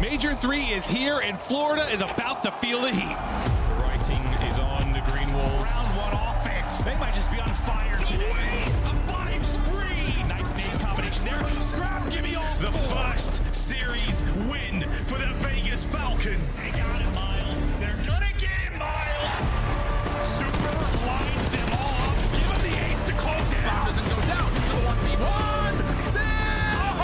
Major 3 is here, and Florida is about to feel the heat. The writing is on the green wall. Round 1 offense. They might just be on fire today. A 5 spree. Nice name combination there. Scrap, give me all The first series win for the Vegas Falcons. They got it, Miles. They're gonna get it, Miles. Super lines them all up. Give him the ace to close it out. Doesn't go down to the 1v1.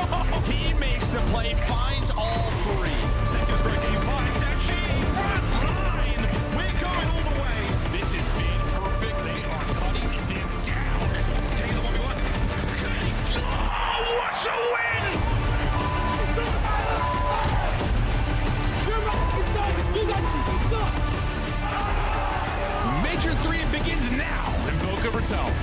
Oh, he makes the play, finds all 3. Seconds for game 5. Dachi, front line. We're going all the way. This has been perfect. They are cutting them down. Taking the 1v1. Oh, what a win! Major 3 begins now in Boca Raton.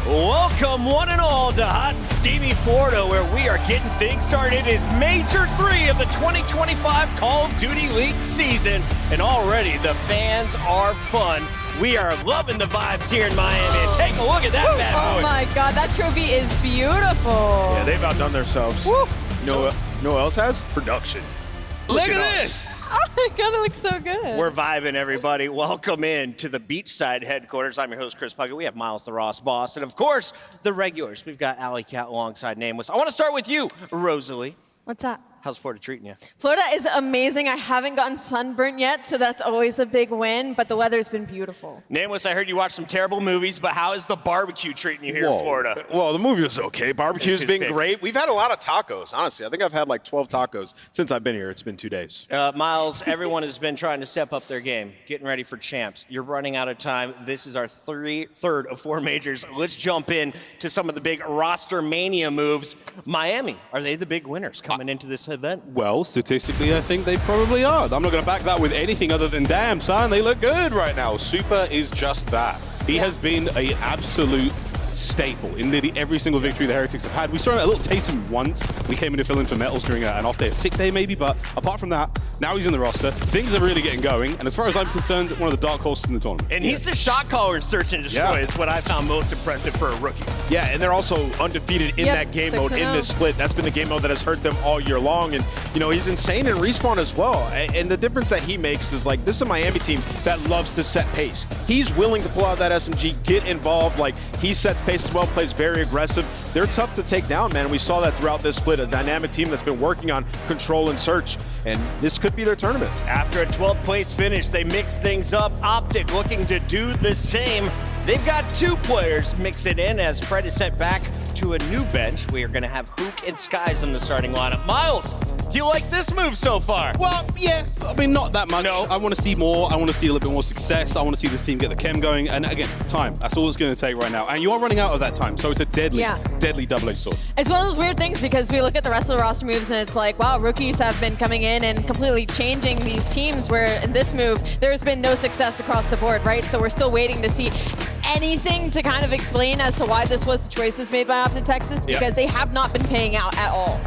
Welcome one and all to hot and steamy Florida, where we are getting things started. It is Major 3 of the 2025 Call of Duty League season, and already the fans are fun. We are loving the vibes here in Miami. And take a look at that bad boy. Oh my God, that trophy is beautiful. Yeah, they've outdone themselves. Woo. You know what else has? Production. Look at this. Oh my God, it looks so good. We're vibing, everybody. Welcome in to the beachside headquarters. I'm your host, Chris Puckett. We have Miles the Ross Boss, and of course, the regulars. We've got Alley Cat alongside Nameless. I want to start with you, Rosalie. What's up? How's Florida treating you? Florida is amazing. I haven't gotten sunburnt yet, so that's always a big win, but the weather's been beautiful. Nameless, I heard you watched some terrible movies, but how is the barbecue treating you here in Florida? Well, the movie was okay. Barbecue's This is been big. great. We've had a lot of tacos, honestly. I think I've had like 12 tacos since I've been here. It's been 2 days. Miles, everyone has been trying to step up their game, getting ready for champs. You're running out of time. This is our third of 4 majors. Let's jump in to some of the big roster mania moves. Miami, are they the big winners coming into this event? Well, statistically, I think they probably are. I'm not going to back that with anything other than, damn, son, they look good right now. Super is just that. He has been an absolute staple in nearly every single victory the Heretics have had. We saw a little taste of him once. We came in to fill in for Metals during an off day, a sick day maybe, but apart from that, now he's in the roster. Things are really getting going, and as far as I'm concerned, one of the dark horses in the tournament. And he's the shot caller in Search and Destroy. Is what I found most impressive for a rookie. Yeah, and they're also undefeated in that game mode in this split. That's been the game mode that has hurt them all year long. And, you know, he's insane in respawn as well. And the difference that he makes is, like, this is a Miami team that loves to set pace. He's willing to pull out that SMG, get involved. Like, he sets pace as well, plays very aggressive. They're tough to take down, man. We saw that throughout this split, a dynamic team that's been working on control and search. And this could be their tournament. After a 12th place finish, they mix things up. Optic looking to do the same. They've got 2 players mix it in as Fred is sent back to a new bench. We are going to have Hook and Skies in the starting lineup. Miles, do you like this move so far? Well, yeah, I mean, not that much. No. I want to see more. I want to see a little bit more success. I want to see this team get the chem going. And again, time. That's all it's going to take right now. And you are running out of that time. So it's a deadly, deadly double-edged sword. It's one of those weird things because we look at the rest of the roster moves and it's like, wow, rookies have been coming in and completely changing these teams, where in this move, there's been no success across the board, right? So we're still waiting to see anything to kind of explain as to why this was the choices made by Optic Texas, because they have not been paying out at all.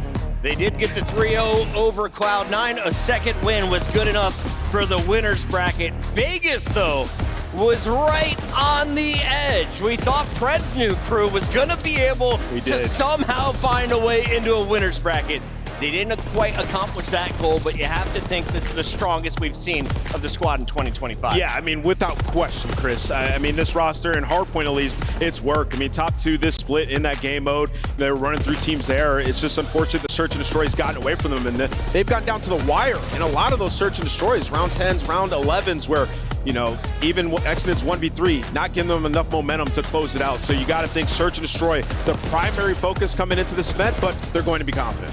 They did get the 3-0 over Cloud9. A second win was good enough for the winner's bracket. Vegas, though, was right on the edge. We thought Fred's new crew was going to be able to somehow find a way into a winner's bracket. They didn't quite accomplish that goal, but you have to think this is the strongest we've seen of the squad in 2025. Yeah, I mean, without question, Chris. I mean, this roster, and Hardpoint at least, it's worked. I mean, top 2 this split in that game mode. They're running through teams there. It's just unfortunate the Search and Destroy has gotten away from them, and they've gotten down to the wire. And a lot of those Search and Destroys, round 10s, round 11s, where, you know, even Exodus 1v3, not giving them enough momentum to close it out. So you got to think Search and Destroy, the primary focus coming into this event, but they're going to be confident.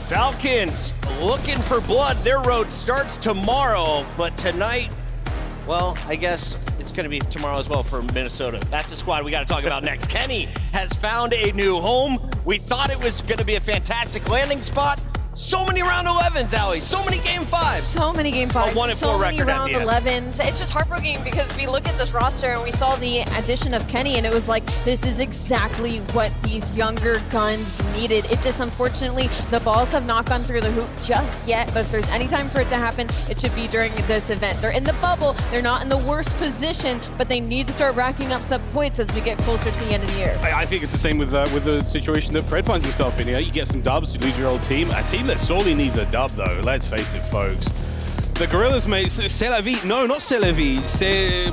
Falcons looking for blood. Their road starts tomorrow, but tonight, well, I guess it's going to be tomorrow as well for Minnesota. That's the squad we got to talk about next. Kenny has found a new home. We thought it was going to be a fantastic landing spot, So many round 11s, Allie. So many game 5s. So many game 5s. 1-4 so many record at round the end. 11s. It's just heartbreaking because we look at this roster and we saw the addition of Kenny, and it was like, this is exactly what these younger guns needed. It just, unfortunately, the balls have not gone through the hoop just yet, but if there's any time for it to happen, it should be during this event. They're in the bubble. They're not in the worst position, but they need to start racking up some points as we get closer to the end of the year. I think it's the same with the situation that Fred finds himself in. You know, you get some dubs, you lose your old team. A team that sorely needs a dub, though. Let's face it, folks. The Gorillas, mate, c'est la vie. No, not c'est la vie.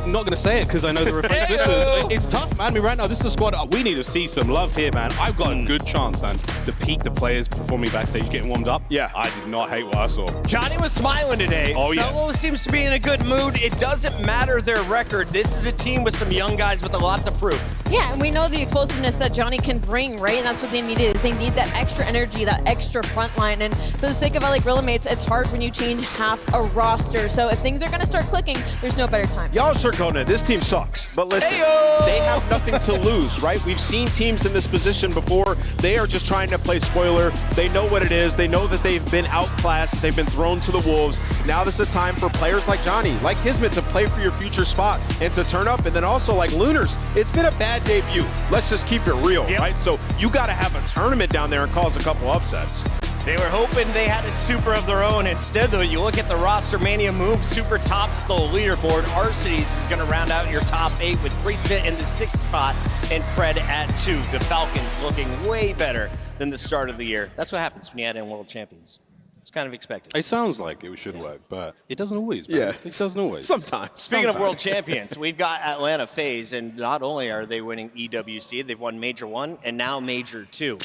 I'm not going to say it because I know the refrain listeners. It's tough, man. I mean, right now, this is a squad. We need to see some love here, man. I've got a good chance, man, to peek the players performing backstage, getting warmed up. Yeah. I did not hate what I saw. Johnny was smiling today. Oh, yeah. Fellow seems to be in a good mood. It doesn't matter their record. This is a team with some young guys with a lot to prove. Yeah, and we know the explosiveness that Johnny can bring, right? And that's what they needed. Is they need that extra energy, that extra front line. And for the sake of LA Gorilla mates, it's hard when you change half a roster. So if things are going to start clicking, there's no better time. Y'all sugarcoating it. This team sucks. But listen, they have nothing to lose, right? We've seen teams in this position before. They are just trying to play spoiler. They know what it is. They know that they've been outclassed. They've been thrown to the wolves. Now this is a time for players like Johnny, like Kismet, to play for your future spot and to turn up. And then also like Lunars, it's been a bad debut. Let's just keep it real, right? So you got to have a tournament down there and cause a couple upsets. They were hoping they had a super of their own. Instead, though, you look at the roster mania move. Super tops the leaderboard. Arcides is going to round out your top 8 with Priestman in the 6th spot and Pred at 2. The Falcons looking way better than the start of the year. That's what happens when you add in world champions. It's kind of expected. It sounds like it should work, but it doesn't always, man. Yeah. It doesn't always. Sometimes. Speaking of world champions, we've got Atlanta FaZe, and not only are they winning EWC, they've won Major 1 and now Major 2.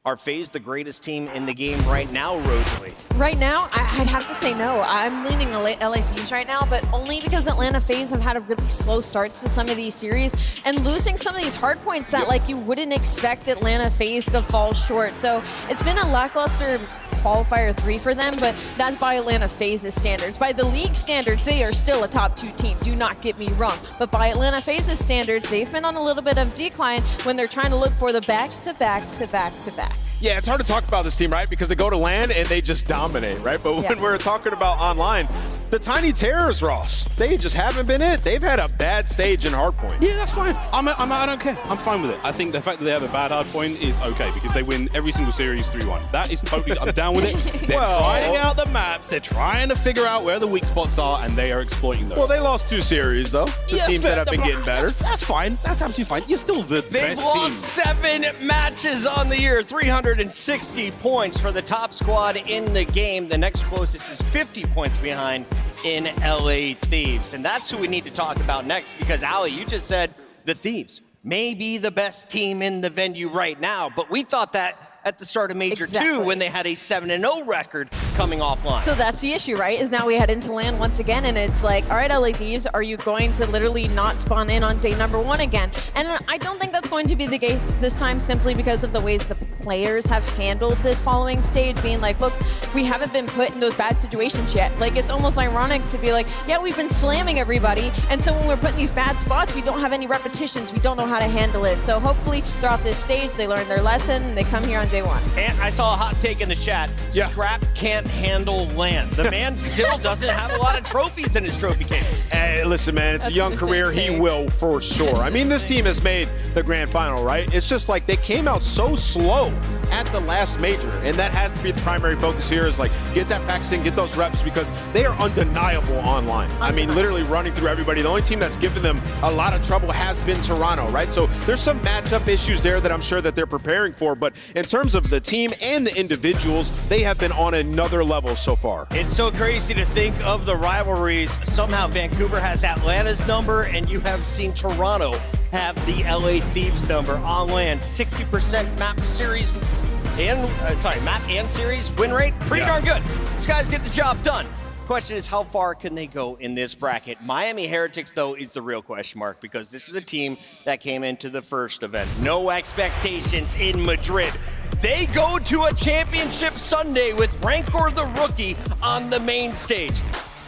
Are FaZe the greatest team in the game right now, Rosalie? Right now, I'd have to say no. I'm leaning LA Thieves right now, but only because Atlanta FaZe have had a really slow starts to some of these series and losing some of these hard points that like you wouldn't expect Atlanta FaZe to fall short. So it's been a lackluster qualifier 3 for them, but that's by Atlanta FaZe's standards. By the league standards, they are still a top 2 team. Do not get me wrong. But by Atlanta FaZe's standards, they've been on a little bit of decline when they're trying to look for the back-to-back-to-back-to-back. Yeah, it's hard to talk about this team, right? Because they go to LAN and they just dominate, right? But when we're talking about online, the Tiny Terrors, Ross, they just haven't been it. They've had a bad stage in Hardpoint. Yeah, that's fine. I don't care. I'm fine with it. I think the fact that they have a bad Hardpoint is okay because they win every single series 3-1. That is totally, I'm down with it. They're trying out the maps. They're trying to figure out where the weak spots are, and they are exploiting those. Well, they lost 2 series, though, to teams that have been getting better. That's fine. That's absolutely fine. You're still the They've best lost team. 7 matches on the year, 360 points for the top squad in the game. The next closest is 50 points behind in LA Thieves. And that's who we need to talk about next because, Allie, you just said the Thieves may be the best team in the venue right now, but we thought that at the start of Major 2 when they had a 7-0 record coming offline. So that's the issue, right? Is now we head into LAN once again, and it's like, all right, LA Thieves, are you going to literally not spawn in on day number 1 again? And I don't think that's going to be the case this time simply because of the ways the players have handled this following stage, being like, look, we haven't been put in those bad situations yet. Like, it's almost ironic to be like, yeah, we've been slamming everybody, and so when we're put in these bad spots, we don't have any repetitions, we don't know how to handle it. So hopefully throughout this stage, they learn their lesson, and they come here on day 1. And I saw a hot take in the chat. Yeah. Scrap can't handle LAN. The man still doesn't have a lot of trophies in his trophy case. Hey, listen, man, it's a young career. He will for sure. I mean, this team has made the grand final, right? It's just like they came out so slow at the last major, and that has to be the primary focus here is like get that practice in, get those reps because they are undeniable online. I mean, literally running through everybody. The only team that's given them a lot of trouble has been Toronto, right? So there's some matchup issues there that I'm sure that they're preparing for, but in terms of the team and the individuals, they have been on another level so far. It's so crazy to think of the rivalries. Somehow Vancouver has Atlanta's number, and you have seen Toronto have the LA Thieves number on LAN. 60% map series and map and series win rate. Pretty darn good. These guys get the job done. Question is, how far can they go in this bracket? Miami Heretics, though, is the real question mark because this is a team that came into the first event. No expectations in Madrid. They go to a championship Sunday with Rancor the Rookie on the main stage.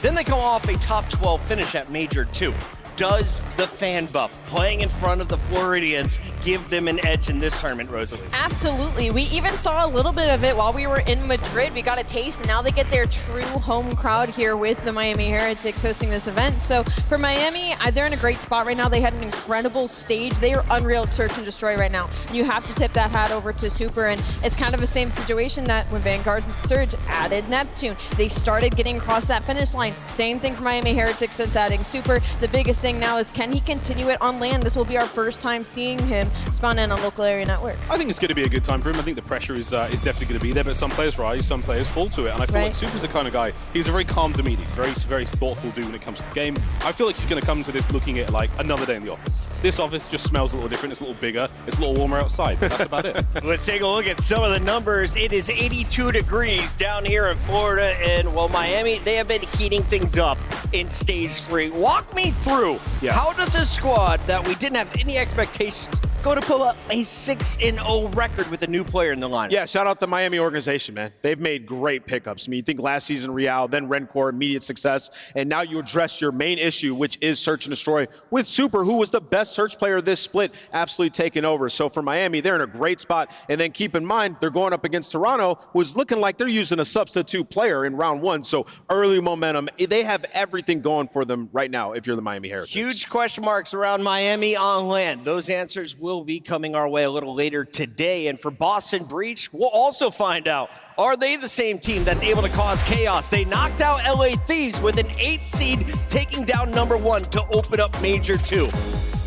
Then they come off a top 12 finish at Major 2. Does the fan buff playing in front of the Floridians give them an edge in this tournament, Rosalie? Absolutely. We even saw a little bit of it while we were in Madrid. We got a taste, and now they get their true home crowd here with the Miami Heretics hosting this event. So for Miami, they're in a great spot right now. They had an incredible stage. They are unreal search and destroy right now. And you have to tip that hat over to Super, and it's kind of the same situation that when Vanguard Surge added Neptune. They started getting across that finish line. Same thing for Miami Heretics since adding Super. The biggest thing now is, can he continue it on land? This will be our first time seeing him spawn in on local area network. I think it's going to be a good time for him. I think the pressure is definitely going to be there, but some players rise, some players fall to it. And I feel like Super's the kind of guy, he's a very calm demeanor. He's very, very thoughtful dude when it comes to the game. I feel like he's going to come to this looking at like another day in the office. This office just smells a little different. It's a little bigger. It's a little warmer outside. But that's about it. Let's take a look at some of the numbers. It is 82 degrees down here in Florida, and well, Miami, they have been heating things up in stage 3. Walk me through, how does a squad that we didn't have any expectations go to pull up a 6-0 record with a new player in the lineup? Yeah, shout out the Miami organization, man. They've made great pickups. I mean, you think last season Real, then Rencore, immediate success, and now you address your main issue, which is search and destroy, with Super, who was the best search player this split, absolutely taking over. So for Miami, they're in a great spot. And then keep in mind, they're going up against Toronto, who's looking like they're using a substitute player in round 1. So early momentum. They have everything going for them right now if you're the Miami Heretics. Huge question marks around Miami on land. Those answers will be coming our way a little later today. And for Boston Breach, we'll also find out, are they the same team that's able to cause chaos? They knocked out LA Thieves with an 8 seed, taking down number 1 to open up Major 2.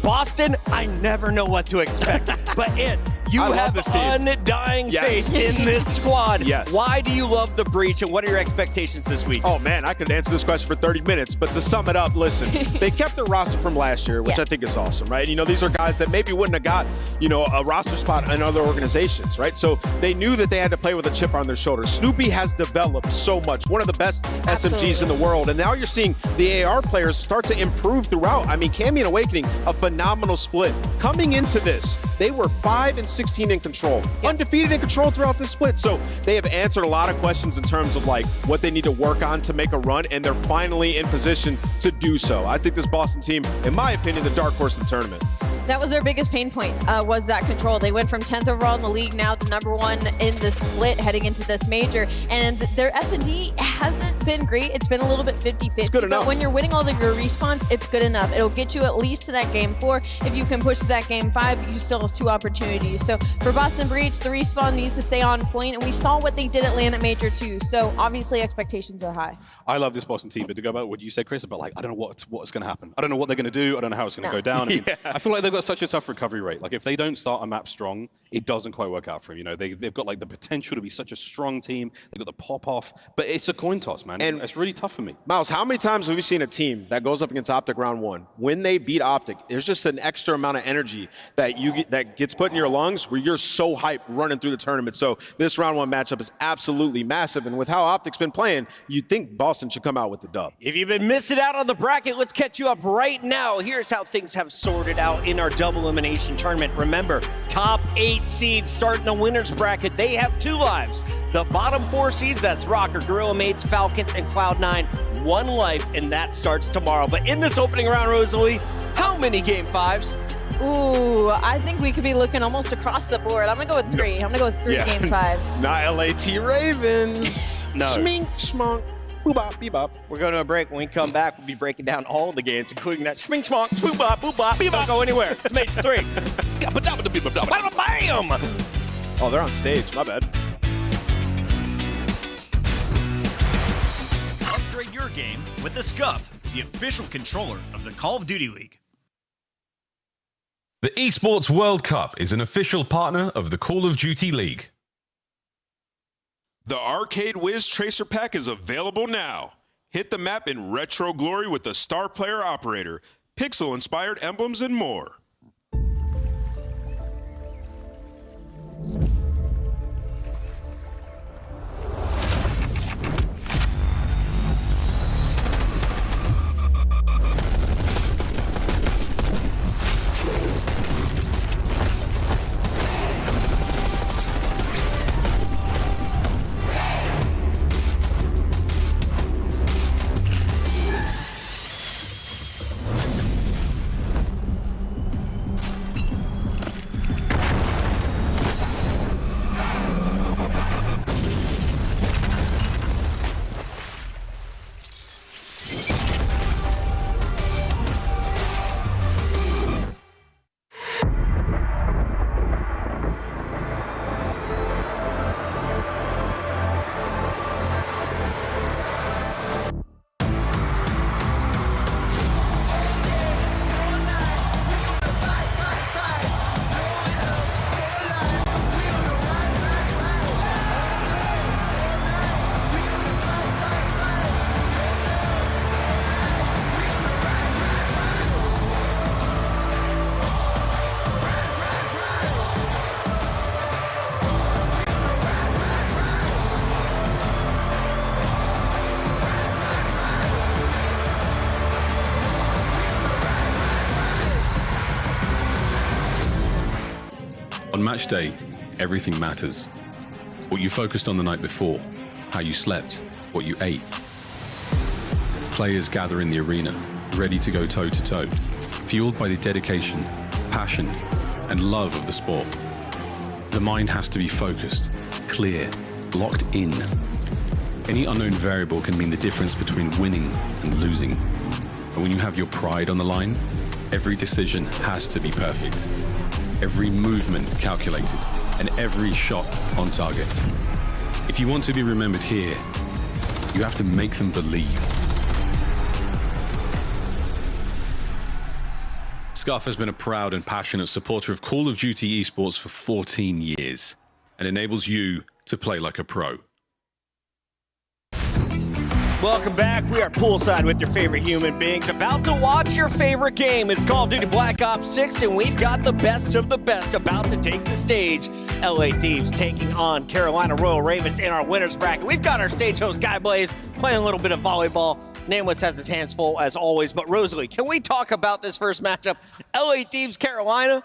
Boston, I never know what to expect. But you have undying faith in this squad. Yes. Why do you love the Breach, and what are your expectations this week? Oh, man, I could answer this question for 30 minutes. But to sum it up, listen, they kept their roster from last year, which I think is awesome, right? You know, these are guys that maybe wouldn't have got, you know, a roster spot in other organizations, right? So they knew that they had to play with a chip on their shoulder. Snoopy has developed so much, one of the best SMGs in the world. And now you're seeing the AR players start to improve throughout. I mean, Cammy and Awakening, a phenomenal split. Coming into this, they were 5-16 in control, undefeated in control throughout this split. So they have answered a lot of questions in terms of like what they need to work on to make a run, and they're finally in position to do so. I think this Boston team, in my opinion, the dark horse in the tournament. That was their biggest pain point, was that control. They went from 10th overall in the league now to number 1 in the split heading into this major. And their S&D hasn't been great. It's been a little bit 50-50. Good enough. But when you're winning all of your respawns, it's good enough. It'll get you at least to that game 4. If you can push to that game 5, you still have 2 opportunities. So for Boston Breach, the respawn needs to stay on point. And we saw what they did at land at Major 2. So obviously expectations are high. I love this Boston team, but to go back to what you said, Chris, about like, I don't know what's going to happen. I don't know what they're going to do. I don't know how it's going to go down. I mean, I feel like they've got such a tough recovery rate. Like if they don't start a map strong, it doesn't quite work out for them. You know, they've got like the potential to be such a strong team. They've got the pop off, but it's a coin toss, man. And it's really tough for me. Miles, how many times have we seen a team that goes up against Optic round 1? When they beat Optic, there's just an extra amount of energy that gets put in your lungs where you're so hyped running through the tournament. So this round 1 matchup is absolutely massive. And with how Optic's been playing, you'd think Boston should come out with the dub. If you've been missing out on the bracket, let's catch you up right now. Here's how things have sorted out in our double elimination tournament. Remember, top 8 seeds starting the winner's bracket. They have 2 lives. The bottom 4 seeds, that's Rocker, Gorilla Mates, Falcons, and Cloud9, 1 life, and that starts tomorrow. But in this opening round, Rosalie, how many game 5s? Ooh, I think we could be looking almost across the board. I'm going to go with 3. I'm going to go with 3 game 5s. Not LAT Ravens. No. Schmink, schmonk. Boop-bop, bebop. We're going to a break. When we come back, we'll be breaking down all the games, including that schmink, schmonk, swoop-bop, boop-bop. Don't go anywhere. It's Major 3. Bam! Oh, they're on stage. My bad. Upgrade your game with the Scuff, the official controller of the Call of Duty League. The Esports World Cup is an official partner of the Call of Duty League. The Arcade Wiz Tracer Pack is available now. Hit the map in retro glory with the Star Player Operator, pixel-inspired emblems, and more. On match day, everything matters. What you focused on the night before, how you slept, what you ate. Players gather in the arena, ready to go toe-to-toe, fueled by the dedication, passion, and love of the sport. The mind has to be focused, clear, locked in. Any unknown variable can mean the difference between winning and losing. And when you have your pride on the line, every decision has to be perfect. Every movement calculated, and every shot on target. If you want to be remembered here, you have to make them believe. Scuff has been a proud and passionate supporter of Call of Duty esports for 14 years and enables you to play like a pro. Welcome back. We are poolside with your favorite human beings, about to watch your favorite game. It's Call of Duty Black Ops 6, and we've got the best of the best about to take the stage. LA Thieves taking on Carolina Royal Ravens in our winners bracket. We've got our stage host, Guy Blaze, playing a little bit of volleyball. Nameless has his hands full, as always. But Rosalie, can we talk about this first matchup? LA Thieves, Carolina.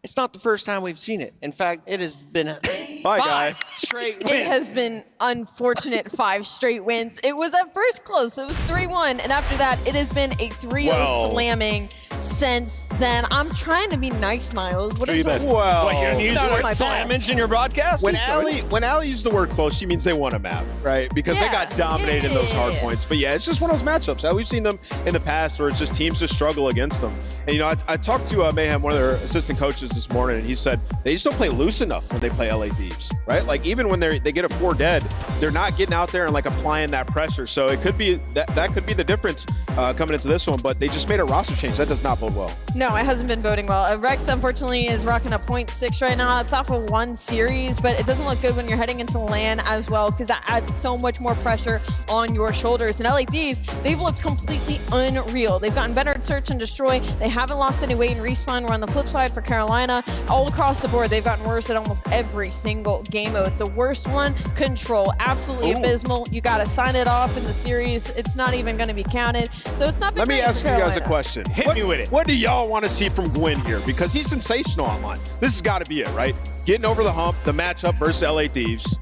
It's not the first time we've seen it. In fact, it has been five straight wins. It has been unfortunate 5 straight wins. It was at first close. It was 3-1. And after that, it has been a 3-0 slamming since then. I'm trying to be nice, Miles. What is your What, you're gonna use the word slammage in your broadcast? When Allie used the word close, she means they won a map, right? Because they got dominated in those hard points. But yeah, it's just one of those matchups. We've seen them in the past where it's just teams just struggle against them. And, you know, I talked to Mayhem, one of their assistant coaches this morning, and he said they just don't play loose enough when they play LA Thieves, right? Like, even when they get a 4 dead, they're not getting out there and like applying that pressure. So it could be that could be the difference coming into this one, but they just made a roster change. That does not bode well. No, it hasn't been boding well. Rex, unfortunately, is rocking a 0.6 right now. It's off of 1 series, but it doesn't look good when you're heading into LAN as well, because that adds so much more pressure on your shoulders. And LA Thieves, they've looked completely unreal. They've gotten better at search and destroy. They haven't lost any weight in respawn. We're on the flip side for Carolina. All across the board, they've gotten worse at almost every single game mode. The worst one, Control. Absolutely abysmal. You got to sign it off in the series. It's not even going to be counted. So it's not been Let me ask you guys a question. Hit me with it. What do y'all want to see from Gwyn here? Because he's sensational online. This has got to be it, right? Getting over the hump, the matchup versus LA Thieves.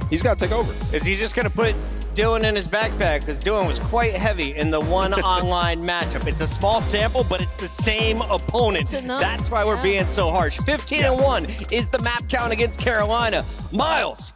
He's got to take over. Is he just going to put Dylan in his backpack? Because Dylan was quite heavy in the one online matchup. It's a small sample, but it's the same opponent. That's why we're being so harsh. 15-1 is the map count against Carolina. Miles,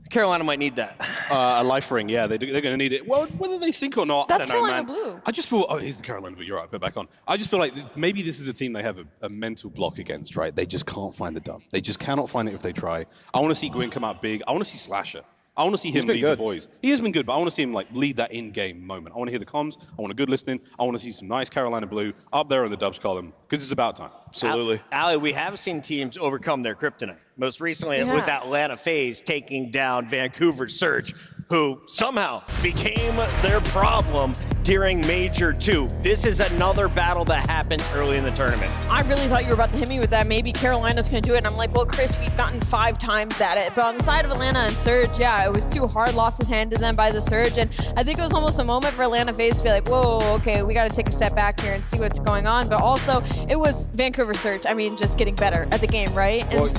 Carolina might need that. A life ring, yeah, they're going to need it. Well, whether they sink or not, That's I don't know, man. Carolina Blue. I just feel, here's the Carolina Blue, you're right, put it back on. I just feel like maybe this is a team they have a mental block against, right? They just can't find the dub. They just cannot find it if they try. I want to see Gwyn come out big. I want to see Slasher. I want to see him lead the boys. He has been good, but I want to see him like lead that in-game moment. I want to hear the comms. I want a good listening. I want to see some nice Carolina Blue up there in the dubs column, because it's about time. Absolutely. Allie, we have seen teams overcome their kryptonite. Most recently, it was Atlanta FaZe taking down Vancouver Surge, who somehow became their problem during Major 2. This is another battle that happens early in the tournament. I really thought you were about to hit me with that. Maybe Carolina's going to do it. And I'm like, well, Chris, we've gotten 5 times at it. But on the side of Atlanta and Surge, yeah, it was too hard. Losses handed to them by the Surge. And I think it was almost a moment for Atlanta FaZe to be like, whoa, okay, we got to take a step back here and see what's going on. But also, it was Vancouver Surge. I mean, just getting better at the game, right? And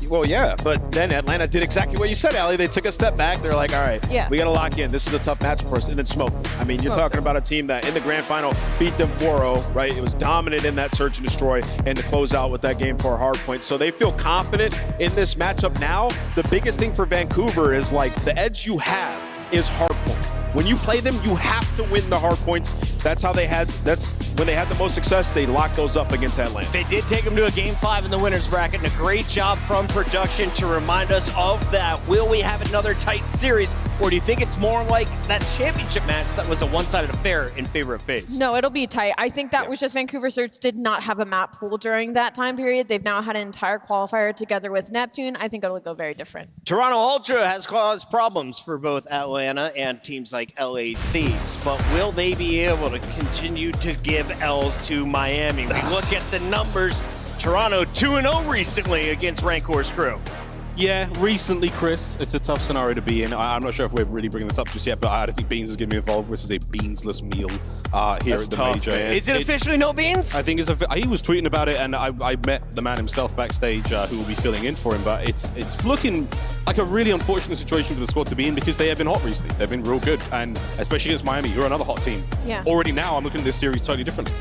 Well, yeah, but then Atlanta did exactly what you said, Allie. They took a step back. They're like, all right, we got to lock in. This is a tough match for us, and then smoked them. I mean, you're talking about a team that in the grand final beat them 4-0, right? It was dominant in that search and destroy, and to close out with that game for Hardpoint. So they feel confident in this matchup now. The biggest thing for Vancouver is like the edge you have is Hardpoint. When you play them, you have to win the hard points. That's when they had the most success. They locked those up against Atlanta. They did take them to a Game 5 in the winners bracket, and a great job from production to remind us of that. Will we have another tight series, or do you think it's more like that championship match that was a one-sided affair in favor of FaZe? No, it'll be tight. I think that was just Vancouver Surge did not have a map pool during that time period. They've now had an entire qualifier together with Neptune. I think it'll go very different. Toronto Ultra has caused problems for both Atlanta and teams like LA Thieves, but will they be able to continue to give L's to Miami? We look at the numbers. Toronto 2-0 recently against Rancor's crew. Yeah, recently, Chris, it's a tough scenario to be in. I'm not sure if we're really bringing this up just yet, but I don't think Beans is going to be involved. This is a beansless meal here at the major. Is it officially no Beans? I think he was tweeting about it, and I met the man himself backstage who will be filling in for him. But it's looking like a really unfortunate situation for the squad to be in because they have been hot recently. They've been real good, and especially against Miami, you're another hot team. Yeah. Already now, I'm looking at this series totally differently.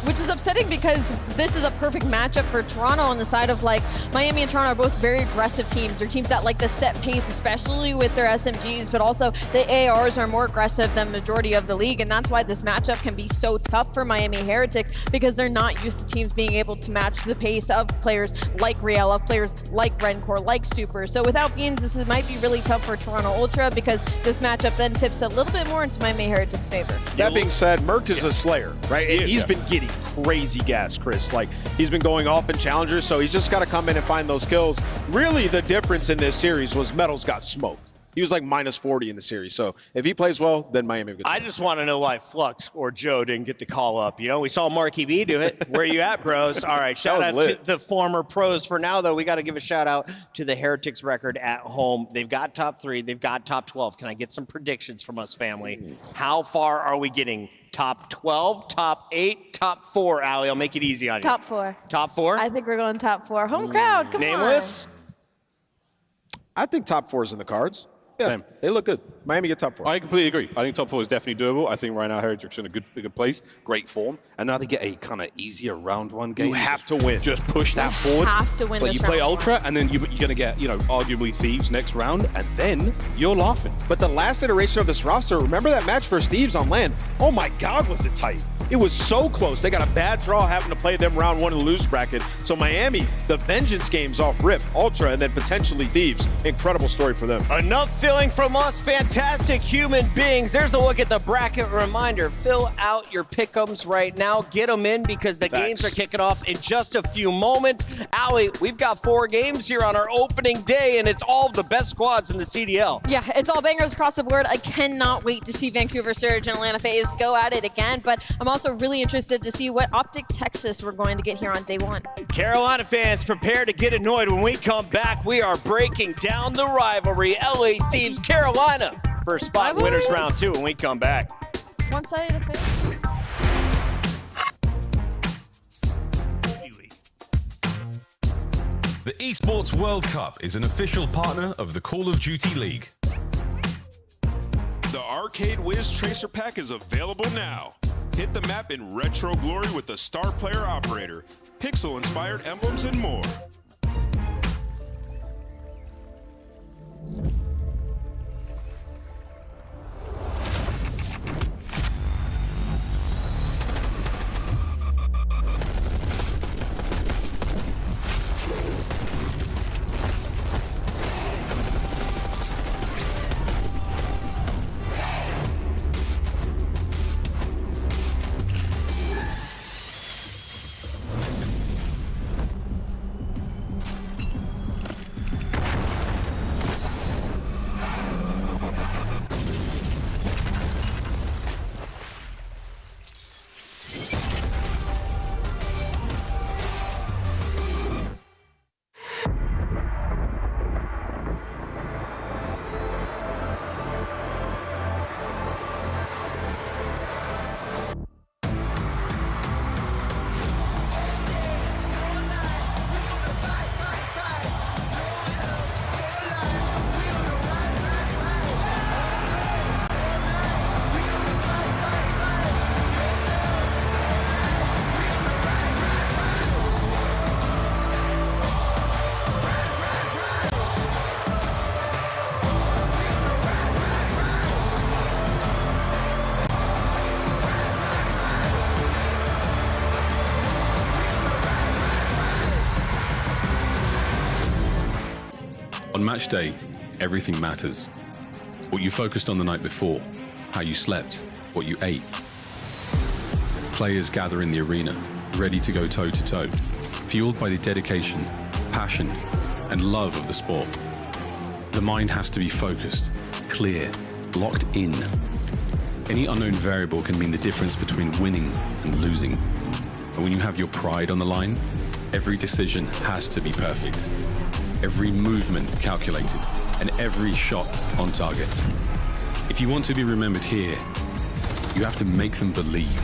Which is upsetting because this is a perfect matchup for Toronto on the side of like Miami and Toronto are both very aggressive teams. They're teams that like the set pace, especially with their SMGs, but also the ARs are more aggressive than majority of the league, and that's why this matchup can be so tough for Miami Heretics because they're not used to teams being able to match the pace of players like Riel, of players like Rencore, like Super. So without Beans, this might be really tough for Toronto Ultra because this matchup then tips a little bit more into Miami Heretics' favor. That being said, Merc is a slayer, right? And he's been getting crazy gas, Chris. Like, he's been going off in challengers, so he's just got to come in and find those kills. Really, the difference in this series was Metals got smoked. He was like minus 40 in the series. So if he plays well, then Miami will get I just want to know why Flux or Joe didn't get the call up. You know, we saw Marky B do it. Where you at, bros? All right, shout out to the former pros. For now, though, we got to give a shout out to the Heretics record at home. They've got top 3. They've got top 12. Can I get some predictions from us, family? How far are we getting? Top 12, top 8, top 4, Allie. I'll make it easy on you. Top 4. Top 4? I think we're going top 4. Home crowd, come Nameless? I think top 4 is in the cards. Yeah, Same. They look good. Miami get top 4. I completely agree. I think top 4 is definitely doable. I think right now Heretics are in a good place, great form, and now they get a kind of easier round 1 game. You have to win. Just push that forward. Have to win but this you play round Ultra, and then you're going to get, arguably Thieves next round, and then you're laughing. But the last iteration of this roster, remember that match versus Thieves on LAN? Oh my God, was it tight. It was so close. They got a bad draw having to play them round 1 in the lose bracket. So Miami, the vengeance game's off rip. Ultra, and then potentially Thieves. Incredible story for them. Enough filling from us, fantastic human beings. There's a look at the bracket reminder. Fill out your pick'ems right now. Get them in because the games are kicking off in just a few moments. Allie, we've got 4 games here on our opening day, and it's all of the best squads in the CDL. Yeah, it's all bangers across the board. I cannot wait to see Vancouver Surge and Atlanta FaZe go at it again, but I'm also really interested to see what Optic Texas we're going to get here on day 1. Carolina fans, prepare to get annoyed when we come back. We are breaking down the rivalry. LA Thieves, Carolina. First spot winners round 2 when we come back. One side of the face. The Esports World Cup is an official partner of the Call of Duty League. The Arcade Wiz Tracer Pack is available now. Hit the map in retro glory with the Star Player Operator, pixel-inspired emblems, and more. On match day, everything matters. What you focused on the night before, how you slept, what you ate. Players gather in the arena, ready to go toe-to-toe, fueled by the dedication, passion, and love of the sport. The mind has to be focused, clear, locked in. Any unknown variable can mean the difference between winning and losing. And when you have your pride on the line, every decision has to be perfect. every movement calculated, and every shot on target. If you want to be remembered here, you have to make them believe.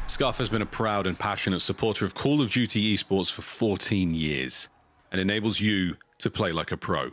Scuff has been a proud and passionate supporter of Call of Duty esports for 14 years and enables you to play like a pro.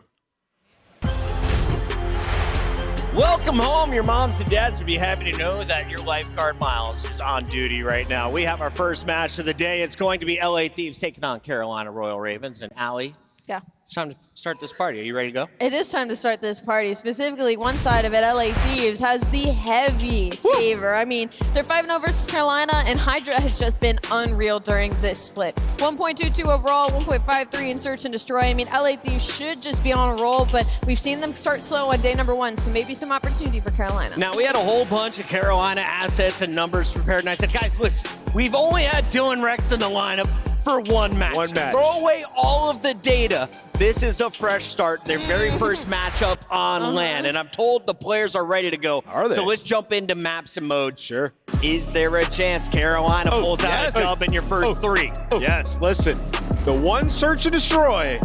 Welcome home. Your moms and dads would be happy to know that your lifeguard Miles is on duty right now. We have our first match of the day. It's going to be LA Thieves taking on Carolina Royal Ravens. And Allie, Yeah. it's time to start this party. Are you ready to go? It is time to start this party. Specifically, one side of it, LA Thieves, has the heavy favor. I mean, they're 5-0 versus Carolina, and Hydra has just been unreal during this split. 1.22 overall, 1.53 in search and destroy. I mean, LA Thieves should just be on a roll, but we've seen them start slow on day number 1, so maybe some opportunity for Carolina. Now, we had a whole bunch of Carolina assets and numbers prepared, and I said, guys, listen, we've only had Dylan Rex in the lineup for one match. Throw away all of the data. This is a fresh start, their very first matchup on LAN, and I'm told the players are ready to go. Are they? So let's jump into maps and modes. Sure. Is there a chance Carolina pulls out a dub in your first 3? Yes, listen. The one search and destroy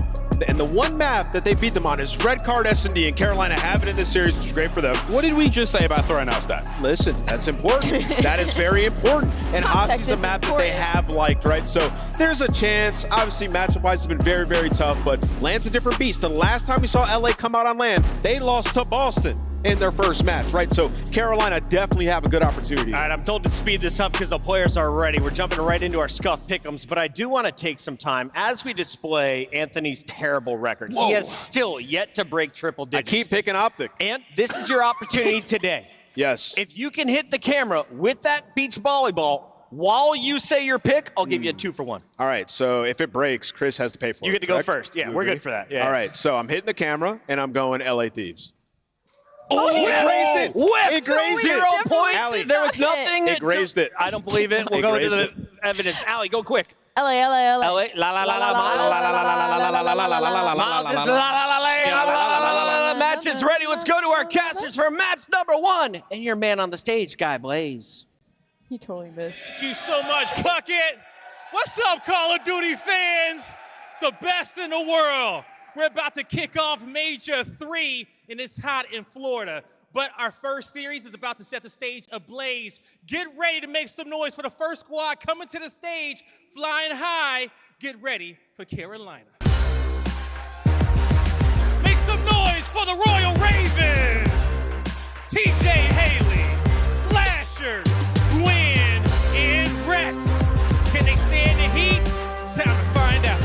and the one map that they beat them on is Red Card S&D, and Carolina have it in this series, which is great for them. What did we just say about throwing out stats? Listen, that's important. That is very important. And Hosty's a map that they have liked, right? So there's a chance. Obviously, matchup-wise, it's been very, very tough, but LAN's a different beast. The last time we saw LA come out on LAN, they lost to Boston in their first match, right? So Carolina definitely have a good opportunity. All right, I'm told to speed this up because the players are ready. We're jumping right into our Scuff pick'ems, but I do want to take some time as we display Anthony's terrible record. He has still yet to break triple digits. I keep picking Optic. And this is your opportunity today. Yes. If you can hit the camera with that beach volleyball while you say your pick, I'll give you a 2 for 1. All right, so if it breaks, Chris has to pay for it. You get to go correct? first. Yeah, You we're agree? good for that. Yeah. All right, so I'm hitting the camera, and I'm going LA Thieves. Oh, it grazed it. Whipped. It grazed 0 it. points. Allie. There was nothing. It grazed it. I don't believe it. We'll It go to grazed the evidence. Allie, go quick. LA. LA. La la la la la la la la la la la. Miles is la la la. Match is ready. Let's go to our casters for match number 1. And your man on the stage, Guy Blaze. He totally missed. Thank you so much, Bucket. What's up, Call of Duty fans? The best in the world. We're about to kick off Major 3, and it's hot in Florida. But our first series is about to set the stage ablaze. Get ready to make some noise for the first squad coming to the stage, flying high. Get ready for Carolina. Make some noise for the Royal Ravens. TJ Haley, Slasher, Gwen, and Rex. Can they stand the heat? It's time to find out.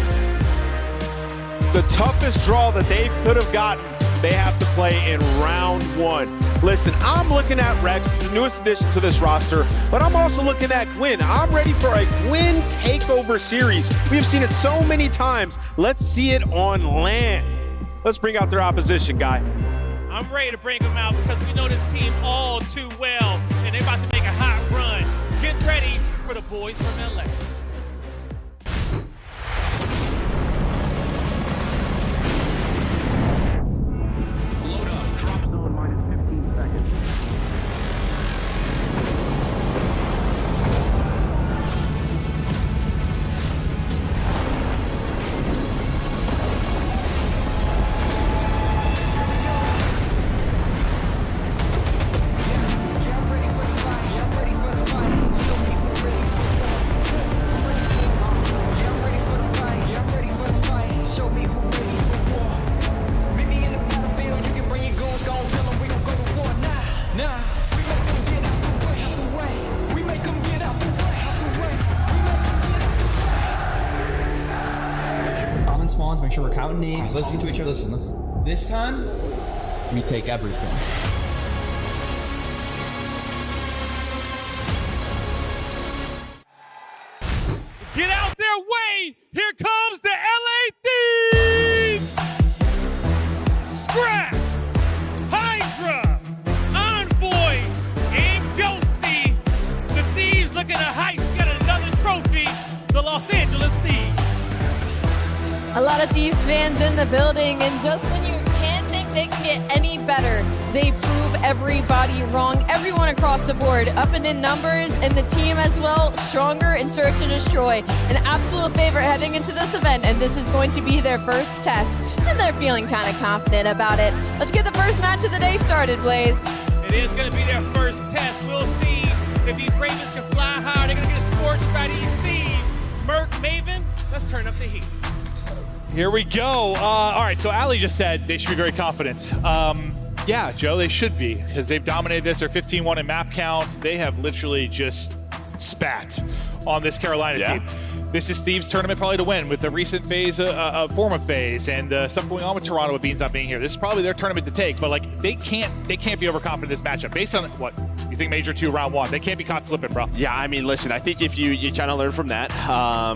The toughest draw that they could have gotten, they have to play in round 1. Listen, I'm looking at Rex, he's the newest addition to this roster, but I'm also looking at Gwen. I'm ready for a Gwen takeover series. We've seen it so many times. Let's see it on LAN. Let's bring out their opposition, Guy. I'm ready to bring them out because we know this team all too well, and they're about to make a hot run. Get ready for the boys from LA. Spawns, make sure we're counting names, listening to each other. Listen. This time, we take everything. Get out their way! Here comes the LA Thieves! Scrap, Hydra, Envoy, and Ghosty. The Thieves looking to heist, get another trophy. The Los Angeles Thieves. A lot of Thieves fans in the building, and just when you can't think they can get any better. They prove everybody wrong, everyone across the board, up and in numbers, and the team as well, stronger in search and destroy. An absolute favorite heading into this event, and this is going to be their first test, and they're feeling kind of confident about it. Let's get the first match of the day started, Blaze. It is going to be their first test. We'll see if these Ravens can fly high. They're going to get scorched by these Thieves. Merc, Maven, let's turn up the heat. Here we go. All right, so Ali just said they should be very confident. Yeah, Joe, they should be, because they've dominated this. They're 15-1 in map count. They have literally just spat on this Carolina team. This is Thieves' tournament probably to win with the recent phase, form of phase, and stuff going on with Toronto with Beans not being here. This is probably their tournament to take, but like they can't be overconfident in this matchup. Based on what you think, Major 2 round 1, they can't be caught slipping, bro. Yeah, I mean, listen, I think if you try to learn from that,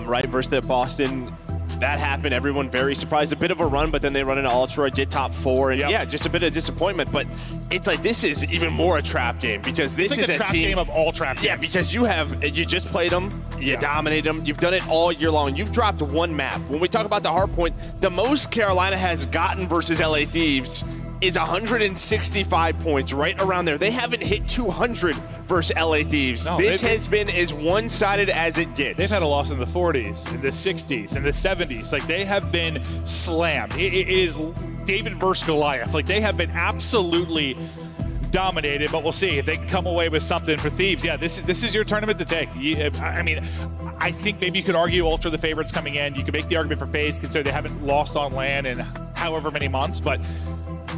right, versus the Boston. That happened. Everyone very surprised. A bit of a run, but then they run into Ultra, get top 4, and yeah, just a bit of disappointment. But it's like this is even more a trap game because this it's like is a trap game of all trap games. Yeah, because you just played them, you dominated them, you've done it all year long. You've dropped one map. When we talk about the Hardpoint, the most Carolina has gotten versus LA Thieves is 165 points, right around there. They haven't hit 200 versus LA Thieves. No, this has been as one-sided as it gets. They've had a loss in the 40s, in the 60s, in the 70s. Like, they have been slammed. It is David versus Goliath. Like, they have been absolutely dominated, but we'll see if they can come away with something for Thieves. Yeah, this is your tournament to take. I mean, I think maybe you could argue Ultra the favorites coming in. You could make the argument for FaZe, considering they haven't lost on LAN in however many months, but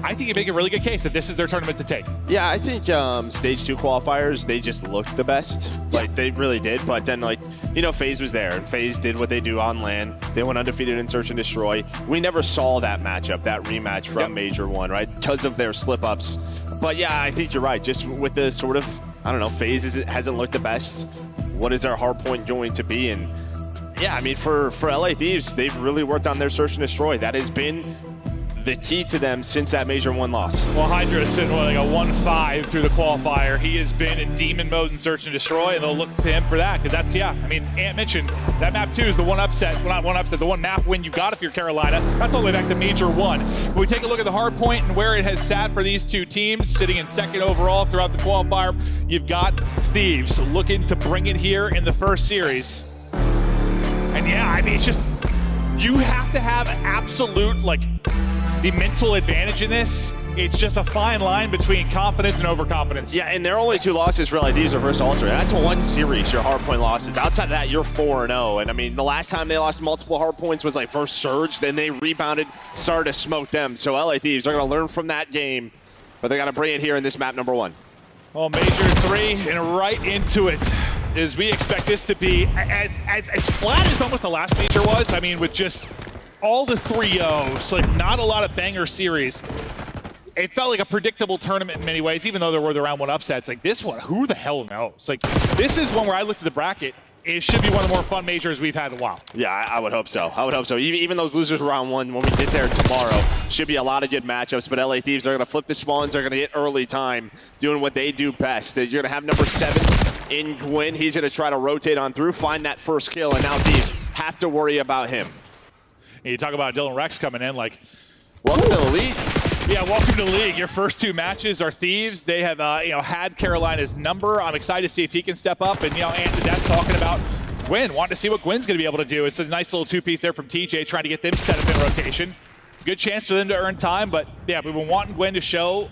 I think you make a really good case that this is their tournament to take. Yeah, I think stage 2 qualifiers, they just looked the best. Like, they really did. But then, like, you know, FaZe was there, and FaZe did what they do on LAN. They went undefeated in Search and Destroy. We never saw that matchup, that rematch from Major 1, right? Because of their slip-ups. But yeah, I think you're right. Just with the sort of, I don't know, FaZe hasn't looked the best. What is their Hardpoint going to be? And yeah, I mean, for LA Thieves, they've really worked on their Search and Destroy. That has been the key to them since that Major 1 loss. Well, Hydra is sitting like a 1-5 through the qualifier. He has been in demon mode in Search and Destroy, and they'll look to him for that, because that's, I mean, Ant mentioned that map 2 is the one upset, well, not one upset, the one map win you got if you're Carolina. That's all the way back to Major 1. When we take a look at the Hardpoint and where it has sat for these two teams, sitting in second overall throughout the qualifier, you've got Thieves looking to bring it here in the first series. And yeah, I mean, it's just, you have to have absolute, like, the mental advantage in this. It's just a fine line between confidence and overconfidence. Yeah, and their only 2 losses for LA Thieves are versus Ultra. That's 1 series, your Hardpoint losses. Outside of that, you're 4-0. And I mean, the last time they lost multiple Hardpoints was like first Surge, then they rebounded, started to smoke them. So LA Thieves are going to learn from that game, but they got to bring it here in this map number 1. Well, Major 3 and right into it, as we expect this to be as flat as almost the last Major was. I mean, with just all the 3-0s, like not a lot of banger series. It felt like a predictable tournament in many ways, even though there were the round 1 upsets. Like this one, who the hell knows? Like this is one where I looked at the bracket. It should be one of the more fun Majors we've had in a while. Yeah, I would hope so. I would hope so. Even those losers round 1, when we get there tomorrow, should be a lot of good matchups. But LA Thieves are going to flip the spawns. They're going to get early time, doing what they do best. You're going to have number 7 in Gwyn. He's going to try to rotate on through, find that first kill, and now Thieves have to worry about him. And you talk about Dylan Rex coming in, like, welcome to the league. Yeah, welcome to the league. Your first 2 matches are Thieves. They have, had Carolina's number. I'm excited to see if he can step up. And, Ant and Dad's talking about Gwyn, wanting to see what Gwyn's going to be able to do. It's a nice little 2-piece there from TJ, trying to get them set up in rotation. Good chance for them to earn time, but yeah, we've been wanting Gwyn to show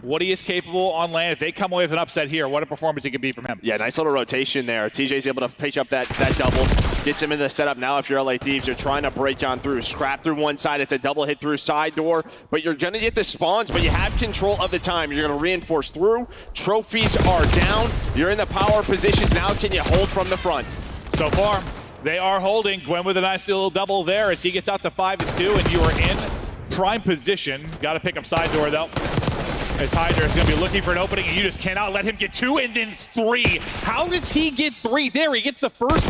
what he is capable on LAN. If they come away with an upset here, what a performance it can be from him. Yeah, nice little rotation there. TJ's able to pitch up that double. Gets him in the setup now. If you're LA Thieves, you're trying to break on through. Scrap through one side. It's a double hit through side door. But you're going to get the spawns, but you have control of the time. You're going to reinforce through. Trophies are down. You're in the power positions now. Can you hold from the front? So far, they are holding. Gwyn with a nice little double there as he gets out to 5-2, and you are in prime position. Got to pick up side door, though. As Hydra is going to be looking for an opening, and you just cannot let him get 2 and then 3. How does he get 3? There, he gets the first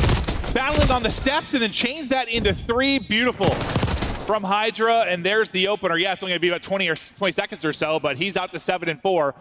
battling on the steps and then chains that into 3. Beautiful from Hydra, and there's the opener. Yeah, it's only going to be about 20 seconds or so, but he's out to 7-4.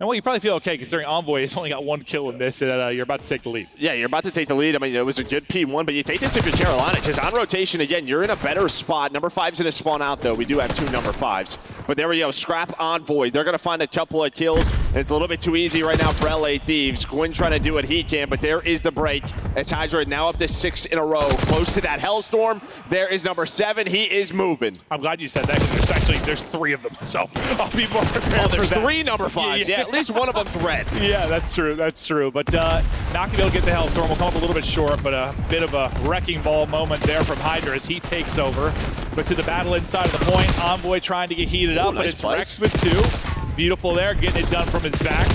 And well, you probably feel okay considering Envoy has only got 1 kill in this, and you're about to take the lead. Yeah, you're about to take the lead. I mean, it was a good P1, but you take this if you're Carolina. Just on rotation again, you're in a better spot. Number 5's going to spawn out, though. We do have 2 number 5s. But there we go. Scrap Envoy. They're going to find a couple of kills. And it's a little bit too easy right now for LA Thieves. Gwyn trying to do what he can, but there is the break. As Hydra now up to 6 in a row. Close to that Hellstorm. There is number 7. He is moving. I'm glad you said that because there's 3 of them. So I'll be more prepared there's for that. 3 number 5s. Yeah, at least one of them's red. Yeah, that's true. That's true. But not going to be able to get the Hellstorm. We'll come up a little bit short, but a bit of a wrecking ball moment there from Hydra as he takes over. But to the battle inside of the point, Envoy trying to get heated up, but it's Rex with 2. Beautiful there, getting it done from his back.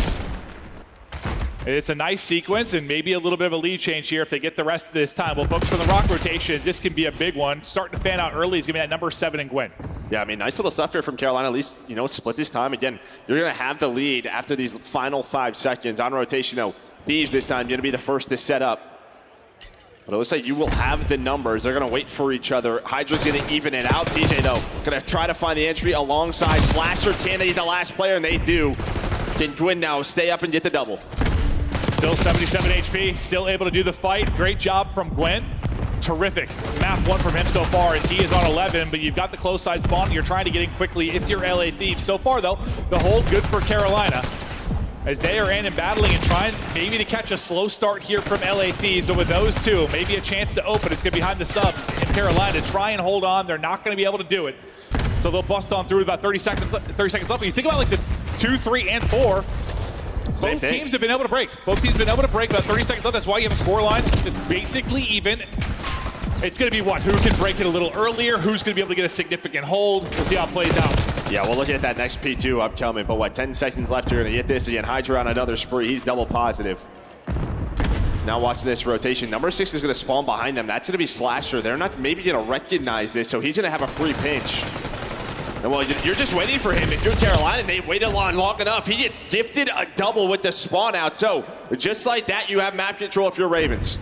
It's a nice sequence and maybe a little bit of a lead change here if they get the rest of this time. We'll focus on the rock rotation as this can be a big one. Starting to fan out early is going to be that number 7 in Gwyn. Yeah, I mean, nice little stuff here from Carolina. At least, you know, split this time. Again, you're going to have the lead after these final 5 seconds. On rotation, though, Thieves this time going to be the first to set up. But it looks like you will have the numbers. They're going to wait for each other. Hydra's going to even it out. DJ, though, going to try to find the entry alongside Slasher. Can they get the last player? And they do. Can Gwyn now stay up and get the double? Still 77 HP, still able to do the fight. Great job from Gwyn. Terrific map 1 from him so far as he is on 11, but you've got the close side spawn. You're trying to get in quickly if you're LA Thieves. So far, though, the hold good for Carolina as they are in and battling and trying maybe to catch a slow start here from LA Thieves. But with those 2, maybe a chance to open. It's going to be behind the subs in Carolina. Try and hold on. They're not going to be able to do it. So they'll bust on through with about 30 seconds left. But you think about like the 2, 3, and 4. Both teams have been able to break. Both teams have been able to break. About 30 seconds left. That's why you have a score line. It's basically even. It's going to be what? Who can break it a little earlier? Who's going to be able to get a significant hold? We'll see how it plays out. Yeah, we'll look at that next P2 upcoming. But what, 10 seconds left. You're going to get this again. Hydra on another spree. He's double positive. Now watching this rotation. Number 6 is going to spawn behind them. That's going to be Slasher. They're not maybe going to recognize this, so he's going to have a free pinch. And well, you're just waiting for him. If you're Carolina, they waited long enough. He gets gifted a double with the spawn out. So just like that, you have map control if you're Ravens.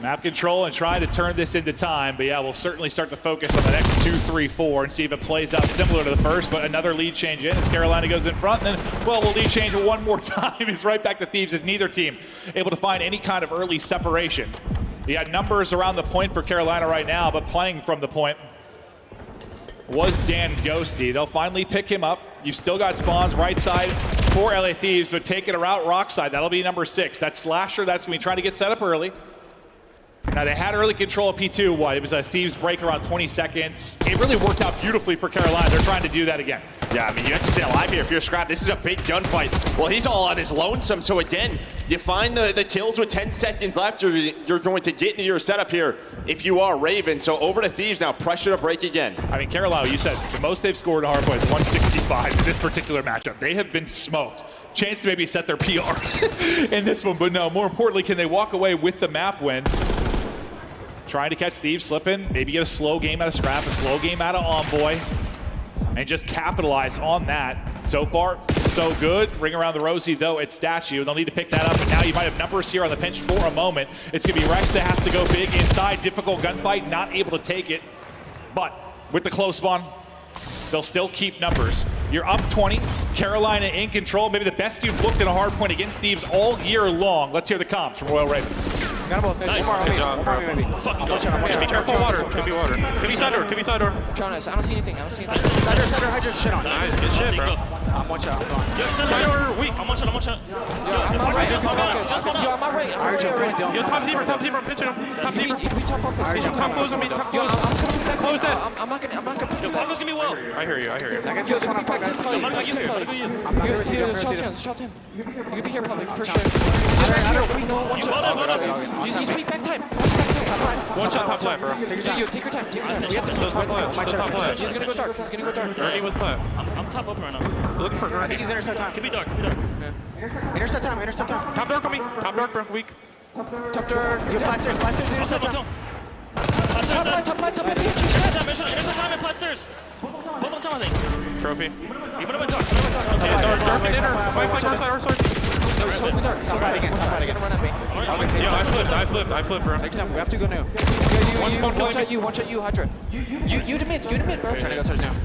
Map control and trying to turn this into time. But yeah, we'll certainly start to focus on the next 2, 3, 4 and see if it plays out similar to the first. But another lead change in as Carolina goes in front. And then, well, we'll lead change one more time. It's right back to Thieves as neither team able to find any kind of early separation. You got numbers around the point for Carolina right now, but playing from the point was Dan Ghosty. They'll finally pick him up. You've still got spawns right side for LA Thieves, but taking a route rock side. That'll be number 6. That's Slasher. That's going to be trying to get set up early. Now, they had early control of P2. What? It was a Thieves break around 20 seconds. It really worked out beautifully for Carolina. They're trying to do that again. Yeah, I mean, you have to stay alive here if you're Scrap. This is a big gunfight. Well, he's all on his lonesome. So, again, you find the kills with 10 seconds left. You're going to get into your setup here if you are Raven. So, over to Thieves now. Pressure to break again. I mean, Carolina, you said the most they've scored in Hardpoint is 165 in this particular matchup. They have been smoked. Chance to maybe set their PR in this one. But no, more importantly, can they walk away with the map win? Trying to catch Thieves slipping, maybe get a slow game out of Scrap, a slow game out of Envoy, and just capitalize on that. So far, so good. Ring around the rosy, though, it's Statue. They'll need to pick that up, and now you might have numbers here on the pinch for a moment. It's going to be Rex that has to go big inside. Difficult gunfight, not able to take it. But with the close spawn, they'll still keep numbers. You're up 20, Carolina in control. Maybe the best you've looked in a hard point against Thieves all year long. Let's hear the comps from Royal Ravens. Got him both. Nice. One more, maybe. Let's fucking go. Be careful, water. Could be water. Could be side door. Could be side door. Jonas, I don't see anything. Side door, Hydra, shit on. Nice, good shit, bro. I'm one shot, I'm gone. Side door, weak. I'm one shot. Yo, I'm not right. Yo, I'm not right. Yo, top teamer, I'm pitching him. Top teamer. We top focus. Top close on me, top close. Yo, I'm just gonna be back. Close that. I'm not gonna. Yo, Paco's gonna be well. I hear you. I guess you just wanna focus. I'm not gonna you here. I'm not gonna you. Shot him. You can be here probably, for sure. He's weak back time. One shot top left, bro. Take your time. We have to top left. He's gonna go dark. Ernie with left. I'm top open right now. Looking for Ernie. I think he's intercept time. Could be dark. Intercept time. Top dark on me. Top dark, bro. Weak. Top dark. You blasters, intercept time. Top left. Intercept time and flat stairs. Both on top, I think. Trophy. You put him in dark. Okay, dark and inner. Fight dark side. No, smoke me dark. Top again. He's gonna run at me. Yo, I flipped, bro. Next time, we have to go new. One shot you, Hydra. You to mid, bro. Trying to go touchdown.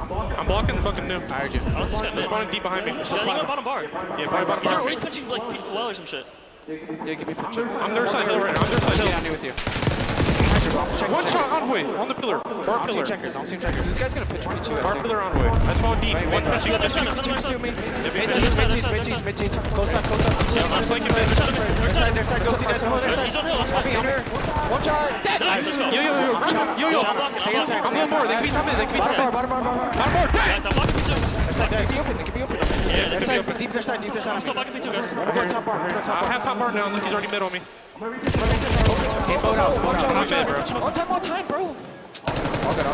I'm blocking fucking new. I heard you. They're spawning deep behind me. Yeah, you go bottom bar. Yeah, probably bottom He's bar. already punching like well or some shit. Yeah, give me a picture. On their side hill right now. On their side hill. Yeah, I'm with you. One shot Envoy on the pillar. Bar pillar. Checkers. I don't see checkers. This guy's gonna pitch me too. Bar pillar Envoy. I spawned deep. One punching. Mid cheese. Close up. I'm flanking mid. Their side. Go see that. He's on hill. One shot. Dead. Let's go. Yo. I'm one more. They can be top mid. Bottom bar. Dead. Their side. They can be open. Yeah, Their side. Deep. Their side. I'm still back in P2, guys. I have top bar now unless he's already mid on me. Hey, boat out. I'm mid, bro. One time, bro. All good.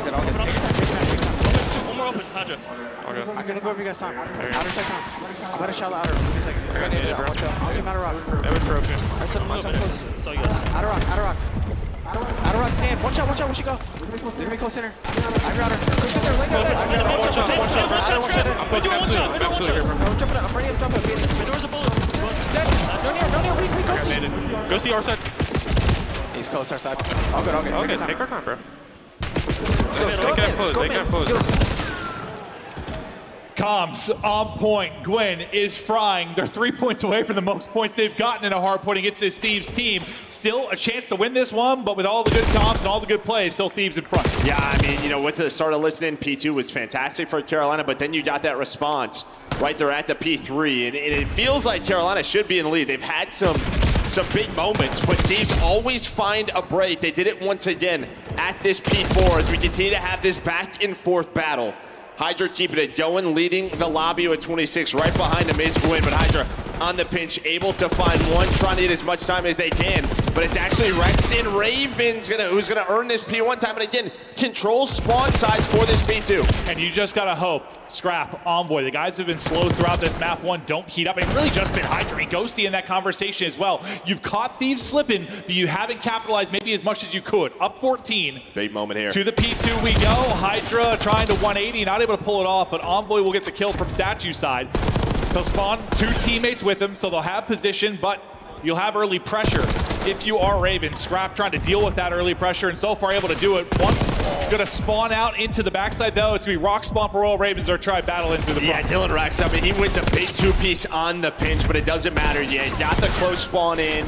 One more open. Hydra. Okay. I'm gonna go over you guys' time. Outer side time. I'm gonna shout outer. Give me a second. I need it, bro. I'll see him outer rock. That was broken. I said I'm close. Outer rock. Outer rock, man. One shot. We should go. Leave me close center. I'm outer. Close center. Link out. One shot. I'm putting absolute here, bro. I'm jumping up. I'm ready to jump up. My door's a bullet. Dead. No near. We go see. Go see our side. He's close our side. All good. Okay, take our time, bro. Let's go. Comms on point. Gwen is frying. They're 3 points away from the most points they've gotten in a Hardpoint against this Thieves team. Still a chance to win this one, but with all the good comms and all the good plays, still Thieves in front. Yeah, I mean, you know, went to the start of listening. P2 was fantastic for Carolina, but then you got that response right there at the P3, and it feels like Carolina should be in the lead. They've had some big moments, but Thieves always find a break. They did it once again at this P4 as we continue to have this back and forth battle. Hydra keeping it going, leading the lobby with 26. Right behind him is Gwyn, but Hydra on the pinch, able to find one, trying to get as much time as they can. But it's actually Rex and Ravens who's gonna earn this P1 time, and again, control spawn sides for this P2. And you just gotta hope, Scrap, Envoy, the guys have been slow throughout this map one, don't heat up. It's really just been Hydra and Ghosty in that conversation as well. You've caught Thieves slipping, but you haven't capitalized maybe as much as you could. Up 14. Big moment here. To the P2 we go. Hydra trying to 180, not able to pull it off, but Envoy will get the kill from Statue side. They'll spawn 2 teammates with him, so they'll have position, but you'll have early pressure if you are Ravens. Scrap trying to deal with that early pressure, and so far able to do it. One gonna spawn out into the backside, though. It's gonna be rock spawn for all Ravens or try battle into the front. Yeah, Dylan Rex, I mean, he wins a big 2-piece on the pinch, but it doesn't matter yet. Got the close spawn in.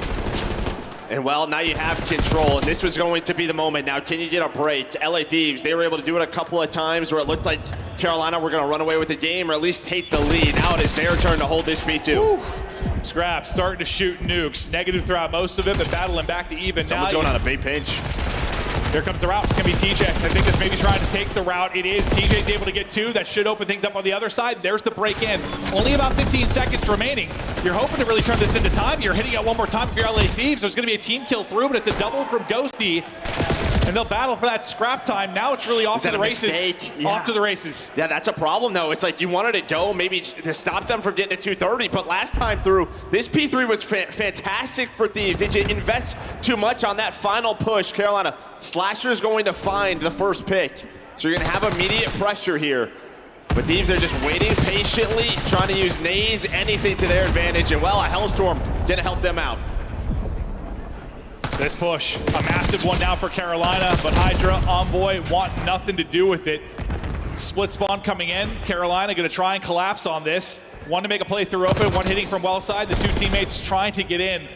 And well, now you have control, and this was going to be the moment. Now, can you get a break? LA Thieves, they were able to do it a couple of times where it looked like Carolina were gonna run away with the game or at least take the lead. Now it is their turn to hold this P2. Woo. Scrap starting to shoot nukes. Negative throughout most of it, but battling back to even. Someone's going on a big pinch. Here comes the route. It's going to be TJ. I think this may be trying to take the route. It is. TJ's able to get 2. That should open things up on the other side. There's the break in. Only about 15 seconds remaining. You're hoping to really turn this into time. You're hitting it one more time for your LA Thieves. There's going to be a team kill through, but it's a double from Ghosty. And they'll battle for that scrap time. Now it's really off to the races. Yeah. Off to the races. Yeah, that's a problem, though. It's like you wanted to go maybe to stop them from getting to 230, but last time through, this P3 was fantastic for Thieves. Did you invest too much on that final push? Carolina, Slasher's going to find the first pick. So you're going to have immediate pressure here. But Thieves are just waiting patiently, trying to use nades, anything to their advantage. And well, a Hellstorm didn't help them out. This push, a massive one now for Carolina, but Hydra, Envoy want nothing to do with it. Split spawn coming in. Carolina gonna try and collapse on this. One to make a play through open, one hitting from well side. The 2 teammates trying to get in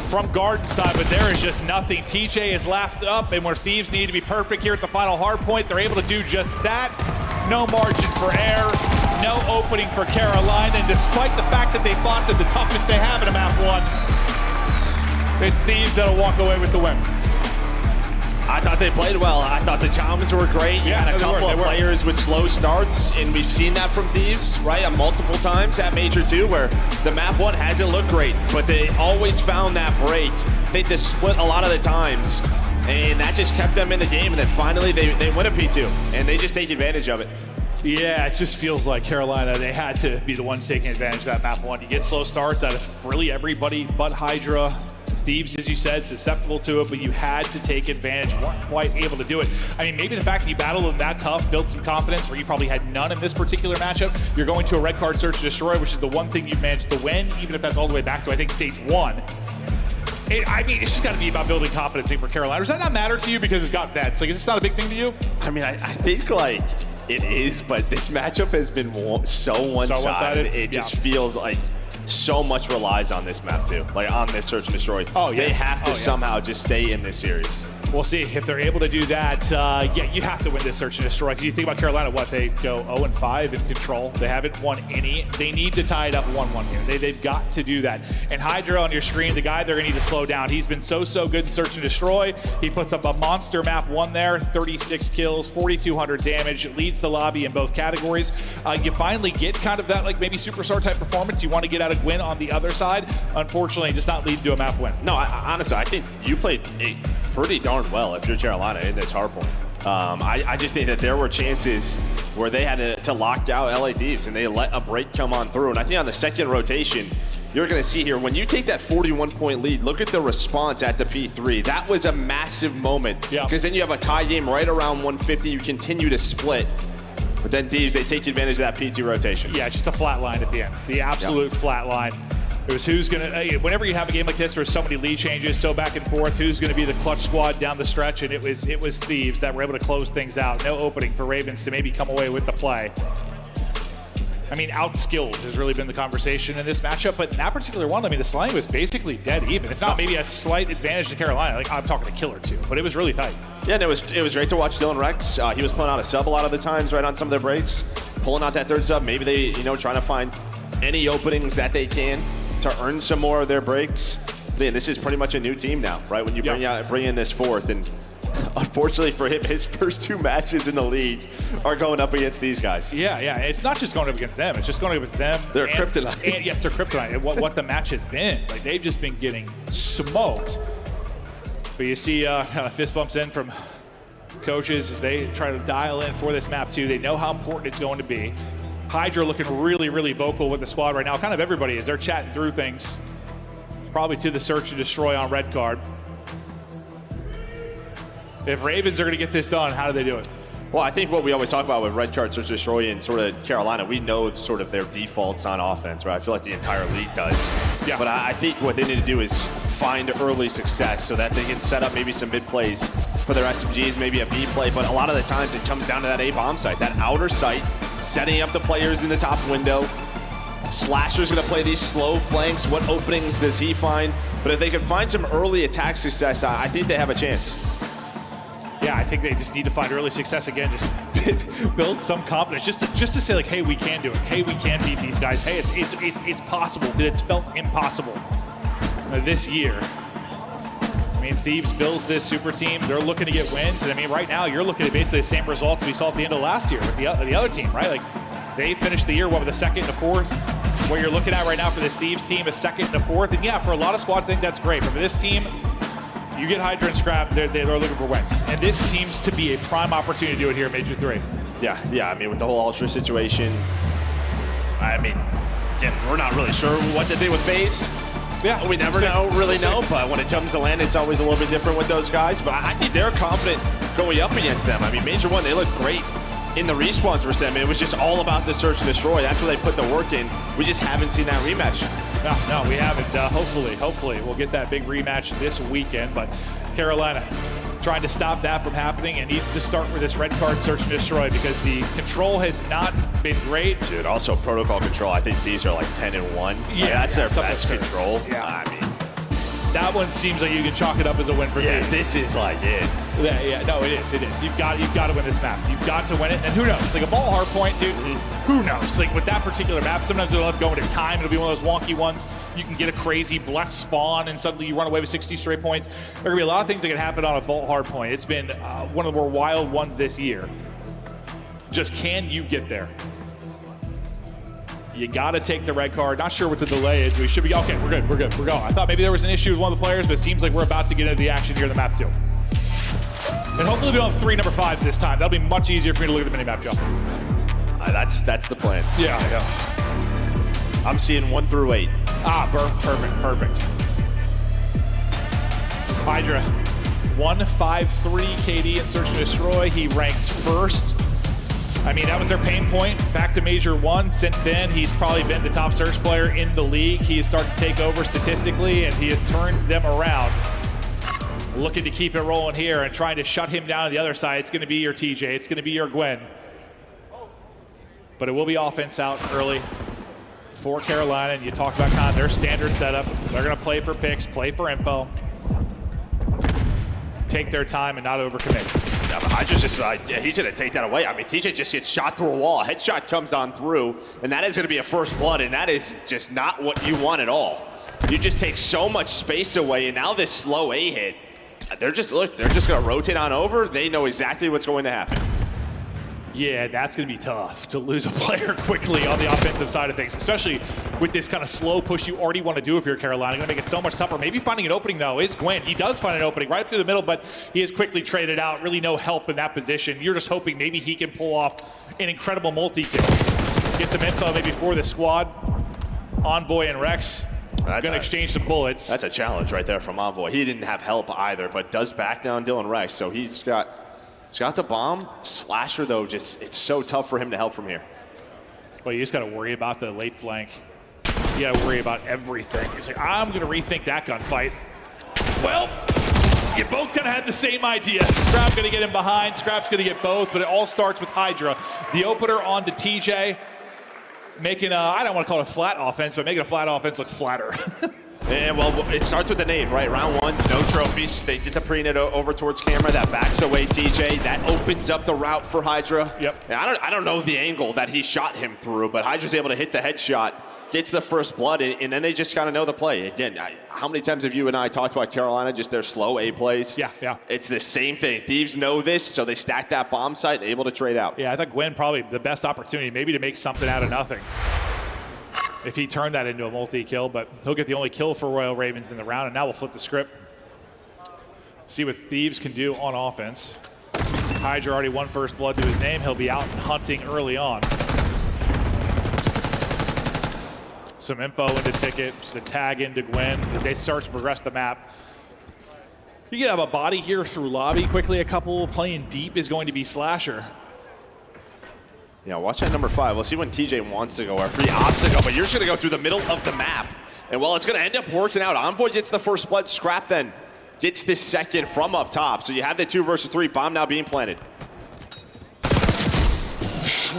from garden side, but there is just nothing. TJ is lapped up, and where Thieves need to be perfect here at the final hard point, they're able to do just that. No margin for error, no opening for Carolina, and despite the fact that they fought the toughest they have in a map 1, it's Thieves that'll walk away with the win. I thought they played well. I thought the comms were great. You had a couple of players with slow starts, and we've seen that from Thieves, right? Multiple times at Major 2, where the map 1 hasn't looked great, but they always found that break. They just split a lot of the times, and that just kept them in the game, and then finally they win a P2, and they just take advantage of it. Yeah, it just feels like Carolina, they had to be the ones taking advantage of that map 1. You get slow starts out of really everybody but Hydra. Thieves, as you said, susceptible to it, but you had to take advantage. You weren't quite able to do it. I mean, maybe the fact that you battled them that tough built some confidence where you probably had none in this particular matchup. You're going to a red card search and destroy, which is the one thing you've managed to win, even if that's all the way back to, I think, stage 1. I mean, it's just got to be about building confidence for Carolina. Does that not matter to you because it's got vets? Like, is this not a big thing to you? I mean, I think, like, It is, but this matchup has been so one-sided. It just feels like so much relies on this map too, like on this search and destroy. Oh, yeah. They have to somehow just stay in this series. We'll see if they're able to do that. Yeah, you have to win this search and destroy. Because you think about Carolina, what, they go 0-5 in control. They haven't won any. They need to tie it up 1-1 here. They've got to do that. And Hydra on your screen, the guy they're going to need to slow down. He's been so good in search and destroy. He puts up a monster map 1 there, 36 kills, 4,200 damage, leads the lobby in both categories. You finally get kind of that like maybe superstar type performance. You want to get out of Gwyn on the other side. Unfortunately, it does not lead to a map win. No, honestly, I think you played pretty darn well if you're Carolina in this Hardpoint. I just think that there were chances where they had to lock out LA Thieves and they let a break come on through. And I think on the second rotation, you're going to see here, when you take that 41-point lead, look at the response at the P3. That was a massive moment. Because then you have a tie game right around 150. You continue to split. But then Thieves, they take advantage of that P2 rotation. Yeah, just a flat line at the end. The absolute flat line. It was who's going to, whenever you have a game like this, there's so many lead changes, so back and forth, who's going to be the clutch squad down the stretch, and it was Thieves that were able to close things out. No opening for Ravens to maybe come away with the play. I mean, outskilled has really been the conversation in this matchup, but in that particular one, I mean, the slang was basically dead even, if not maybe a slight advantage to Carolina. Like, I'm talking to Killer too, but it was really tight. Yeah, and it was great to watch Dylan Rex. He was pulling out a sub a lot of the times right on some of their breaks, pulling out that third sub. Maybe they, trying to find any openings that they can to earn some more of their breaks. Man, this is pretty much a new team now, right? When you bring in this fourth, and unfortunately for him, his first 2 matches in the league are going up against these guys. Yeah, it's not just going up against them, it's just going up against them. They're kryptonite. And yes, they're kryptonite. And what the match has been. Like, they've just been getting smoked. But you see fist bumps in from coaches as they try to dial in for this map too. They know how important it's going to be. Hydra looking really vocal with the squad right now. Kind of everybody as they're chatting through things. Probably to the search and destroy on red card. If Ravens are going to get this done, how do they do it? Well, I think what we always talk about with red card, search and destroy, and sort of Carolina, we know sort of their defaults on offense, right? I feel like the entire league does. Yeah. But I think what they need to do is find early success so that they can set up maybe some mid plays for their SMGs, maybe a B play. But a lot of the times it comes down to that A bomb site, that outer site, setting up the players in the top window. Slasher's going to play these slow flanks. What openings does he find? But if they can find some early attack success, I think they have a chance. Yeah, I think they just need to find early success again. Just build some confidence, just to say like, hey, we can do it. Hey, we can beat these guys. Hey, it's possible. But it's felt impossible this year. I mean, Thieves builds this super team. They're looking to get wins, and I mean, right now you're looking at basically the same results we saw at the end of last year with the other team, right? Like, they finished the year with a second and a fourth. What you're looking at right now for this Thieves team, a second and a fourth, and yeah, for a lot of squads, I think that's great. But for this team, you get Hydra and Scrap, they're looking for wins. And this seems to be a prime opportunity to do it here in Major 3. Yeah, I mean, with the whole Ultra situation, I mean, again, we're not really sure what to do with FaZe. Yeah, we never know, but when it comes to land, it's always a little bit different with those guys. But I think they're confident going up against them. I mean, Major 1, they looked great in the respawns versus them. It was just all about the search and destroy. That's where they put the work in. We just haven't seen that rematch. No, we haven't. Hopefully, we'll get that big rematch this weekend. But Carolina trying to stop that from happening and needs to start with this red card search and destroy because the control has not been great. Dude, also protocol control. I think these are like 10-1. Yeah, that's their best control. Yeah, I mean, that one seems like you can chalk it up as a win for me. Yeah, this is like it. Yeah, no, it is. You've got to win this map. You've got to win it. And who knows? Like a ball hard point, dude. Who knows? Like with that particular map, sometimes it'll end up going to time. It'll be one of those wonky ones. You can get a crazy blessed spawn and suddenly you run away with 60 straight points. There are gonna be a lot of things that can happen on a vault hard point. It's been one of the more wild ones this year. Just can you get there? You got to take the red card. Not sure what the delay is. We should be okay. We're good. We're going. I thought maybe there was an issue with one of the players, but it seems like we're about to get into the action here in the map too. And hopefully we don't have 3 number 5s this time. That'll be much easier for me to look at the mini-map, Joe. That's the plan. Yeah. I'm seeing 1 through 8. Perfect. Hydra, 153 KD in search and destroy. He ranks first. I mean, that was their pain point back to Major 1. Since then, he's probably been the top search player in the league. He has started to take over statistically, and he has turned them around. Looking to keep it rolling here and trying to shut him down on the other side. It's going to be your TJ. It's going to be your Gwen. But it will be offense out early for Carolina, and you talked about kind of their standard setup. They're going to play for picks, play for info, take their time and not overcommit. Yeah, but Hydra's just he's going to take that away. I mean, TJ just gets shot through a wall. Headshot comes on through, and that is going to be a first blood, and that is just not what you want at all. You just take so much space away, and now this slow A hit, they're just going to rotate on over. They know exactly what's going to happen. Yeah, that's going to be tough to lose a player quickly on the offensive side of things, especially with this kind of slow push you already want to do if you're Carolina. Going to make it so much tougher. Maybe finding an opening, though, is Gwyn. He does find an opening right through the middle, but he is quickly traded out. Really no help in that position. You're just hoping maybe he can pull off an incredible multi-kill. Get some info maybe for the squad. Envoy and Rex going to exchange some bullets. That's a challenge right there from Envoy. He didn't have help either, but does back down Dylan Rex, so he's got the bomb. Slasher, though, just it's so tough for him to help from here. Well, you just got to worry about the late flank. You got to worry about everything. He's like, I'm going to rethink that gunfight. Well, you both kind of had the same idea. Scrap going to get him behind. Scrap's going to get both, but it all starts with Hydra. The opener onto TJ, making I don't want to call it a flat offense, but making a flat offense look flatter. And well, it starts with the nade, right? Round one, no trophies. They did the pre-nade over towards camera. That backs away TJ. That opens up the route for Hydra. Yep. And I don't know the angle that he shot him through, but Hydra's able to hit the headshot, gets the first blood, and then they just kind of know the play. Again, how many times have you and I talked about Carolina, just their slow A plays? Yeah. It's the same thing. Thieves know this, so they stack that bomb site, able to trade out. Yeah, I think Gwyn probably the best opportunity maybe to make something out of nothing. If he turned that into a multi-kill, but he'll get the only kill for Royal Ravens in the round, and now we'll flip the script. See what Thieves can do on offense. Hydra already won first blood to his name. He'll be out hunting early on. Some info into Ticket, just a tag into Gwyn as they start to progress the map. You can have a body here through lobby quickly. A couple playing deep is going to be Slasher. Yeah, watch that number 5. We'll see when TJ wants to go, or free ops to go, but you're just going to go through the middle of the map. And well, it's going to end up working out. Envoy gets the first blood. Scrap then gets the second from up top. So you have the 2 versus 3. Bomb now being planted.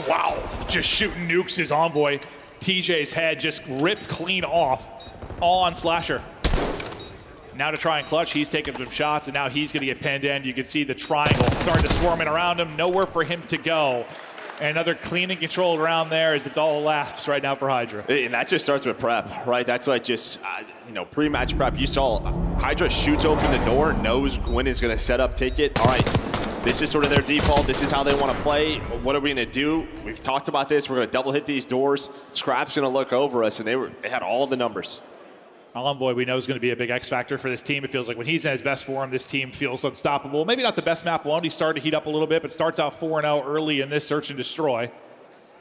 Wow, just shooting nukes is Envoy. TJ's head just ripped clean off, all on Slasher. Now to try and clutch, he's taking some shots, and now he's going to get pinned in. You can see the triangle starting to swarm in around him. Nowhere for him to go. And another clean and controlled around there as it's all elapsed right now for Hydra. And that just starts with prep, right? That's like just, pre-match prep. You saw Hydra shoots open the door, knows Gwyn is going to set up Ticket. All right, this is sort of their default. This is how they want to play. What are we going to do? We've talked about this. We're going to double hit these doors. Scrap's going to look over us, and they had all the numbers. Envoy, we know, is going to be a big X factor for this team. It feels like when he's in his best form, this team feels unstoppable. Maybe not the best map one. He started to heat up a little bit, but starts out 4-0 early in this search and destroy.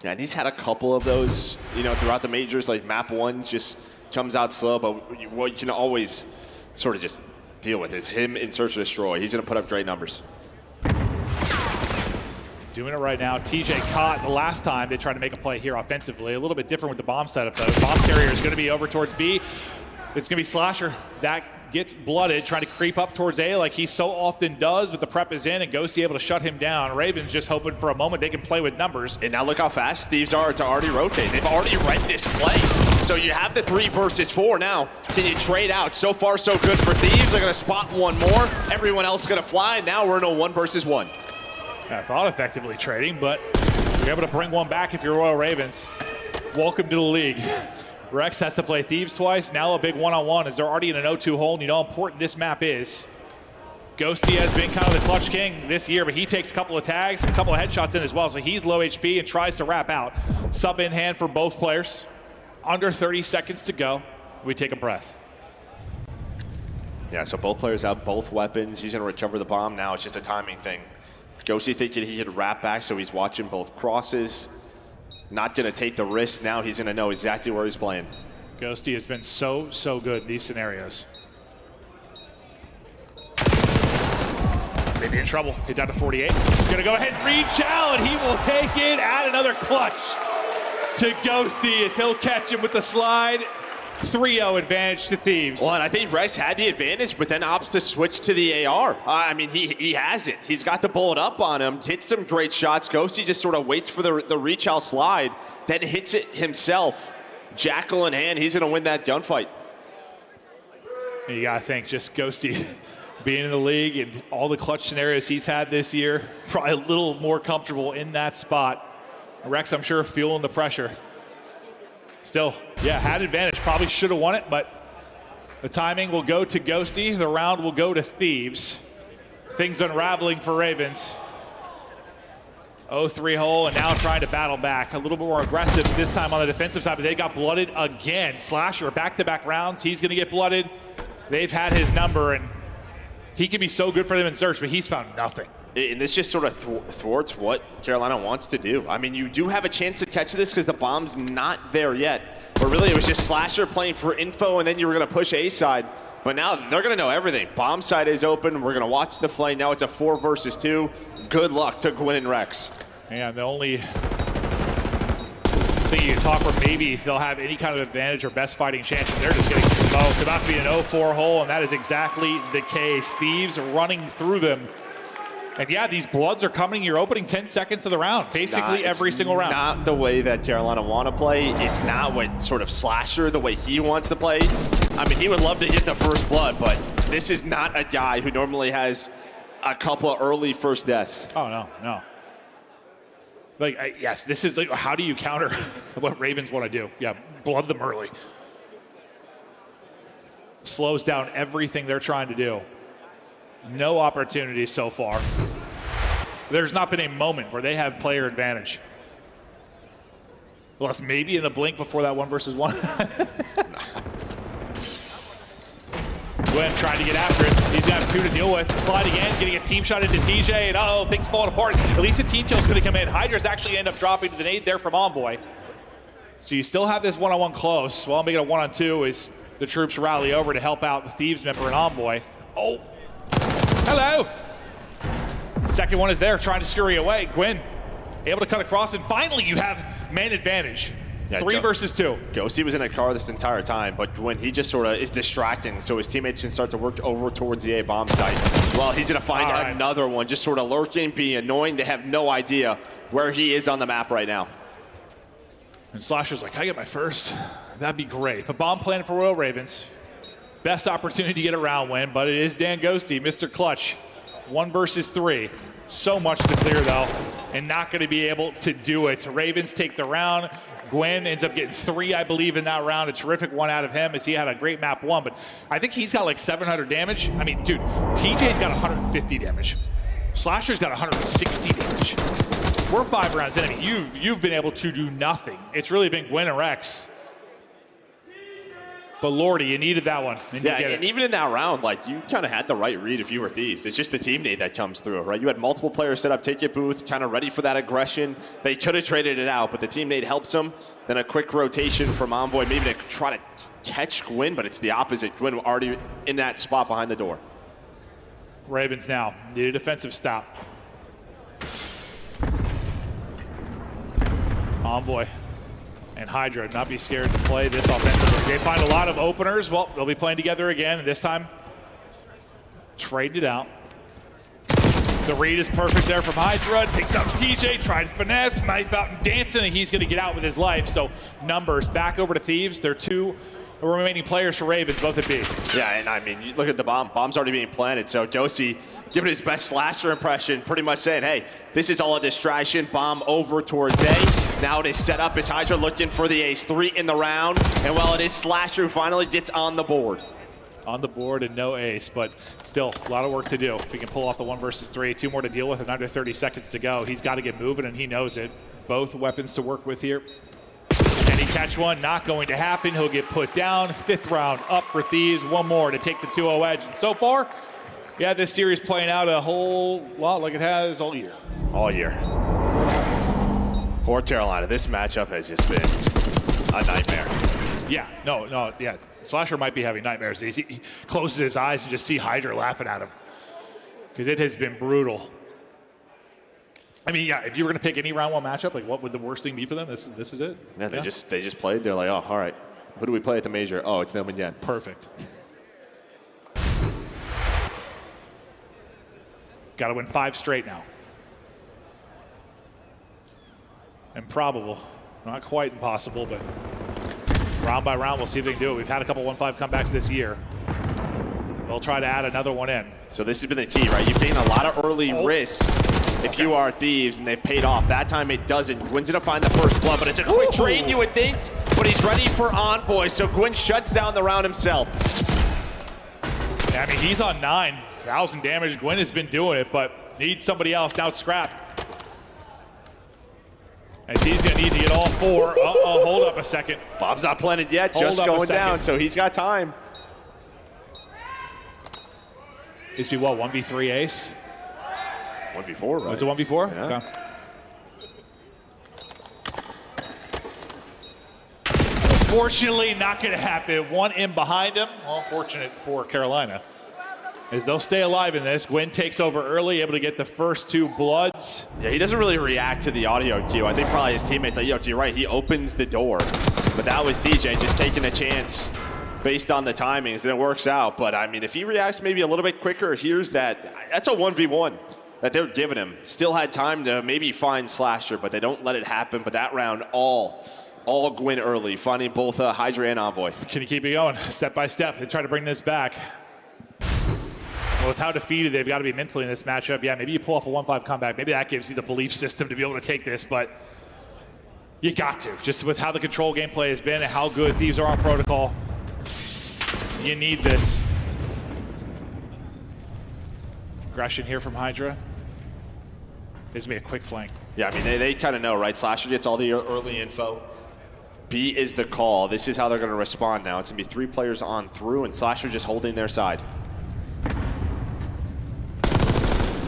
Yeah, and he's had a couple of those, throughout the majors. Like map 1 just comes out slow, but what you can always sort of just deal with is him in search and destroy. He's going to put up great numbers. Doing it right now. TJ caught the last time they tried to make a play here offensively. A little bit different with the bomb setup, though. Bomb carrier is going to be over towards B. It's going to be Slasher. That gets blooded, trying to creep up towards A like he so often does, but the prep is in, and Ghosty able to shut him down. Ravens just hoping for a moment they can play with numbers. And now look how fast Thieves are to already rotate. They've already read this play. So you have the 3 versus 4 now. Can you trade out? So far, so good for Thieves. They're going to spot one more. Everyone else is going to fly. Now we're in a 1 versus 1. I thought effectively trading, but you're able to bring one back if you're Royal Ravens. Welcome to the league. Rex has to play Thieves twice. Now a big one-on-one as they're already in an 0-2 hole, and you know how important this map is. Ghosty has been kind of the clutch king this year, but he takes a couple of tags, a couple of headshots in as well, so he's low HP and tries to wrap out. Sub in hand for both players. Under 30 seconds to go. We take a breath. Yeah, so both players have both weapons. He's going to recover the bomb now. It's just a timing thing. Ghosty thinking he could wrap back, so he's watching both crosses. Not going to take the risk. Now he's going to know exactly where he's playing. Ghosty has been so good in these scenarios. Maybe in trouble. Hit down to 48. He's going to go ahead and reach out, and he will take it. Add another clutch to Ghosty as he'll catch him with the slide. 3-0 advantage to Thieves. Well, and I think Rex had the advantage, but then opts to switch to the AR. I mean, he has it. He's got the bullet up on him, hits some great shots. Ghosty just sort of waits for the reach out slide, then hits it himself. Jackal in hand, he's going to win that gunfight. You got to think, just Ghosty being in the league and all the clutch scenarios he's had this year, probably a little more comfortable in that spot. Rex, I'm sure, feeling the pressure. Still, yeah, had advantage. Probably should have won it, but the timing will go to Ghosty. The round will go to Thieves. Things unraveling for Ravens. 0-3 hole, and now trying to battle back. A little bit more aggressive this time on the defensive side, but they got blooded again. Slasher, back-to-back rounds. He's going to get blooded. They've had his number, and he can be so good for them in search, but he's found nothing. And this just sort of thwarts what Carolina wants to do. I mean, you do have a chance to catch this because the bomb's not there yet. But really, it was just Slasher playing for info, and then you were going to push A side. But now they're going to know everything. Bomb side is open. We're going to watch the play. Now it's a 4 versus 2. Good luck to Gwyn and Rex. And the only thing you can talk where maybe they'll have any kind of advantage or best fighting chance, they're just getting smoked. About to be an 0-4 hole, and that is exactly the case. Thieves running through them. And yeah, these bloods are coming. You're opening 10 seconds of the round, basically every single round. Not the way that Carolina want to play. It's not what sort of Slasher, the way he wants to play. I mean, he would love to get the first blood, but this is not a guy who normally has a couple of early first deaths. Oh, no. Like, yes, this is like, how do you counter what Ravens want to do? Yeah, blood them early. Slows down everything they're trying to do. No opportunities so far. There's not been a moment where they have player advantage. Well, it's maybe in the blink before that 1 versus 1. Gwen trying to get after it. He's going to have 2 to deal with. Slide again, getting a team shot into TJ, and uh-oh, things falling apart. At least a team kill's going to come in. Hydra's actually end up dropping to the nade there from Envoy. So you still have this one-on-one close. Well, making a 1-on-2 as the troops rally over to help out the Thieves member and Envoy. Oh, hello. Second one is there, trying to scurry away. Gwyn able to cut across, and finally you have man advantage. Yeah, 3 versus 2. Ghosty was in a car this entire time, but when he just sort of is distracting, so his teammates can start to work over towards the A bomb site. Well, he's going to find another one, just sort of lurking, being annoying. They have no idea where he is on the map right now. And Slasher's like, can I get my first? That'd be great. But bomb plan for Royal Ravens. Best opportunity to get a round win, but it is Dan Ghosty, Mr. Clutch. 1 versus 3. So much to clear, though, and not going to be able to do it. Ravens take the round. Gwen ends up getting 3, I believe, in that round. A terrific one out of him as he had a great map 1, but I think he's got like 700 damage. I mean, dude, TJ's got 150 damage. Slasher's got 160 damage. We're 5 rounds in. I mean, you've been able to do nothing. It's really been Gwen and Rex. But Lordy, you needed that one. And yeah, and even in that round, like, you kind of had the right read if you were Thieves. It's just the team nade that comes through, right? You had multiple players set up ticket booth, kind of ready for that aggression. They could have traded it out, but the team nade helps them. Then a quick rotation from Envoy, maybe to try to catch Gwyn, but it's the opposite. Gwyn already in that spot behind the door. Ravens now need a defensive stop. Envoy and Hydra not be scared to play this offensively. They find a lot of openers. Well, they'll be playing together again, and this time trading it out. The read is perfect there from Hydra. Takes out TJ, tried to finesse, knife out and dancing, and he's going to get out with his life. So numbers back over to Thieves. They're 2 remaining players for Ravens, both at B. Yeah, and I mean, you look at the bomb. Bomb's already being planted, so Ghosty giving his best Slasher impression, pretty much saying, hey, this is all a distraction. Bomb over towards A. Now it is set up as Hydra looking for the ace. 3 in the round, and while it is Slasher who finally gets on the board. On the board and no ace, but still a lot of work to do. If he can pull off the 1 versus 3, 2 more to deal with and under 30 seconds to go. He's got to get moving, and he knows it. Both weapons to work with here. Can he catch one? Not going to happen. He'll get put down. 5th round up for Thieves. 1 more to take the 2-0 edge. And so far, yeah, this series playing out a whole lot like it has all year. All year. Poor Carolina. This matchup has just been a nightmare. Yeah, no, yeah. Slasher might be having nightmares. He closes his eyes and just see Hydra laughing at him. Because it has been brutal. I mean, yeah, if you were going to pick any round 1 matchup, like what would the worst thing be for them? This is it. Yeah, they just played. They're like, oh, all right. Who do we play at the major? Oh, it's them again. Perfect. Got to win 5 straight now. Improbable. Not quite impossible, but round by round, we'll see if they can do it. We've had a couple 1-5 comebacks this year. They'll try to add another one in. So this has been the key, right? You've taken a lot of early risks if you are Thieves, and they've paid off. That time it doesn't. Gwen's gonna find the first blood, but it's a quick trade, you would think, but he's ready for Envoy, so Gwen shuts down the round himself. Yeah, I mean, he's on 9,000 damage. Gwen has been doing it, but needs somebody else. Now it's Scrap. As he's gonna need to get all 4. Uh-oh, hold up a second. Bob's not planted yet, just going down, so he's got time. This be what, 1v3 ace? 1v4, right? Was it 1v4? Yeah. Okay. Unfortunately, not gonna happen. 1 in behind him. Well, fortunate for Carolina, as they'll stay alive in this. Gwen takes over early, able to get the first 2 bloods. Yeah, he doesn't really react to the audio cue. I think probably his teammates are, yo, to your right, he opens the door. But that was TJ just taking a chance based on the timings, and it works out. But I mean, if he reacts maybe a little bit quicker, here's that's a 1v1 that they're giving him. Still had time to maybe find Slasher, but they don't let it happen. But that round, all Gwen early, finding both Hydra and Envoy. Can you keep it going step by step? They try to bring this back. Well, with how defeated they've got to be mentally in this matchup, yeah, maybe you pull off a 1-5 comeback. Maybe that gives you the belief system to be able to take this, but you got to. Just with how the control gameplay has been and how good Thieves are on protocol, you need this. Aggression here from Hydra. This is going to be a quick flank. Yeah, I mean, they kind of know, right? Slasher gets all the early info. B is the call. This is how they're going to respond now. It's going to be 3 players on through, and Slasher just holding their side.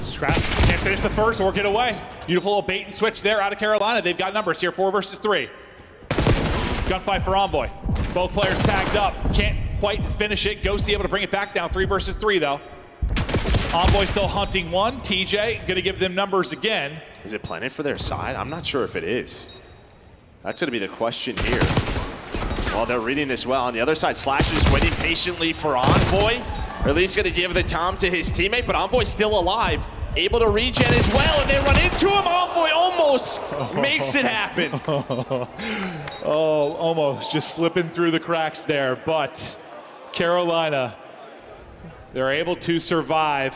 Scrap can't finish the first or get away. Beautiful little bait and switch there out of Carolina. They've got numbers here, 4 versus 3. Gunfight for Envoy. Both players tagged up. Can't quite finish it. Ghosty able to bring it back down, 3 versus 3 though. Envoy still hunting 1. TJ gonna give them numbers again. Is it planted for their side? I'm not sure if it is. That's gonna be the question here. Well, they're reading this well. On the other side, Slash is waiting patiently for Envoy. Or at least gonna give the Tom to his teammate, but Envoy's still alive. Able to regen as well, and they run into him. Envoy almost makes it happen. Oh, almost just slipping through the cracks there, but Carolina, they're able to survive.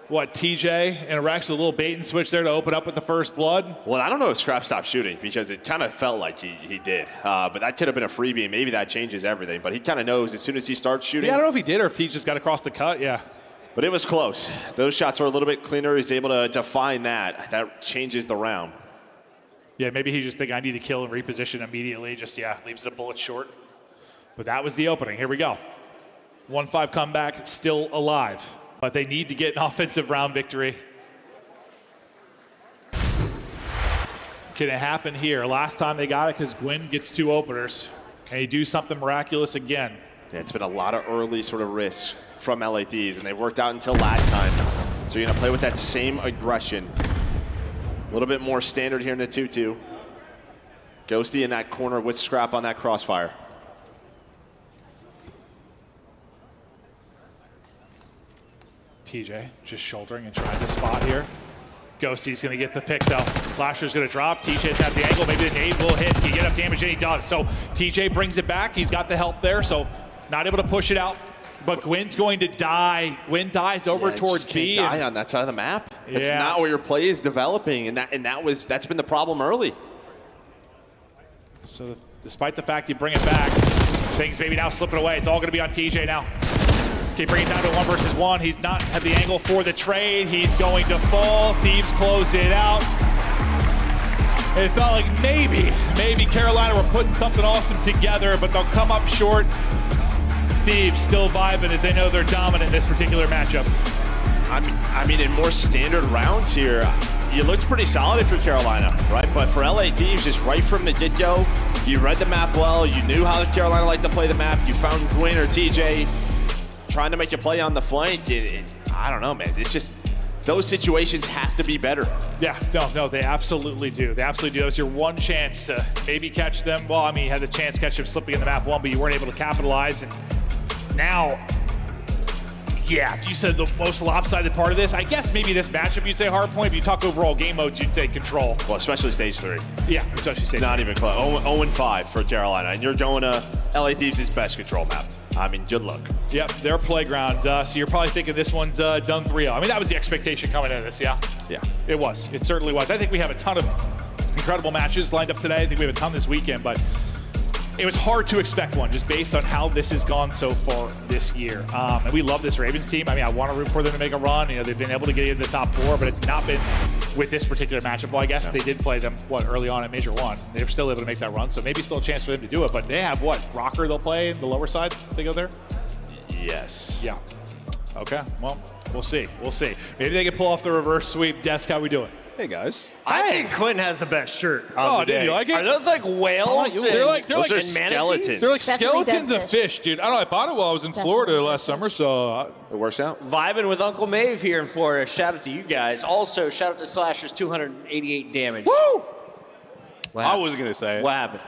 What, TJ and Rex, a little bait and switch there to open up with the first blood? Well, I don't know if Scrap stopped shooting, because it kind of felt like he did. But that could have been a freebie, and maybe that changes everything. But he kind of knows as soon as he starts shooting. Yeah, I don't know if he did or if TJ just got across the cut, yeah. But it was close. Those shots were a little bit cleaner. He's able to find that. That changes the round. Yeah, maybe he just think I need to kill and reposition immediately. Just, yeah, leaves the bullet short. But that was the opening. Here we go. 1-5 comeback, still alive. But they need to get an offensive round victory. Can it happen here? Last time they got it because Gwen gets 2 openers. Can he do something miraculous again? Yeah, it's been a lot of early sort of risks from LA Thieves, and they worked out until last time. So you're gonna play with that same aggression. A little bit more standard here in the 2-2. Ghosty in that corner with Scrap on that crossfire. TJ just shouldering and trying to spot here. Ghosty's gonna get the pick though. Flasher's gonna drop. TJ's at the angle. Maybe the nade will hit. He get enough damage and he does. So TJ brings it back. He's got the help there. So not able to push it out. But Gwen's going to die. Gwen dies over towards B. Can't die on that side of the map. It's not where your play is developing, and that's been the problem early. So despite the fact you bring it back, things maybe now slipping away. It's all going to be on TJ now. Okay, bring it down to 1 versus 1. He's not at the angle for the trade. He's going to fall. Thieves close it out. It felt like maybe Carolina were putting something awesome together, but they'll come up short. Thieves still vibing as they know they're dominant in this particular matchup. I mean, in more standard rounds here, you looked pretty solid for Carolina, right? But for LA Thieves, just right from the get-go, you read the map well, you knew how Carolina liked to play the map, you found Gwen or TJ trying to make a play on the flank. I don't know, man. It's just those situations have to be better. Yeah, no, they absolutely do. They absolutely do. That was your one chance to maybe catch them. Well, I mean, you had the chance to catch them slipping in the map 1, but you weren't able to capitalize. And now, yeah, if you said the most lopsided part of this, I guess maybe this matchup you'd say Hardpoint. If you talk overall game modes, you'd say Control. Well, especially stage 3. Yeah, especially stage 3. Not even close. 0-5 for Carolina, and you're going to LA Thieves' best Control map. I mean, good luck. Yep, their playground. So you're probably thinking this one's done 3-0. I mean, that was the expectation coming into this, yeah? Yeah. It was. It certainly was. I think we have a ton of incredible matches lined up today. I think we have a ton this weekend, but it was hard to expect one just based on how this has gone so far this year. And we love this Ravens team. I mean, I want to root for them to make a run. You know, they've been able to get into the top 4, but it's not been with this particular matchup. Well, I guess they did play them, early on at Major 1. They were still able to make that run, so maybe still a chance for them to do it. But they have Rocker they'll play in the lower side if they go there? Yes. Yeah. Okay, well, we'll see. We'll see. Maybe they can pull off the reverse sweep. Desk, how we doing? Hey, guys. I think Quentin has the best shirt on the day. Dude, you like it? Are those like whales? They're like manatees? skeletons. They're like Definitely skeletons of fish, dude. I don't know. I bought it while I was in Florida last summer, so It works out. Vibing with Uncle Maeve here in Florida. Shout out to you guys. Also, shout out to Slasher's 288 damage. Woo! What I happened? was going to say it. What happened?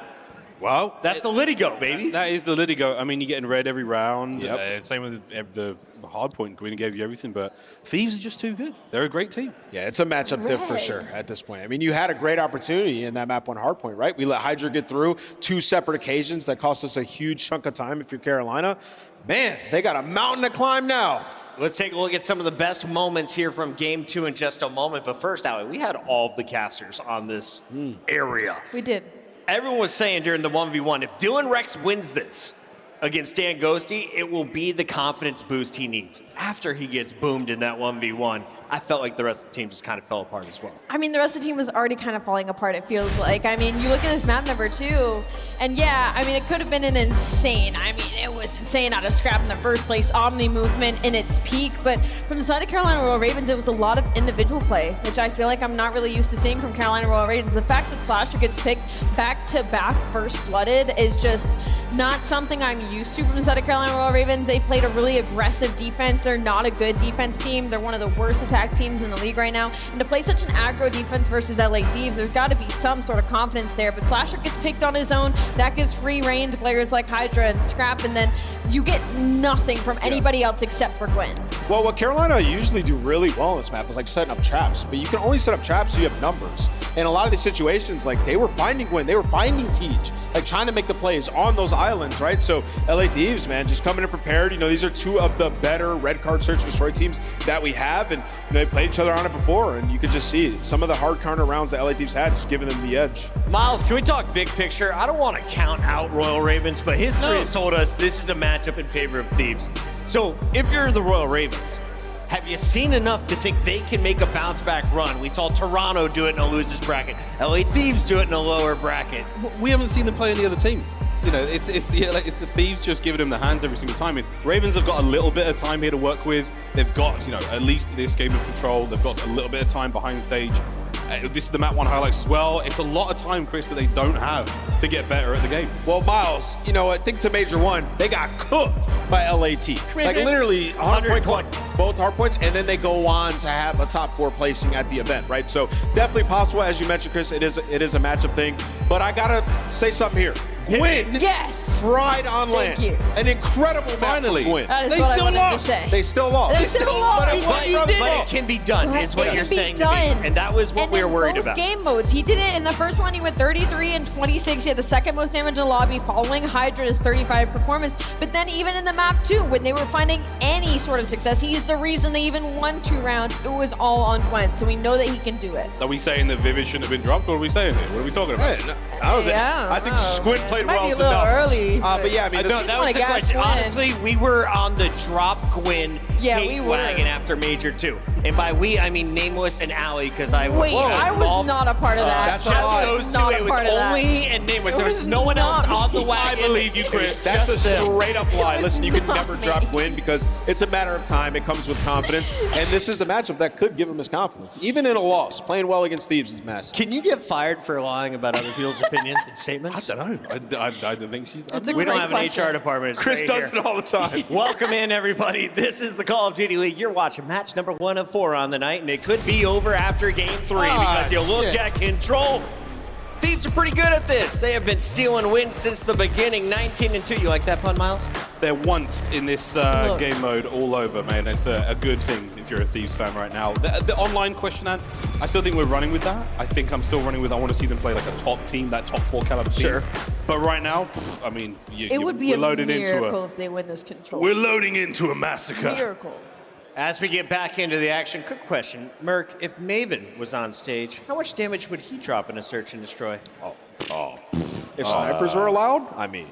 Well, That's the Liddy goat, baby. that is the Liddy goat. I mean, you're getting red every round. Yep. Same with the Hardpoint. Queen gave you everything, but Thieves are just too good. They're a great team. Yeah, it's a matchup diff for sure at this point. I mean, you had a great opportunity in that map 1 Hardpoint, right? We let Hydra get through 2 separate occasions that cost us a huge chunk of time if you're Carolina. Man, they got a mountain to climb now. Let's take a look at some of the best moments here from Game 2 in just a moment. But first, Allie, we had all of the casters on this area. We did. Everyone was saying during the 1v1, if Dylan Rex wins this against Dan Ghosty, it will be the confidence boost he needs. After he gets boomed in that 1v1, I felt like the rest of the team just kind of fell apart as well. I mean, the rest of the team was already kind of falling apart, it feels like. I mean, you look at this map number 2, and yeah, I mean, it could have been an insane, it was insane out of scrap in the first place, Omni movement in its peak, but from the side of Carolina Royal Ravens, it was a lot of individual play, which I feel like I'm not really used to seeing from Carolina Royal Ravens. The fact that Slasher gets picked back-to-back first-blooded is just not something I'm used to from the side of Carolina Royal Ravens. They played a really aggressive defense. They're not a good defense team. They're one of the worst attack teams in the league right now. And to play such an aggro defense versus LA Thieves, there's got to be some sort of confidence there. But Slasher gets picked on his own. That gives free reign to players like Hydra and Scrap, and then you get nothing from anybody else except for Gwen. Well, what Carolina usually do really well in this map is like setting up traps, but you can only set up traps so you have numbers. And a lot of these situations, like they were finding Gwen, they were finding Teach, like trying to make the plays on those islands, right? So LA Thieves, man, just coming in prepared. You know, these are 2 of the better red card search and destroy teams that we have, and they played each other on it before, and you could just see some of the hard counter rounds that LA Thieves had, just giving them the edge. Miles, can we talk big picture? I don't want to count out Royal Ravens, but history has told us this is a matchup in favor of Thieves. So if you're the Royal Ravens, have you seen enough to think they can make a bounce back run? We saw Toronto do it in a loser's bracket. LA Thieves do it in a lower bracket. We haven't seen them play any other teams. You know, it's the Thieves just giving them the hands every single time. I mean, Ravens have got a little bit of time here to work with. They've got, at least this game of control. They've got a little bit of time behind stage. This is the map 1 highlights as well. It's a lot of time, Chris, that they don't have to get better at the game. Well, Miles, I think to Major 1, they got cooked by LAT. Like literally 100 both hardpoints, and then they go on to have a top 4 placing at the event, right? So definitely possible, as you mentioned, Chris, it is a matchup thing. But I gotta say something here. Gwyn fried on land. Thank you. An incredible finally win. They still lost. They still lost. They still lost. But it can be done, is what you're saying to me. And that was what we were worried about. Game modes. He did it in the first one. He went 33 and 26. He had the second most damage in the lobby, following Hydra's 35 performance. But then even in the map 2, when they were finding any sort of success, he is the reason they even won 2 rounds. It was all on Gwen. So we know that he can do it. Are we saying that Vivid shouldn't have been dropped? What are we saying here? What are we talking about? Hey, I think Squid played well enough. Early, but yeah, I mean, that was the question. Honestly, we were on the drop Gwyn hate wagon after Major 2. And by we, I mean Nameless and Allie, because I was I was not a part of that. That's those 2. It was only and Nameless. There was no one else on the wagon. I believe you, Chris. That's a straight up lie. Listen, you can never drop Gwyn because it's a matter of time. It comes with confidence. And this is the matchup that could give him his confidence. Even in a loss, playing well against Thieves is massive. Can you get fired for lying about other people's opinions and statements? I don't know. I don't think she's. It's That's a We great don't have question. an HR department. It's Chris right does here. it all the time. Welcome in, everybody. This is the Call of Duty League. You're watching match number 1 of 4 on the night, and it could be over after game 3 because you look at control. Thieves are pretty good at this. They have been stealing wins since the beginning. 19-2. You like that pun, Miles? They're once in this game mode all over, man. It's a good thing if you're a Thieves fan right now. The online question, Ann, I still think we're running with that. I think I'm still running with I want to see them play like a top team, that top 4 caliber team. Sure. But right now, I mean, It would be we're a loading miracle if they win this control. We're loading into a massacre. Miracle. As we get back into the action, quick question. Merc, if Maven was on stage, how much damage would he drop in a search and destroy? If snipers were allowed, I mean,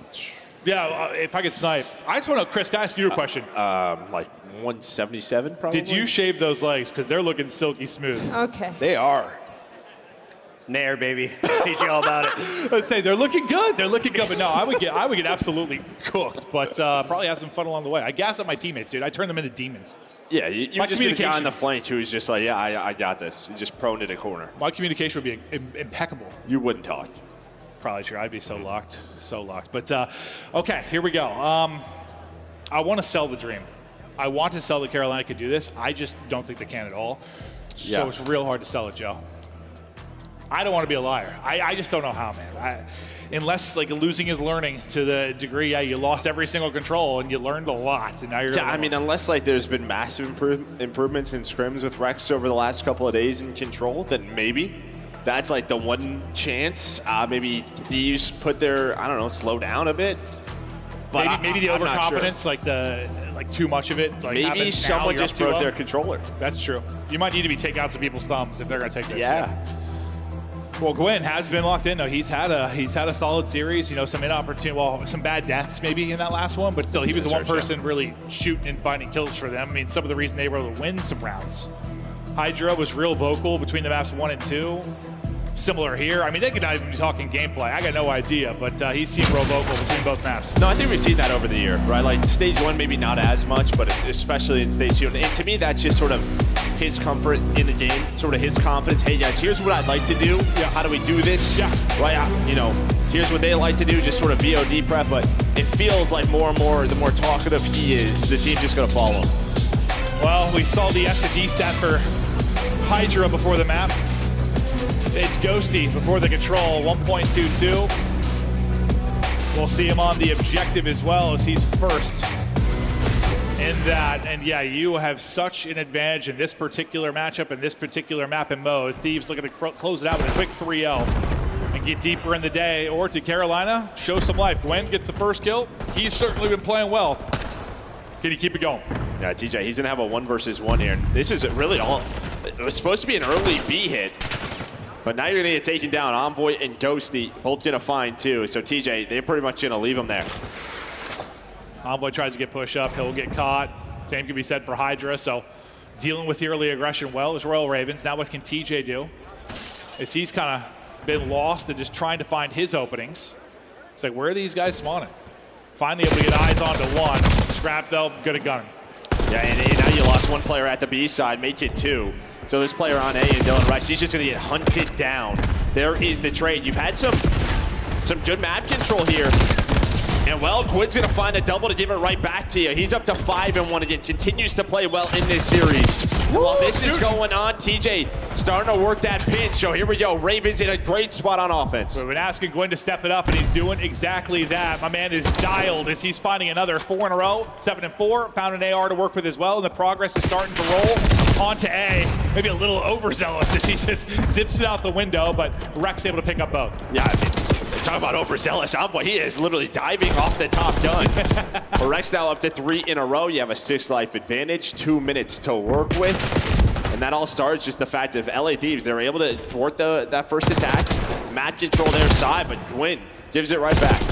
Yeah, if I could snipe. I just want to know, Chris, can I ask you a question? Like 177 probably. Did you shave those legs? Because they're looking silky smooth. Okay. they are. Nair, baby. Teach you all about it. Let's say they're looking good. They're looking good. But no, I would get absolutely cooked. But probably have some fun along the way. I gas up my teammates, dude. I turn them into demons. Yeah, you My just be the guy on communication- the flank who's just like, yeah, I got this. You're just prone to the corner. My communication would be impeccable. You wouldn't talk. Probably true. I'd be so locked. But okay, here we go. I want to sell the dream. I want to sell that Carolina could do this. I just don't think they can at all. So Yeah. it's real hard to sell it, Joe. I don't want to be a liar. I just don't know how, man. Unless like losing is learning to the degree, yeah, you lost every single control and you learned a lot, and now you're. Yeah, I mean, unless like there's been massive improvements in scrims with Rex over the last couple of days in control, then maybe that's like the one chance. Maybe Thieves put their, I don't know, slow down a bit. But maybe the I'm not sure. overconfidence, like too much of it. Like Maybe happens now, someone you're up just too broke low. their controller. That's true. You might need to be taking out some people's thumbs if they're going to take this. Yeah. Well, Gwyn has been locked in though. He's had a solid series. You know, some inopportune, well, some bad deaths maybe in that last one, but still, he was the one person really shooting and finding kills for them. I mean, some of the reason they were able to win some rounds. Hydra was real vocal between the maps 1 and 2. Similar here. I mean, they could not even be talking gameplay. I got no idea, but he seemed real vocal between both maps. No, I think we've seen that over the year, right? Like stage 1, maybe not as much, but especially in stage 2. And to me, that's just sort of his comfort in the game, sort of his confidence. Hey guys, here's what I'd like to do. Yeah. How do we do this? Yeah. Right. You know, here's what they like to do. Just sort of VOD prep. But it feels like more and more, the more talkative he is, the team's just gonna follow. Well, we saw the S&D stat for Hydra before the map. It's Ghosty before the control, 1.22. We'll see him on the objective as well as he's first in that. And yeah, you have such an advantage in this particular matchup and this particular map and mode. Thieves looking to close it out with a quick 3-0 and get deeper in the day. Or to Carolina, show some life. Gwen gets the first kill. He's certainly been playing well. Can you keep it going? Yeah, TJ, he's gonna have a 1 versus 1 here. This is really all, it was supposed to be an early B hit. But now you're going to get taken down. Envoy and Ghosty both going to find two. So TJ, they're pretty much going to leave him there. Envoy tries to get pushed up. He'll get caught. Same can be said for Hydra. So dealing with the early aggression well as Royal Ravens. Now what can TJ do? As he's kind of been lost and just trying to find his openings. It's like, where are these guys spawning? Finally able to get eyes onto one. Scrap though, good at gunning. Yeah, and now you lost one player at the B side, make it 2. So this player on A and Dylan Rice, he's just gonna get hunted down. There is the trade. You've had some good map control here. And well, Quid's gonna find a double to give it right back to you. He's up to 5-1 again, continues to play well in this series. While this is going on, TJ starting to work that pinch. So here we go, Ravens in a great spot on offense. We've been asking Gwen to step it up, and he's doing exactly that. My man is dialed as he's finding another 4 in a row, 7-4. Found an AR to work with as well, and the progress is starting to roll onto A. Maybe a little overzealous as he just zips it out the window, but Rex able to pick up both. Yeah, I mean, talk about overzealous. Envoy, he is literally diving off the top gun. Rex now up to 3 in a row. You have a 6 life advantage, 2 minutes to work with. And that all starts just the fact of LA Thieves. They were able to thwart that first attack, map control their side, but Gwyn gives it right back.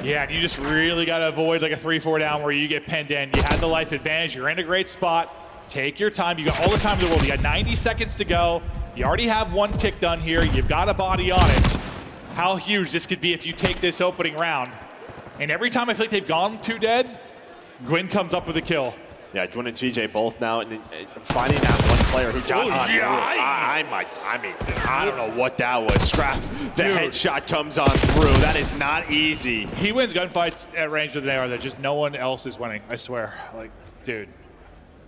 Yeah, and you just really got to avoid like a 3-4 down where you get pinned in. You had the life advantage. You're in a great spot. Take your time. You got all the time in the world. You got 90 seconds to go. You already have 1 tick done here. You've got a body on it. How huge this could be if you take this opening round. And every time I feel like they've gone 2 dead, Gwyn comes up with a kill. Yeah, Gwyn and TJ both now, and finding that one player who got on. I don't know what that was. Scrap, the headshot comes on through. That is not easy. He wins gunfights at range with an AR that just no one else is winning, I swear. Like, dude.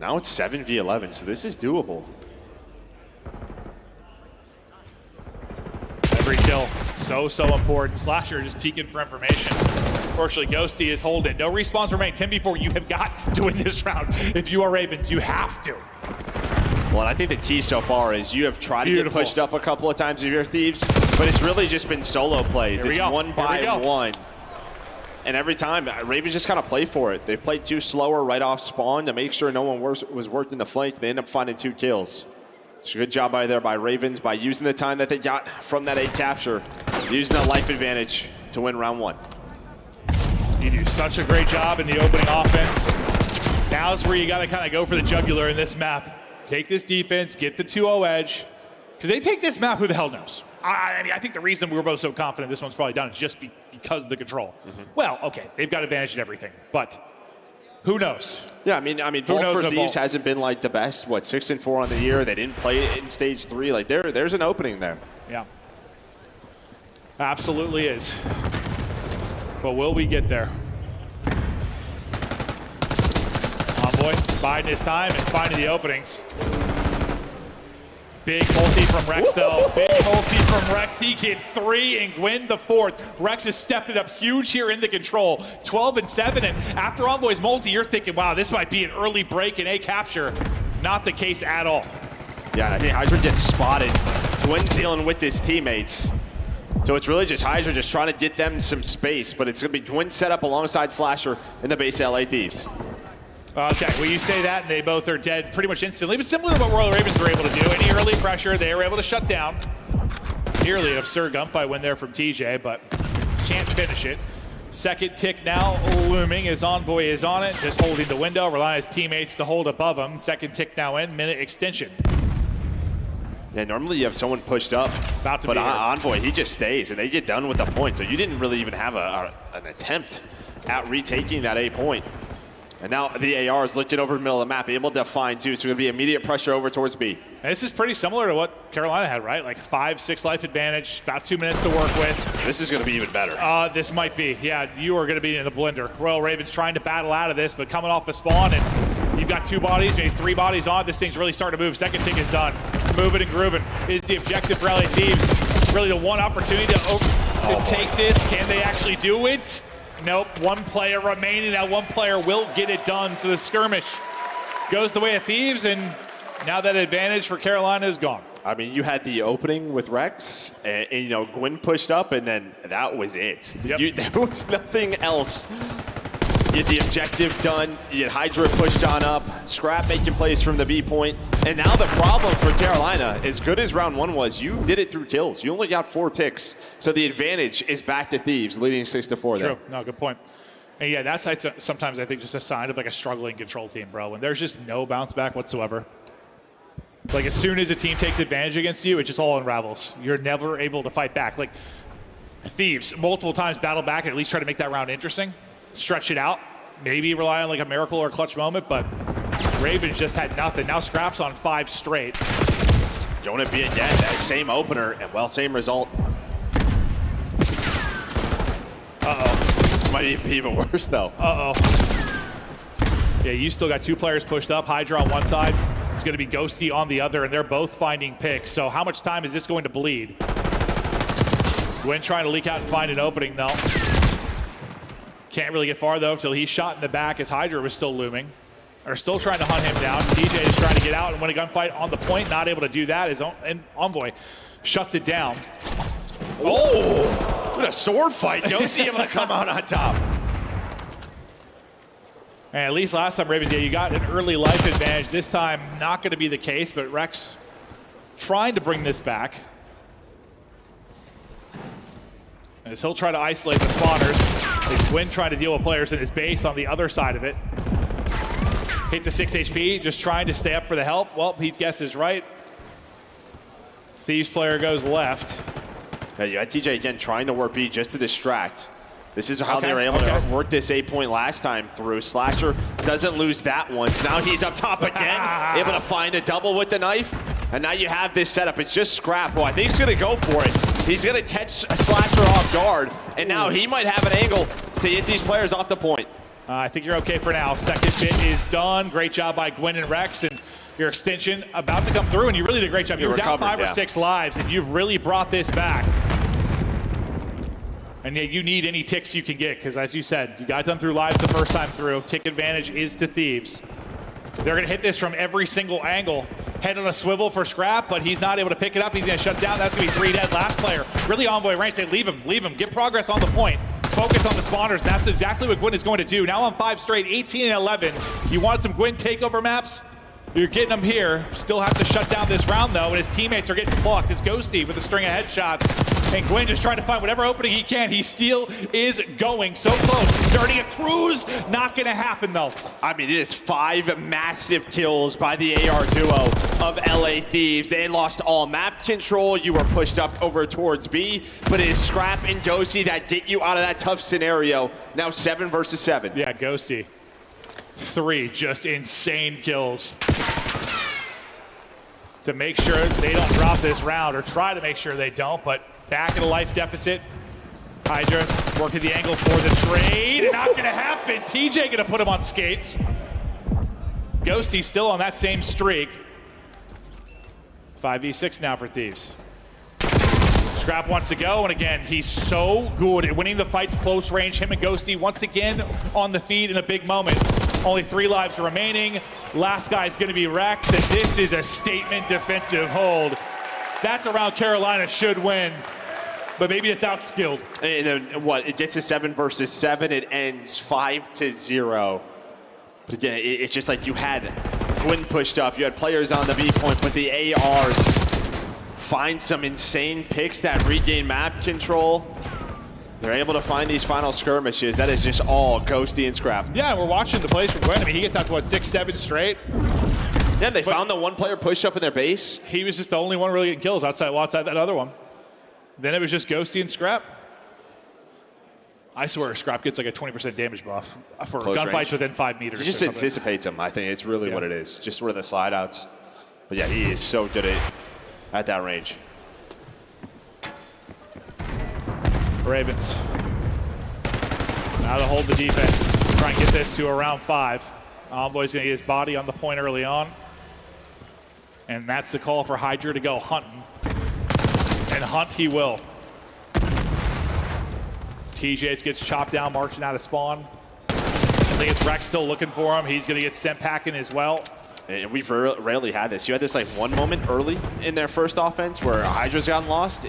Now it's 7v11, so this is doable. Every kill, so important. Slasher just peeking for information. Unfortunately, Ghosty is holding. No respawns remain. 10v4, you have got to win this round. If you are Ravens, you have to. Well, and I think the key so far is you have tried to get pushed up a couple of times with your Thieves, but it's really just been solo plays. It's one by one. And every time, Ravens just kind of play for it. They played too slower right off spawn to make sure no one was worked in the flank. They end up finding 2 kills. It's a good job by Ravens by using the time that they got from that 8 capture, using that life advantage to win round 1. You do such a great job in the opening offense. Now's where you got to kind of go for the jugular in this map. Take this defense, get the 2-0 edge. Because they take this map, who the hell knows? I mean, I think the reason we were both so confident this one's probably done is just because of the control. Well, okay, they've got advantage in everything, but who knows? Yeah, I mean, Vault for Thieves hasn't been like the best. What, 6-4 on the year? They didn't play it in stage 3. Like there's an opening there. Yeah, absolutely is. But will we get there? Envoy biding his time and finding the openings. Big multi from Rex, though. Big multi from Rex. He gets 3 and Gwyn the 4th. Rex has stepped it up huge here in the control. 12 and 7, and after Envoy's multi, you're thinking, wow, this might be an early break and a capture. Not the case at all. Yeah, I think Hydra gets spotted. Gwyn's dealing with his teammates. So it's really just Hydra just trying to get them some space, but it's going to be Gwyn set up alongside Slasher in the base LA Thieves. Okay, well, you say that, and they both are dead pretty much instantly, but similar to what Royal Ravens were able to do. Any early pressure, they were able to shut down. Nearly an absurd gunfight win there from TJ, but can't finish it. Second tick now looming as Envoy is on it, just holding the window, relying on his teammates to hold above him. Second tick now in, minute extension. Yeah, normally you have someone pushed up, but Envoy, he just stays, and they get done with the point. So you didn't really even have an attempt at retaking that A point. And now the AR is looking over the middle of the map, able to find 2, so going to be immediate pressure over towards B. And this is pretty similar to what Carolina had, right? Like 5-6 life advantage, about 2 minutes to work with. This is going to be even better. This might be. Yeah, you are going to be in the blender. Royal Ravens trying to battle out of this, but coming off the spawn, and you've got 2 bodies, maybe 3 bodies on. This thing's really starting to move. Second tick is done. Moving and grooving is the objective for LA Thieves. Really the one opportunity to take this. Can they actually do it? Nope, 1 player remaining. That 1 player will get it done. So the skirmish goes the way of Thieves, and now that advantage for Carolina is gone. I mean, you had the opening with Rex, and you know, Gwyn pushed up, and then that was it. Yep. There was nothing else. You get the objective done, you get Hydra pushed on up, Scrap making plays from the B point, and now the problem for Carolina, as good as round 1 was, you did it through kills. You only got 4 ticks, so the advantage is back to Thieves, leading 6-4 there. True, no, good point. And yeah, that's sometimes I think just a sign of like a struggling control team, bro, when there's just no bounce back whatsoever. Like as soon as a team takes advantage against you, it just all unravels. You're never able to fight back. Like Thieves, multiple times battle back and at least try to make that round interesting. Stretch it out, maybe rely on like a miracle or a clutch moment, but Ravens just had nothing. Now Scrap's on 5 straight. Don't it be again, that same opener, and well, same result. This might be even worse though. Yeah, you still got 2 players pushed up. Hydra on one side, it's gonna be Ghosty on the other, and they're both finding picks. So how much time is this going to bleed? Gwyn trying to leak out and find an opening though. Can't really get far though until he's shot in the back as Hydra was still looming. Are still trying to hunt him down. DJ is trying to get out and win a gunfight on the point. Not able to do that. And Envoy shuts it down. What a sword fight. Ghosty able to come out on top. And at least last time, Ravens, yeah, you got an early life advantage. This time, not going to be the case, but Rex trying to bring this back. As he'll try to isolate the spawners. It's Gwyn trying to deal with players in his base on the other side of it. Hit the 6 HP, just trying to stay up for the help. Well, he guesses right. Thieves player goes left. Yeah, you had TJ again trying to work B just to distract. This is how they were able to work this 8-point last time through. Slasher doesn't lose that once. Now he's up top again, able to find a double with the knife. And now you have this setup. It's just Scrap. Well, I think he's going to go for it. He's going to catch Slasher off guard. And now he might have an angle to get these players off the point. I think you're okay for now. Second bit is done. Great job by Gwyn and Rex. And your extension about to come through. And you really did a great job. You were down 5 or 6 lives. And you've really brought this back. And yeah, you need any ticks you can get, because as you said, you got done through lives the first time through. Tick advantage is to Thieves. They're gonna hit this from every single angle. Head on a swivel for Scrap, but he's not able to pick it up. He's gonna shut down. That's gonna be 3 dead. Last player, really Envoy range. Say, leave him. Get progress on the point. Focus on the spawners. That's exactly what Gwyn is going to do. Now on 5 straight, 18 and 11. You want some Gwyn takeover maps? You're getting them here. Still have to shut down this round though, and his teammates are getting blocked. It's Ghosty with a string of headshots. And Gwyn just trying to find whatever opening he can. He still is going so close. Starting a cruise, not gonna happen though. I mean, it is 5 massive kills by the AR duo of LA Thieves. They lost all map control. You were pushed up over towards B, but it is Scrap and Ghosty that get you out of that tough scenario. Now 7 versus 7. Yeah, Ghosty. 3 just insane kills to make sure they don't drop this round, or try to make sure they don't, but back in a life deficit. Hydra working the angle for the trade. Not gonna happen. TJ gonna put him on skates. Ghosty still on that same streak. 5v6 now for Thieves. Scrap wants to go, and again, he's so good at winning the fights close range. Him and Ghosty once again on the feed in a big moment. Only 3 lives remaining. Last guy's gonna be Rex, and this is a statement defensive hold. That's a round Carolina should win, but maybe it's outskilled. And then what, it gets to 7 versus 7, it ends 5-0. But again, it's just like you had Gwyn pushed up, you had players on the B point, but the ARs find some insane picks that regain map control. They're able to find these final skirmishes. That is just all Ghosty and Scrap. Yeah, we're watching the plays from Gwyn. I mean, he gets out to what, 6-7 straight? Yeah, they found the one player pushed up in their base. He was just the only one really getting kills outside that other one. Then it was just Ghosty and Scrap. I swear Scrap gets like a 20% damage buff for gunfights within 5 meters. He just anticipates them. I think it's really what it is. Just sort of the slide outs. But yeah, he is so good at that range. Ravens. Now to hold the defense. Try and get this to around 5. Envoy's gonna get his body on the point early on. And that's the call for Hydra to go hunting. And hunt he will. TJ's gets chopped down, marching out of spawn. I think it's Rex still looking for him. He's gonna get sent packing as well. And we've rarely had this. You had this like one moment early in their first offense where Hydra's gotten lost.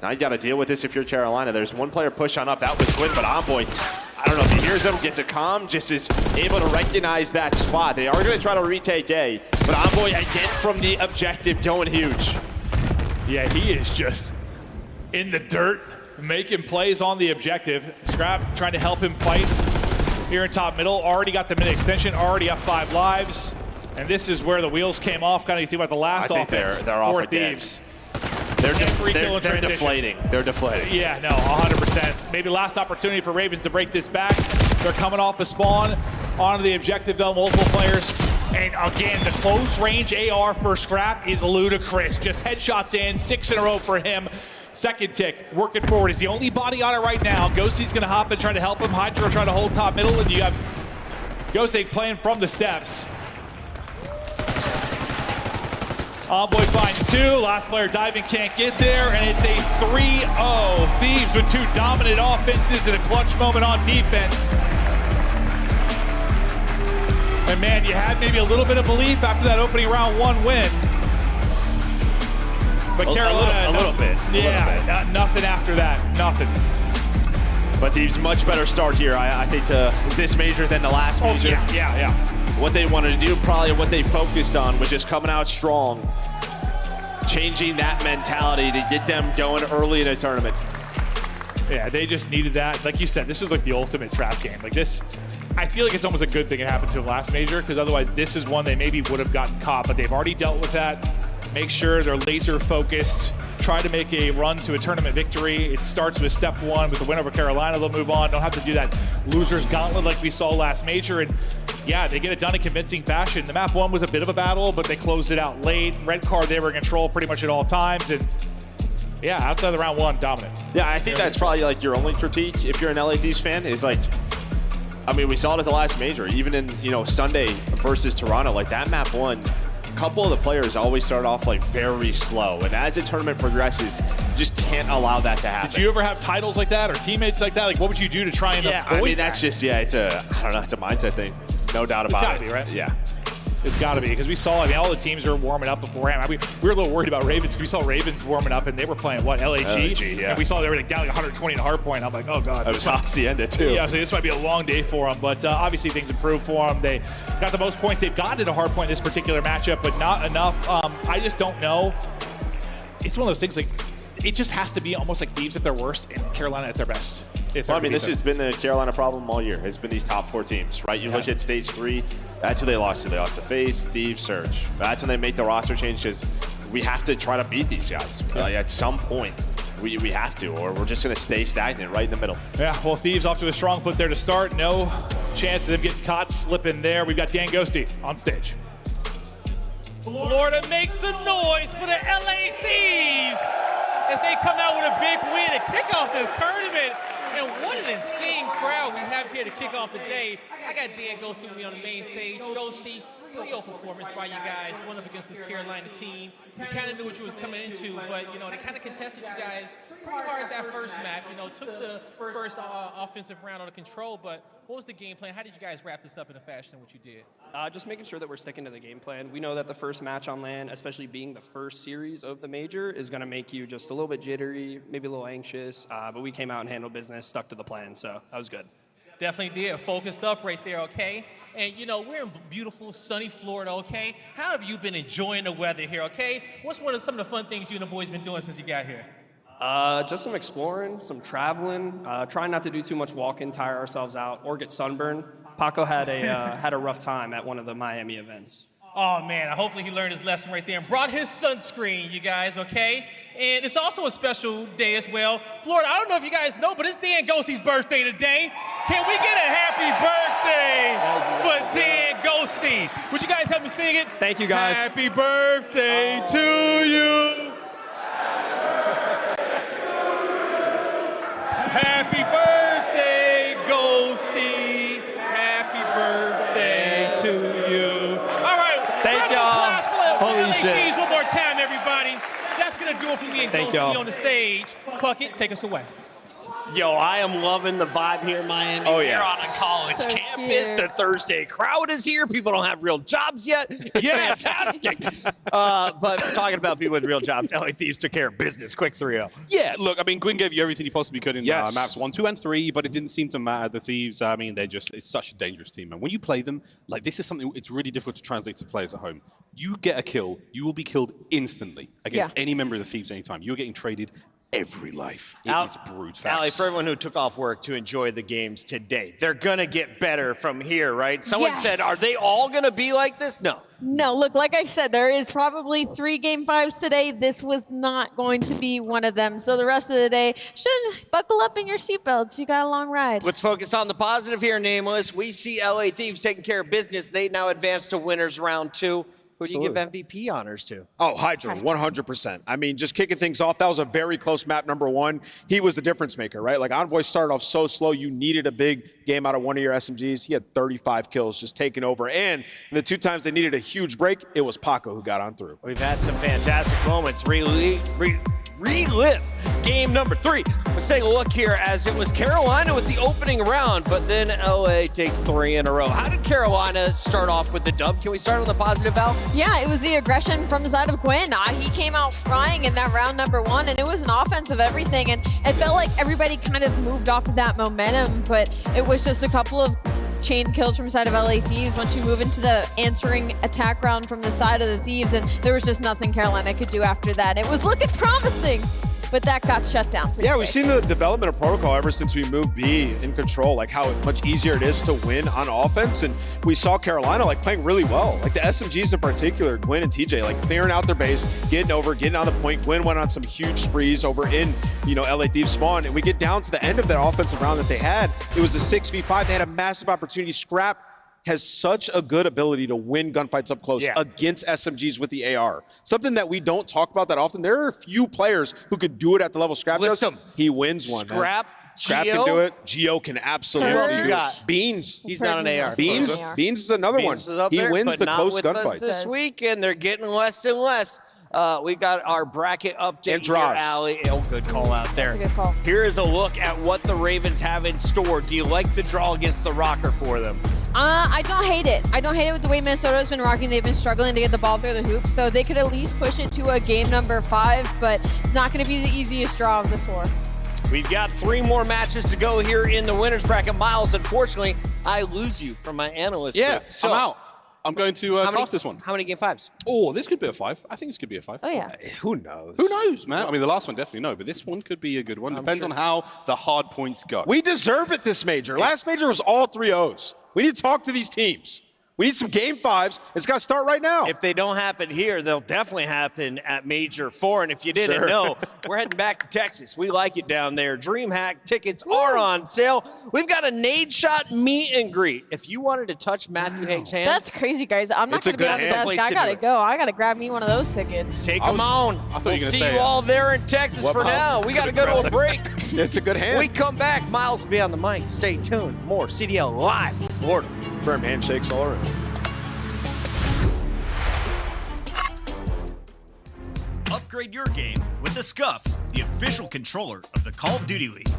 Now you got to deal with this if you're Carolina. There's one player push on up. That was Gwyn, but Envoy, I don't know if he hears him, gets a calm, just is able to recognize that spot. They are going to try to retake A, but Envoy again from the objective going huge. Yeah, he is just in the dirt, making plays on the objective. Scrap trying to help him fight here in top middle. Already got the mid extension, already up 5 lives. And this is where the wheels came off. Kind of you think about the last offense they're off for again. Thieves. They're deflating. They're deflating. Yeah, no, 100%. Maybe last opportunity for Ravens to break this back. They're coming off the spawn onto the objective though, multiple players. And again, the close range AR for Scrap is ludicrous. Just headshots in, 6 in a row for him. Second tick, working forward. He's the only body on it right now. Ghosty's gonna hop in, trying to help him. Hydra trying to hold top middle, and you have Ghosty playing from the steps. Envoy finds 2, last player diving, can't get there, and it's a 3-0. Thieves with 2 dominant offenses and a clutch moment on defense. And man, you had maybe a little bit of belief after that opening round 1 win. But Carolina, a little bit. Nothing after that, nothing. But Thieves, much better start here, I think, to this major than the last major. Yeah. What they wanted to do, probably what they focused on, was just coming out strong, changing that mentality to get them going early in a tournament. Yeah, they just needed that. Like you said, this was like the ultimate trap game. Like this, I feel like it's almost a good thing it happened to them last major, because otherwise this is one they maybe would have gotten caught, but they've already dealt with that. make sure they're laser focused, try to make a run to a tournament victory. It starts with step one with the win over Carolina. They'll move on. Don't have to do that loser's gauntlet like we saw last major. And yeah, they get it done in convincing fashion. The map one was a bit of a battle, but they closed it out late. Red card, they were in control pretty much at all times. And yeah, outside of the round one, dominant. Yeah, I think that's probably like your only critique if you're an LA Thieves fan is like, I mean, we saw it at the last major, even in, you know, Sunday versus Toronto, like that map one, a couple of the players always start off like very slow. And as the tournament progresses, you just can't allow that to happen. Did you ever have titles like that or teammates like that? Like what would you do to try and avoid I mean, that's just, it's a, I don't know, it's a mindset thing. No doubt about it. It's gotta be, right? Yeah. It's got to be, because we saw, I mean, all the teams were warming up beforehand. I mean, we were a little worried about Ravens because we saw Ravens warming up and they were playing, what, LAG? Yeah. And we saw they were like down like 120 in Hardpoint. I'm like, oh, God. That was Hacienda, too. Yeah, so this might be a long day for them, but obviously things improved for them. They got the most points they've gotten at a Hardpoint in this particular matchup, but not enough. I just don't know. It's one of those things, like, it just has to be almost like Thieves at their worst and Carolina at their best. Well, I mean, this has been the Carolina problem all year. It's been these top four teams, right? You look at stage 3, that's who they lost to. They lost to FaZe, Thieves, Surge. That's when they make the roster change because we have to try to beat these guys. At some point, we have to, or we're just going to stay stagnant right in the middle. Yeah, well, Thieves off to a strong foot there to start. No chance of them getting caught slipping there. We've got Dan Ghosty on stage. Florida makes some noise for the LA Thieves as they come out with a big win and kick off this tournament. And what an insane crowd we have here to kick off the day. I got Dan Ghosty with me on the main stage. Ghosty, 3-0 performance by you guys, going up against this Carolina team. You kind of knew what you was coming into, but, you know, they kind of contested you guys pretty hard that first map. You know, took the first offensive round under control, but what was the game plan? How did you guys wrap this up in a fashion in which you did? Just making sure that we're sticking to the game plan. We know that the first match on LAN, especially being the first series of the major, is going to make you just a little bit jittery, maybe a little anxious, but we came out and handled business, stuck to the plan, so that was good. Definitely did. Focused up right there, okay? And, you know, we're in beautiful, sunny Florida, okay? How have you been enjoying the weather here, okay? What's some of the fun things you and the boys been doing since you got here? Just some exploring, some traveling, trying not to do too much walking, tire ourselves out, or get sunburned. Paco had a rough time at one of the Miami events. Oh, man, hopefully he learned his lesson right there and brought his sunscreen, you guys, okay? And it's also a special day as well. Florida, I don't know if you guys know, but it's Dan Ghosty's birthday today. Can we get a happy birthday for Dan Ghosty? Would you guys help me sing it? Thank you, guys. Happy birthday to you. Happy birthday, Ghosty. Happy birthday to you. All right. Thank y'all. Holy shit. Thieves one more time, everybody. That's going to do it for me and Ghosty on the stage. Puckett, take us away. Yo, I am loving the vibe here in Miami. Oh, yeah. We're on a college campus. The Thursday crowd is here. People don't have real jobs yet. It's fantastic. But talking about people with real jobs, LA Thieves took care of business. Quick 3-0. Yeah, look, I mean, Gwyn gave you everything he possibly could in maps 1, 2, and 3, but it didn't seem to matter. The Thieves, I mean, it's such a dangerous team. And when you play them, like, this is something, it's really difficult to translate to players at home. You get a kill, you will be killed instantly against any member of the Thieves anytime. You're getting traded every life. It is brutal. Allie, for everyone who took off work to enjoy the games today, they're going to get better from here, right? Someone said, are they all going to be like this? No. No, look, like I said, there is probably 3 Game 5s today. This was not going to be one of them. So the rest of the day, should buckle up in your seatbelts. You got a long ride. Let's focus on the positive here, Nameless. We see LA Thieves taking care of business. They now advance to winners round 2. Who do you give MVP honors to? Oh, Hydra, 100%. I mean, just kicking things off, that was a very close map, number 1. He was the difference maker, right? Like, Envoy started off so slow. You needed a big game out of one of your SMGs. He had 35 kills just taking over. And the 2 times they needed a huge break, it was Paco who got on through. We've had some fantastic moments. Relive game number 3. Let's take a look here as it was Carolina with the opening round, but then LA takes 3 in a row. How did Carolina start off with the dub? Can we start on the positive, Val? Yeah, it was the aggression from the side of Gwyn. He came out flying in that round number 1, and it was an offense of everything. And it felt like everybody kind of moved off of that momentum, but it was just a couple of chain kills from the side of LA Thieves once you move into the answering attack round from the side of the Thieves, and there was just nothing Carolina could do after that. It was looking promising but that got shut down. Yeah, we've seen the development of protocol ever since we moved B in control, like how much easier it is to win on offense. And we saw Carolina like playing really well. Like the SMGs in particular, Gwyn and TJ, like clearing out their base, getting on the point. Gwyn went on some huge sprees over in, LA Thieves spawn. And we get down to the end of that offensive round that they had. It was a 6v5. They had a massive opportunity. Scrap has such a good ability to win gunfights up close against SMGs with the AR. Something that we don't talk about that often. There are a few players who can do it at the level Scrap does. He wins one. Scrap can do it. Geo can absolutely Who else do you it. got? Beans. He's not an AR. Beans is another one. He wins the close gunfights. This week, and they're getting less and less. We've got our bracket update here, Allie. Oh, good call out there. That's a good call. Here is a look at what the Ravens have in store. Do you like the draw against the Rocker for them? I don't hate it. I don't hate it with the way Minnesota's been rocking. They've been struggling to get the ball through the hoops, so they could at least push it to a game number 5, but it's not going to be the easiest draw of the 4. We've got 3 more matches to go here in the winners bracket. Miles, unfortunately, I lose you from my analyst. Yeah, group. So, I'm out. I'm going to cast this one. How many game 5s? Oh, this could be a 5. I think this could be a 5. Oh, yeah. Who knows? Who knows, man? I mean, the last one definitely no, but this one could be a good one. Depends on how the hard points go. We deserve it this major. Last major was all 3-0s. We need to talk to these teams. We need some game 5s. It's got to start right now. If they don't happen here, they'll definitely happen at Major 4. And if you didn't know, we're heading back to Texas. We like it down there. DreamHack tickets are on sale. We've got a nade shot meet and greet. If you wanted to touch Matthew Haig's hand. That's crazy, guys. I'm not going to be on the desk. I got to go. I got to grab me one of those tickets. Take them on. I thought we'll you were going to see say you all there in Texas for now. We got to go to a break. It's a good hand. We come back. Miles will be on the mic. Stay tuned. More CDL live from Florida. Firm handshakes all around. Upgrade your game with the Scuff, the official controller of the Call of Duty League.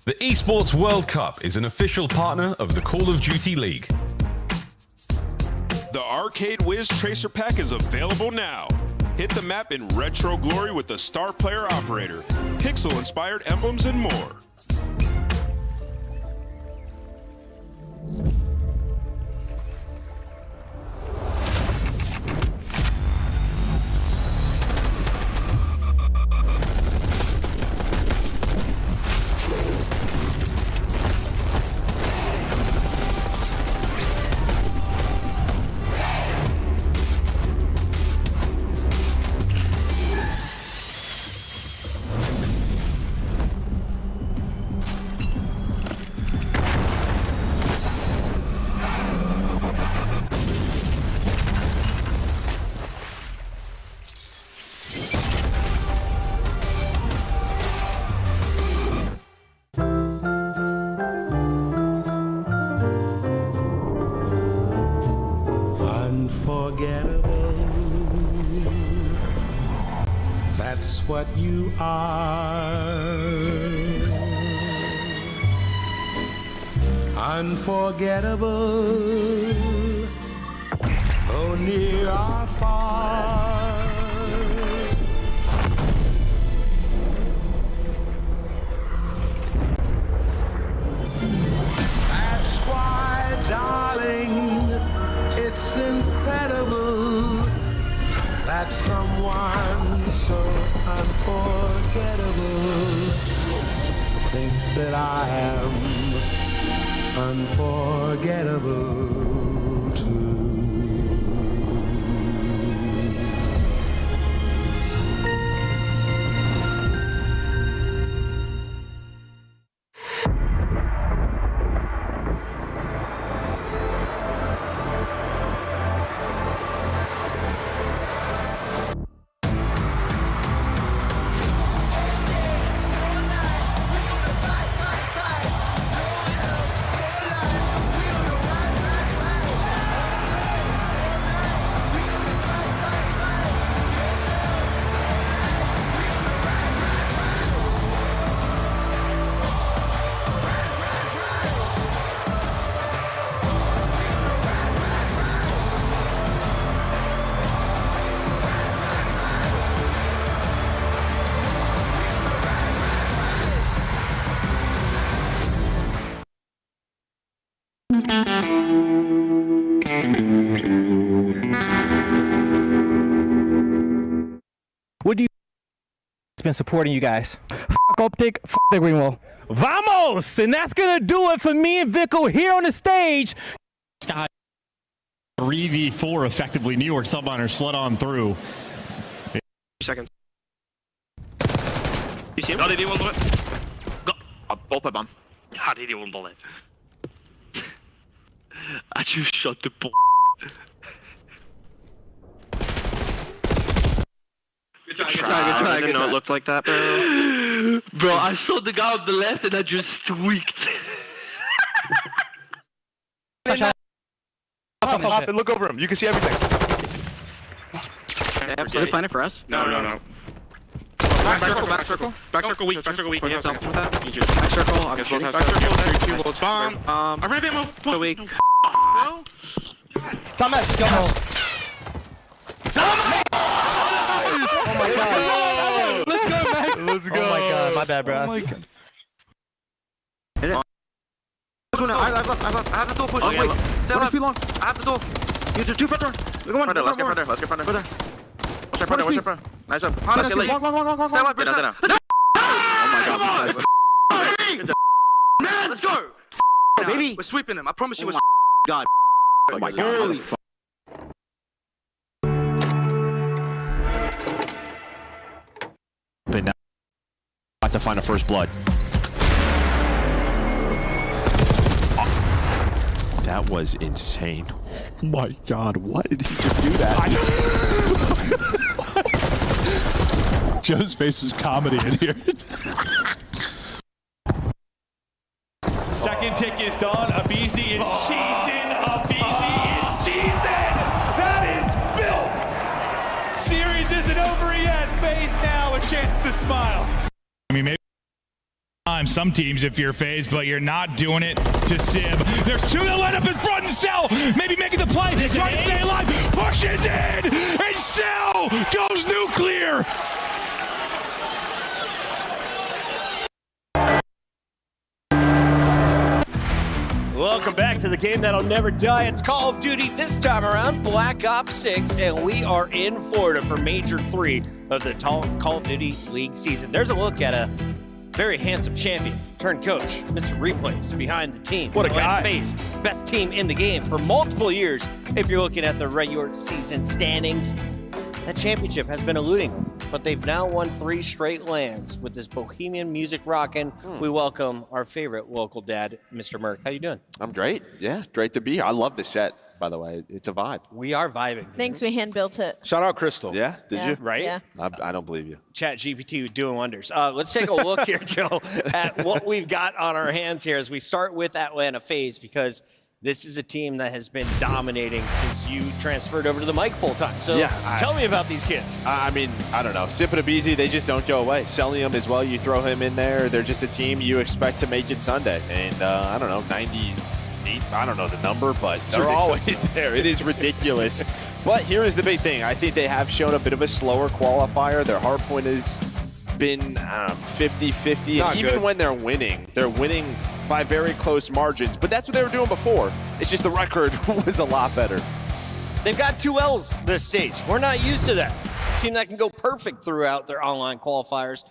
The Esports World Cup is an official partner of the Call of Duty League. The Arcade Wiz Tracer Pack is available now. Hit the map in retro glory with the Star Player Operator, pixel-inspired emblems, and more. That's what you are. Unforgettable, oh near or far. That's why, darling, it's incredible that someone so unforgettable thinks that I am unforgettable too. been supporting you guys. Fuck Optic, fuck the green wall. Vamos! And that's gonna do it for me and Vico here on the stage. Sky 3v4 effectively. New York Subminers slid on through. 2 seconds. You see him? God, he did one bullet. Both of them. God, he did one bullet. I just shot the ball. Good try. I didn't know it looked like that, bro. Bro, I saw the guy on the left and I just tweaked. Hop and look over him. You can see everything. Are they planning for us? No. Back circle, weak. Back circle, weak. Yeah, back circle, I'll get both back circle, two loads bomb. I ran ammo. So weak. No. Thomas, go. Oh my god. Let's go, man. Let's go. Oh my god, my bad, bro. Oh my god. Hit it. I have the door push. Okay, wait. Stay alive. Long. I have the door. You two front door. Let's get front door. Let's get front door. Watch your front. Nice one. Let's get late. Stay alive. Get down. Oh my god. Man, let's go. Baby. We're sweeping him. I promise you we're God. Oh my god. Holy fuck. They now have to find a first blood. That was insane. Oh my god, why did he just do that? Joe's face was comedy in here. Second tick is done. Abizi is cheesing. Abizi is cheesing. That is filth. Series isn't over yet. FaZe now a chance to smile. I mean, maybe some teams if you're FaZe, but you're not doing it to Sib. There's two that line up in front and Cell. Maybe making the play. He's trying to stay alive. Pushes in. And Cell goes nuclear. Welcome back to the game that'll never die. It's Call of Duty, this time around Black Ops 6, and we are in Florida for Major 3 of the Call of Duty League season. There's a look at a very handsome champion, turned coach, Mr. Replays, behind the team. What a guy. FaZe, best team in the game for multiple years. If you're looking at the regular season standings, that championship has been eluding them, but they've now won 3 straight lands with this bohemian music rocking. We welcome our favorite local dad, Mr. Merck. How you doing? I'm great. Yeah, great to be here. I love the set, by the way. It's a vibe. We are vibing. Thanks, we hand built it. Shout out Crystal. Yeah, did you? Right? Yeah. I don't believe you. Chat GPT doing wonders. Let's take a look here, Joe, at what we've got on our hands here as we start with Atlanta FaZe, because this is a team that has been dominating since you transferred over to the mic full time. So tell me about these kids. I mean, I don't know. Sip and Abizi, they just don't go away. Celium as well, you throw him in there. They're just a team you expect to make it Sunday. And I don't know, 98, I don't know the number, but they're always there. It is ridiculous. But here is the big thing. I think they have shown a bit of a slower qualifier. Their hardpoint has been 50-50, and even when they're winning by very close margins. But that's what they were doing before. It's just the record was a lot better. They've got 2 L's this stage. We're not used to that. A team that can go perfect throughout their online qualifiers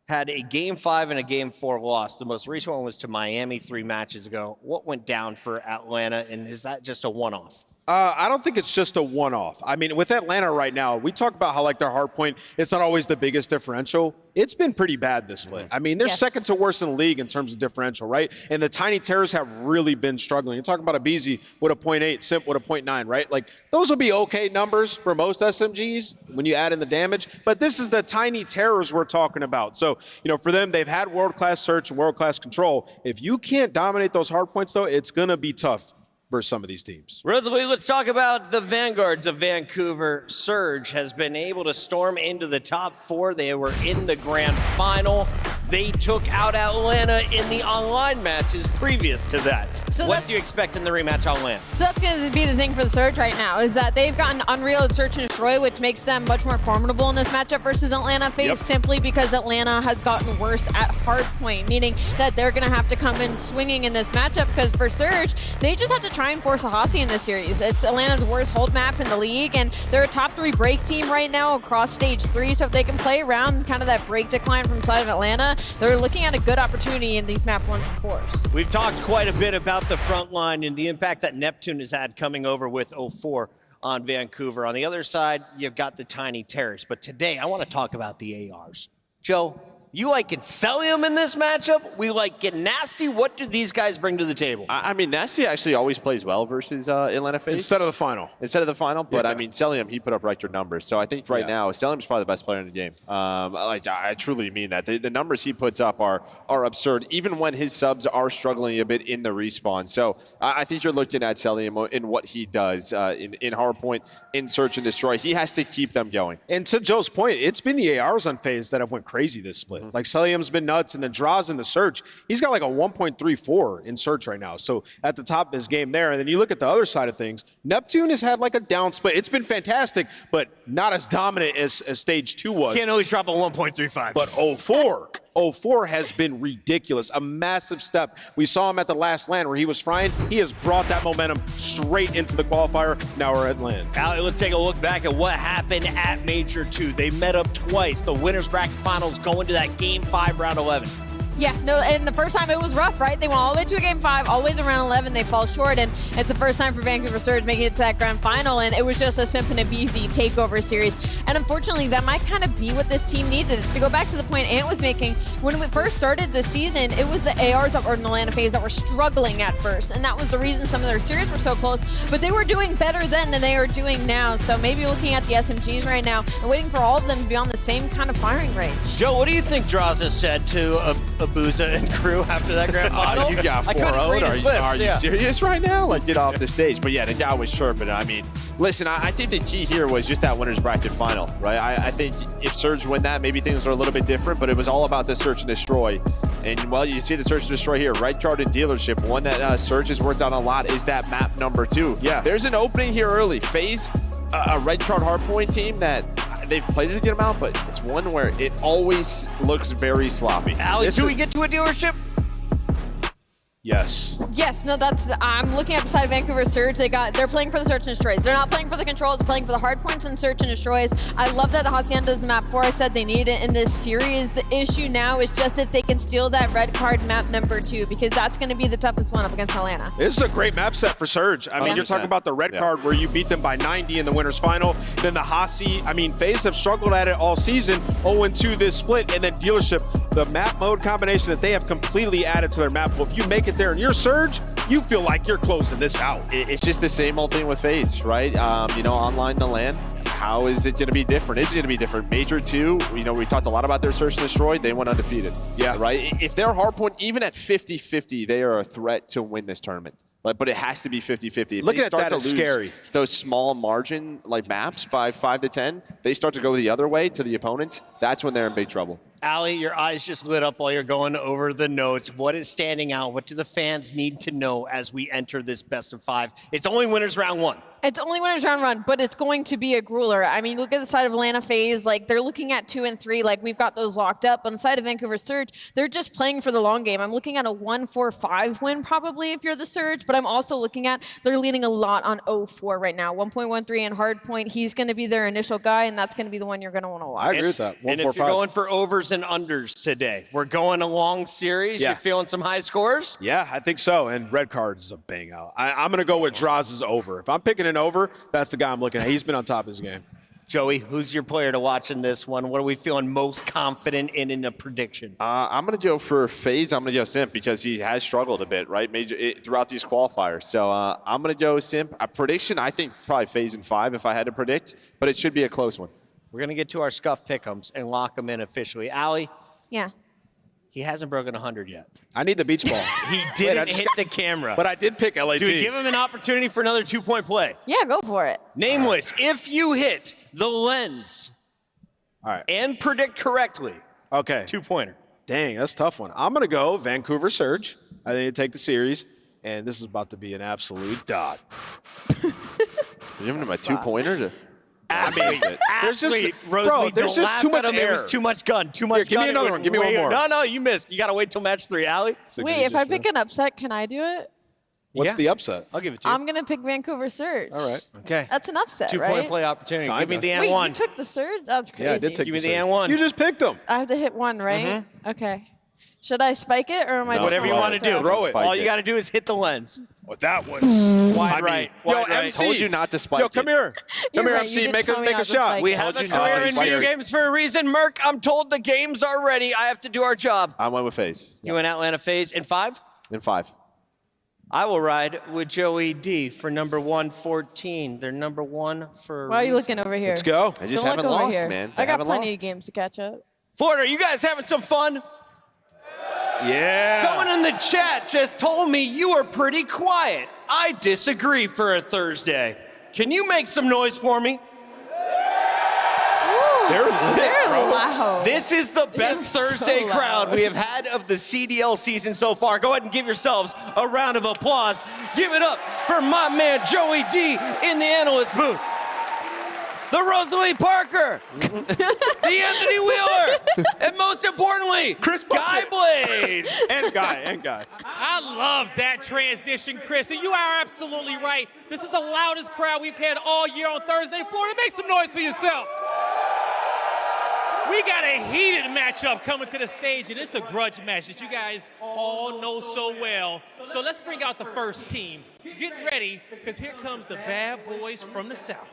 had a Game 5 and a Game 4 loss. The most recent one was to Miami 3 matches ago. What went down for Atlanta, and is that just a one-off? I don't think it's just a one-off. I mean, with Atlanta right now, we talk about how, like, their hardpoint, it's not always the biggest differential. It's been pretty bad this split. I mean, they're second to worst in the league in terms of differential, right? And the Tiny Terrors have really been struggling. You're talking about Abizi with a 0.8, Simp with a 0.9, right? Like, those will be okay numbers for most SMGs when you add in the damage. But this is the Tiny Terrors we're talking about. So, you know, for them, they've had world-class search and world-class control. If you can't dominate those hardpoints, though, it's going to be tough versus some of these teams. Rosalie, let's talk about the Vanguards of Vancouver. Surge has been able to storm into the top 4. They were in the grand final. They took out Atlanta in the online matches previous to that. So what do you expect in the rematch on LAN? So that's going to be the thing for the Surge right now, is that they've gotten Unreal to Search and Destroy, which makes them much more formidable in this matchup versus Atlanta FaZe, simply because Atlanta has gotten worse at Hardpoint, meaning that they're going to have to come in swinging in this matchup, because for Surge, they just have to try and force a Hossie in this series. It's Atlanta's worst hold map in the league, and they're a top 3 break team right now across stage 3, so if they can play around kind of that break decline from the side of Atlanta, they're looking at a good opportunity in these map 1s and 4s. We've talked quite a bit about the front line and the impact that Neptune has had coming over with 04 on Vancouver. On the other side, you've got the Tiny Terrors. But today, I want to talk about the ARs. Joe, you like Cellium in this matchup? We like Get Nasty. What do these guys bring to the table? I mean, Nasty actually always plays well versus Atlanta FaZe. Instead of the final. But I mean, Cellium, he put up record numbers. So I think right now, Cellium's probably the best player in the game. I truly mean that. The numbers he puts up are absurd, even when his subs are struggling a bit in the respawn. So I think you're looking at Cellium in what he does in Hardpoint, in Search and Destroy. He has to keep them going. And to Joe's point, it's been the ARs on FaZe that have went crazy this split. Like Cellium's been nuts, and then Draws in the Search. He's got like a 1.34 in Search right now. So at the top of his game there. And then you look at the other side of things, Neptune has had like a down split. It's been fantastic, but not as dominant as stage 2 was. Can't always drop a 1.35. But 04 has been ridiculous. A massive step. We saw him at the last LAN where he was frying. He has brought that momentum straight into the qualifier. Now we're at LAN. Allie, let's take a look back at what happened at Major 2. They met up twice. The winners bracket finals going to that Game 5 round 11. Yeah, no, and the first time it was rough, right? They went all the way to a Game 5, all the way to round 11, they fall short, and it's the first time for Vancouver Surge making it to that grand final, and it was just a Simp and a BZ takeover series. And unfortunately, that might kind of be what this team needed. To go back to the point Ant was making, when we first started the season, it was the ARs that were in Atlanta FaZe that were struggling at first, and that was the reason some of their series were so close, but they were doing better then than they are doing now. So maybe looking at the SMGs right now and waiting for all of them to be on the same kind of firing range. Joe, what do you think Draza said to Abuza and crew after that grand final? You got 4-0. Are you serious right now? Like, get off the stage. But yeah, the guy was chirping. I mean, listen, I think the key here was just that winners bracket final, right? I think if Surge win that, maybe things are a little bit different, but it was all about the Search and Destroy. And, well, you see the Search and Destroy here. Red Card and Dealership. One that Surge has worked on a lot is that map number 2. Yeah. There's an opening here early. FaZe, a Red Card Hardpoint team that they've played it a good amount, but it's one where it always looks very sloppy. Allie, do we get to a dealership? Yes. Yes, no, I'm looking at the side of Vancouver Surge. They're playing for the Search and Destroys. They're not playing for the controls, they're playing for the hard points and Search and Destroys. I love that the Hacienda is the map 4. I said they need it in this series. The issue now is just if they can steal that red card map number 2, because that's going to be the toughest one up against Atlanta. This is a great map set for Surge. I mean, you're talking about the red card where you beat them by 90 in the winners final. Then the Hossie, I mean, FaZe have struggled at it all season, 0-2 this split, and then Dealership, the map mode combination that they have completely added to their map. Well, if you make it there and you're Surge, you feel like you're closing this out. It's just the same old thing with FaZe, right? You know, online the LAN, how is it going to be different? Is it going to be different? Major 2, you know, we talked a lot about their Search and Destroy. They went undefeated. Yeah. Right? If they're Hardpoint, even at 50-50, they are a threat to win this tournament. But it has to be 50-50. Looking at that is scary. Those small margin like maps by 5 to 10, they start to go the other way to the opponents. That's when they're in big trouble. Allie, your eyes just lit up while you're going over the notes. What is standing out? What do the fans need to know as we enter this best of 5? It's only winners round 1. It's only winners round 1, but it's going to be a grueler. I mean, look at the side of Atlanta FaZe. Like, they're looking at 2 and 3. Like, we've got those locked up. On the side of Vancouver Surge, they're just playing for the long game. I'm looking at a 1-4-5 win probably if you're the Surge, but I'm also looking at they're leaning a lot on 04 right now. 1.13 and Hardpoint. He's going to be their initial guy, and that's going to be the one you're going to want to watch. I agree with that. 1-4-5. And if you're going for overs and unders today, we're going a long series. Yeah. You feeling some high scores? Yeah, I think so. And red card is a bang out. I'm going to go with Draz's over. If I'm picking an over, that's the guy I'm looking at. He's been on top of his game. Joey, who's your player to watch in this one? What are we feeling most confident in a prediction? I'm going to go for FaZe. I'm going to go Simp because he has struggled a bit, right, throughout these qualifiers. So I'm going to go Simp. A prediction, I think probably FaZe in 5 if I had to predict, but it should be a close one. We're going to get to our scuff pick'ems and lock them in officially. Allie? Yeah. He hasn't broken 100 yet. I need the beach ball. He didn't hit the camera. But I did pick LAT. Do we give him an opportunity for another 2-point play? Yeah, go for it. Nameless, if you hit the lens and predict correctly, 2-pointer. Dang, that's a tough one. I'm going to go Vancouver Surge. I think they take the series. and this is about to be an absolute dot. You're giving him a 2-pointer? There's just Rosalie, there's just too much air. There was too much gun. Too much give gun. me another one. Give me one more. No, you missed. You got to wait till match 3. Allie? Wait, if I pick an upset, can I do it? What's the upset? I'll give it to you. I'm going to pick Vancouver Surge. All right. Okay. That's an upset, 2-point right? play opportunity. Kinda. Give me the Wait, N1. you took the Surge? That's crazy. Yeah, I did take Give me the the surge. N1. You just picked them. I have to hit one, right? Okay. Should I spike it, or am I just Whatever you gonna want to throw do. Throw it. All you got to do is hit the lens. Well, that was Wide right. Wide right. MC. Told you not to spike Yo, come here. You're Come here, right, MC. you did Make tell a me make not a to shot. spike. We have a you not career to in spike video it. games for a reason. Merc, I'm told the games are ready. I have to do our job. I went with FaZe. You went Atlanta FaZe in 5? In 5. I will ride with Joey D for number 114. They're number 1 for a Why are you reason. looking over here? Let's go. I just Don't haven't look over lost, here. man. I got haven't plenty lost. of games to catch up. Florida, you guys having some fun? Yeah. Someone in the chat just told me you are pretty quiet. I disagree for a Thursday. Can you make some noise for me? They're lit, They're bro. loud. This is the best so Thursday crowd loud. we have had of the CDL season so far. Go ahead and give yourselves a round of applause. Give it up for my man Joey D in the analyst booth. The Rosalie Parker, the Anthony Wheeler, and most importantly, Chris Guy Blaze. and Guy. I love that transition, Chris, and you are absolutely right. This is the loudest crowd we've had all year on Thursday. Florida, make some noise for yourself. We got a heated matchup coming to the stage, and it's a grudge match that you guys all know so well. So let's bring out the first team. Get ready, because here comes the bad boys from the South.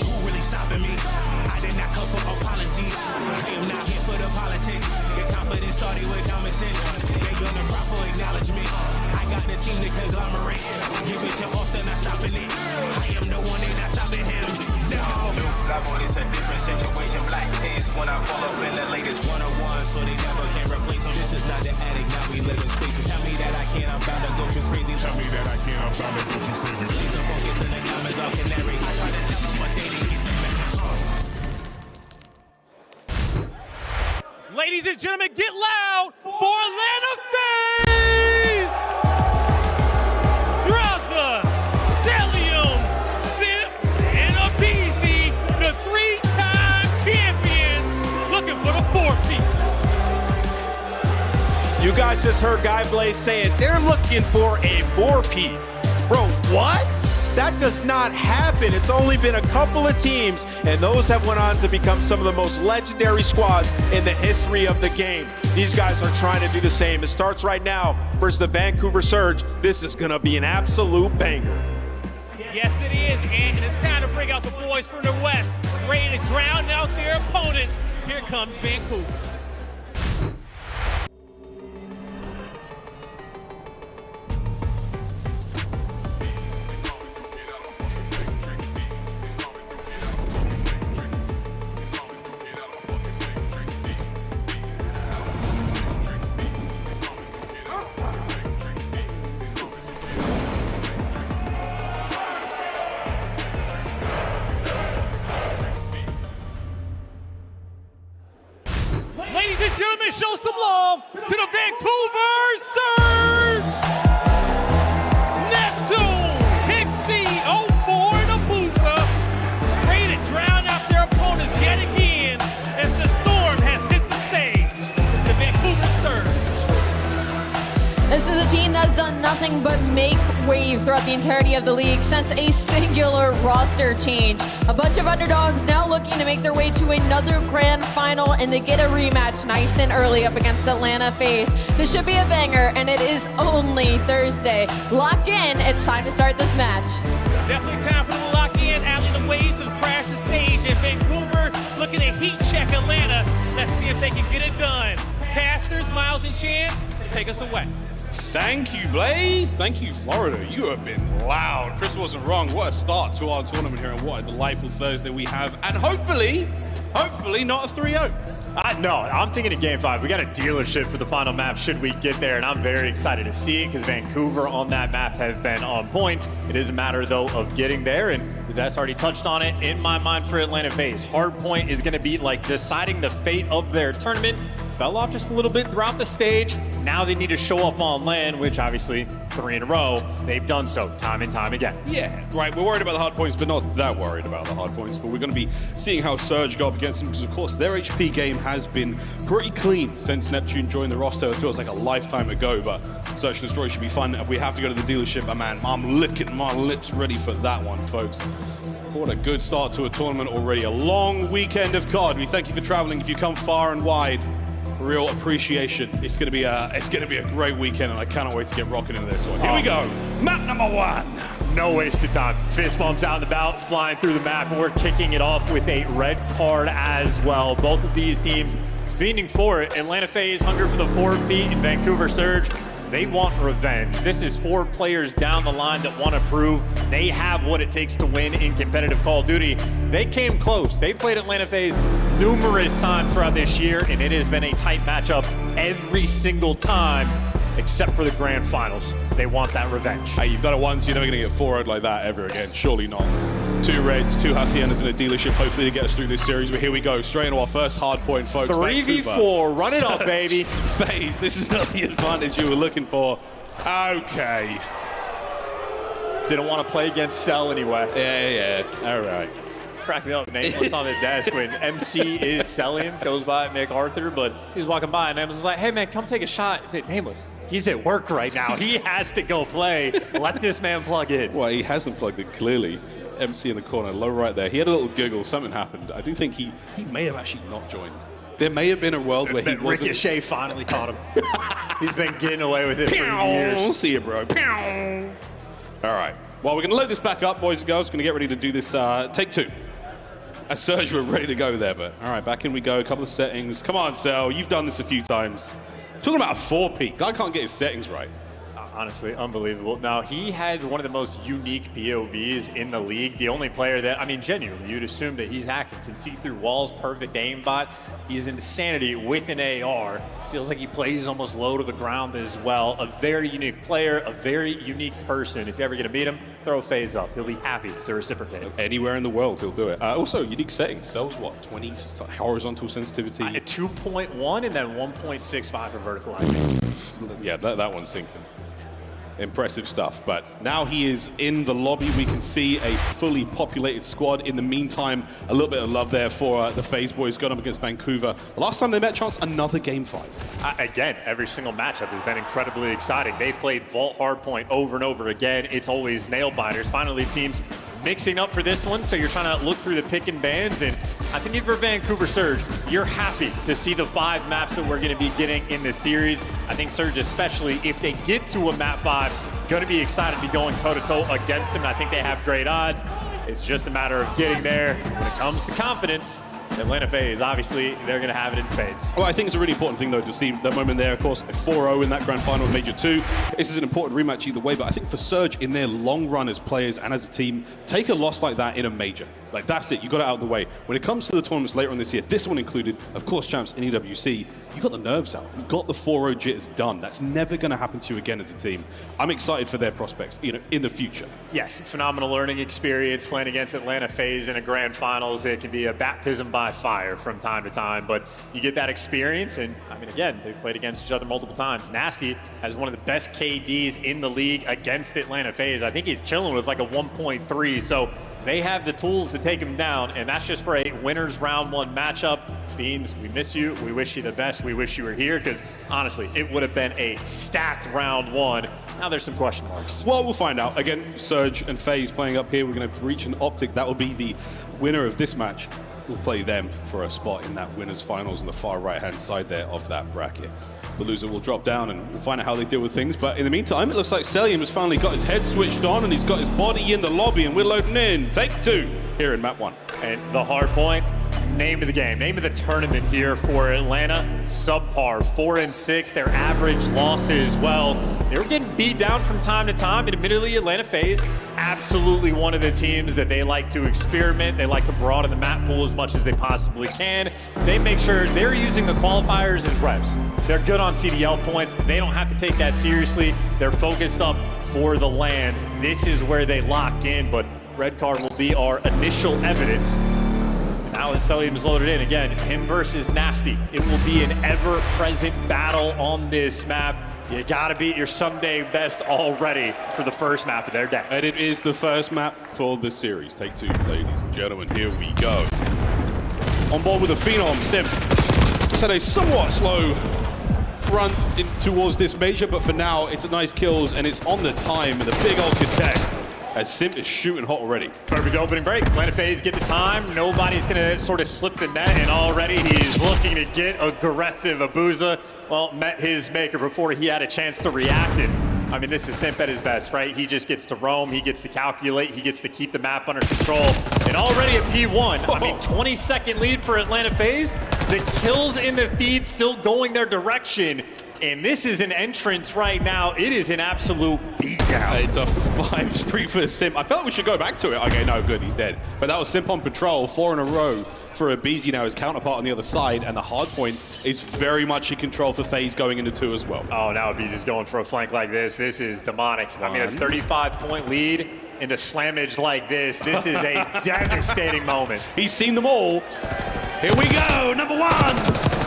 Who really stopping me? I did not come for apologies. I am not here for the politics. Your confidence started with common sense. They gonna cry for acknowledgement. I got the team to conglomerate. Give it to Austin, not stopping it. I am the one, they not stopping him. No. Level, it's a different situation. Black tents when I pull up in the latest 101, so they never can replace them. This is not the attic, now we live in spaces. Tell me that I can't, I'm bound to go too crazy. Tell me that I can't, I'm bound to go too crazy. Release the focus in the comments, all canary. I try to tell them, but they didn't get the message. Ladies and gentlemen, get loud for Atlanta FaZe! Draza, Stellium, Sip, and Abizi, the 3-time champions, looking for the 4-peat. You guys just heard Guy Blaze say it. They're looking for a 4-peat. Bro, what? That does not happen. It's only been a couple of teams, and those have went on to become some of the most legendary squads in the history of the game. These guys are trying to do the same. It starts right now versus the Vancouver Surge. This is gonna be an absolute banger. Yes, it is, and it's time to bring out the boys from the West, ready to drown out their opponents. Here comes Vancouver. Ladies and gentlemen, show some love to the Vancouver Surge! Neptune, Pixie, 04, and Abusa, ready to drown out their opponents yet again as the storm has hit the stage. The Vancouver Surge. This is a team that's done nothing but make waves throughout the entirety of the league since a singular roster change. A bunch of underdogs now looking to make their way to another grand final, and they get a rematch nice and early up against Atlanta FaZe. This should be a banger, and it is only Thursday. Lock in, it's time to start this match. Definitely time for them to lock in. Alley the waves and crash the stage. And Vancouver looking to heat check Atlanta. Let's see if they can get it done. Casters, Miles, and Chance, take us away. Thank you, Blaze. Thank you, Florida. You have been loud. Chris wasn't wrong. What a start to our tournament here, and what a delightful Thursday we have. And hopefully not a 3-0. No, I'm thinking of Game 5. We got a dealership for the final map should we get there, and I'm very excited to see it because Vancouver on that map have been on point. It is a matter, though, of getting there, and the Des already touched on it. In my mind for Atlanta FaZe, Hardpoint is going to be like deciding the fate of their tournament. Fell off just a little bit throughout the stage. Now they need to show up on LAN, which obviously 3 in a row, they've done so time and time again. Yeah, right. We're worried about the hard points, but not that worried about the hard points. But we're going to be seeing how Surge go up against them because, of course, their HP game has been pretty clean since Neptune joined the roster. It feels like a lifetime ago, but Search and Destroy should be fun. If we have to go to the dealership, I'm licking my lips ready for that one, folks. What a good start to a tournament already. A long weekend of COD. We thank you for traveling. If you come far and wide, real appreciation. It's gonna be a great weekend, and I cannot wait to get rocking into this one. Here we go. Map number 1. No waste of time. Fist bumps out and about, flying through the map, and we're kicking it off with a red card as well. Both of these teams fiending for it. Atlanta FaZe hunger for the 4th beat, and Vancouver Surge, they want revenge. This is 4 players down the line that want to prove they have what it takes to win in competitive Call of Duty. They came close. They played Atlanta FaZe numerous times throughout this year, and it has been a tight matchup every single time, except for the grand finals. They want that revenge. Hey, you've done it once, you're never going to get 4-0'd like that ever again. Surely not. 2 Reds, 2 Haciendas in a dealership, hopefully to get us through this series. But here we go, straight into our first hard point, folks. 3v4, run it up, baby. FaZe, this is not the advantage you were looking for. Okay. Didn't want to play against Cell anyway. Yeah, all right. Crack me up, nameless on the desk when MC is selling him, goes by MacArthur, but he's walking by and Nameless is like, hey man, come take a shot. Nameless, he's at work right now. He has to go play. Let this man plug in. Well, he hasn't plugged it clearly. MC in the corner, low right there. He had a little giggle, something happened. I do think he may have actually not joined. There may have been a world where he wasn't. Ricochet finally caught him. He's been getting away with it for years. See you, bro. All right. Well, we're going to load this back up, boys and girls. Going to get ready to do this take 2. As Surge, we're ready to go there, but all right, back in we go. A couple of settings. Come on, Cell. You've done this a few times. Talking about a 4-peak. Guy can't get his settings right. Honestly, unbelievable. Now, he has one of the most unique POVs in the league. The only player that, I mean, genuinely, you'd assume that he's hacking, can see through walls, perfect aimbot. He's insanity with an AR. Feels like he plays almost low to the ground as well. A very unique player, a very unique person. If you ever get to meet him, throw FaZe up. He'll be happy to reciprocate. Anywhere in the world, he'll do it. Also, unique settings. Cells, what, 20 horizontal sensitivity? 2.1 and then 1.65 for vertical, I think. Yeah, that one's sinking. Impressive stuff, but now he is in the lobby. We can see a fully populated squad. In the meantime, a little bit of love there for the FaZe boys going up against Vancouver. The last time they met, Chance, another Game 5. Again, every single matchup has been incredibly exciting. They've played Vault Hardpoint over and over again. It's always nail biters. Finally, teams mixing up for this one, so you're trying to look through the pick and bans, and I think if you're Vancouver Surge, you're happy to see the 5 maps that we're going to be getting in this series. I think Surge, especially if they get to a map 5, going to be excited to be going toe-to-toe against them. I think they have great odds. It's just a matter of getting there. When it comes to confidence, Atlanta FaZe, obviously, they're going to have it in spades. Well, I think it's a really important thing, though, to see that moment there. Of course, a 4-0 in that grand final in Major 2. This is an important rematch either way, but I think for Surge, in their long run as players and as a team, take a loss like that in a Major. Like, that's it. You got it out of the way. When it comes to the tournaments later on this year, this one included, of course, champs in EWC, you got the nerves out. You've got the 4-0 jitters done. That's never going to happen to you again as a team. I'm excited for their prospects, in the future. Yes, phenomenal learning experience playing against Atlanta FaZe in a grand finals. It can be a baptism by fire from time to time, but you get that experience, and I mean, again, they've played against each other multiple times. Nasty has one of the best KDs in the league against Atlanta FaZe. I think he's chilling with like a 1.3, so they have the tools to take him down, and that's just for a winners round 1 matchup. Beans, we miss you. We wish you the best. We wish you were here, because honestly, it would have been a stacked round 1. Now there's some question marks. Well, we'll find out. Again, Surge and FaZe playing up here. We're going to reach an optic. That will be the winner of this match. We'll play them for a spot in that winners finals on the far right-hand side there of that bracket. The loser will drop down, and we'll find out how they deal with things. But in the meantime, it looks like Celium has finally got his head switched on, and he's got his body in the lobby, and we're loading in. Take 2 here in map 1. And the hard point, name of the game, name of the tournament here for Atlanta, subpar, 4-6. Their average losses, well, they were getting beat down from time to time, and admittedly, Atlanta FaZe absolutely one of the teams that they like to experiment. They like to broaden the map pool as much as they possibly can. They make sure they're using the qualifiers as reps. They're good on CDL points. They don't have to take that seriously. They're focused up for the lands. This is where they lock in, but red card will be our initial evidence. And now that Celium's loaded in, again, him versus Nasty. It will be an ever-present battle on this map. You gotta beat your someday best already for the first map of their day. And it is the first map for the series. Take two, ladies and gentlemen, here we go. On board with the Phenom, Sim. Just had a somewhat slow run towards this major, but for now, it's a nice kills, and it's on the time in the big old contest, as Sim is shooting hot already. Perfect opening break. Atlanta FaZe get the time. Nobody's gonna sort of slip the net, and already he's looking to get aggressive. Abuza, well, met his maker before he had a chance to react. I mean, this is Simp at his best, right? He just gets to roam, he gets to calculate, he gets to keep the map under control. And already a P1. I mean, 20-second lead for Atlanta FaZe. The kills in the feed still going their direction. And this is an entrance right now. It is an absolute beatdown. It's a 5 spree for Simp. I felt like we should go back to it. Okay, no, good, he's dead. But that was Simp on patrol, 4 in a row for Abizi now, his counterpart on the other side, and the Hardpoint is very much in control for FaZe going into 2 as well. Oh, now Abizi's going for a flank like this. This is demonic. I mean, a 35-point lead into slammage like this. This is a devastating moment. He's seen them all. Here we go, number 1.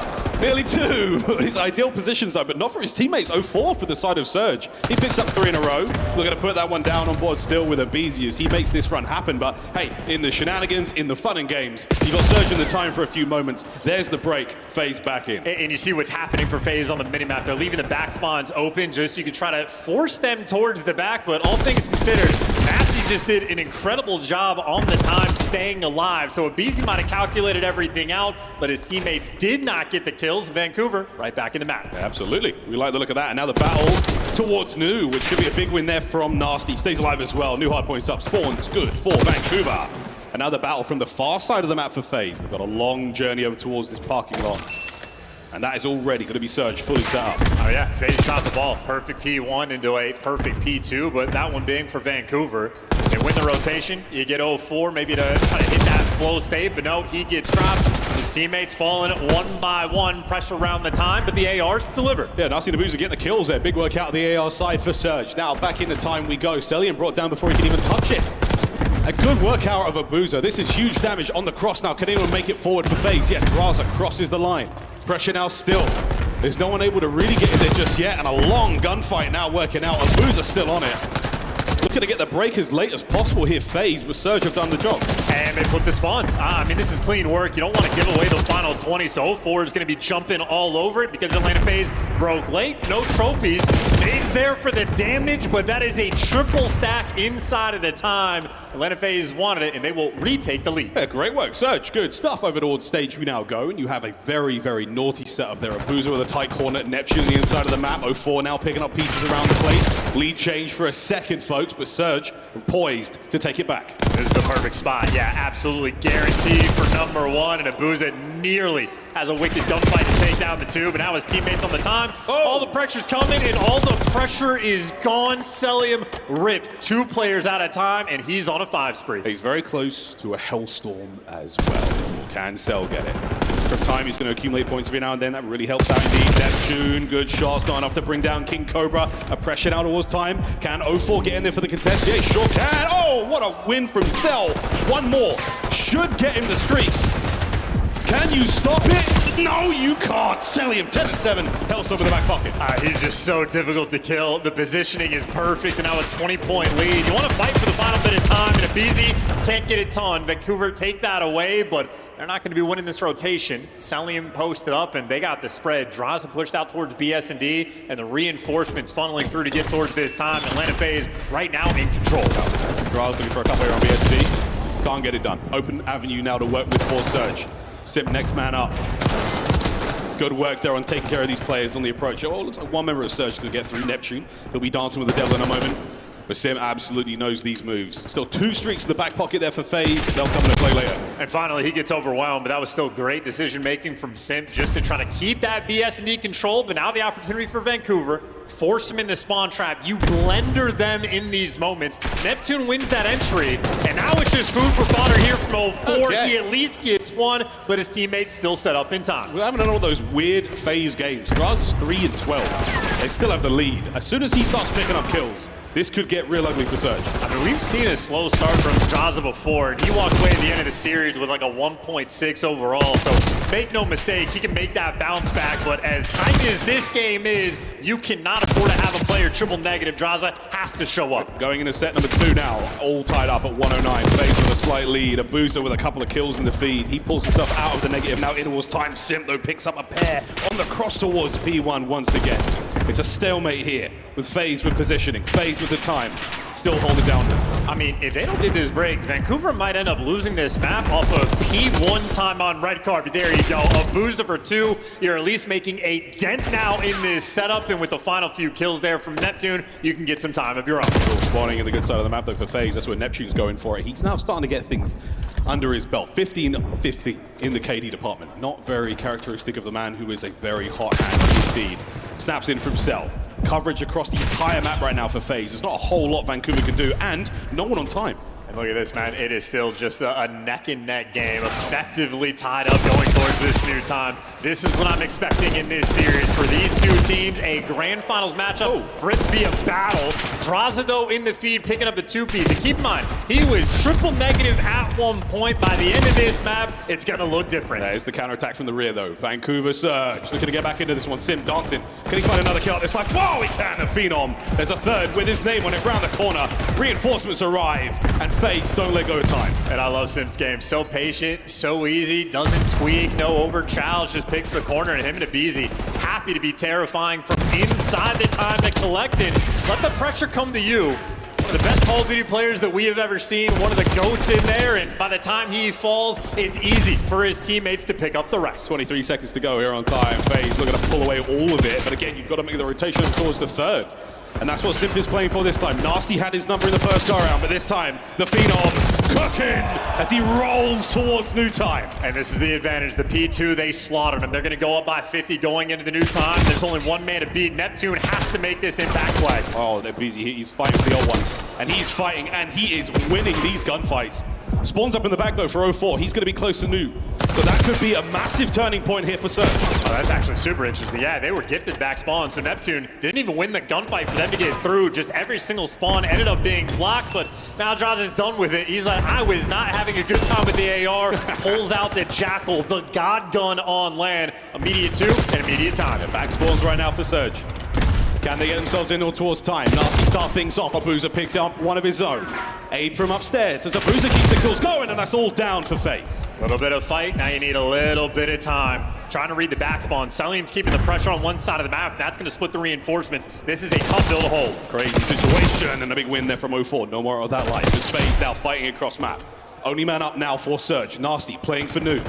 Nearly 2. His ideal positions though, but not for his teammates. 0-4 for the side of Surge. He picks up 3 in a row. We're going to put that one down on board still with Abizi as he makes this run happen. But hey, in the shenanigans, in the fun and games, you got Surge in the time for a few moments. There's the break. FaZe back in. And you see what's happening for FaZe on the minimap. They're leaving the back spawns open just so you can try to force them towards the back. But all things considered, Nasty just did an incredible job on the time staying alive. So Abizi might have calculated everything out, but his teammates did not get the kills. Vancouver right back in the map. Absolutely. We like the look of that. And now the battle towards New, which should be a big win there from Nasty. Stays alive as well. New Hardpoint's up. Spawns good for Vancouver. And now the battle from the far side of the map for FaZe. They've got a long journey over towards this parking lot. And that is already going to be Surge fully set up. Oh yeah, FaZe shot the ball. Perfect P1 into a perfect P2, but that one being for Vancouver. They win the rotation. You get 0-4, maybe to try to hit that flow state, but no, he gets dropped. His teammates falling one by one, pressure around the time, but the ARs deliver. Yeah, Nasty and Abuza getting the kills there. Big work out of the AR side for Surge. Now back in the time we go. Celium brought down before he can even touch it. A good work out of Abuza. This is huge damage on the cross now. Can anyone make it forward for FaZe? Yeah, Draza crosses the line. Pressure now still. There's no one able to really get in there just yet, and a long gunfight now working out. Abuza still on it. Looking to get the break as late as possible here, FaZe, but Surge have done the job. And they flip the spawns. I mean, this is clean work. You don't want to give away the final 20, so 0-4 is going to be jumping all over it because Atlanta FaZe broke late. No trophies. FaZe there for the damage, but that is a triple stack inside of the time. Atlanta FaZe wanted it, and they will retake the lead. Yeah, great work, Surge. Good stuff. Over towards stage we now go, and you have a very, very naughty setup there. Abuza with a tight corner, Neptune on the inside of the map. 0-4 now picking up pieces around the place. Lead change for a second, folks, but Surge poised to take it back. This is the perfect spot. Yeah, absolutely guaranteed for number 1, and Abuza nearly has a wicked gunfight to take down the 2, but now his teammates on the time. All the pressure's coming, and all the pressure is gone. Celium ripped 2 players at a time, and he's on a 5 spree. He's very close to a hellstorm as well. Can Cell get it? For time, he's going to accumulate points every now and then. That really helps out indeed. Neptune, good shots, not enough to bring down King Cobra. A pressure now towards time. Can 0-4 get in there for the contest? Yeah, he sure can. Oh, what a win from Cell. One more. Should get him the streaks. Can you stop it? No, you can't. Celium, 10-7. Hellstorm in the back pocket. He's just so difficult to kill. The positioning is perfect, and now a 20-point lead. You want to fight for the final bit of time, and Abizi can't get it done. Vancouver take that away, but they're not going to be winning this rotation. Celium posted up, and they got the spread. Draza pushed out towards BS&D, and the reinforcements funneling through to get towards this time. Atlanta FaZe right now in control. Draza looking for a couple here on BS&D. Can't get it done. Open avenue now to work with for Surge. Simp next man up. Good work there on taking care of these players on the approach. Oh, looks like one member of Surge can get through. Neptune. He'll be dancing with the devil in a moment. But Sim absolutely knows these moves. Still 2 streaks in the back pocket there for FaZe. They'll come into play later. And finally, he gets overwhelmed, but that was still great decision-making from Simp just to try to keep that BS&D control. But now the opportunity for Vancouver. force them in the spawn trap. You blender them in these moments. Neptune wins that entry, and now it's just food for fodder here from 04. Okay. He at least gets one, but his teammates still set up in time. We're having another one of those weird FaZe games. Draz is 3 and 12. They still have the lead. As soon as he starts picking up kills, this could get real ugly for Surge. I mean, we've seen a slow start from Draza before, and he walked away at the end of the series with like a 1.6 overall, so make no mistake, he can make that bounce back, but as tight as this game is, you cannot afford to have a player triple negative. Draza has to show up. Going into set number 2 now, all tied up at 109. FaZe with a slight lead. Abusa with a couple of kills in the feed. He pulls himself out of the negative. Now intervals time. Simp though picks up a pair on the cross towards V1 once again. It's a stalemate here with FaZe with positioning. FaZe with the time. Still holding down. I mean, if they don't get this break, Vancouver might end up losing this map off of P1 time on red card. But there you go. Abusa for 2. You're at least making a dent now in this setup. And with the final few kills there from Neptune, you can get some time of your own. Spawning in the good side of the map though for FaZe. That's where Neptune's going for it. He's now starting to get things under his belt. 15-15 in the KD department. Not very characteristic of the man who is a very hot hand indeed. Snaps in from Cell. Coverage across the entire map right now for FaZe. There's not a whole lot Vancouver can do, and no one on time. And look at this, man. It is still just a neck-and-neck game, effectively tied up going towards this new time. This is what I'm expecting in this series for these two teams, a grand finals matchup, for it to be a battle. Draza, though, in the feed, picking up the 2-piece. And keep in mind, he was triple negative at one point. By the end of this map, it's going to look different. There's the counterattack from the rear, though. Vancouver Surge looking to get back into this one. Sim dancing. Can he find another kill? It's like, whoa, he can. The Phenom. There's a third with his name on it round the corner. Reinforcements arrive, and FaZe don't let go of time. And I love Sim's game. So patient, so easy, doesn't tweak, no over challenge, just picks the corner, and him and Abizi happy to be terrifying from inside the time to collect it. Let the pressure come to you. One of the best Call of Duty players that we have ever seen, one of the GOATs in there, and by the time he falls, it's easy for his teammates to pick up the rest. 23 seconds to go here on time. FaZe looking to pull away all of it, but again, you've got to make the rotation towards the third. And that's what Simp is playing for this time. Nasty had his number in the first go-around, but this time, the Phenom cooking as he rolls towards new time. And this is the advantage. The P2, they slaughtered him. They're going to go up by 50 going into the new time. There's only one man to beat. Neptune has to make this impact play. Oh, they're busy. He's fighting for the old ones. And he's fighting, and he is winning these gunfights. Spawns up in the back, though, for 04. He's going to be close to new. So that could be a massive turning point here for Surge. Oh, that's actually super interesting. Yeah, they were gifted back spawn, so Neptune didn't even win the gunfight for them to get through. Just every single spawn ended up being blocked, but now Draza is done with it. He's like, I was not having a good time with the AR. Pulls out the Jackal, the God gun on land. Immediate 2 and immediate time. And back spawns right now for Surge. Can they get themselves in or towards time? Nasty start things off. Abusa picks up one of his own. Aid from upstairs as Abusa keeps the kills going, and that's all down for FaZe. A little bit of fight. Now you need a little bit of time. Trying to read the back spawn. Salim's keeping the pressure on one side of the map. That's going to split the reinforcements. This is a tough bill to hold. Crazy situation, and a big win there from 04. No more of that life. As FaZe now fighting across map. Only man up now for Surge. Nasty playing for new.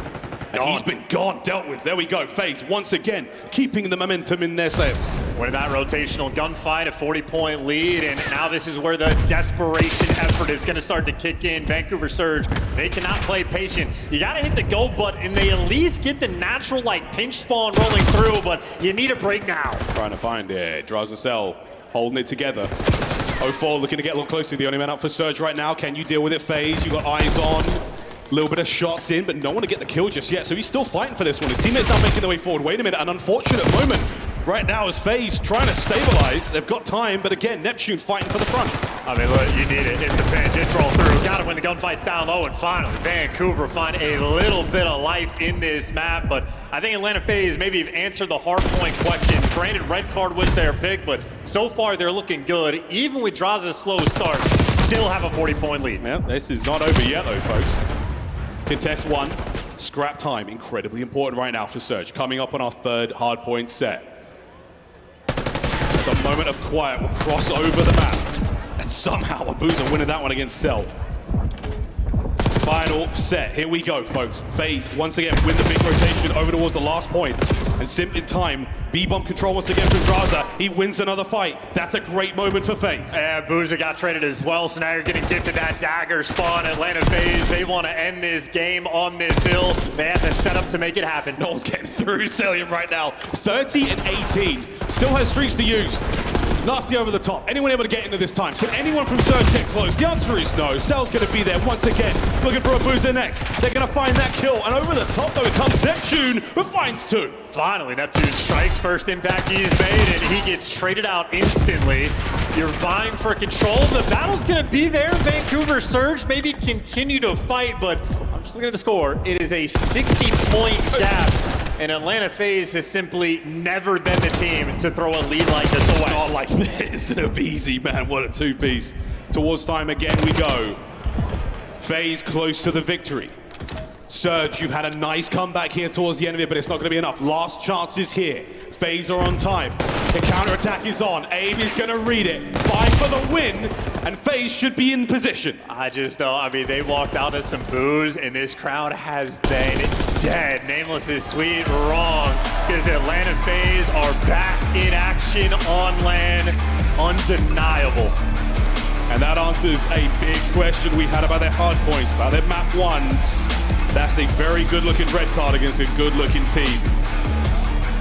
And he's been gone, dealt with. There we go. FaZe once again keeping the momentum in their sails. Winning that rotational gunfight, a 40-point lead, and now this is where the desperation effort is going to start to kick in. Vancouver Surge, they cannot play patient. You got to hit the go button, and they at least get the natural like pinch spawn rolling through, but you need a break now. Trying to find it. Draza Cell holding it together. 04 looking to get a little closer. The only man up for Surge right now. Can you deal with it, FaZe? You got eyes on. A little bit of shots in, but no one to get the kill just yet. So he's still fighting for this one. His teammates now making their way forward. Wait a minute, an unfortunate moment right now as FaZe trying to stabilize. They've got time, but again, Neptune fighting for the front. I mean, look, you need it. It's the pinch. It's roll through. Got it when the gunfight's down low, and finally, Vancouver find a little bit of life in this map. But I think Atlanta FaZe maybe have answered the hardpoint question. Granted, red card was their pick, but so far they're looking good. Even with Draza's slow start, still have a 40-point lead. Yeah, this is not over yet, though, folks. Contest 1, scrap time, incredibly important right now for Surge. Coming up on our third hardpoint set. It's a moment of quiet. We'll cross over the map. And somehow Abusa winning that one against Cell. Final set. Here we go, folks. FaZe once again win the big rotation over towards the last point. And Simp in time. B-bomb control once again from Draza. He wins another fight. That's a great moment for FaZe. And Booza got traded as well, so now you're getting gifted that dagger spawn. Atlanta FaZe, they want to end this game on this hill. They have to set up to make it happen. No one's getting through Celium right now. 30 and 18. Still has streaks to use. Nasty over the top. Anyone able to get into this time? Can anyone from Surge get close? The answer is no. Cell's going to be there once again, looking for a boozer next. They're going to find that kill, and over the top, though, it comes Neptune, who finds 2. Finally, Neptune strikes first impact he's made, and he gets traded out instantly. You're vying for control. The battle's going to be there. Vancouver Surge maybe continue to fight, but I'm just looking at the score. It is a 60-point gap, and Atlanta FaZe has simply never been the team to throw a lead like this away. Not like this. It'll be easy, man. What a two-piece. Towards time again we go. FaZe close to the victory. Surge, you've had a nice comeback here towards the end of it, but it's not going to be enough. Last chances here. FaZe are on time. The counterattack is on. Abe is going to read it. Fight for the win, and FaZe should be in position. I just don't. I mean, they walked out of some boos, and this crowd has been dead. Nameless's tweet wrong, because Atlanta FaZe are back in action on land. Undeniable. And that answers a big question we had about their hard points, about their map 1s. That's a very good-looking red card against a good-looking team.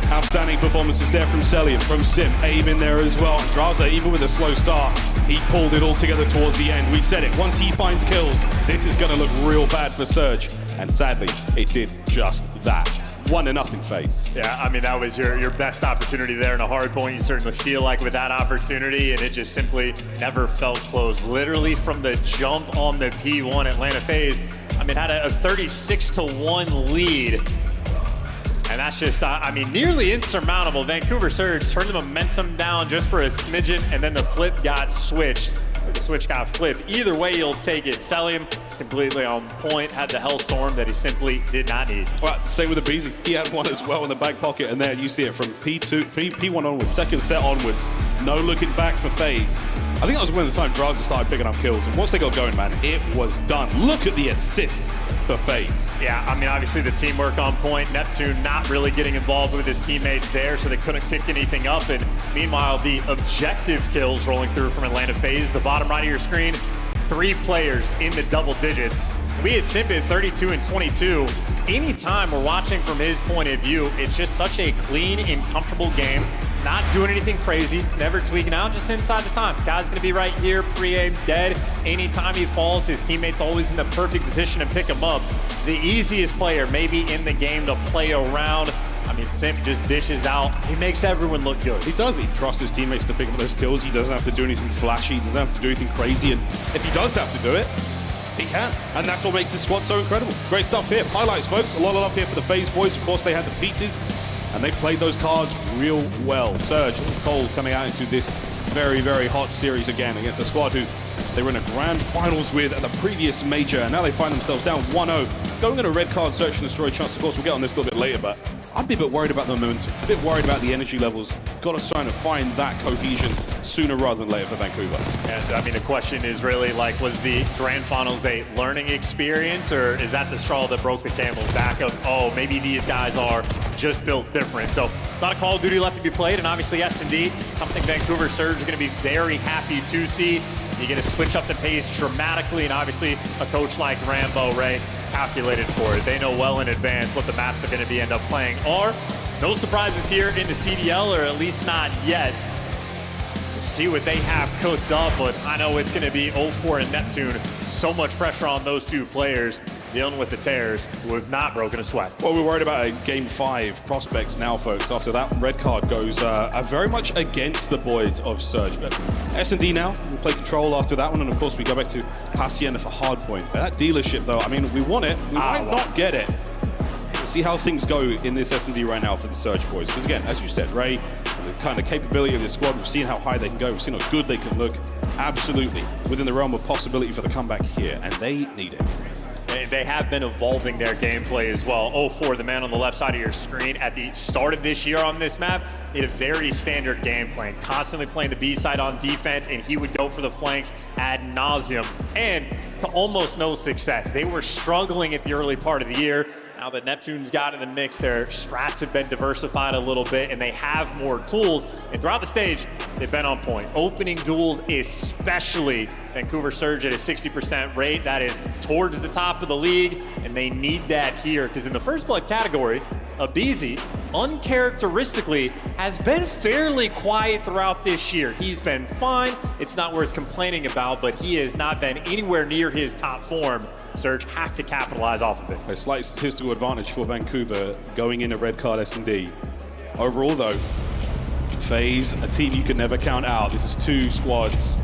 Outstanding performances there from Celium, from Sim, Aim in there as well. And Draza, even with a slow start, he pulled it all together towards the end. We said it, once he finds kills, this is going to look real bad for Surge. And sadly, it did just that. 1-0 FaZe. Yeah, I mean, that was your best opportunity there in a hard point. You certainly feel like with that opportunity, and it just simply never felt close. Literally from the jump on the P1, Atlanta FaZe, I mean, had a 36-1 lead. And that's just, I mean, nearly insurmountable. Vancouver Surge turned the momentum down just for a smidgen, and then the flip got switched. The switch got flipped. Either way, you'll take it. Celium completely on point, had the Hellstorm that he simply did not need. Well, same with the Beezy. He had one as well in the back pocket, and there you see it from P1 onwards, second set onwards. No looking back for FaZe. I think that was when the time Draza started picking up kills, and once they got going, man, it was done. Look at the assists for FaZe. Yeah, I mean, obviously the teamwork on point. Neptune not really getting involved with his teammates there, so they couldn't kick anything up. And meanwhile, the objective kills rolling through from Atlanta FaZe. The bottom right of your screen, 3 players in the double digits. We had Simpid 32 and 22. Anytime we're watching from his point of view, it's just such a clean and comfortable game. Not doing anything crazy, never tweaking out, just inside the time. Guy's gonna be right here, pre-aim, dead. Anytime he falls, his teammate's always in the perfect position to pick him up. The easiest player maybe in the game to play around. I mean, Simp just dishes out. He makes everyone look good. He does. He trusts his teammates to pick up those kills. He doesn't have to do anything flashy. He doesn't have to do anything crazy. And if he does have to do it, he can. And that's what makes this squad so incredible. Great stuff here. Highlights, folks. A lot of love here for the FaZe boys. Of course, they had the pieces, and they played those cards real well. Surge and Cole coming out into this very, very hot series again against a squad who they were in a grand finals with at the previous major, and now they find themselves down 1-0. Going on a red card, search and destroy chance. Of course, we'll get on this a little bit later, but I'd be a bit worried about the momentum, a bit worried about the energy levels. Got to try to find that cohesion sooner rather than later for Vancouver. And I mean, the question is really like, was the grand finals a learning experience, or is that the straw that broke the camel's back of, oh, maybe these guys are just built different? So a lot of Call of Duty left to be played, and obviously S&D, something Vancouver Surge is going to be very happy to see. You're going to switch up the pace dramatically, and obviously a coach like Rambo Ray calculated for it. They know well in advance what the maps are going to be end up playing are. No surprises here in the CDL, or at least not yet. We'll see what they have cooked up, but I know it's going to be 0-4 in Neptune. So much pressure on those two players dealing with the Tears, who have not broken a sweat. Well, we're worried about a Game 5 prospects now, folks. After that red card goes very much against the boys of Surge. But S&D now, we play Control after that one, and of course we go back to Hacienda for Hardpoint. That dealership, though, I mean, we want it, we might not get it. We'll see how things go in this S&D right now for the Surge boys. Because again, as you said, Ray, the kind of capability of this squad, we've seen how high they can go, we've seen how good they can look. Absolutely within the realm of possibility for the comeback here, and they need it. They have been evolving their gameplay as well. 0-4, the man on the left side of your screen at the start of this year on this map, in a very standard game plan, constantly playing the B side on defense, and he would go for the flanks ad nauseum, and to almost no success. They were struggling at the early part of the year. Now that Neptune's got in the mix, their strats have been diversified a little bit, and they have more tools. And throughout the stage, they've been on point. Opening duels especially. Vancouver Surge at a 60% rate. That is towards the top of the league, and they need that here, because in the first blood category, Abizi, uncharacteristically, has been fairly quiet throughout this year. He's been fine. It's not worth complaining about, but he has not been anywhere near his top form. Surge have to capitalize off of it. A slight statistical advantage for Vancouver going in a red card S&D. Overall, though, FaZe, a team you can never count out. This is two squads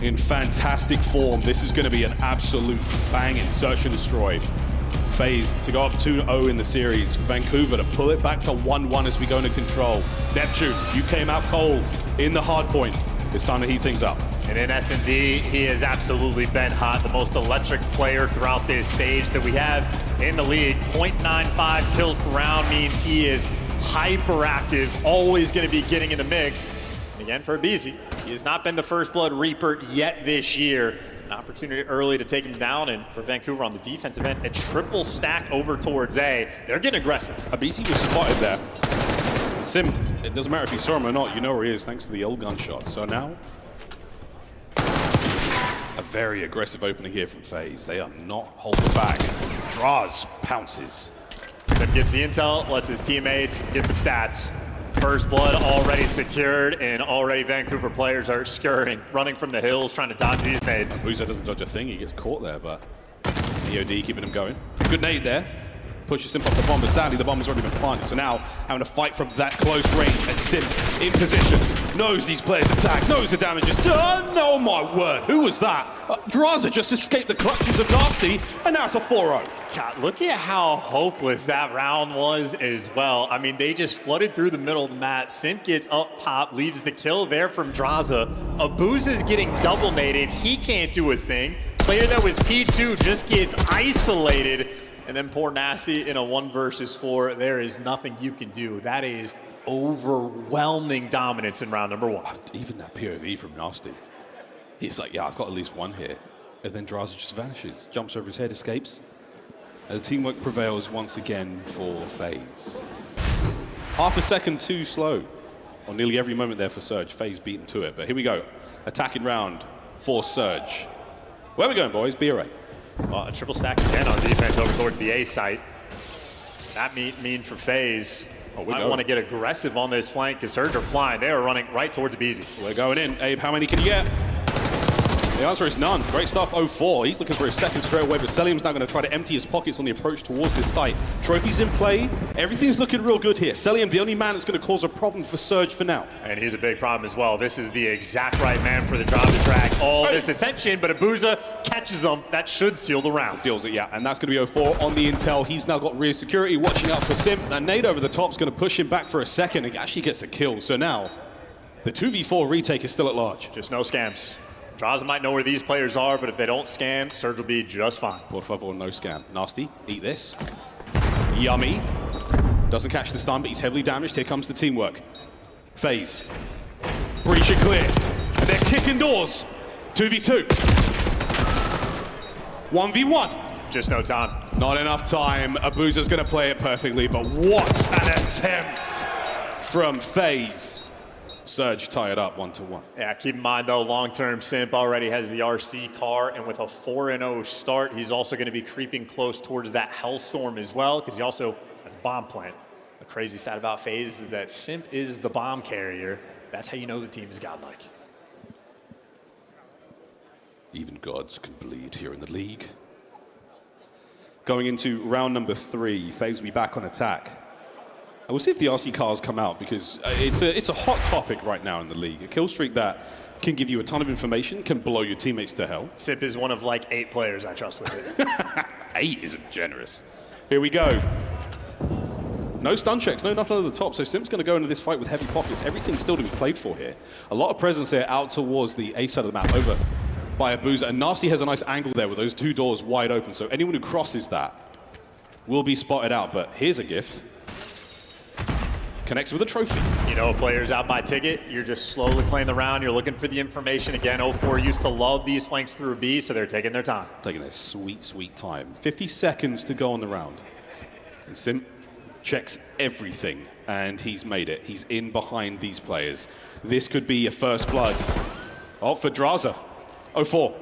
in fantastic form. This is going to be an absolute banging search and destroy. FaZe to go up 2-0 in the series. Vancouver to pull it back to 1-1 as we go into control. Neptune, you came out cold in the hard point. It's time to heat things up. And in S&D, he has absolutely been hot. The most electric player throughout this stage that we have in the league. 0.95 kills per round means he is hyperactive, always going to be getting in the mix. And again, for Abizi, he has not been the first blood Reaper yet this year. An opportunity early to take him down, and for Vancouver on the defensive end, a triple stack over towards A. They're getting aggressive. Abizi was spotted there. Sim, it doesn't matter if you saw him or not, you know where he is thanks to the old gunshot. So now, a very aggressive opening here from FaZe. They are not holding back. Draws, pounces. Sim gets the intel, lets his teammates get the stats. First blood already secured, and already Vancouver players are scurrying, running from the hills, trying to dodge these nades. Boozer doesn't dodge a thing, he gets caught there, but EOD keeping him going. Good nade there. Pushes Sim off the bomb, but sadly the bomb has already been planted. So now having to fight from that close range, and Sim in position, knows these players attack, knows the damage is done. Oh my word, who was that? Draza just escaped the clutches of Nasty, and now it's a 4-0. God, look at how hopeless that round was as well. I mean, they just flooded through the middle of the map. Sim gets up top, leaves the kill there from Draza. Abuza's getting double naded. He can't do a thing. Player that was P2 just gets isolated. And then poor Nasty in a 1 versus 4. There is nothing you can do. That is overwhelming dominance in round number 1. Even that POV from Nasty. He's like, yeah, I've got at least one here. And then Draza just vanishes, jumps over his head, escapes. And the teamwork prevails once again for FaZe. Half a second too slow on nearly every moment there for Surge. FaZe beaten to it, but here we go. Attacking round for Surge. Where are we going, boys? B or A? Well, a triple stack again on defense over towards the A site. That mean for FaZe. I want to get aggressive on this flank because Surge are flying. They are running right towards Abizi. We're going in. Abe, how many can you get? The answer is none. Great stuff, 0-4. He's looking for his second straight away, but Selim's now going to try to empty his pockets on the approach towards this site. Trophies in play. Everything's looking real good here. Selim, the only man that's going to cause a problem for Surge for now. And he's a big problem as well. This is the exact right man for the job to track all this attention, but Abuza catches him. That should seal the round. Deals it, yeah. And that's going to be 0-4 on the intel. He's now got rear security watching out for Sim. That nade over the top is going to push him back for a second. He actually gets a kill. So now, the 2v4 retake is still at large. Just no scams. Draza might know where these players are, but if they don't scam, Surge will be just fine. Por favor, no scam. Nasty, eat this. Yummy. Doesn't catch the stun, but he's heavily damaged. Here comes the teamwork. FaZe. Breach it clear. And they're kicking doors. 2v2. 1v1. Just no time. Not enough time. Abuza's going to play it perfectly, but what an attempt from FaZe. Surge tie it up 1-1. Yeah, keep in mind though, long-term Simp already has the RC car, and with a 4-0 start, he's also going to be creeping close towards that Hellstorm as well, because he also has a bomb plant. The crazy side about FaZe is that Simp is the bomb carrier. That's how you know the team is godlike. Even gods can bleed here in the league. Going into round number 3, FaZe will be back on attack. I will see if the RC cars come out, because it's a hot topic right now in the league. A kill streak that can give you a ton of information, can blow your teammates to hell. Sip is one of like 8 players I trust with it. 8 isn't generous. Here we go. No stun checks, no nothing over the top, so Simp's going to go into this fight with heavy pockets. Everything's still to be played for here. A lot of presence here out towards the A side of the map, over by Abuza. And Nasty has a nice angle there with those 2 doors wide open, so anyone who crosses that will be spotted out. But here's a gift. Connects with a trophy. You know, players out by ticket, you're just slowly playing the round, you're looking for the information. Again, 0-4 used to love these flanks through B, so they're taking their time. Taking their sweet, sweet time. 50 seconds to go on the round. And Sim checks everything, and he's made it. He's in behind these players. This could be a first blood. Oh, for Draza. 0-4.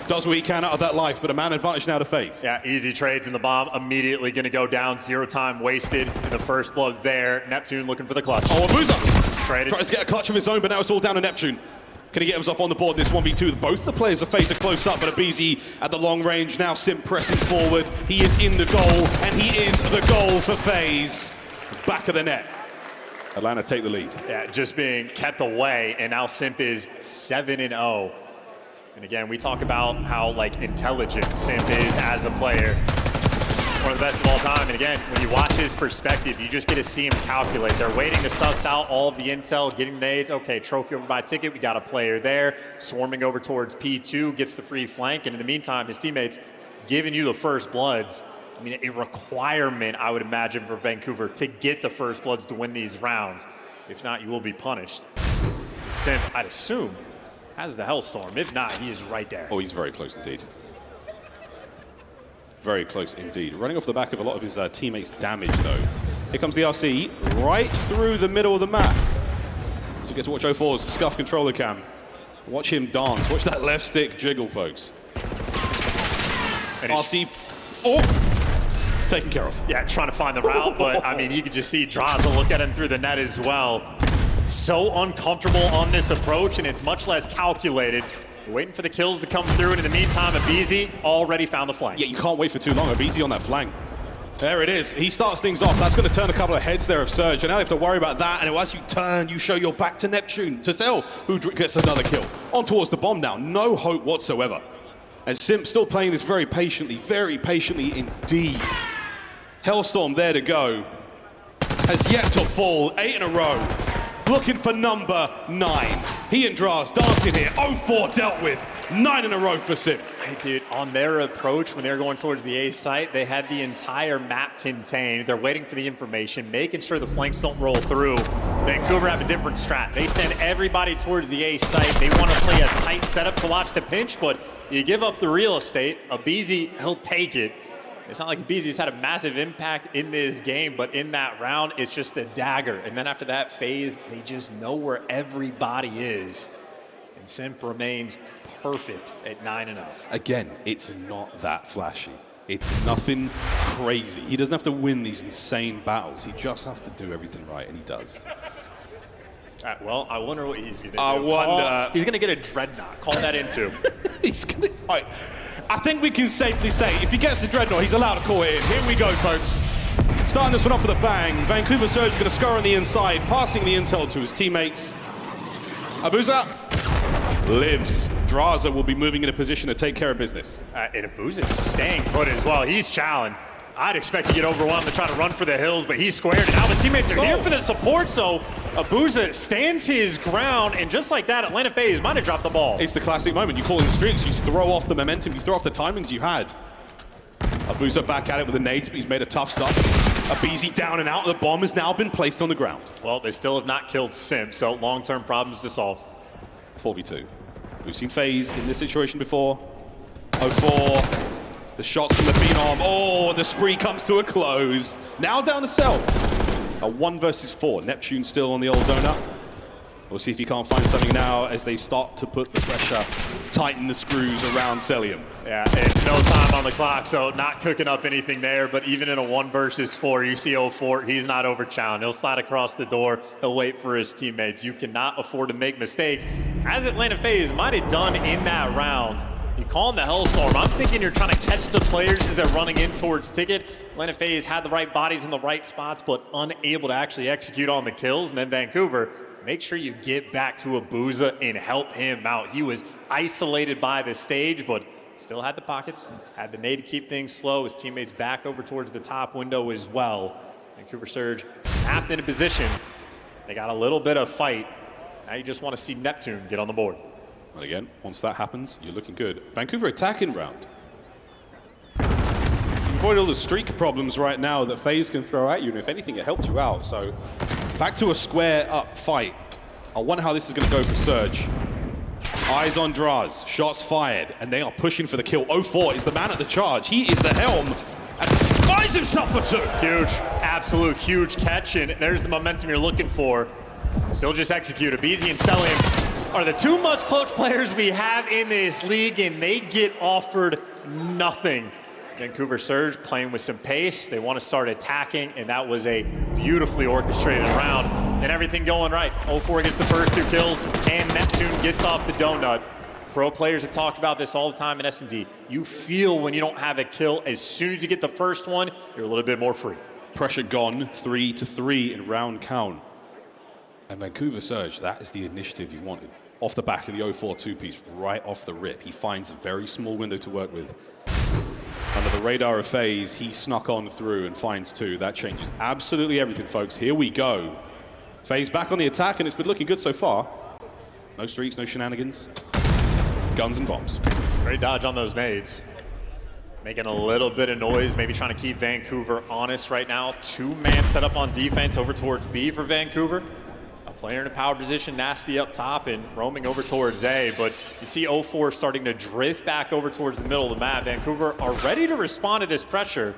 Does what he can out of that life, but a man advantage now to FaZe. Yeah, easy trades in the bomb. Immediately going to go down. 0 time wasted in the first blood there. Neptune looking for the clutch. Oh, Abuza traded. tries to get a clutch of his own, but now it's all down to Neptune. Can he get himself on the board in this 1v2? Both the players of FaZe are close up, but Abizi at the long range. Now Sim pressing forward. He is in the goal, and he is the goal for FaZe. Back of the net. Atlanta take the lead. Yeah, just being kept away, and now Simp is 7-0. And again, we talk about how intelligent Simp is as a player. One of the best of all time. And again, when you watch his perspective, you just get to see him calculate. They're waiting to suss out all of the intel, getting nades. Okay, trophy over by ticket. We got a player there. Swarming over towards P2, gets the free flank. And in the meantime, his teammates giving you the first bloods. I mean, a requirement, I would imagine, for Vancouver to get the first bloods to win these rounds. If not, you will be punished. Simp, I'd assume, has the Hellstorm. If not, he is right there. Oh, he's very close indeed. Very close indeed. Running off the back of a lot of his teammates' damage, though. Here comes the RC right through the middle of the map. So you get to watch 0-4's Scuff controller cam. Watch him dance. Watch that left stick jiggle, folks. RC, taken care of. Yeah, trying to find the route, but I mean, you could just see Draza look at him through the net as well. So uncomfortable on this approach, and it's much less calculated. We're waiting for the kills to come through, and in the meantime, Abizi already found the flank. Yeah, you can't wait for too long. Abizi on that flank. There it is. He starts things off. That's going to turn a couple of heads there of Surge, and now they have to worry about that, and as you turn, you show your back to Neptune, to Cell, who gets another kill. On towards the bomb now. No hope whatsoever. And Simp still playing this very patiently indeed. Hellstorm there to go. Has yet to fall. 8 in a row. Looking for number 9. He and Draz dancing here. 0-4 dealt with. 9 in a row for Sim. Hey, dude, on their approach, when they were going towards the A site, they had the entire map contained. They're waiting for the information, making sure the flanks don't roll through. Vancouver have a different strat. They send everybody towards the A site. They want to play a tight setup to watch the pinch, but you give up the real estate. Abizi, he'll take it. It's not like Abizi's had a massive impact in this game, but in that round, it's just a dagger. And then after that phase, they just know where everybody is. And Simp remains perfect at 9-0. Again, it's not that flashy. It's nothing crazy. He doesn't have to win these insane battles. He just has to do everything right, and he does. All right, well, I wonder what he's going to do. I wonder. He's going to get a Dreadnought. Call that into. He's going to. All right. I think we can safely say, if he gets the Dreadnought, he's allowed to call it in. Here we go, folks. Starting this one off with a bang. Vancouver Surge going to score on the inside, passing the intel to his teammates. Abuza lives. Draza will be moving in a position to take care of business. And Abuza's staying put as well. He's challenged. I'd expect to get overwhelmed to try to run for the hills, but he's squared, and now his teammates are here for the support, so Abuza stands his ground, and just like that, Atlanta FaZe might have dropped the ball. It's the classic moment. You call in streaks, you throw off the momentum, you throw off the timings you had. Abuza back at it with the nades, but he's made a tough stop. Abizi down and out. The bomb has now been placed on the ground. Well, they still have not killed Simp, so long-term problems to solve. 4v2. We've seen FaZe in this situation before. 0-4. The shots from the Phenom. Oh, the spree comes to a close. Now down to Cell. A 1 versus 4. Neptune still on the old donut. We'll see if he can't find something now as they start to put the pressure, tighten the screws around Celium. Yeah, and no time on the clock, so not cooking up anything there, but even in a 1 versus 4, you see 0-4, he's not over-challenged. He'll slide across the door, he'll wait for his teammates. You cannot afford to make mistakes, as Atlanta FaZe might have done in that round. You call him the Hellstorm. I'm thinking you're trying to catch the players as they're running in towards ticket. Atlanta FaZe had the right bodies in the right spots, but unable to actually execute on the kills. And then Vancouver, make sure you get back to Abuza and help him out. He was isolated by the stage, but still had the pockets, had the nade to keep things slow. His teammates back over towards the top window as well. Vancouver Surge snapped into position. They got a little bit of fight. Now you just want to see Neptune get on the board. And again, once that happens, you're looking good. Vancouver attacking round. Avoid all the streak problems right now that FaZe can throw at you, and if anything, it helped you out. So back to a square up fight. I wonder how this is going to go for Surge. Eyes on Draz, shots fired, and they are pushing for the kill. 0-4 is the man at the charge. He is the helm. And finds himself for 2. Huge, absolute huge catch, and there's the momentum you're looking for. Still just execute. aBeZy and Celium are the 2 most clutch players we have in this league, and they get offered nothing. Vancouver Surge playing with some pace. They want to start attacking, and that was a beautifully orchestrated round. And everything going right. 0-4 gets the first 2 kills, and Neptune gets off the donut. Pro players have talked about this all the time in S&D. You feel when you don't have a kill, as soon as you get the first one, you're a little bit more free. Pressure gone, 3-3 in round count. And Vancouver Surge, that is the initiative you wanted. Off the back of the 0-4 2-piece, right off the rip. He finds a very small window to work with. Under the radar of FaZe, he snuck on through and finds 2. That changes absolutely everything, folks. Here we go. FaZe back on the attack, and it's been looking good so far. No streaks, no shenanigans. Guns and bombs. Great dodge on those nades. Making a little bit of noise, maybe trying to keep Vancouver honest right now. 2-man set up on defense over towards B for Vancouver. A player in a power position, Nasty up top and roaming over towards A, but you see 0-4 starting to drift back over towards the middle of the map. Vancouver are ready to respond to this pressure.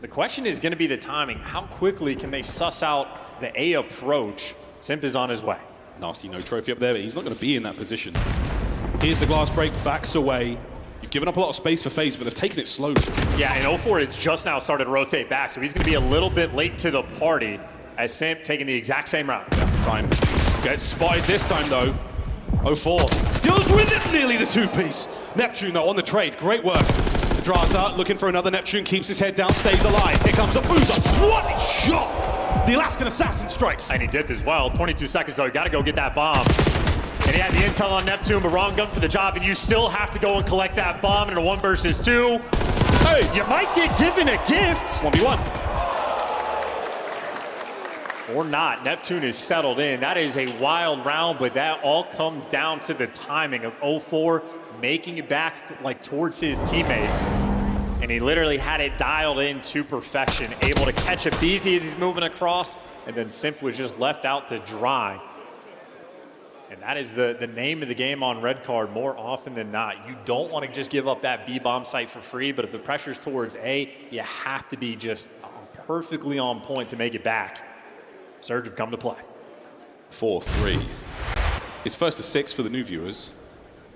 The question is going to be the timing. How quickly can they suss out the A approach? Simp is on his way. Nasty, no trophy up there, but he's not going to be in that position. Here's the glass break, backs away. You've given up a lot of space for FaZe, but they've taken it slowly. Yeah, and 0-4 has just now started to rotate back, so he's going to be a little bit late to the party as Simp taking the exact same route. Yeah, time. Gets spotted this time, though. 0-4 deals with it, nearly the 2-piece. Neptune, though, on the trade. Great work. Draza looking for another Neptune, keeps his head down, stays alive. Here comes aBeZy. What a shot! The Alaskan Assassin strikes. And he dipped as well. 22 seconds, though. You got to go get that bomb. And he had the intel on Neptune, but wrong gun for the job, and you still have to go and collect that bomb in a 1 versus 2. Hey, you might get given a gift. 1v1. Or not. Neptune is settled in. That is a wild round, but that all comes down to the timing of 0-4 making it back like towards his teammates. And he literally had it dialed in to perfection, able to catch aBeZy as he's moving across, and then Simp was just left out to dry. And that is the name of the game on Red Card more often than not. You don't want to just give up that B-bomb site for free, but if the pressure's towards A, you have to be just perfectly on point to make it back. Surge have come to play. 4-3. It's 1st to 6 for the new viewers.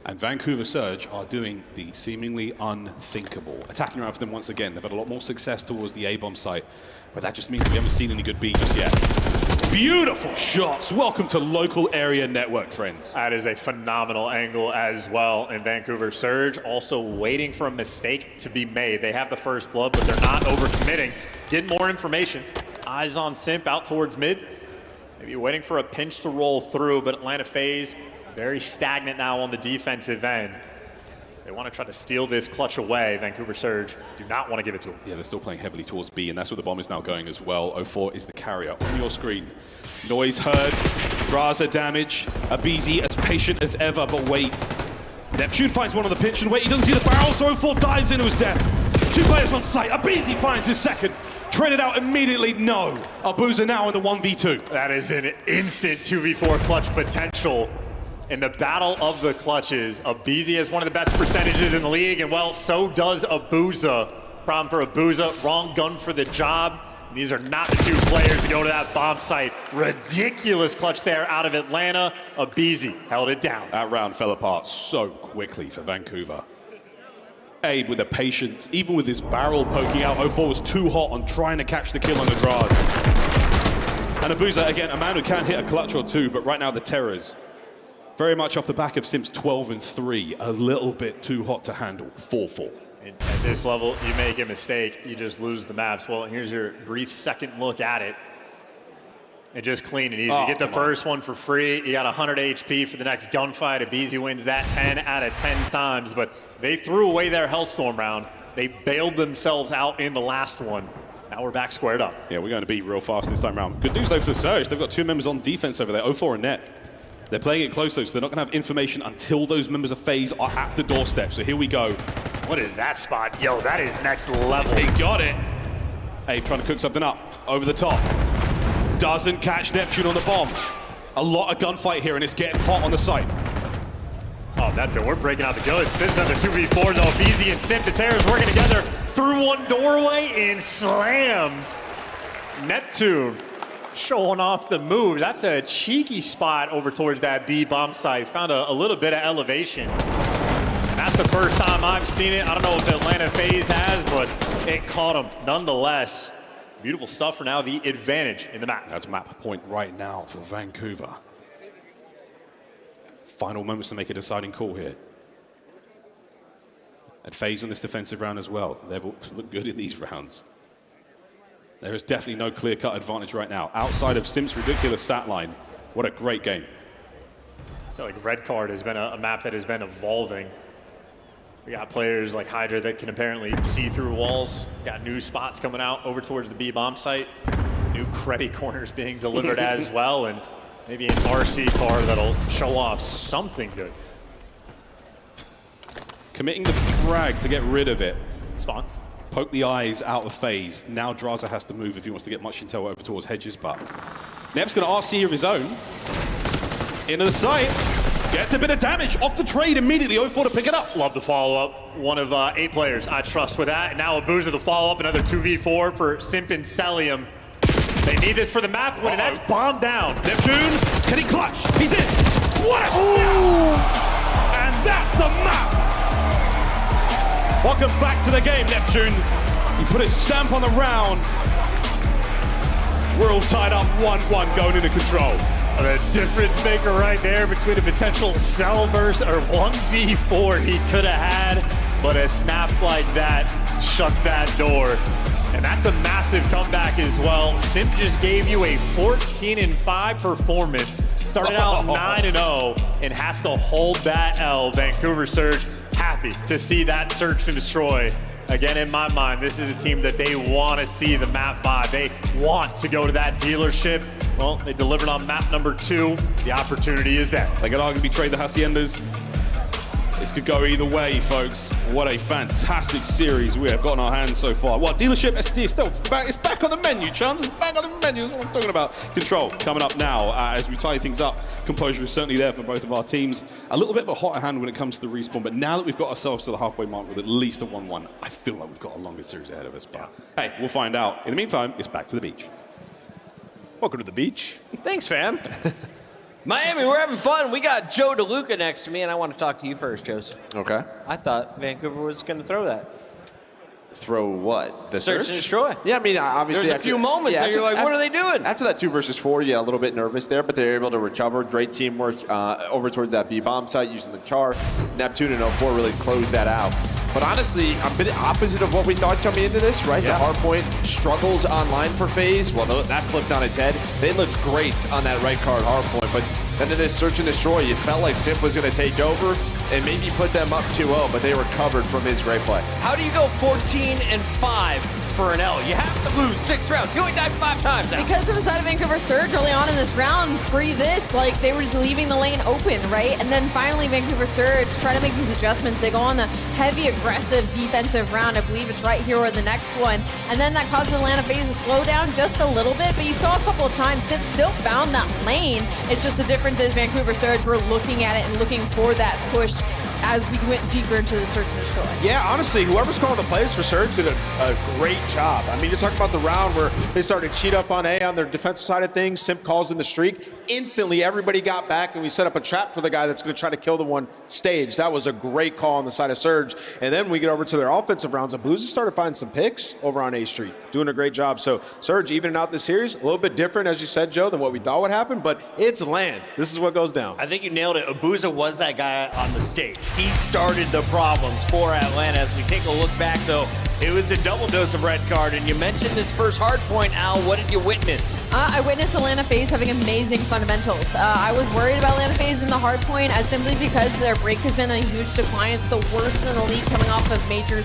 And Vancouver Surge are doing the seemingly unthinkable. Attacking around for them once again. They've had a lot more success towards the A-bomb site, but that just means we haven't seen any good B just yet. Beautiful shots. Welcome to local area network, friends. That is a phenomenal angle as well. And Vancouver Surge also waiting for a mistake to be made. They have the first blood, but they're not overcommitting. Getting more information. Eyes on Simp out towards mid. Maybe waiting for a pinch to roll through, but Atlanta FaZe very stagnant now on the defensive end. They want to try to steal this clutch away. Vancouver Surge do not want to give it to them. Yeah, they're still playing heavily towards B, and that's where the bomb is now going as well. 0-4 is the carrier on your screen. Noise heard. Draza damage. aBeZy as patient as ever, but wait. Neptune finds one on the pinch and wait. He doesn't see the barrel, so 0-4 dives into his death. 2 players on site. aBeZy finds his second. Traded out immediately, no. aBeZy now in the 1v2. That is an instant 2v4 clutch potential. In the battle of the clutches, aBeZy has one of the best percentages in the league, and well, so does aBeZy. Problem for aBeZy, wrong gun for the job. These are not the 2 players to go to that bomb site. Ridiculous clutch there out of Atlanta. aBeZy held it down. That round fell apart so quickly for Vancouver. Abe with the patience, even with his barrel poking out, 0-4 was too hot on trying to catch the kill on the Draz. And aBeZy, again, a man who can hit a clutch or 2, but right now the terrors. Very much off the back of Simp's 12-3, a little bit too hot to handle. 4-4. At this level, you make a mistake, you just lose the maps. Well, here's your brief second look at it. And just clean and easy. You get the first one for free. You got 100 HP for the next gunfight. aBeZy wins that 10 out of 10 times. But they threw away their Hellstorm round. They bailed themselves out in the last one. Now we're back squared up. Yeah, we're going to be real fast this time around. Good news, though, for the Surge. They've got 2 members on defense over there, 0-4 and Net. They're playing it close, though, so they're not going to have information until those members of FaZe are at the doorstep. So here we go. What is that spot? Yo, that is next level. He got it. Abe trying to cook something up. Over the top. Doesn't catch Neptune on the bomb. A lot of gunfight here, and it's getting hot on the site. Oh, Oh, Neptune, we're breaking out the goods. This is another 2v4 though. BZ and Simp, the Terrors working together through one doorway and slammed. Neptune showing off the moves. That's a cheeky spot over towards that B bomb site. Found a little bit of elevation. And that's the first time I've seen it. I don't know if Atlanta FaZe has, but it caught him nonetheless. Beautiful stuff for now, the advantage in the map. That's map point right now for Vancouver. Final moments to make a deciding call here. And FaZe on this defensive round as well. They've looked good in these rounds. There is definitely no clear-cut advantage right now. Outside of Simp's ridiculous stat line, what a great game. I feel like Red Card has been a map that has been evolving. We got players like Hydra that can apparently see through walls. Got new spots coming out over towards the B bomb site. New credit corners being delivered as well, and maybe an RC car that'll show off something good. Committing the frag to get rid of it. It's fine. Poke the eyes out of FaZe. Now Draza has to move if he wants to get much intel over towards Hedges, but Nep's going to RC of his own. Into the site. Gets a bit of damage off the trade immediately. 0-4 to pick it up. Love the follow-up. One of 8 players I trust with that. And now Abuza the follow-up. Another 2v4 for Simp and Celium. They need this for the map win, and that's bombed down. Neptune, can he clutch? He's in. What a snap! And that's the map. Welcome back to the game, Neptune. He put his stamp on the round. We're all tied up 1-1 going into control. The difference maker right there between a potential cell burst or 1v4 he could have had, but a snap like that shuts that door. And that's a massive comeback as well. Simp just gave you a 14-5 performance. Started out 9-0 and has to hold that L. Vancouver Surge happy to see that Search and Destroy. Again, in my mind, this is a team that they want to see the map 5. They want to go to that dealership. Well, they delivered on map number 2. The opportunity is there. They could arguably trade the Haciendas. This could go either way, folks. What a fantastic series we have got on our hands so far. What, dealership SD is still back. It's back on the menu, Chance. It's back on the menu. That's what I'm talking about. Control coming up now as we tie things up. Composure is certainly there for both of our teams. A little bit of a hotter hand when it comes to the respawn, but now that we've got ourselves to the halfway mark with at least a 1-1, I feel like we've got a longer series ahead of us. But hey, we'll find out. In the meantime, it's back to the beach. Welcome to the beach. Thanks, fam. Miami, we're having fun. We got Joe DeLuca next to me, and I want to talk to you first, Joseph. Okay. I thought Vancouver was going to throw that. Throw what? The Search and Destroy. Yeah, I mean, obviously. There's a few moments that you're like, what are they doing? After that 2 versus 4, yeah, a little bit nervous there, but they're able to recover. Great teamwork over towards that B-bomb site using the char. Neptune and 0-4 really closed that out. But honestly, a bit opposite of what we thought coming into this, right? Yeah. The Hardpoint struggles online for FaZe. Well, that flipped on its head. They looked great on that right card Hardpoint, but then in this Search and Destroy, you felt like Simp was going to take over and maybe put them up 2-0, but they recovered from his great play. How do you go 14-5 for an L? You have to lose 6 rounds. You only died 5 times now. Because from the side of Vancouver Surge early on in this round, pre this, like they were just leaving the lane open, right? And then finally Vancouver Surge try to make these adjustments. They go on the heavy aggressive defensive round. I believe it's right here or the next one. And then that causes Atlanta FaZe to slow down just a little bit, but you saw a couple of times Simp still found that lane. It's just the difference is Vancouver Surge were looking at it and looking for that push as we went deeper into the Search and Destroy. Yeah, honestly, whoever's calling the plays for Surge did a great job. I mean, you're talking about the round where they started to cheat up on A on their defensive side of things. Simp calls in the streak. Instantly, everybody got back, and we set up a trap for the guy that's going to try to kill the one stage. That was a great call on the side of Surge. And then we get over to their offensive rounds, and Abuza started finding some picks over on A Street, doing a great job. So Surge evening out the series, a little bit different, as you said, Joe, than what we thought would happen, but it's land. This is what goes down. I think you nailed it. Abuza was that guy on the stage. He started the problems for Atlanta. As we take a look back, though, it was a double dose of red card. And you mentioned this first hard point, Al. What did you witness? I witnessed Atlanta FaZe having amazing fundamentals. I was worried about Atlanta FaZe in the hard point simply because their break has been a huge decline. It's the worst in the league coming off of major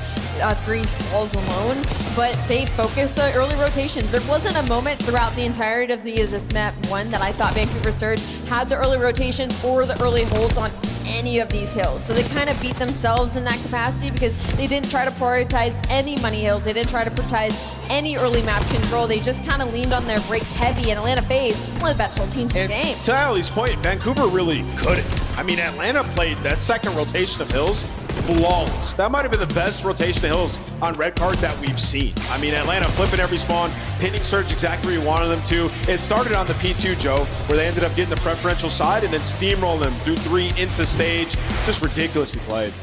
3 falls alone. But they focused the early rotations. There wasn't a moment throughout the entirety of this map 1 that I thought Vancouver Surge had the early rotations or the early holds on any of these hills. So they kind of beat themselves in that capacity because they didn't try to prioritize any any money hills. They didn't try to prioritize any early map control. They just kind of leaned on their brakes heavy, and Atlanta FaZe, one of the best whole teams in the game. To Ali's point, Vancouver really couldn't. I mean, Atlanta played that second rotation of hills flawless. That might have been the best rotation of hills on red card that we've seen. I mean, Atlanta flipping every spawn, pinning Surge exactly where you wanted them to. It started on the P2, Joe, where they ended up getting the preferential side and then steamrolling them through 3 into stage. Just ridiculously played.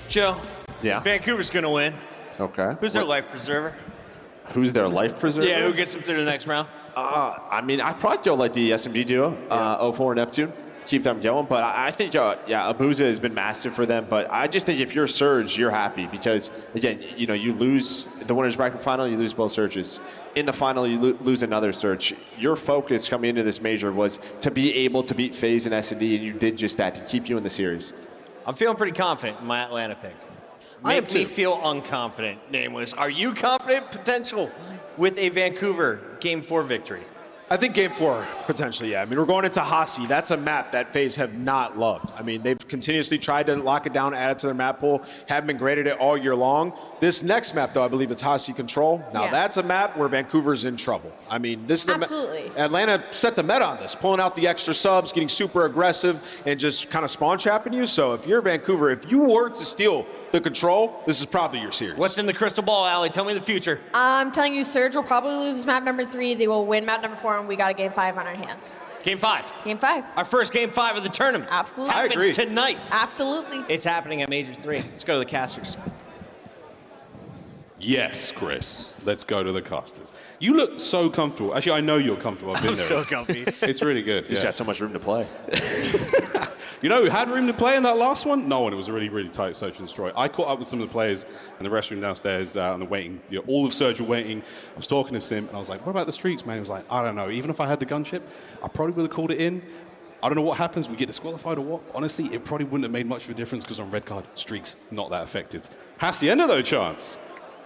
Joe. Yeah. Vancouver's gonna win. Okay. Who's their life preserver? Who's their life preserver? Yeah, who gets them through the next round? I mean, I'd probably go like the SMG duo, 04 and Neptune. Keep them going, but I think, Abuza has been massive for them, but I just think if you're Surge, you're happy because, again, you know, you lose the winner's bracket final, you lose both Surges. In the final, you lose another Surge. Your focus coming into this major was to be able to beat FaZe and S&D, and you did just that to keep you in the series. I'm feeling pretty confident in my Atlanta pick. I am Make me too. feel unconfident, Nameless. Are you confident potential with a Vancouver Game 4 victory? I think Game 4, potentially, yeah. I mean, we're going into Hasi. That's a map that FaZe have not loved. I mean, they've continuously tried to lock it down, add it to their map pool, haven't been great at it all year long. This next map, though, I believe it's Hasi Control. Now, that's a map where Vancouver's in trouble. I mean, this is Absolutely. Atlanta set the meta on this, pulling out the extra subs, getting super aggressive, and just kind of spawn trapping you. So if you're Vancouver, if you were to steal the control, this is probably your series. What's in the crystal ball, Allie? Tell me the future. I'm telling you, Surge will probably lose this map number 3. They will win map number 4, and we got a Game 5 on our hands. Game 5. Game 5. Our first Game 5 of the tournament. Absolutely. Happens tonight. Absolutely. It's happening at Major 3. Let's go to the casters. Yes, Chris. Let's go to the casters. You look so comfortable. Actually, I know you're comfortable. I've been I'm there. so comfy. It's really good. He's got so much room to play. You know who had room to play in that last one? No one. It was a really, really tight search and destroy. I caught up with some of the players in the restroom downstairs on the waiting. You know, all of Surge were waiting. I was talking to Sim, and I was like, what about the streaks, man? He was like, I don't know. Even if I had the gunship, I probably would have called it in. I don't know what happens. We get disqualified or what. Honestly, it probably wouldn't have made much of a difference because on red card, streaks, not that effective. Hacienda, though, chance.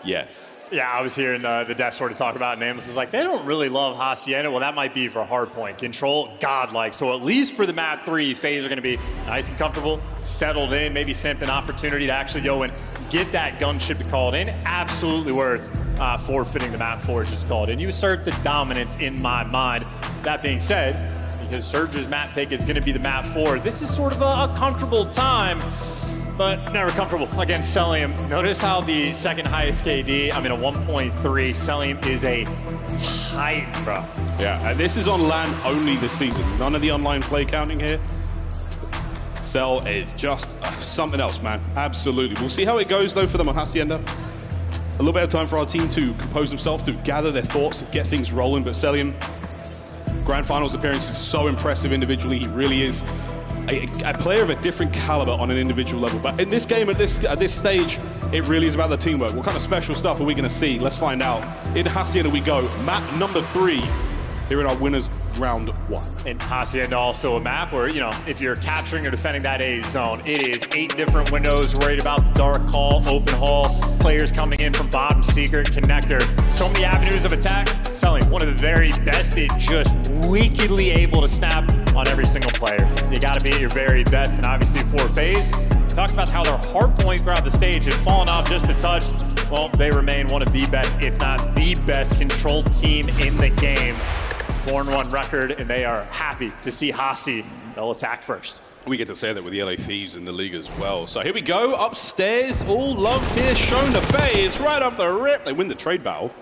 Yes. Yeah, I was hearing the desk sort of talk about it, and Nameless was like, they don't really love Hacienda. Well, that might be for Hardpoint. Control, godlike. So at least for the map 3, FaZe are going to be nice and comfortable, settled in, maybe Simp an opportunity to actually go and get that gunship to call it in. Absolutely worth forfeiting the map 4 just call it in. You assert the dominance in my mind. That being said, because Surge's map pick is going to be the map 4, this is sort of a comfortable time, but never comfortable against Celium. Notice how the second highest KD, I'm in a 1.3. Celium is a titan, bro. Yeah, and this is on LAN only this season. None of the online play counting here. Cell is just something else, man. Absolutely. We'll see how it goes, though, for them on Hacienda. A little bit of time for our team to compose themselves, to gather their thoughts, get things rolling. But Celium, Grand Finals appearance is so impressive individually. He really is a player of a different caliber on an individual level. But in this game, at this stage, it really is about the teamwork. What kind of special stuff are we going to see? Let's find out. In Hacienda we go. Map number 3 here in our winners round 1. And Hacienda also a map where, you know, if you're capturing or defending that A zone, it is 8 different windows, worried about the dark hall, open hall, players coming in from bottom, secret, connector. So many avenues of attack. Selling one of the very best. It just wickedly able to snap on every single player. You got to be at your very best. And obviously for FaZe, talk about how their hardpoint throughout the stage had fallen off just a touch. Well, they remain one of the best, if not the best, controlled team in the game. 4-1 record, and they are happy to see Hasi. They'll attack first. We get to say that with the LA Thieves in the league as well. So here we go, upstairs. All love here shown to FaZe right off the rip. They win the trade battle,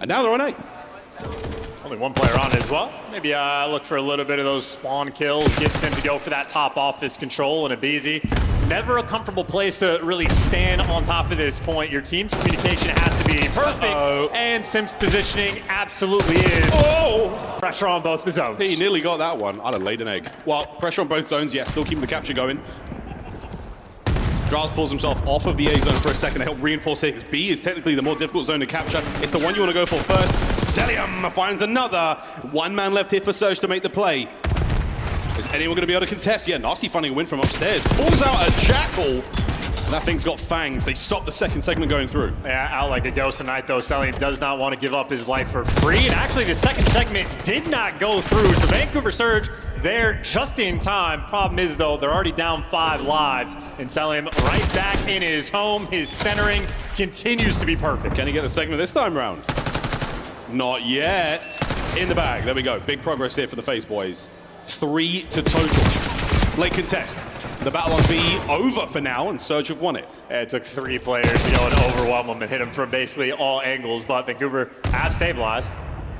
and now they're on 8. Only one player on as well. Maybe look for a little bit of those spawn kills. Gets him to go for that top office control and a BZ. Never a comfortable place to really stand on top of this point. Your team's communication has to be perfect, and Sim's positioning absolutely is. Oh! Pressure on both the zones. He nearly got that one. I'd have laid an egg. Well, pressure on both zones, yeah, still keeping the capture going. Draz pulls himself off of the A zone for a second to help reinforce it. B is technically the more difficult zone to capture. It's the one you want to go for first. Celium finds another. 1 man left here for Surge to make the play. Is anyone going to be able to contest? Yeah, Nasty finding a win from upstairs. Pulls out a Jackal. And that thing's got fangs. They stop the second segment going through. Yeah, out like a ghost tonight, though. Celium does not want to give up his life for free. And actually, the second segment did not go through. So Vancouver Surge there just in time. Problem is, though, they're already down 5 lives, and Celium right back in his home. His centering continues to be perfect. Can he get the segment this time round? Not yet. In the bag. There we go. Big progress here for the FaZe boys. 3 to total. Late contest. The battle on B over for now, and Surge have won it. Yeah, it took 3 players to go and overwhelm them and hit them from basically all angles, but Vancouver have stabilized.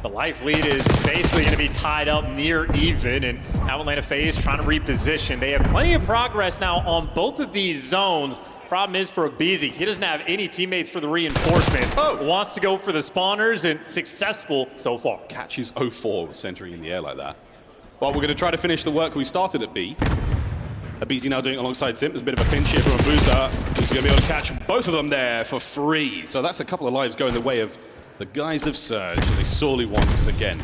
The life lead is basically going to be tied up near even, and now Atlanta FaZe trying to reposition. They have plenty of progress now on both of these zones. Problem is for Abizi, he doesn't have any teammates for the reinforcements. Wants to go for the spawners, and successful so far. Catches 0-4 with centering in the air like that. Well, we're going to try to finish the work we started at B. Abizi now doing it alongside Sim. There's a bit of a pinch here from Abuza, who's going to be able to catch both of them there for free. So that's a couple of lives going the way of the guys of Surge, that they sorely want, because again,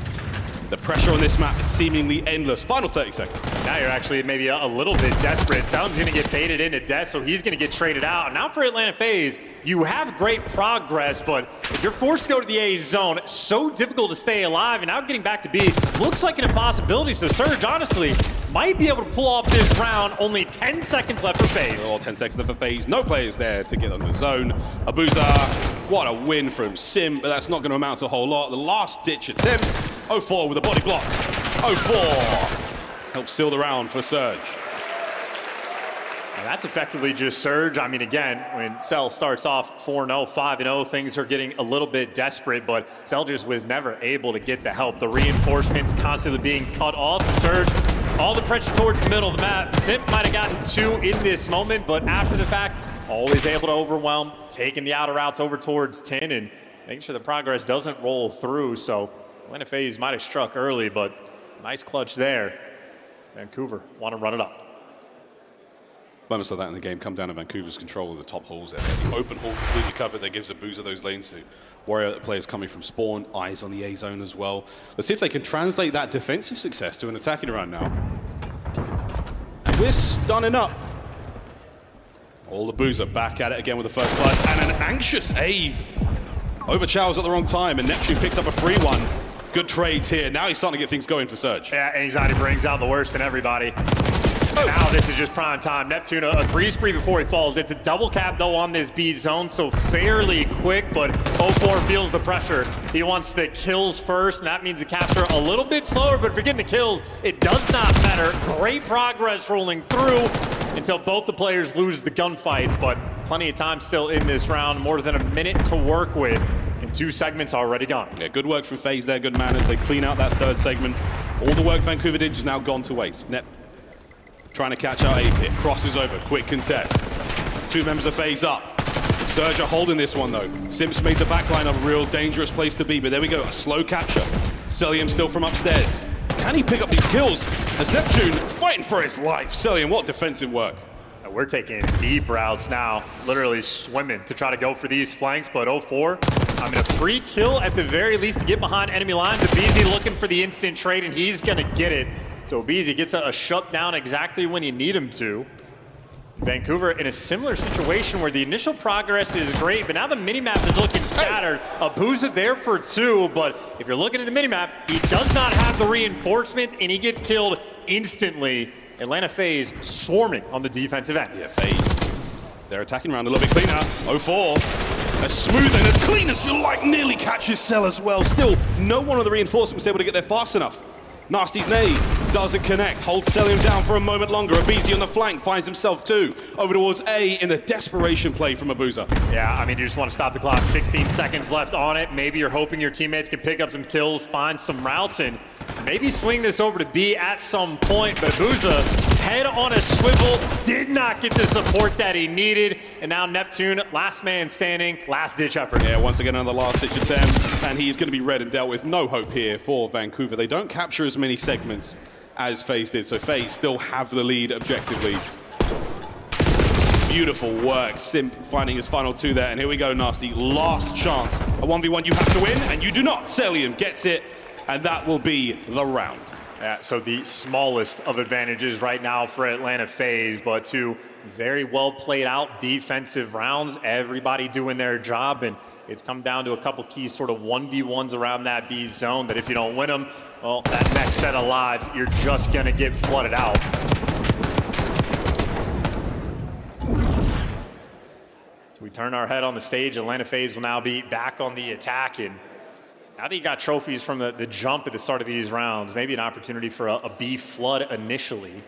the pressure on this map is seemingly endless. Final 30 seconds. Now you're actually maybe a little bit desperate. Sound's going to get baited into death, so he's going to get traded out. And now for Atlanta FaZe, you have great progress, but if you're forced to go to the A zone, so difficult to stay alive, and now getting back to B looks like an impossibility. So Surge, honestly, might be able to pull off this round. Only 10 seconds left for FaZe. All 10 seconds left for FaZe. No players there to get on the zone. Abuza, what a win from Sim, but that's not going to amount to a whole lot. The last ditch attempt. 0-4 with a body block. 0-4. Helps seal the round for Surge. And that's effectively just Surge. I mean, again, when Cell starts off 4-0, 5-0, things are getting a little bit desperate, but Cell just was never able to get the help. The reinforcements constantly being cut off. Surge, all the pressure towards the middle of the map. Simp might have gotten 2 in this moment, but after the fact, always able to overwhelm, taking the outer routes over towards 10 and making sure the progress doesn't roll through. So Atlanta FaZe might have struck early, but nice clutch there. Vancouver want to run it up. Moments like that in the game come down to Vancouver's control of the top holes there. The open hole completely covered. That gives Abuza those lanes to worry about the players coming from spawn. Eyes on the A zone as well. Let's see if they can translate that defensive success to an attacking round now. And we're stunning up. All Abuza back at it again with the first clutch. And an anxious Abe. Over Chow's at the wrong time, and Neptune picks up a free one. Good trades here. Now he's starting to get things going for Surge. Yeah, anxiety brings out the worst in everybody. And now this is just prime time. Neptune, a 3 spree before he falls. It's a double cap, though, on this B zone, so fairly quick, but 0-4 feels the pressure. He wants the kills first, and that means the capture a little bit slower, but if you're getting the kills, it does not matter. Great progress rolling through until both the players lose the gunfights, but plenty of time still in this round. More than a minute to work with, and 2 segments already gone. Yeah, good work from FaZe there, good manners. They clean out that 3rd segment. All the work Vancouver did is now gone to waste. Nep trying to catch out A pit, crosses over, quick contest. 2 members of FaZe up. Surge are holding this one though. Simps made the backline a real dangerous place to be, but there we go, a slow capture. Celium still from upstairs. Can he pick up these kills? As Neptune fighting for his life. Celium, what defensive work. We're taking deep routes now, literally swimming to try to go for these flanks, but 0-4, I mean, a free kill at the very least to get behind enemy lines. Abizi looking for the instant trade, and he's gonna get it. So Abizi gets a shutdown exactly when you need him to. Vancouver in a similar situation where the initial progress is great, but now the minimap is looking scattered. Abuza there for 2, but if you're looking at the minimap, he does not have the reinforcements, and he gets killed instantly. Atlanta FaZe swarming on the defensive end. Yeah, FaZe. They're attacking around a little bit cleaner. 0-4. As smooth and as clean as you like, nearly catches Cell as well. Still, no one of the reinforcements able to get there fast enough. Nasty's nade doesn't connect. Holds Celium down for a moment longer. Abizi on the flank finds himself 2. Over towards A in the desperation play from Abuza. Yeah, I mean, you just want to stop the clock. 16 seconds left on it. Maybe you're hoping your teammates can pick up some kills, find some routes, and maybe swing this over to B at some point. But Abuza, head on a swivel, did not get the support that he needed. And now Neptune, last man standing, last ditch effort. Yeah, once again another last ditch attempt, and he's going to be read and dealt with. No hope here for Vancouver. They don't capture as many segments as FaZe did, so FaZe still have the lead objectively. Beautiful work. Simp finding his final 2 there, and here we go, Nasty. Last chance. A 1v1 you have to win, and you do not. Celium gets it, and that will be the round. Yeah, so the smallest of advantages right now for Atlanta FaZe, but 2 very well played out defensive rounds. Everybody doing their job, and it's come down to a couple key sort of 1v1s around that B zone that if you don't win them, well, that next set of lives, you're just going to get flooded out. So we turn our head on the stage. Atlanta FaZe will now be back on the attack. And now that you got trophies from the jump at the start of these rounds, maybe an opportunity for a B flood initially.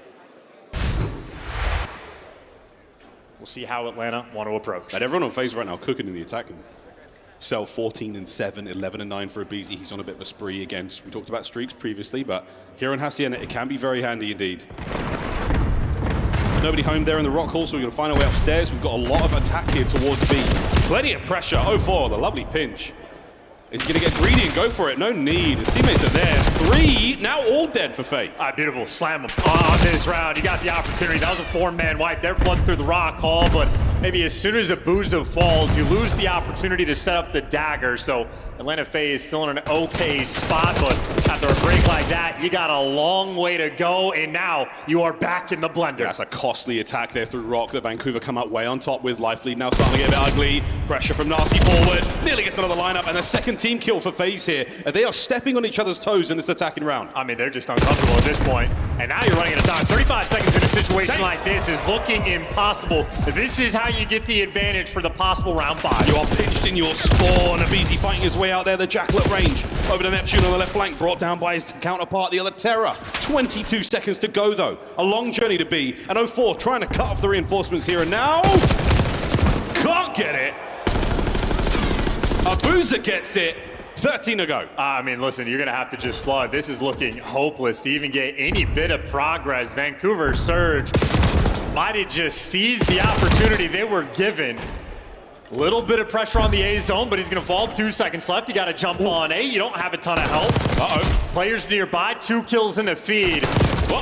We'll see how Atlanta want to approach. And everyone on FaZe right now cooking in the attack. Cell 14-7, 11-9 for Abizi. He's on a bit of a spree again. We talked about streaks previously, but here on Hacienda, it can be very handy indeed. Nobody home there in the rock hall, so we're going to find our way upstairs. We've got a lot of attack here towards B. Plenty of pressure. 0-4, the lovely pinch. Is he going to get greedy and go for it? No need. His teammates are there. 3, now all dead for FaZe. Beautiful. Slam him on this round. You got the opportunity. That was a 4-man wipe. They're flooding through the rock hall, but maybe as soon as Abuza falls, you lose the opportunity to set up the dagger. So Atlanta FaZe still in an okay spot, but after a break like that, you got a long way to go, and now you are back in the blender. That's a costly attack there through rock that Vancouver come out way on top with. Life lead now starting to get a bit ugly. Pressure from Nasty forward. Nearly gets another lineup, and a second team kill for FaZe here. They are stepping on each other's toes in this attacking round. I mean, they're just uncomfortable at this point. And now you're running out of time. 35 seconds in a situation like this is looking impossible. This is how you get the advantage for the possible round 5. You are pinched in your spawn. Abizi fighting his way out there. The Jackal at range. Over to Neptune on the left flank. Brought down by his counterpart, the other Terror. 22 seconds to go, though. A long journey to be. And 0-4 trying to cut off the reinforcements here. And now... can't get it. Abuza gets it. 13 to go. I mean, listen, you're going to have to just flood. This is looking hopeless to even get any bit of progress. Vancouver Surge might have just seized the opportunity they were given. Little bit of pressure on the A zone, but he's going to fall. 2 seconds left. You got to jump on A. You don't have a ton of help. Players nearby. 2 kills in the feed.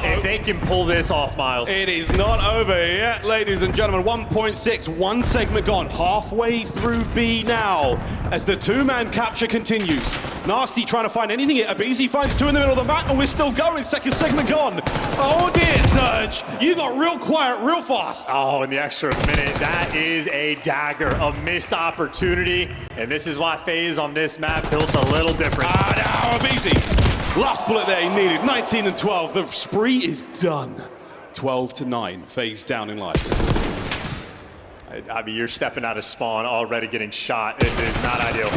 If they can pull this off, Miles. It is not over yet, ladies and gentlemen. 1.6, one segment gone. Halfway through B now as the 2-man capture continues. Nasty trying to find anything here. Abizi finds 2 in the middle of the map, and we're still going. Second segment gone. Oh dear, Surge. You got real quiet real fast. Oh, in the extra minute, that is a dagger. A missed opportunity. And this is why FaZe on this map built a little different. Now Abizi. Last bullet there he needed. 19-12. The spree is done. 12-9. FaZe down in lives. I mean, you're stepping out of spawn, already getting shot. This is not ideal.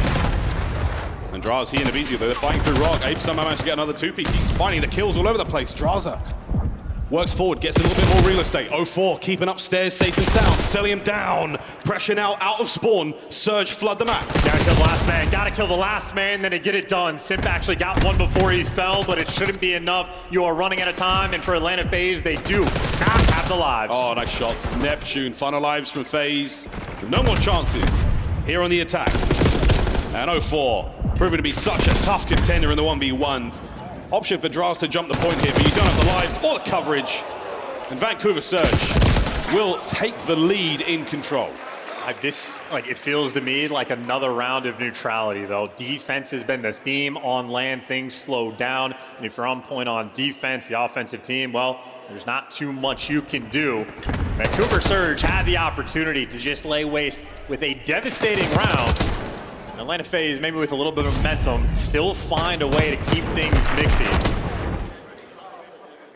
And Draza, he and Abizi, they're fighting through rock. Ape somehow managed to get another 2-piece. He's finding the kills all over the place. Draza works forward, gets a little bit more real estate. 0-4, keeping upstairs safe and sound. Celium down. Pressure now out of spawn. Surge flood the map. Gotta kill the last man. Gotta kill the last man, then to get it done. Simp actually got one before he fell, but it shouldn't be enough. You are running out of time, and for Atlanta FaZe, they do not have the lives. Oh, nice shots. Neptune, final lives from FaZe. No more chances here on the attack. And 0-4, proving to be such a tough contender in the 1v1s. Option for Draz to jump the point here, but you don't have the lives or the coverage. And Vancouver Surge will take the lead in control. It feels to me like another round of neutrality, though. Defense has been the theme on land. Things slow down. And if you're on point on defense, the offensive team, well, there's not too much you can do. Vancouver Surge had the opportunity to just lay waste with a devastating round. Atlanta FaZe, maybe with a little bit of momentum, still find a way to keep things mixy.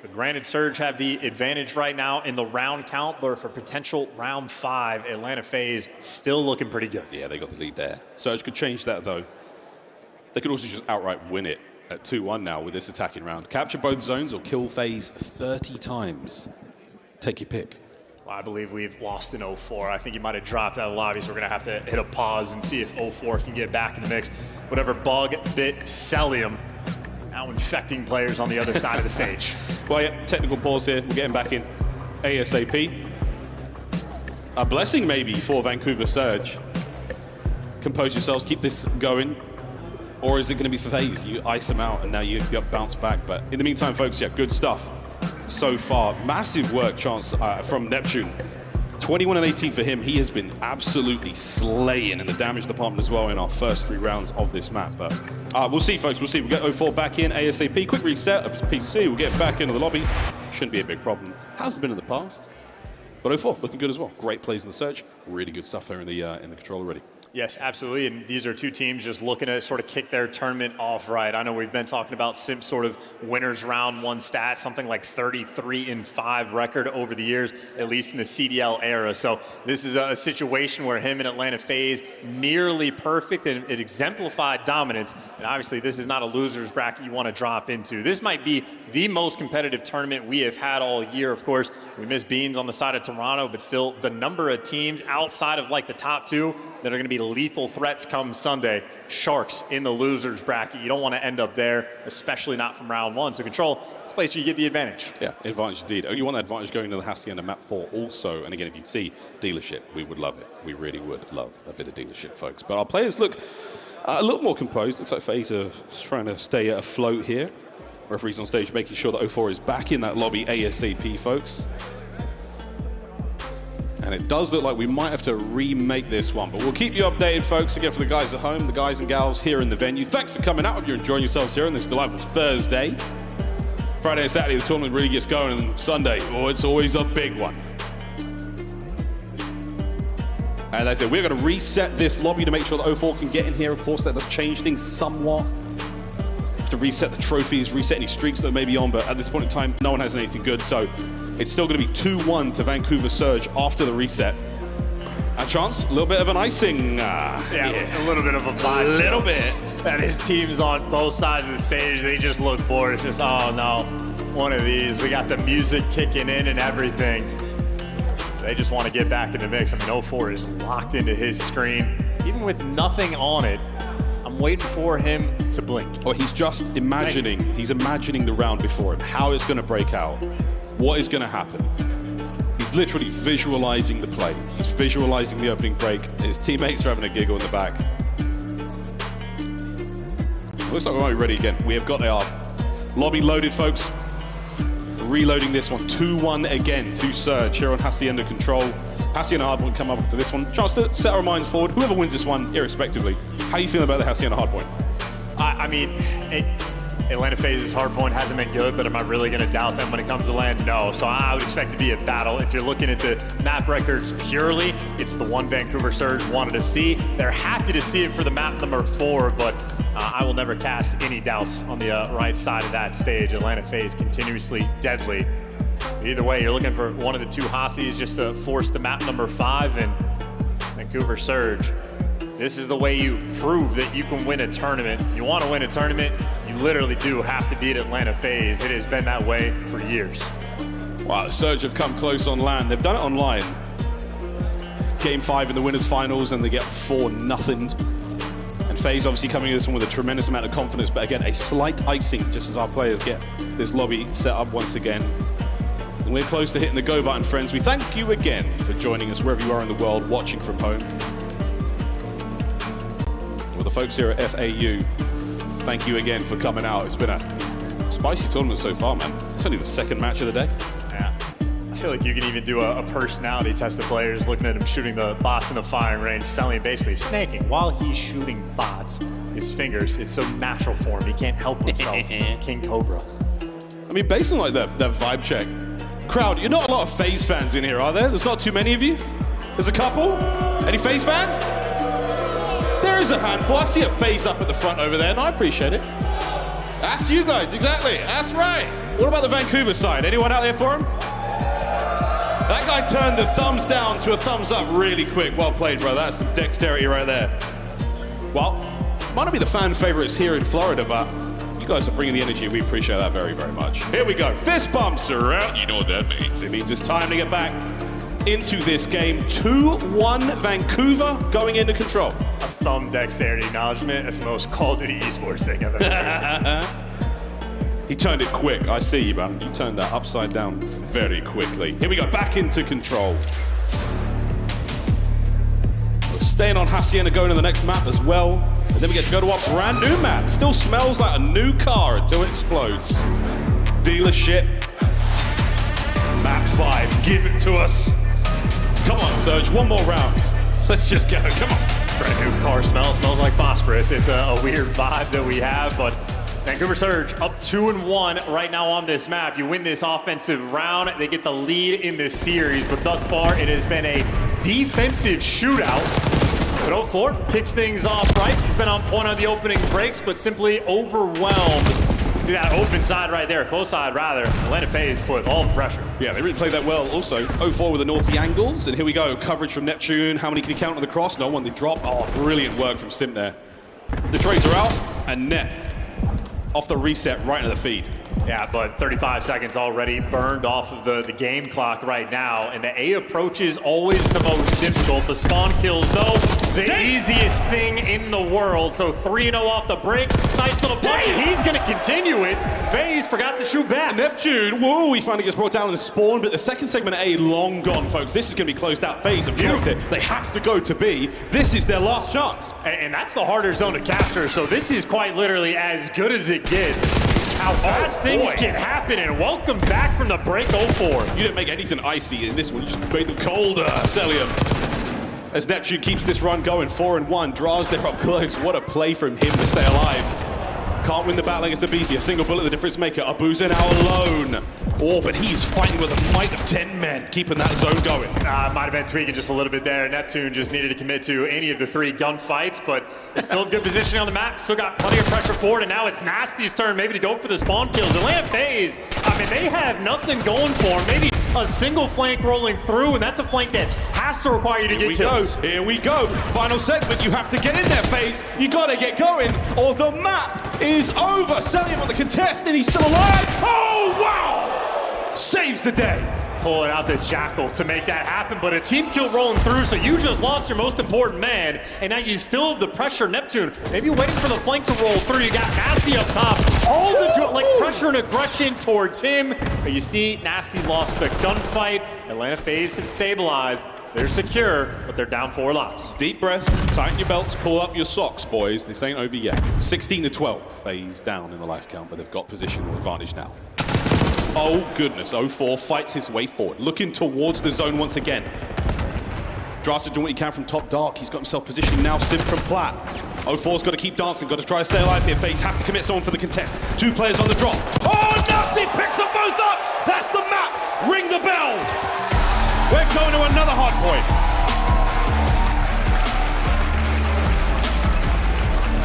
But granted, Surge have the advantage right now in the round count, but for potential round 5, Atlanta FaZe still looking pretty good. Yeah, they got the lead there. Surge could change that, though. They could also just outright win it at 2-1 now with this attacking round. Capture both zones or kill FaZe 30 times. Take your pick. Well, I believe we've lost in 0-4. I think he might have dropped out of the lobby, so we're going to have to hit a pause and see if 0-4 can get back in the mix. Whatever bug bit Celium, now infecting players on the other side of the stage. Well, yeah, technical pause here. We'll get him back in ASAP. A blessing maybe for Vancouver Surge. Compose yourselves, keep this going. Or is it going to be for FaZe? You ice them out and now you bounce back. But in the meantime, folks, yeah, good stuff so far. Massive work chance from Neptune. 21 and 18 for him. He has been absolutely slaying in the damage department as well in our first 3 rounds of this map. But we'll see, folks. We'll see. We'll get 0-4 back in ASAP. Quick reset of his PC. We'll get back into the lobby. Shouldn't be a big problem. Hasn't been in the past. But 0-4 looking good as well. Great plays in the search. Really good stuff there in the control already. Yes, absolutely. And these are two teams just looking to sort of kick their tournament off right. I know we've been talking about Simp sort of winners round one stats, something like 33-5 record over the years, at least in the CDL era. So this is a situation where him and Atlanta FaZe nearly perfect, and it exemplified dominance. And obviously this is not a loser's bracket you want to drop into. This might be the most competitive tournament we have had all year. Of course, we missed Beans on the side of Toronto, but still the number of teams outside of like the top two that are going to be lethal threats come Sunday. Sharks in the losers bracket. You don't want to end up there, especially not from round one. So Control, it's a place where you get the advantage. Yeah, advantage indeed. You want that advantage going into the Hacienda map 4 also. And again, if you see dealership, we would love it. We really would love a bit of dealership, folks. But our players look a little more composed. Looks like FaZe are trying to stay afloat here. Referees on stage making sure that 04 is back in that lobby ASAP, folks. And it does look like we might have to remake this one, but we'll keep you updated, folks. Again, for the guys at home, the guys and gals here in the venue, thanks for coming out. Hope you're enjoying yourselves here on this delightful Thursday. Friday and Saturday, the tournament really gets going, and Sunday, oh, it's always a big one. And as I said, we're going to reset this lobby to make sure that 04 can get in here. Of course, that does change things somewhat. Have to reset the trophies, reset any streaks that may be on, but at this point in time, no one has anything good, so it's still going to be 2-1 to Vancouver Surge after the reset. A chance, a little bit of an icing. Yeah, a little bit of a vibe. A little bit. And his team's on both sides of the stage. They just look bored. It's just, oh no, one of these. We got the music kicking in and everything. They just want to get back in the mix. I mean, 04 is locked into his screen. Even with nothing on it, I'm waiting for him to blink. Or he's just imagining, he's imagining the round before him, how it's going to break out, what is going to happen. He's literally visualizing the play. He's visualizing the opening break. His teammates are having a giggle in the back. Looks like we might be ready again. We have got the lobby loaded, folks. Reloading this one, 2-1 again to Surge here on Hacienda Control. Hacienda Hardpoint come up to this one. Chance to set our minds forward. Whoever wins this one, irrespectively. How are you feeling about the Hacienda Hardpoint? I mean, Atlanta FaZe's Hardpoint hasn't been good, but am I really going to doubt them when it comes to land? No. So I would expect to be a battle. If you're looking at the map records purely, it's the one Vancouver Surge wanted to see. They're happy to see it for the map number 4, but I will never cast any doubts on the right side of that stage. Atlanta FaZe continuously deadly. Either way, you're looking for one of the two Hassies just to force the map number 5, and Vancouver Surge. This is the way you prove that you can win a tournament. If you want to win a tournament, you literally do have to beat Atlanta FaZe. It has been that way for years. Wow, Surge have come close on land. They've done it online. Game 5 in the winners finals, and they get 4-0. And FaZe obviously coming into this one with a tremendous amount of confidence, but again, a slight icing just as our players get this lobby set up once again. And we're close to hitting the go button, friends. We thank you again for joining us wherever you are in the world, watching from home. Well, the folks here at FAU, thank you again for coming out. It's been a spicy tournament so far, man. It's only the second match of the day. Yeah. I feel like you can even do a personality test of players, looking at him shooting the bots in the firing range, Selling basically snaking while he's shooting bots. His fingers, it's so natural for him. He can't help himself. King Cobra. I mean, based on like that vibe check, crowd, you're not a lot of FaZe fans in here, are there? There's not too many of you? There's a couple? Any FaZe fans? There is a handful. I see a FaZe up at the front over there, and I appreciate it. That's you guys, exactly. That's right. What about the Vancouver side? Anyone out there for him? That guy turned the thumbs down to a thumbs up really quick. Well played, bro. That's some dexterity right there. Well, might not be the fan favorites here in Florida, but you guys are bringing the energy. We appreciate that very, very much. Here we go. Fist bumps are out. You know what that means. It means it's time to get back into this game. 2-1 Vancouver going into Control. A thumb dexterity acknowledgement. That's the most Call of Duty esports thing I've ever heard. He turned it quick. I see you, man. You turned that upside down very quickly. Here we go. Back into Control. We're staying on Hacienda, going to the next map as well. And then we get to go to our brand new map. Still smells like a new car until it explodes. Dealership. Map 5. Give it to us. Come on, Surge. One more round. Let's just go. Come on. Brand new car smells like phosphorus. It's a weird vibe that we have, but Vancouver Surge up 2-1 right now on this map. You win this offensive round, they get the lead in this series, but thus far it has been a defensive shootout. But 04 kicks things off right. He's been on point on the opening breaks, but simply overwhelmed. See that open side right there, close side rather. Atlanta FaZe put all the pressure. Yeah, they really played that well. Also, 04 with the naughty angles, and here we go. Coverage from Neptune. How many can he count on the cross? No one. They drop. Oh, brilliant work from Sim there. The trades are out, and Nep off the reset right into the feed. Yeah, but 35 seconds already burned off of the game clock right now, and the A approach is always the most difficult. The spawn kills, though, the easiest thing in the world. So 3-0 off the break. Nice little play. He's going to continue it. FaZe forgot to shoot back. Neptune, whoa, he finally gets brought down in the spawn, but the second segment A long gone, folks. This is going to be closed out. FaZe have proved it. They have to go to B. This is their last chance. And that's the harder zone to capture, so this is quite literally as good as it gets. How fast things can happen, and welcome back from the break 04. You didn't make anything icy in this one, you just made them colder, Celium. As Neptune keeps this run going, 4-1, draws there up close. What a play from him to stay alive. Can't win the battle against Abizi. A single bullet, the difference maker. Abuza now alone. Oh, but he is fighting with a might of 10 men, keeping that zone going. Might have been tweaking just a little bit there. Neptune just needed to commit to any of the 3 gunfights, but it's still a good position on the map. Still got plenty of pressure forward, and now it's Nasty's turn maybe to go for the spawn kills. Atlanta FaZe, I mean, they have nothing going for them. Maybe a single flank rolling through, and that's a flank that has to require you to get kills. Here we go. Final segment. You have to get in there, FaZe. You got to get going, or the map is over. Celium on the contest, and he's still alive. Oh, wow! Saves the day. Pulling out the Jackal to make that happen, but a team kill rolling through, so you just lost your most important man, and now you still have the pressure. Neptune, maybe waiting for the flank to roll through. You got Nasty up top. All the like pressure and aggression towards him, but you see Nasty lost the gunfight. Atlanta FaZe have stabilized. They're secure, but they're down 4 lives. Deep breath, tighten your belts, pull up your socks, boys. This ain't over yet. 16-12. FaZe down in the life count, but they've got positional advantage now. Oh goodness, 04 fights his way forward, looking towards the zone once again. Drastic doing what he can from top dark. He's got himself positioning now. Sim from Plat. 04's got to keep dancing, got to try to stay alive here. FaZe have to commit someone for the contest. 2 players on the drop. Oh, Nasty picks them both up. That's the map. Ring the bell. We're going to another hard point.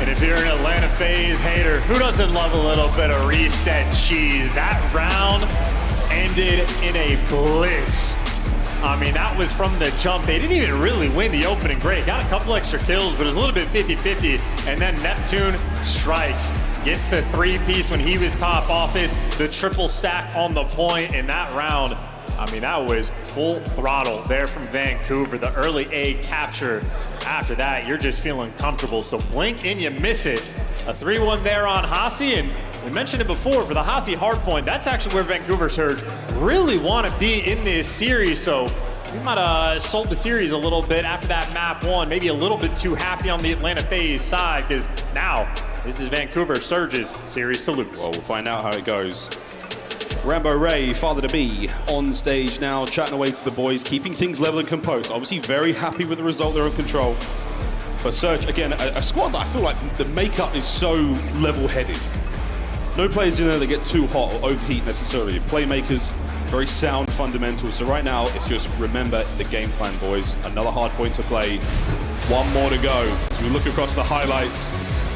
And if you're an Atlanta FaZe hater, who doesn't love a little bit of reset cheese? That round ended in a blitz. I mean, that was from the jump. They didn't even really win the opening break. Got a couple extra kills, but it was a little bit 50-50. And then Neptune strikes. Gets the 3-piece when he was top office. The triple stack on the point in that round. I mean, that was full throttle there from Vancouver. The early A capture. After that, you're just feeling comfortable. So blink and you miss it. A 3-1 there on Hasi, and we mentioned it before, for the Hasi Hardpoint, that's actually where Vancouver Surge really want to be in this series. So we might have sold the series a little bit after that map 1. Maybe a little bit too happy on the Atlanta FaZe side, because now this is Vancouver Surge's series to lose. Well, we'll find out how it goes. Rambo Ray, father to be, on stage now, chatting away to the boys, keeping things level and composed. Obviously very happy with the result, they're in control. But Surge, again, a squad that I feel like the makeup is so level-headed. No players in there that get too hot or overheat necessarily. Playmakers, very sound fundamentals. So right now, it's just remember the game plan, boys. Another hard point to play. 1 more to go. As we look across the highlights,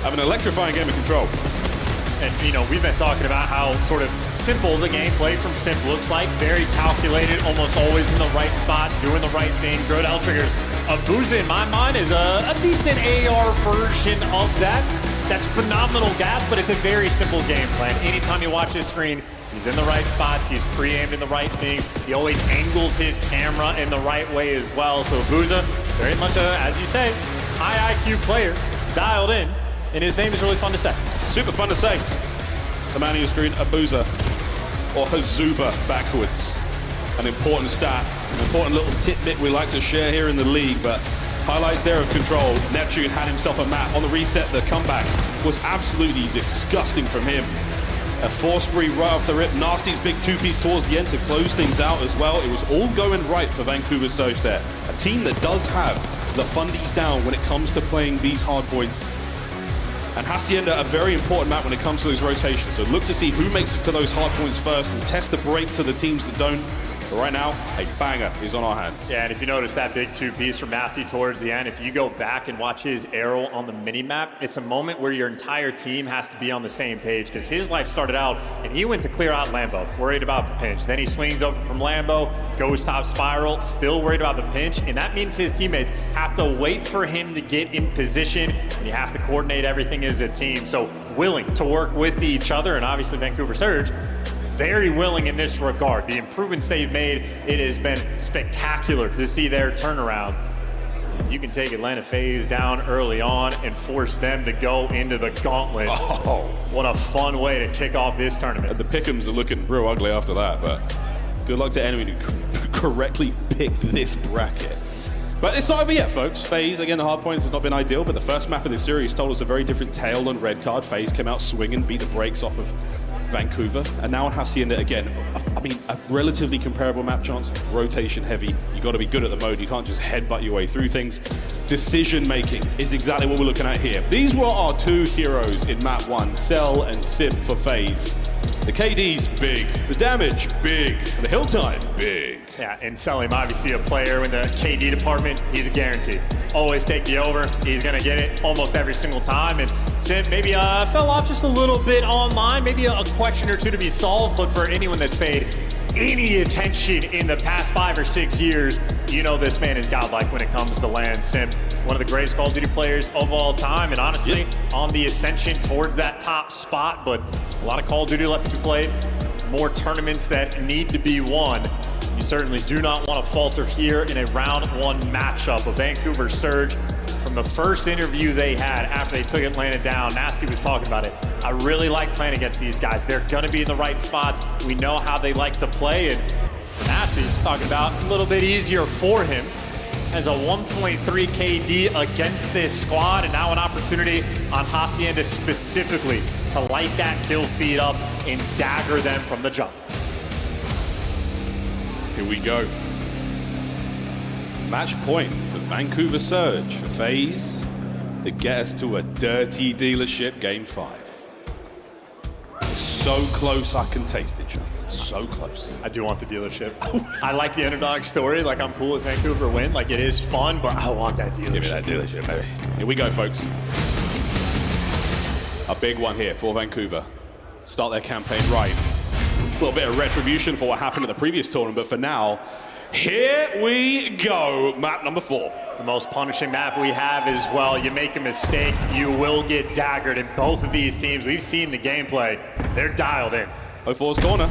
have an electrifying game of control. And, you know, we've been talking about how sort of simple the gameplay from Simp looks like. Very calculated, almost always in the right spot, doing the right thing, good L triggers. Abuza, in my mind, is a decent AR version of that. That's phenomenal gas, but it's a very simple game plan. Anytime you watch his screen, he's in the right spots, he's pre-aimed in the right things, he always angles his camera in the right way as well. So Abuza, very much a, as you say, high IQ player, dialed in. And his name is really fun to say. Super fun to say. The man on your screen, Abuza, or Hazuba backwards. An important stat, an important little tidbit we like to share here in the league, but highlights there of control. Neptune had himself a map on the reset. The comeback was absolutely disgusting from him. A force spree right off the rip. Nasty's big 2-piece towards the end to close things out as well. It was all going right for Vancouver Surge there. A team that does have the fundies down when it comes to playing these hard points. And Hacienda, a very important map when it comes to those rotations. So look to see who makes it to those hard points first. We'll test the brakes of the teams that don't. But right now, a banger is on our hands. Yeah, and if you notice that big two-piece from Nasty towards the end, if you go back and watch his arrow on the mini-map, it's a moment where your entire team has to be on the same page, because his life started out, and he went to clear out Lambo, worried about the pinch. Then he swings over from Lambo, goes top spiral, still worried about the pinch, and that means his teammates have to wait for him to get in position, and you have to coordinate everything as a team. So willing to work with each other, and obviously Vancouver Surge, very willing in this regard. The improvements they've made, it has been spectacular to see their turnaround. You can take Atlanta FaZe down early on and force them to go into the gauntlet. Oh, what a fun way to kick off this tournament. The pick'ems are looking real ugly after that, but good luck to anyone who correctly picked this bracket. But it's not over yet, folks. FaZe, again, the Hardpoint has not been ideal, but the first map of the series told us a very different tale than Red Card. FaZe came out swinging, beat the brakes off of Vancouver, and now on Hacienda again. I mean, a relatively comparable map chance, rotation heavy. You got to be good at the mode. You can't just headbutt your way through things. Decision making is exactly what we're looking at here. These were our two heroes in map 1, Cell and Simp for FaZe. The KD's big, the damage big, and the hill time big. Yeah, and Selim, obviously a player in the KD department, he's a guarantee. Always take the over, he's gonna get it almost every single time. And Sim maybe fell off just a little bit online, maybe a question or two to be solved, but for anyone that's paid any attention in the past 5 or 6 years, you know this man is godlike when it comes to land. Sim, one of the greatest Call of Duty players of all time, and honestly, on the ascension towards that top spot, but a lot of Call of Duty left to be played, more tournaments that need to be won. You certainly do not want to falter here in a round 1 matchup. A Vancouver Surge, from the first interview they had after they took Atlanta down, Nasty was talking about it. I really like playing against these guys. They're going to be in the right spots. We know how they like to play, and Nasty was talking about a little bit easier for him. Has a 1.3 KD against this squad, and now an opportunity on Hacienda specifically to light that kill feed up and dagger them from the jump. Here we go. Match point for Vancouver Surge for FaZe to get us to a dirty dealership game 5. So close I can taste it, Chance. So close. I do want the dealership. I like the underdog story. Like, I'm cool with Vancouver win. Like, it is fun, but I want that dealership. Give me that dealership, baby. Here we go, folks. A big one here for Vancouver. Start their campaign right. A little bit of retribution for what happened in the previous tournament, but for now, here we go. Map number 4. The most punishing map we have as well. You make a mistake, you will get daggered. In both of these teams, we've seen the gameplay. They're dialed in. 04's corner.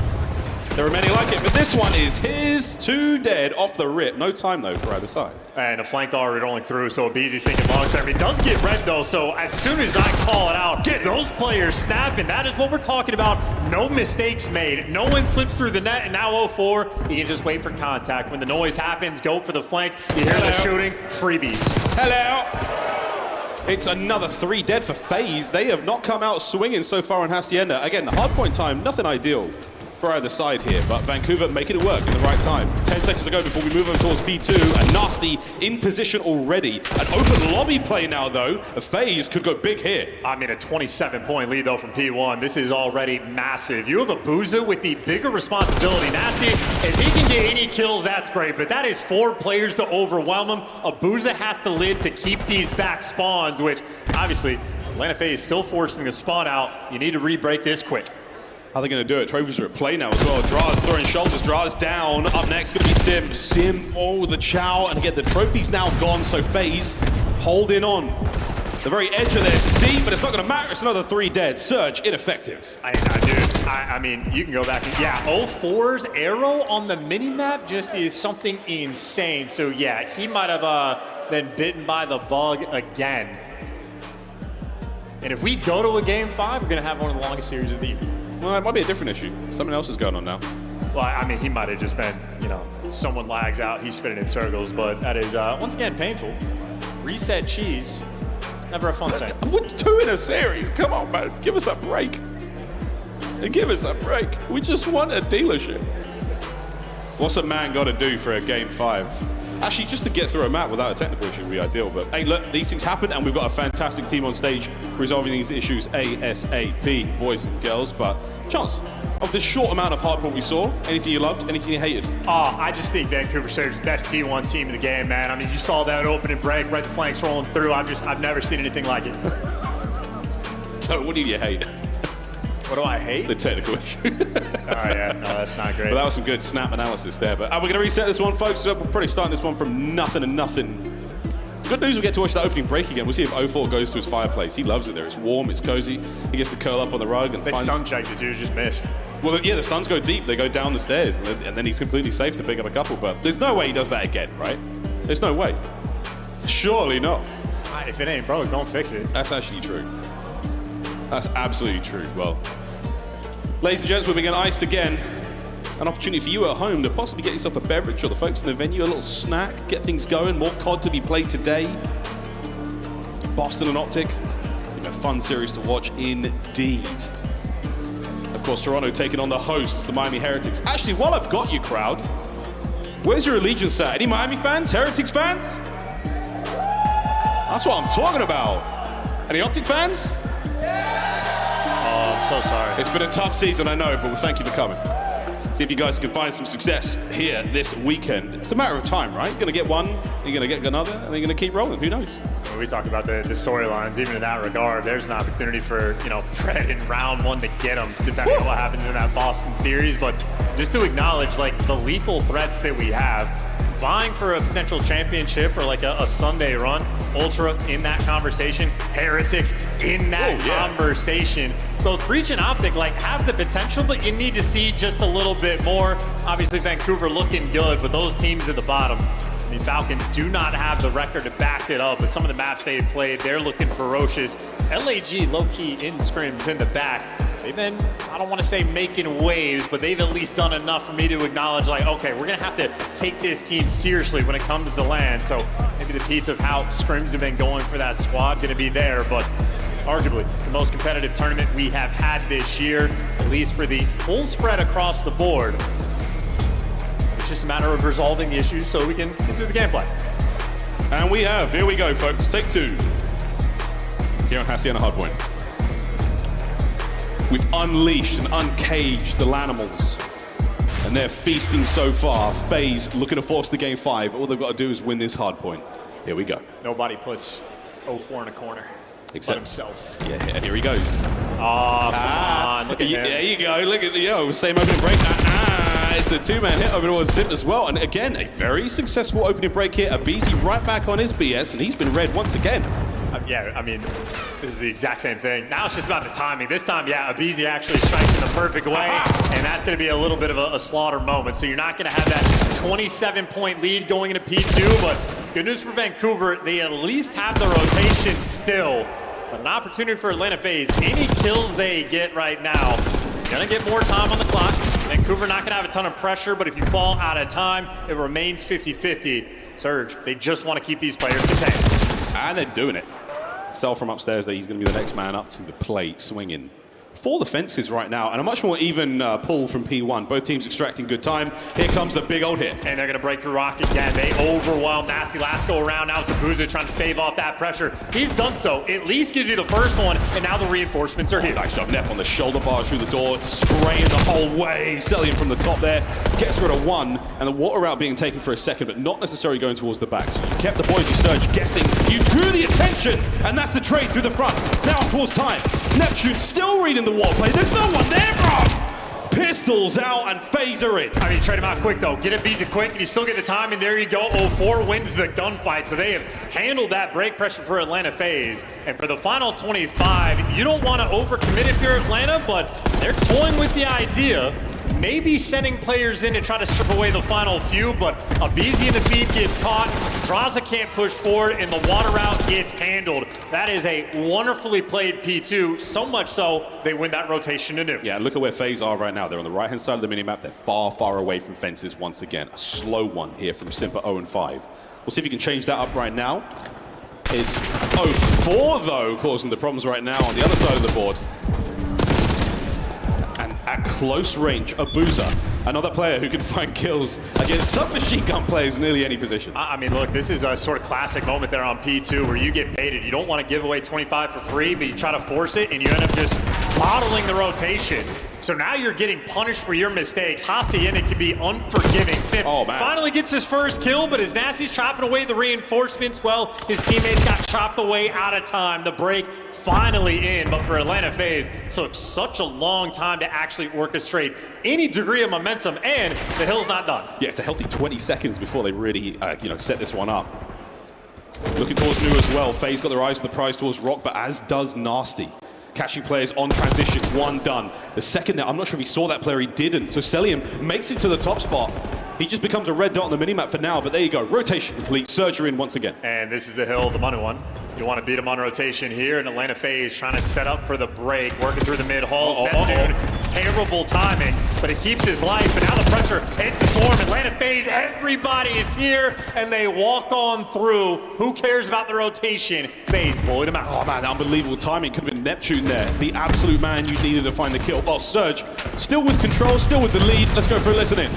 There are many like it, but this one is his 2 dead off the rip. No time, though, for either side. And a flank already rolling through, so Abeezy's thinking long term. He does get red, though, so as soon as I call it out, get those players snapping. That is what we're talking about. No mistakes made. No one slips through the net, and now 04, you can just wait for contact. When the noise happens, go for the flank. You hear the shooting, freebies. Hello! It's another 3 dead for FaZe. They have not come out swinging so far on Hacienda. Again, the hardpoint time, nothing ideal for either side here, but Vancouver making it work in the right time. 10 seconds to go before we move over towards B2. A Nasty in position already. An open lobby play now, though. A FaZe could go big here. I mean, a 27-point lead, though, from P1. This is already massive. You have a Booza with the bigger responsibility. Nasty, if he can get any kills, that's great, but that is 4 players to overwhelm him. A Booza has to live to keep these back spawns, which, obviously, Atlanta FaZe is still forcing the spawn out. You need to re-break this quick. How are they going to do it? Trophies are at play now as well. Draz throwing shoulders. Draz down. Up next going to be Sim. Sim, oh, the chow. And again, the trophy's now gone, so FaZe holding on. The very edge of their seat, but it's not going to matter. It's another 3 dead. Surge, ineffective. I mean, you can go back and, yeah, 04's arrow on the mini-map just is something insane. So, yeah, he might have been bitten by the bug again. And if we go to a game 5, we're going to have one of the longest series of the year. Well, it might be a different issue. Something else is going on now. Well, I mean, he might have just been, you know, someone lags out, he's spinning in circles, but that is, once again, painful. Reset cheese, never a fun thing. We're 2 in a series. Come on, man. Give us a break. Give us a break. We just want a dealership. What's a man got to do for a game 5? Actually, just to get through a map without a technical issue would be ideal. But hey, look, these things happen, and we've got a fantastic team on stage resolving these issues ASAP, boys and girls. But Chance, of the short amount of Hardpoint we saw, anything you loved, anything you hated? Oh, I just think Vancouver Surge is the best P1 team in the game, man. I mean, you saw that opening break, right, the flanks rolling through. I've never seen anything like it. So, what do you hate? What do I hate? The technical issue. Oh, yeah, no, that's not great. But that was some good snap analysis there. But we're going to reset this one, folks. So we're probably starting this one from nothing and nothing. Good news, we get to watch that opening break again. We'll see if 04 goes to his fireplace. He loves it there. It's warm, it's cozy. He gets to curl up on the rug. And they stun checked it, dude, just missed. Well, yeah, the stuns go deep. They go down the stairs. And then he's completely safe to pick up a couple. But there's no way he does that again, right? There's no way. Surely not. If it ain't broke, don't fix it. That's actually true. That's absolutely true. Well, ladies and gents, we're being iced again. An opportunity for you at home to possibly get yourself a beverage, or the folks in the venue a little snack, get things going. More COD to be played today. Boston and Optic. A fun series to watch indeed. Of course, Toronto taking on the hosts, the Miami Heretics. Actually, while I've got you, crowd, where's your allegiance at? Any Miami fans? Heretics fans? That's what I'm talking about. Any Optic fans? Oh, I'm so sorry. It's been a tough season, I know, but thank you for coming. See if you guys can find some success here this weekend. It's a matter of time, right? You're going to get one, you're going to get another, and you're going to keep rolling. Who knows? When we talk about the storylines, even in that regard, there's an opportunity for, Fred in round one to get them, depending on what happens in that Boston series. But just to acknowledge, like, the lethal threats that we have, vying for a potential championship or like a Sunday run, Ultra in that conversation, Heretics in that conversation. Both Breach and Optic have the potential, but you need to see just a little bit more. Obviously Vancouver looking good, but those teams at the bottom, I mean, Falcons do not have the record to back it up, but some of the maps they've played, they're looking ferocious. LAG low-key in scrims in the back. They've been, I don't want to say making waves, but they've at least done enough for me to acknowledge, okay, we're going to have to take this team seriously when it comes to land. So maybe the piece of how scrims have been going for that squad going to be there, but arguably the most competitive tournament we have had this year, at least for the full spread across the board. It's just a matter of resolving the issues so we can get through the gameplay. And we have, here we go, folks, take two. Here on Hacienda Hardpoint. We've unleashed and uncaged the Lanimals, and they're feasting so far. FaZe looking to force the game 5. All they've got to do is win this hard point. Here we go. Nobody puts 04 in a corner. Except himself. Yeah, here he goes. Oh, come on. Look at him. There you go. Look at the same opening break. It's a two-man hit over towards Sim as well. And again, a very successful opening break here. Abizi right back on his BS, and he's been red once again. Yeah, I mean, this is the exact same thing. Now it's just about the timing. This time, yeah, Abizi actually strikes in the perfect way, and that's going to be a little bit of a slaughter moment. So you're not going to have that 27-point lead going into P2, but good news for Vancouver, they at least have the rotation still. But an opportunity for Atlanta FaZe. Any kills they get right now, gonna get more time on the clock. Vancouver not gonna have a ton of pressure, but if you fall out of time, it remains 50-50. Surge, they just want to keep these players contained. And they're doing it. Sell from upstairs that he's going to be the next man up to the plate, swinging for the fences right now, and a much more even pull from P1. Both teams extracting good time. Here comes the big old hit. And they're going to break through Rock again. They overwhelm Nasty last go around. Now it's Abuza trying to stave off that pressure. He's done so. At least gives you the first one, and now the reinforcements are here. Nice job, Nep on the shoulder bars through the door, spraying the whole way. Cellium from the top there. Gets rid of one, and the water route being taken for a second, but not necessarily going towards the back. So you kept the boys you Surge guessing. You drew the attention, and that's the trade through the front. Now towards time. Neptune still reading the wall play. There's no one there, bro! Pistols out and FaZe are in. I mean, trade him out quick, though. Get it Beezy quick, and you still get the time, and there you go. 04 wins the gunfight, so they have handled that break pressure for Atlanta FaZe. And for the final 25, you don't want to overcommit if you're Atlanta, but they're toying with the idea. Maybe sending players in to try to strip away the final few, but Abizi in the feed gets caught. Draza can't push forward, and the water route gets handled. That is a wonderfully played P2, so much so they win that rotation to new. Yeah, look at where FaZe are right now. They're on the right-hand side of the minimap. They're far, far away from fences once again. A slow one here from Simpa 0-5. We'll see if you can change that up right now. It's 04, though, causing the problems right now on the other side of the board. at close range, Abuza, another player who can find kills against some machine gun players in nearly any position. I mean, look, this is a sort of classic moment there on P2 where you get baited. You don't want to give away 25 for free, but you try to force it, and you end up just bottling the rotation. So now you're getting punished for your mistakes. Hacienda can be unforgiving. Sip finally gets his first kill, but as Nasty's chopping away the reinforcements, well, his teammates got chopped away out of time. The break finally in, but for Atlanta FaZe, it took such a long time to actually orchestrate any degree of momentum, and the hill's not done. Yeah, it's a healthy 20 seconds before they really, set this one up. Looking towards Nu as well. FaZe got their eyes on the prize towards Rock, but as does Nasty. Catching players on transition, one done. The second there, I'm not sure if he saw that player, he didn't. So Celium makes it to the top spot. He just becomes a red dot on the minimap for now, but there you go. Rotation complete, Surger in once again. And this is the hill, the Manu one. You want to beat him on rotation here, and Atlanta FaZe trying to set up for the break, working through the mid halls. Neptune, terrible timing, but it keeps his life. But now the pressure hits the swarm. Atlanta FaZe, everybody is here, and they walk on through. Who cares about the rotation? FaZe pulling him out. Oh man, unbelievable timing. Could have been Neptune there. The absolute man you needed to find the kill. Oh, Surge, still with control, still with the lead. Let's go for a listen in.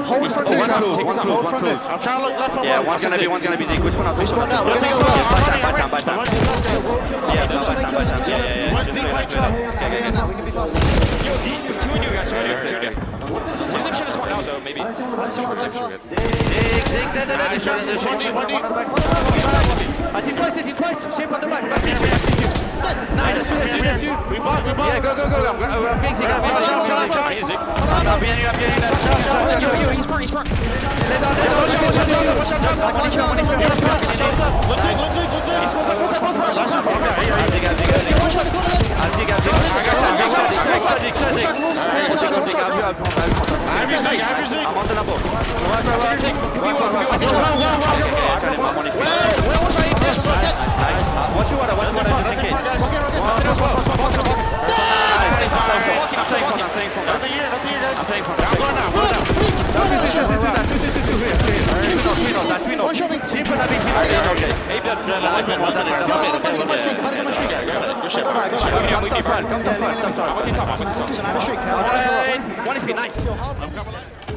Hold for two. I'm trying to look left from one's gonna be Zeke. Which one? Which one? We'll take a look. By time. Yeah, we can be faster. Two of you guys are here. Leave shit is smart out though, maybe. Zeke, he twice. Shape on the back. Nice. We block. Yeah, go. I'm getting Zeke. He's front. Let's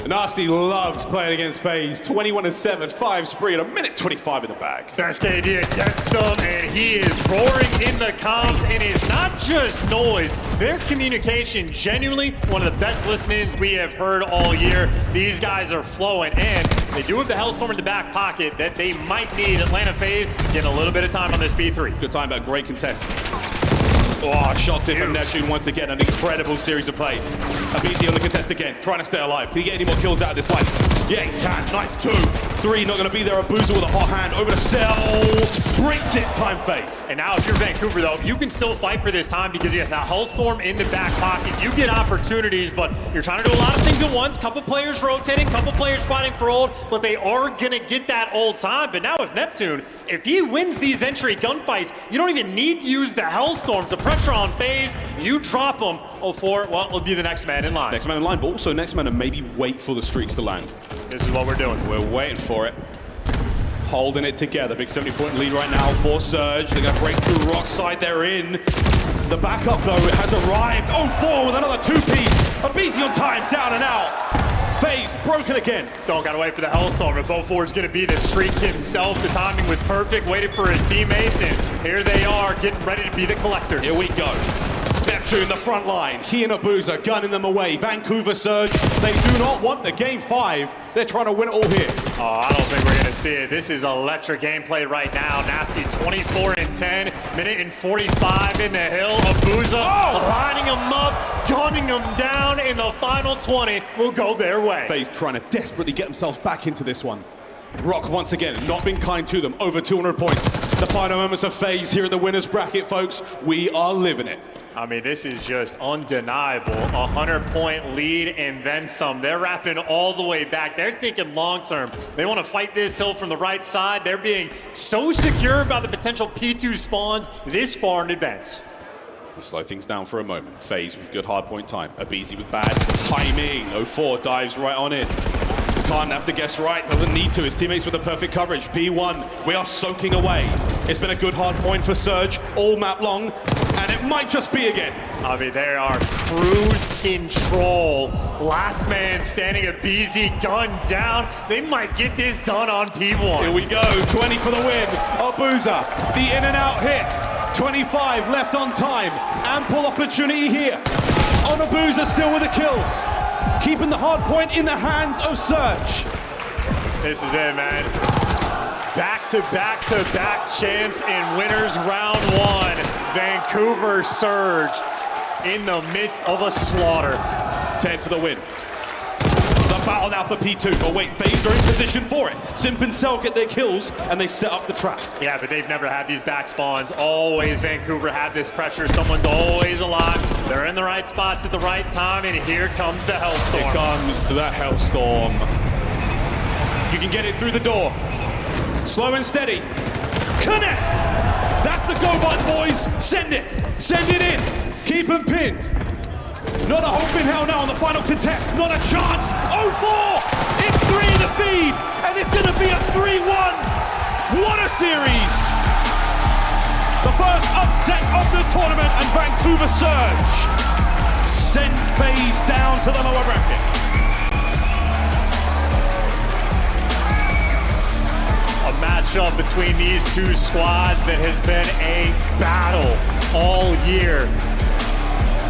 Nasty loves playing against FaZe. 21-7, 5 spree, and a minute 25 in the bag. Best KD gets them, and he is roaring in the comms, and it's not just noise. Their communication, genuinely one of the best listen-ins we have heard all year. These guys are flowing, and they do have the Hellstorm in the back pocket that they might need. Atlanta FaZe getting a little bit of time on this B3. Good time, but great contest. Oh, shots in from Neptune once again. An incredible series of play. Abizi on the contest again, trying to stay alive. Can he get any more kills out of this fight? Yeah, he can. Nice 2. 3 not going to be there. Abuza with a hot hand over to Cell. Breaks it. Time FaZe. And now if you're Vancouver, though, you can still fight for this time because you have that Hellstorm in the back pocket. You get opportunities, but you're trying to do a lot of things at once. Couple players rotating, couple players fighting for ult, but they are going to get that ult time. But now with Neptune, if he wins these entry gunfights, you don't even need to use the Hellstorms. The pressure on FaZe, you drop them. 0-4, well, it'll be the next man in line. Next man in line, but also next man to maybe wait for the streaks to land. This is what we're doing. We're waiting for it. holding it together. Big 70-point lead right now for Surge. They're going to break through Rock side. They're in. The backup, though, has arrived. 0-4 with another two-piece. Abizi on time, down and out. FaZe broken again. Don't gotta wait for the Hellstorm. If 0-4 is gonna be the streak himself, the timing was perfect, waited for his teammates, and here they are, getting ready to be the collectors. Here we go. Neptune, the front line. He and Abuza gunning them away. Vancouver Surge, they do not want the game 5. They're trying to win it all here. Oh, I don't think we're gonna see it. This is electric gameplay right now. Nasty 24-10, minute and 45 in the hill. Abuza lining them up, gunning them down in the final 20 will go their way. FaZe trying to desperately get themselves back into this one. Rock once again, not been kind to them. Over 200 points. The final moments of FaZe here in the winner's bracket, folks. We are living it. I mean, this is just undeniable. 100-point lead and then some. They're wrapping all the way back. They're thinking long-term. They want to fight this hill from the right side. They're being so secure about the potential P2 spawns this far in advance. Let's slow things down for a moment. FaZe with good hardpoint time. Abizi with bad timing. 0-4 dives right on in. Can't have to guess right, doesn't need to. His teammates with the perfect coverage. B1, we are soaking away. It's been a good hard point for Surge all map long, and it might just be again. I mean, they are cruise control. Last man standing, Abizi, gun down. They might get this done on P1. Here we go, 20 for the win. Abuza, the in and out hit. 25 left on time. Ample opportunity here. On Abuza still with the kills. Keeping the hard point in the hands of Surge. This is it, man. Back-to-back champs and winners round 1. Vancouver Surge in the midst of a slaughter. 10 for the win. The battle now for P2. Oh wait, FaZe are in position for it. Simp and Cell get their kills and they set up the trap. Yeah, but they've never had these back spawns. Always Vancouver had this pressure. Someone's always alive. They're in the right spots at the right time, and here comes the Hellstorm. Here comes the Hellstorm. You can get it through the door. Slow and steady. Connects! That's the go button, boys. Send it. Send it in. Keep them pinned. Not a hope in hell now on the final contest. Not a chance. 0-4. It's 3 in the feed. And it's going to be a 3-1. What a series. The first upset of the tournament, and Vancouver Surge send FaZe down to the lower bracket. A matchup between these two squads that has been a battle all year.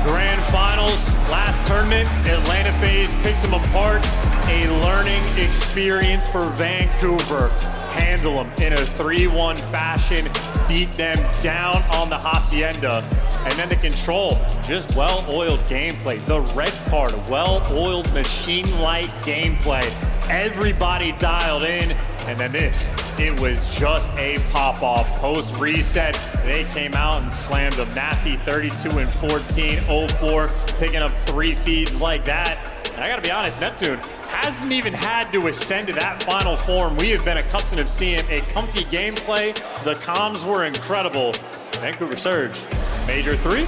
Grand Finals, last tournament, Atlanta FaZe picked them apart. A learning experience for Vancouver. Handle them in a 3-1 fashion, beat them down on the Hacienda. And then the Control, just well-oiled gameplay. The red card, well-oiled machine-like gameplay. Everybody dialed in. And then this, it was just a pop-off. Post-reset, they came out and slammed them. Nasty 32-14, 0-4, picking up 3 feeds like that. And I gotta be honest, Neptune hasn't even had to ascend to that final form. We have been accustomed to seeing a comfy gameplay. The comms were incredible. Vancouver Surge, Major 3?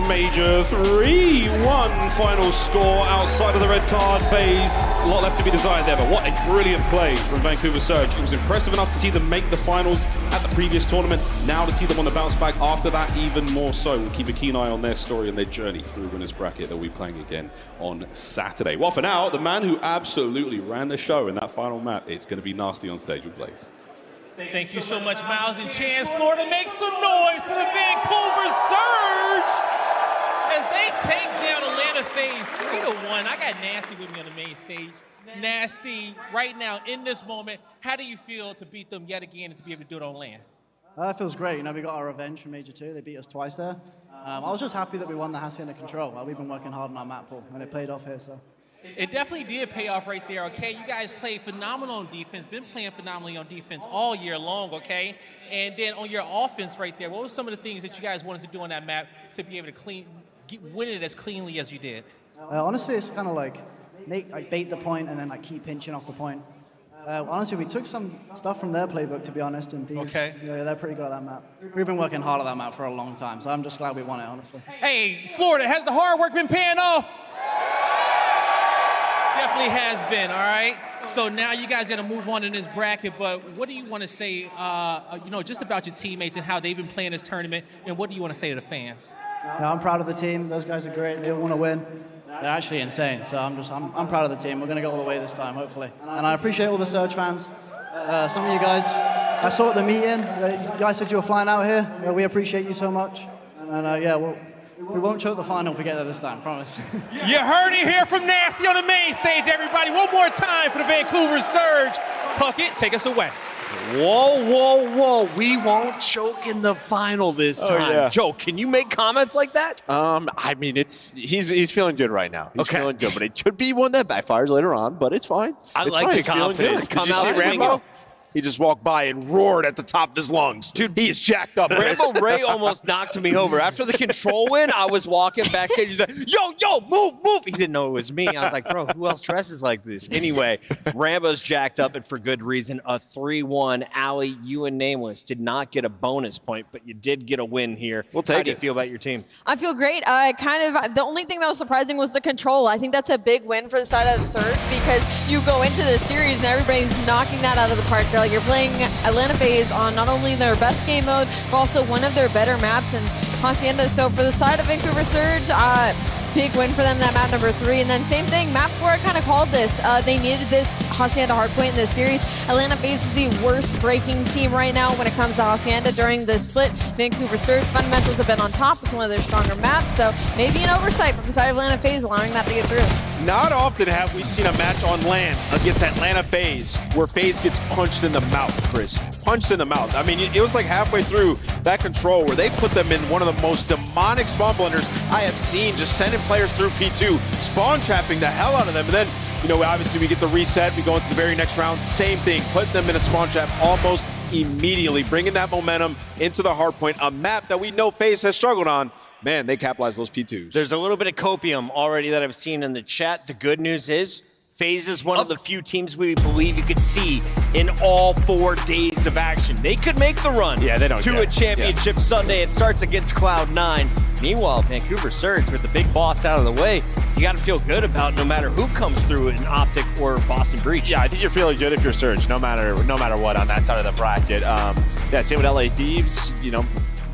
Major 3-1 final score outside of the red card. FaZe, a lot left to be desired there, but what a brilliant play from Vancouver Surge. It was impressive enough to see them make the finals at the previous tournament. Now to see them on the bounce back after that, even more so. We'll keep a keen eye on their story and their journey through winners bracket that we'll be playing again on Saturday. Well, for now, the man who absolutely ran the show in that final map, it's going to be Nasty on stage with Blaze. Thank you so much, Miles and Chance. Florida, make some noise for the Vancouver Surge as they take down Atlanta FaZe 3-1. I got Nasty with me on the main stage. Nasty, right now, in this moment, how do you feel to beat them yet again and to be able to do it on land? It feels great. You know, we got our revenge from Major 2. They beat us twice there. I was just happy that we won the Hacienda Control. We've been working hard on our map pool, and it paid off here, so. It definitely did pay off right there, okay? You guys played phenomenal on defense, been playing phenomenally on defense all year long, okay? And then on your offense right there, what were some of the things that you guys wanted to do on that map to be able to win it as cleanly as you did? Honestly, it's kind of like bait the point and then keep pinching off the point. Honestly, we took some stuff from their playbook, to be honest, and Thieves, okay. Yeah, they're pretty good at that map. We've been working hard at that map for a long time, so I'm just glad we won it, honestly. Hey, Florida, has the hard work been paying off? Definitely has been, all right? So now you guys got to move on in this bracket, but what do you want to say, just about your teammates and how they've been playing this tournament, and what do you want to say to the fans? Yeah, I'm proud of the team. Those guys are great. They all want to win. They're actually insane. So I'm proud of the team. We're going to go all the way this time, hopefully. And I appreciate all the Surge fans. Some of you guys, I saw at the meeting, you guys said you were flying out here. We appreciate you so much. And we won't choke the final if we get there this time, promise. You heard it here from Nasty on the main stage, everybody. One more time for the Vancouver Surge. Puckett, take us away. Whoa, whoa, whoa. We won't choke in the final this time. yeah. Joe, can you make comments like that? I mean, he's feeling good right now. He's feeling good, but it could be one that backfires later on, but it's fine. I it's like fine. the He's feeling confidence. good. Come Did you out see swinging. Rambo? He just walked by and roared at the top of his lungs. Dude, he is jacked up. Rambo Ray almost knocked me over. After the control win, I was walking backstage. He's like, yo, move. He didn't know it was me. I was like, bro, who else dresses like this? Anyway, Rambo's jacked up, and for good reason. A 3-1. Allie, you and Nameless did not get a bonus point, but you did get a win here. We'll take How do you it. feel about your team? I feel great. The only thing that was surprising was the control. I think that's a big win for the side of Surge because you go into the series and everybody's knocking that out of the park. They're like, you're playing Atlanta FaZe on not only their best game mode, but also one of their better maps in Hacienda. So for the side of Vancouver Surge, big win for them, that map number 3. And then same thing, map 4, I kind of called this. They needed this Hacienda Hardpoint in this series. Atlanta FaZe is the worst breaking team right now when it comes to Hacienda during the split. Vancouver Surge fundamentals have been on top. It's one of their stronger maps, so maybe an oversight from the side of Atlanta FaZe allowing that to get through. Not often have we seen a match on land against Atlanta FaZe where FaZe gets punched in the mouth, Chris. Punched in the mouth. I mean, it was like halfway through that control where they put them in one of the most demonic spawn blunders I have seen, just sending players through P2, spawn trapping the hell out of them. And then, obviously we get the reset, we go into the very next round, same thing, put them in a spawn trap almost immediately, bringing that momentum into the Hardpoint, a map that we know FaZe has struggled on. Man, they capitalize those P2s. There's a little bit of copium already that I've seen in the chat. The good news is FaZe is one of the few teams we believe you could see in all 4 days of action. They could make the run Yeah, they don't to care. a championship Sunday. It starts against Cloud9. Meanwhile, Vancouver Surge with the big boss out of the way, you got to feel good about no matter who comes through in Optic or Boston Breach. Yeah, I think you're feeling good if you're Surge, no matter what on that side of the bracket. Same with LA Thieves,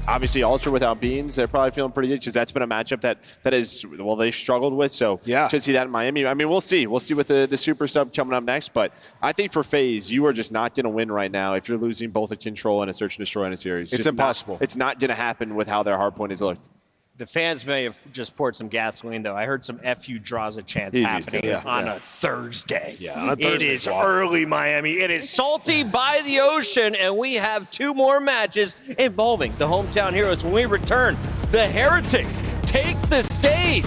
obviously Ultra without Beans, they're probably feeling pretty good because that's been a matchup that is, well, they struggled with. So yeah, should see that in Miami. I mean, we'll see. We'll see with the super sub coming up next. But I think for FaZe, you are just not going to win right now if you're losing both a control and a search and destroy in a series. It's impossible. It's not going to happen with how their hardpoint is looked. The fans may have just poured some gasoline, though. I heard some FU draws a chance Easy happening stuff. on a Thursday. Yeah, on a It Thursday is swap. early Miami. It is salty by the ocean, and we have 2 more matches involving the hometown heroes. When we return, the Heretics take the stage.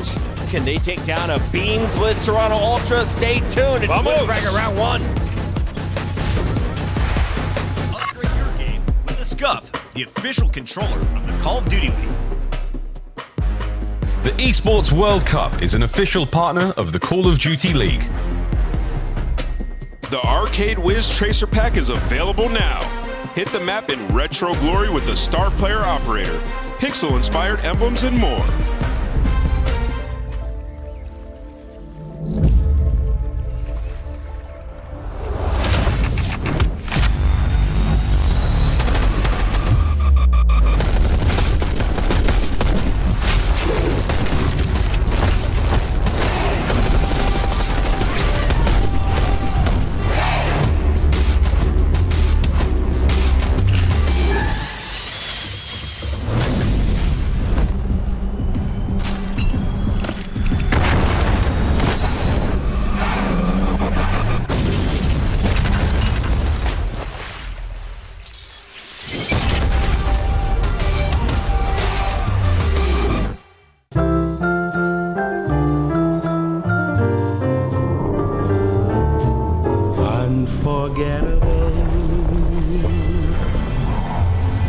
Can they take down a Beans-less Toronto Ultra? Stay tuned. It's Win Bracket Round 1. Upgrade your game with the Scuff, the official controller of the Call of Duty League. The Esports World Cup is an official partner of the Call of Duty League. The Arcade Wiz Tracer Pack is available now. Hit the map in retro glory with the Star Player Operator, pixel-inspired emblems, and more.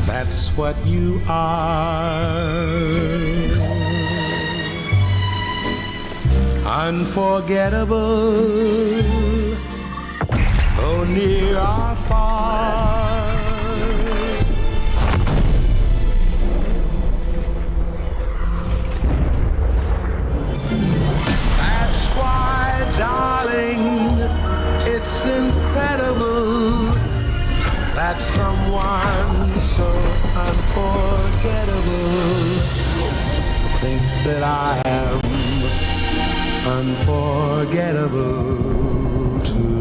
That's what you are. Unforgettable, oh near or far. That's why, darling, it's that someone so unforgettable thinks that I am unforgettable too.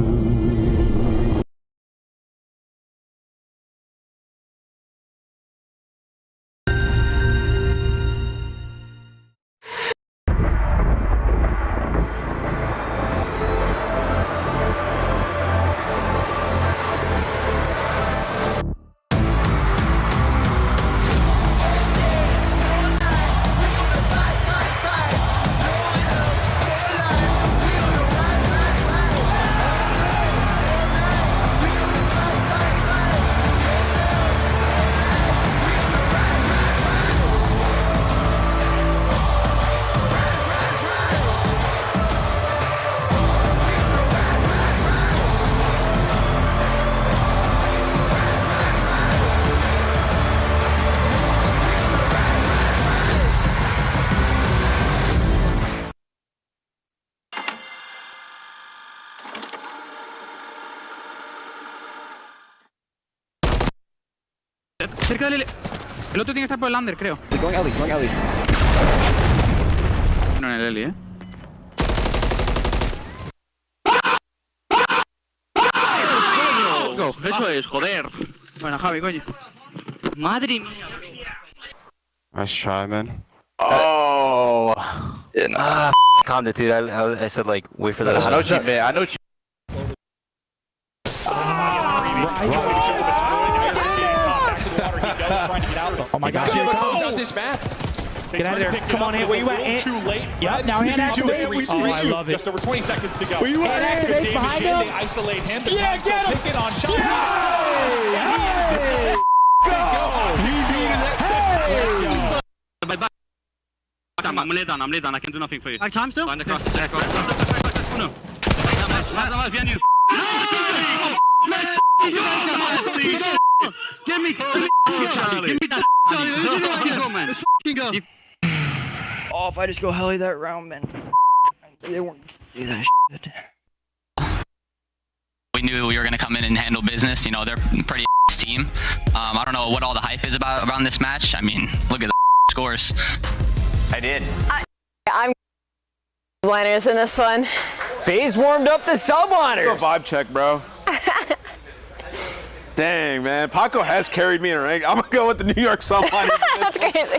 Cerca del... El otro tiene que estar por el under, creo. Going alley, going alley. No en el alley, Let's go. Eso es, joder. Bueno, Javi, coño. Madre mía. Nice try, man. Oh. Calm down, dude. I said, like, wait for the... I know what you meant. I know what you... Oh my God! Here comes out this map. Get out of there! Come on, Ant. Where you at, Ant? Too late. Yep. Now Ant activates. Oh, I love it. Just over 20 seconds to go. Where you at, Ant? Activates behind him. They isolate him. Yeah, get him! Taking on shot. Hey! Go! I'm late down, I can do nothing for you. Time still? Find across. No. Behind you. Give me that Let's go. Oh, if I just go heli that round, man. They weren't do that shit. We knew we were going to come in and handle business. You know, they're a pretty team. I don't know what all the hype is about around this match. I mean, look at the scores. I did. I'm liners in this one. FaZe warmed up the subliners. Go vibe check, bro. Dang, man. Paco has carried me in a rank. I'm going to go with the New York subliners. That's crazy.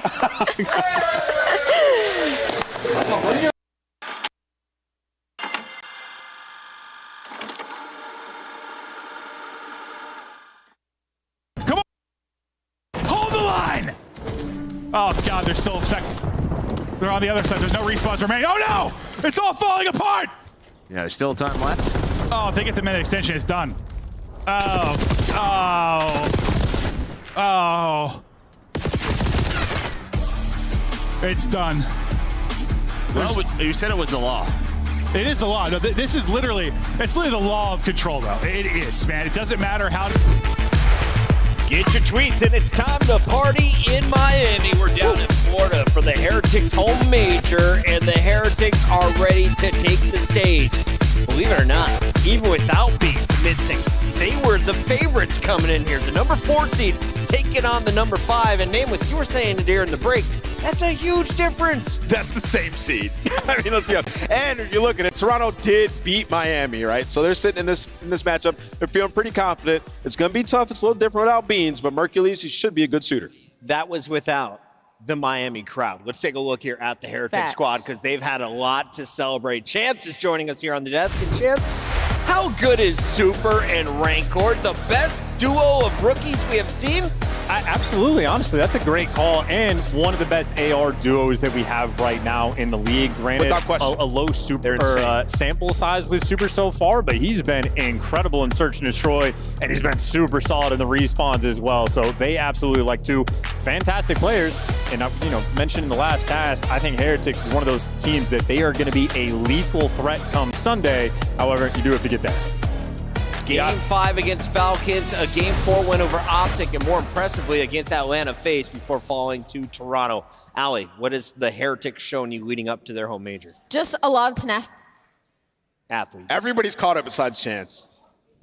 Come on! Hold the line! Oh God, they're still second. They're on the other side. There's no respawns remaining. Oh no! It's all falling apart! Yeah, there's still time left. Oh, if they get the minute extension, it's done. Oh. Oh. Oh. It's done. Well, you said it was the law. It is the law. No, this is literally, it's literally the law of control, though. It is, man. It doesn't matter how. Get your tweets in. It's time to party in Miami. We're down in Florida for the Heretics home major, and the Heretics are ready to take the stage. Believe it or not, even without Beats missing, they were the favorites coming in here. The number 4 seed taking on the number 5, and name what you were saying during the break. That's a huge difference. That's the same seed. I mean, let's be honest. And if you look at it, Toronto did beat Miami, right? So they're sitting in this matchup. They're feeling pretty confident. It's going to be tough. It's a little different without Beans, but Mercules, he should be a good shooter. That was without the Miami crowd. Let's take a look here at the Heretics squad because they've had a lot to celebrate. Chance is joining us here on the desk. And Chance, how good is Super and Rancor? The best duo of rookies we have seen? Absolutely, honestly, that's a great call, and one of the best AR duos that we have right now in the league. Granted, a low super sample size with Super so far, but he's been incredible in Search and Destroy, and he's been super solid in the respawns as well. So they absolutely like two fantastic players. And you know, mentioned in the last cast, I think Heretics is one of those teams that they are going to be a lethal threat come Sunday. However, you do have to get that. Game 5 against Falcons, a Game 4 win over Optic, and more impressively against Atlanta FaZe before falling to Toronto. Allie, what has the Heretics shown you leading up to their home major? Just a lot of tenacity. Athletes. Everybody's caught up besides Chance.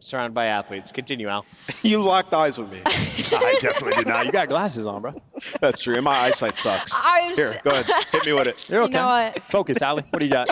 Surrounded by athletes. Continue, Al. You locked eyes with me. I definitely did not. You got glasses on, bro. That's true. And my eyesight sucks. Here, go ahead. Hit me with it. You're okay. You know what? Focus, Allie. What do you got?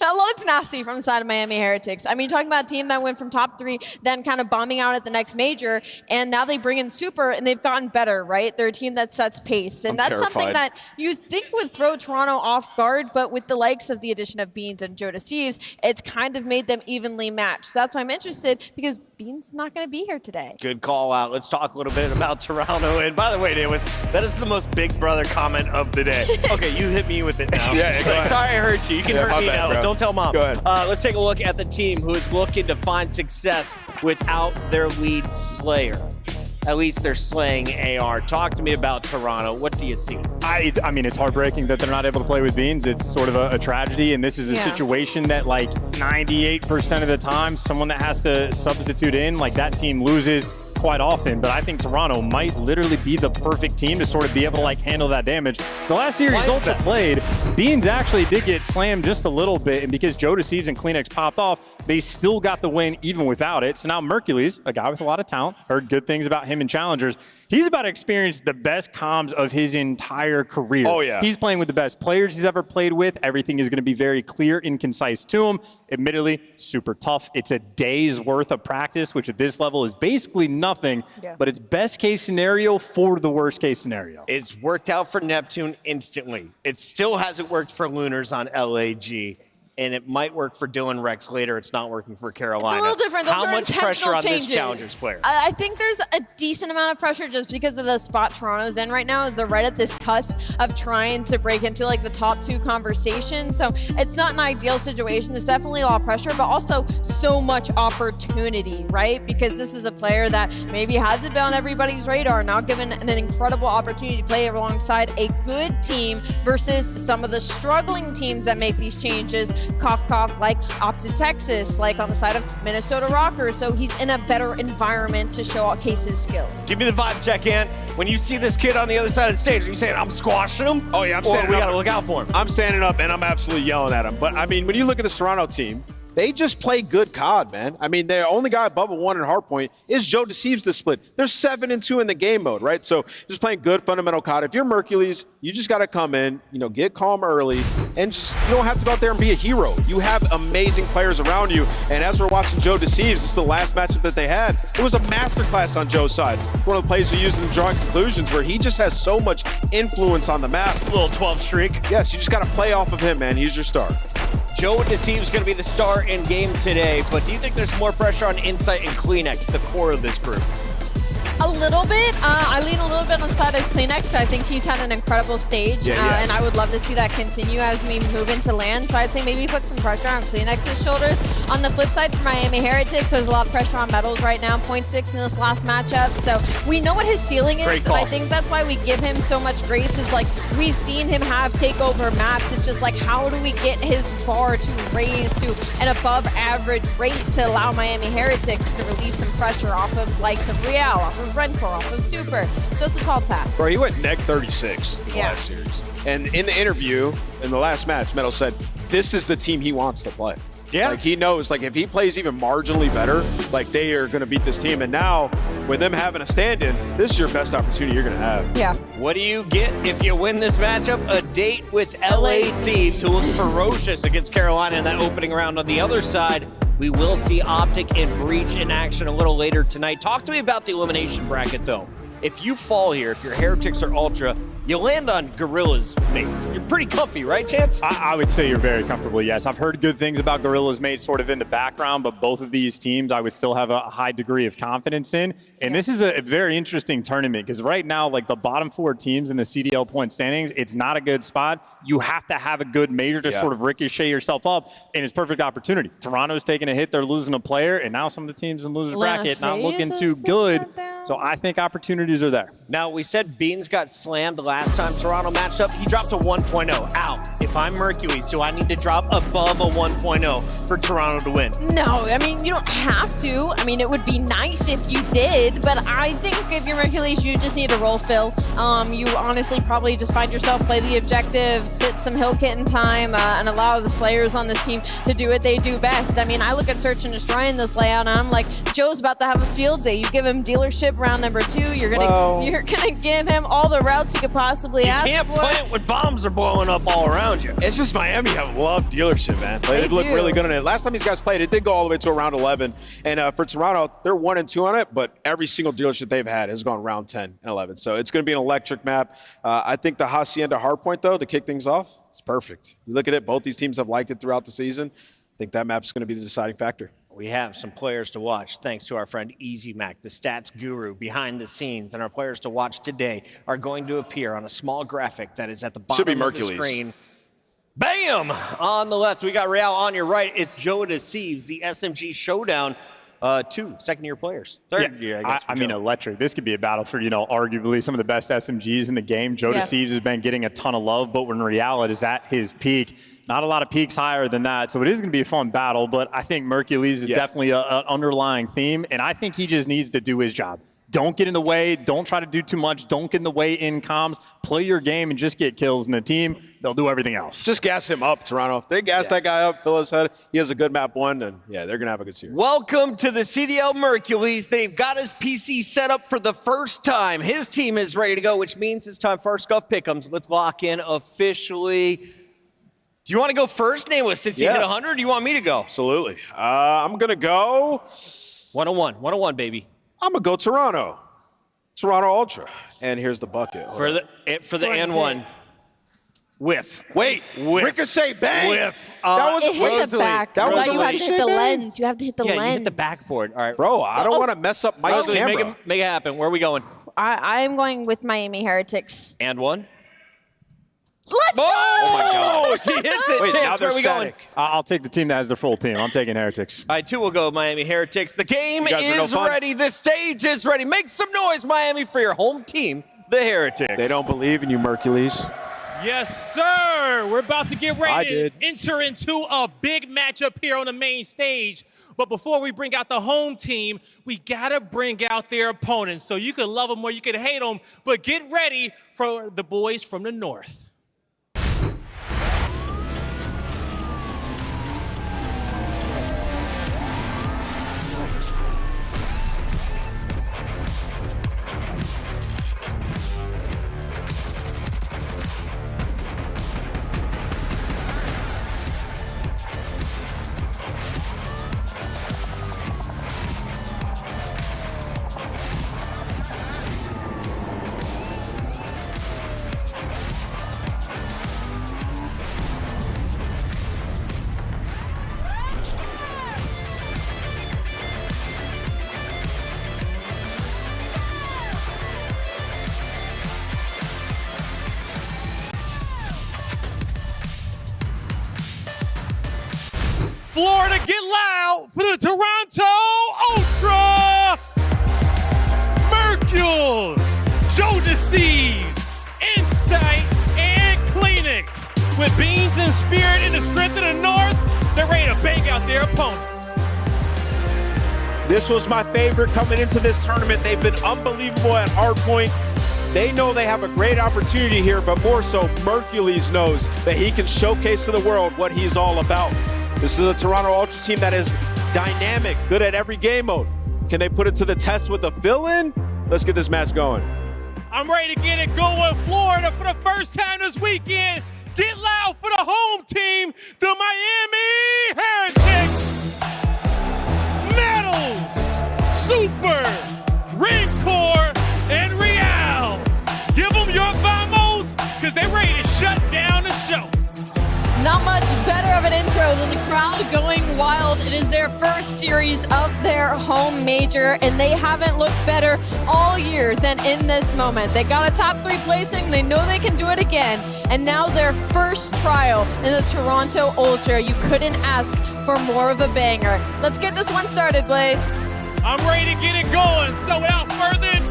A lot of tenacity from the side of Miami Heretics. I mean, talking about a team that went from top 3, then kind of bombing out at the next major, and now they bring in Super, and they've gotten better, right? They're a team that sets pace, and that's something that you think would throw Toronto off guard, but with the likes of the addition of Beans and Joe Deceives, it's kind of made them evenly matched. So that's why I'm interested, because Beans not going to be here today. Good call out. Let's talk a little bit about Toronto. And by the way, that is the most Big Brother comment of the day. Okay, you hit me with it now. Yeah, go ahead. Sorry I hurt you. You can hurt me now. Bro. Don't tell Mom. Go ahead. Let's take a look at the team who is looking to find success without their lead slayer. At least they're slaying AR. Talk to me about Toronto. What do you see? I mean, it's heartbreaking that they're not able to play with Beans. It's sort of a tragedy, and this is a situation that, like, 98% of the time, someone that has to substitute in, like, that team loses quite often. But I think Toronto might literally be the perfect team to sort of be able to, like, handle that damage. The last series Ultra played, Beans actually did get slammed just a little bit, and because Joe Deceives and Kleenex popped off, they still got the win even without it. So now Mercules, a guy with a lot of talent, heard good things about him in Challengers. He's about to experience the best comms of his entire career. Oh, yeah. He's playing with the best players he's ever played with. Everything is going to be very clear and concise to him. Admittedly, super tough. It's a day's worth of practice, which at this level is basically nothing, but it's best case scenario for the worst case scenario. It's worked out for Neptune instantly. It still hasn't worked for Lunars on LAG. And it might work for Dylan Rex later. It's not working for Carolina. It's a little different. Those How are much pressure on this Challengers player? I think there's a decent amount of pressure just because of the spot Toronto's in right now. Is they're right at this cusp of trying to break into like the top 2 conversation. So it's not an ideal situation. There's definitely a lot of pressure, but also so much opportunity, right? Because this is a player that maybe hasn't been on everybody's radar, now given an incredible opportunity to play alongside a good team versus some of the struggling teams that make these changes. Cough, like Opta Texas, like on the side of Minnesota Rockers. So he's in a better environment to show out Case's skills. Give me the vibe check, Ant. When you see this kid on the other side of the stage, are you saying, I'm squashing him? Oh, yeah, I'm standing up. We got to look out for him. I'm standing up, and I'm absolutely yelling at him. But, I mean, when you look at this Toronto team, they just play good COD, man. I mean, the only guy above a 1 in Hardpoint is Joe Deceives the split. They're 7-2 in the game mode, right? So just playing good fundamental COD. If you're Mercules, you just got to come in, get calm early, and just, you don't have to go out there and be a hero. You have amazing players around you. And as we're watching Joe Deceives, this is the last matchup that they had. It was a masterclass on Joe's side. One of the plays we use in drawing conclusions where he just has so much influence on the map. A little 12 streak. Yes, you just got to play off of him, man. He's your star. Joe Deceives is going to be the star in game today, but do you think there's more pressure on Insight and Kleenex, the core of this group? A little bit. I lean a little bit on the side of Kleenex. I think he's had an incredible stage, and I would love to see that continue as we move into LAN. So I'd say maybe put some pressure on Kleenex's shoulders. On the flip side, for Miami Heretics, there's a lot of pressure on Metals right now, 0.6 in this last matchup. So we know what his ceiling is, and I think that's why we give him so much grace. Is like we've seen him have takeover maps. It's just like, how do we get his bar to raise to an above average rate to allow Miami Heretics to release some pressure off of likes of Real, off of Rencore, off of Super. So it's a tall task. Bro, he went neg 36 in the last series. And in the interview, in the last match, Metal said, this is the team he wants to play. Yeah. Like, he knows, like, if he plays even marginally better, like, they are going to beat this team. And now, with them having a stand-in, this is your best opportunity you're going to have. Yeah. What do you get if you win this matchup? A date with LA Thieves, who look ferocious against Carolina in that opening round. On the other side, we will see Optic and Breach in action a little later tonight. Talk to me about the elimination bracket, though. If you fall here, if you're Heretics or Ultra, you land on Gorilla's mate. You're pretty comfy, right, Chance? I would say you're very comfortable, yes. I've heard good things about Gorilla's mate sort of in the background, but both of these teams I would still have a high degree of confidence in. And this is a very interesting tournament because right now, like the bottom 4 teams in the CDL point standings, it's not a good spot. You have to have a good major to sort of ricochet yourself up, and it's perfect opportunity. Toronto's taking a hit, they're losing a player, and now some of the teams in the loser's bracket not looking too good. So I think opportunities are there. Now, we said Beans got slammed the last time Toronto matched up. He dropped a 1.0. Ow. If I'm Mercules, do I need to drop above a 1.0 for Toronto to win? No, I mean, you don't have to. I mean, it would be nice if you did, but I think if you're Mercules, you just need to roll fill. You honestly probably just find yourself, play the objective, sit some hill kit in time, and allow the Slayers on this team to do what they do best. I mean, I look at Search and Destroy in this layout, and I'm like, Joe's about to have a field day. You give him dealership round number 2. You're gonna give him all the routes he could possibly ask for. You can't play it when bombs are blowing up all around you. It's just Miami have loved dealership, man. They look really good on it. Last time these guys played, it did go all the way to around 11. And for Toronto, they're 1-2 on it, but every single dealership they've had has gone round 10 and 11. So it's going to be an electric map. I think the Hacienda Hardpoint, though, to kick things off, it's perfect. You look at it, both these teams have liked it throughout the season. I think that map's going to be the deciding factor. We have some players to watch thanks to our friend Easy Mac, the stats guru behind the scenes. And our players to watch today are going to appear on a small graphic that is at the bottom of the screen. Bam! On the left, we got Real. On your right, it's Joe Deceives, the SMG Showdown. 2 second-year players. Third year, I guess. I mean, electric. This could be a battle for, arguably some of the best SMGs in the game. Joe Deceives has been getting a ton of love, but when Real is at his peak, not a lot of peaks higher than that. So it is going to be a fun battle, but I think Mercules is definitely an underlying theme, and I think he just needs to do his job. Don't get in the way. Don't try to do too much. Don't get in the way in comms. Play your game and just get kills. And the team, they'll do everything else. Just gas him up, Toronto. If they gas that guy up, fill his head, he has a good map 1, and they're going to have a good series. Welcome to the CDL Mercules. They've got his PC set up for the first time. His team is ready to go, which means it's time for our Scuff Pick'ems. Let's lock in officially. Do you want to go first, Nameless, since you hit 100? Do you want me to go? Absolutely. I'm going to go 101. 101, baby. I'm going to go Toronto. Toronto Ultra. And here's the bucket. For the N1. Whiff. Wait. Whiff. Ricochet bang. Whiff. That was hit the back. That was you have to hit the lens. You have to hit the lens. Yeah, you hit the backboard. All right. Bro, I don't want to mess up Mike's camera. Make it happen. Where are we going? I am going with Miami Heretics. And 1. Let's go! Oh my gosh. He hits it. Wait, Chance, where are we going? I'll take the team that has their full team. I'm taking Heretics. All right, 2 will go Miami Heretics. The game is ready. The stage is ready. Make some noise, Miami, for your home team, the Heretics. They don't believe in you, Mercules. Yes, sir. We're about to get ready to enter into a big matchup here on the main stage. But before we bring out the home team, we got to bring out their opponents. So you can love them or you can hate them, but get ready for the boys from the north. Florida, get loud for the Toronto Ultra! Mercules, Joe Deceives, Insight, and Kleenex. With Beans and Spirit in the strength of the North, they're ready to bang out their opponent. This was my favorite coming into this tournament. They've been unbelievable at Hardpoint. They know they have a great opportunity here, but more so, Mercules knows that he can showcase to the world what he's all about. This is a Toronto Ultra team that is dynamic, good at every game mode. Can they put it to the test with a fill-in? Let's get this match going. I'm ready to get it going. Florida for the first time this weekend. Get loud for the home team, the Miami Heretics. Metals, Super, Rancor, and Real. Give them your vamos, because they're ready to shut down the show. Not much better of an intro than the crowd going wild. It is their first series of their home major, and they haven't looked better all year than in this moment. They got a top 3 placing. They know they can do it again. And now their first trial in the Toronto Ultra. You couldn't ask for more of a banger. Let's get this one started, Blaze. I'm ready to get it going. So without further ado,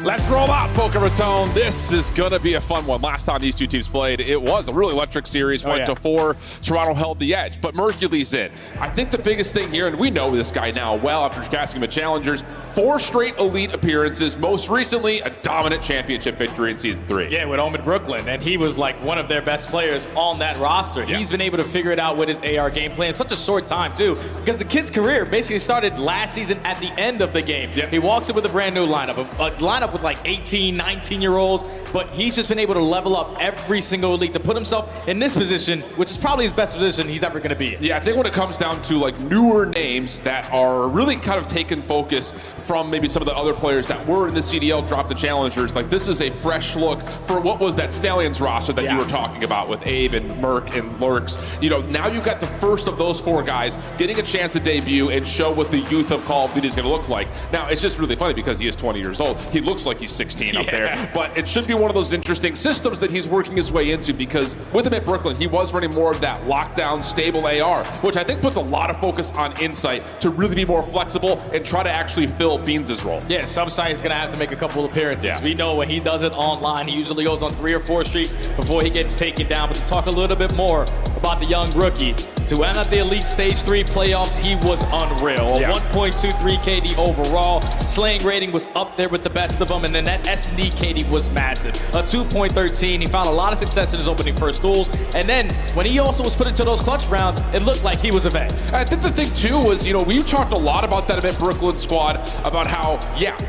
Let's roll out, Boca Raton. This is going to be a fun one. Last time these two teams played, it was a really electric series. Went to 4. Toronto held the edge, but Mercury's in. I think the biggest thing here, and we know this guy now well after casting him at Challengers, 4 straight elite appearances, most recently a dominant championship victory in Season 3. Yeah, with Omen Brooklyn, and he was like one of their best players on that roster. He's been able to figure it out with his AR game plan in such a short time, too, because the kid's career basically started last season at the end of the game. He walks in with a brand new lineup, a lineup with like 18, 19-year-olds, but he's just been able to level up every single elite to put himself in this position, which is probably his best position he's ever going to be in. Yeah, I think when it comes down to like newer names that are really kind of taking focus from maybe some of the other players that were in the CDL, dropped the Challengers, like this is a fresh look for what was that Stallions roster that you were talking about with Abe and Merc and Lurks. You know, now you've got the first of those 4 guys getting a chance to debut and show what the youth of Call of Duty is going to look like. Now, it's just really funny because he is 20 years old. He looks like he's 16 up there, but it should be one of those interesting systems that he's working his way into, because with him at Brooklyn, he was running more of that lockdown, stable AR, which I think puts a lot of focus on Insight to really be more flexible and try to actually fill Beans' role. Yeah, Subside is going to have to make a couple of appearances. We know when he does it online, he usually goes on 3 or 4 streaks before he gets taken down. But to talk a little bit more about the young rookie, to end at the Elite Stage 3 playoffs, he was unreal. A 1.23 KD overall. Slaying rating was up there with the best of them, and then that S&D KD was massive. A 2.13. He found a lot of success in his opening first duels, and then when he also was put into those clutch rounds, it looked like he was a vet. I think the thing too was, you know, we talked a lot about that event Brooklyn squad, about how,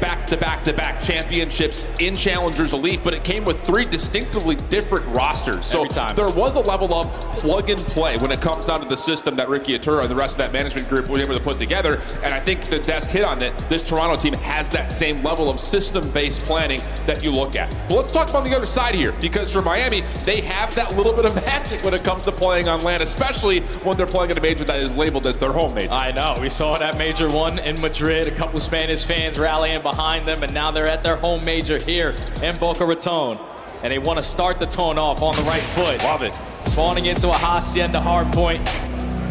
back-to-back championships in Challengers Elite, but it came with 3 distinctively different rosters. So there was a level of plug and play when it comes down to the system that Ricky Atura and the rest of that management group were able to put together. And I think the desk hit on it. This Toronto team has that same level of system-based planning that you look at. But let's talk about the other side here, because for Miami, they have that little bit of magic when it comes to playing on land, especially when they're playing in a major that is labeled as their home major. I know. We saw that major 1 in Madrid, a couple Spanish fans rallying behind them, and now they're at their home major here in Boca Raton. And they want to start the tone off on the right foot. Love it. Spawning into a Hacienda Hardpoint.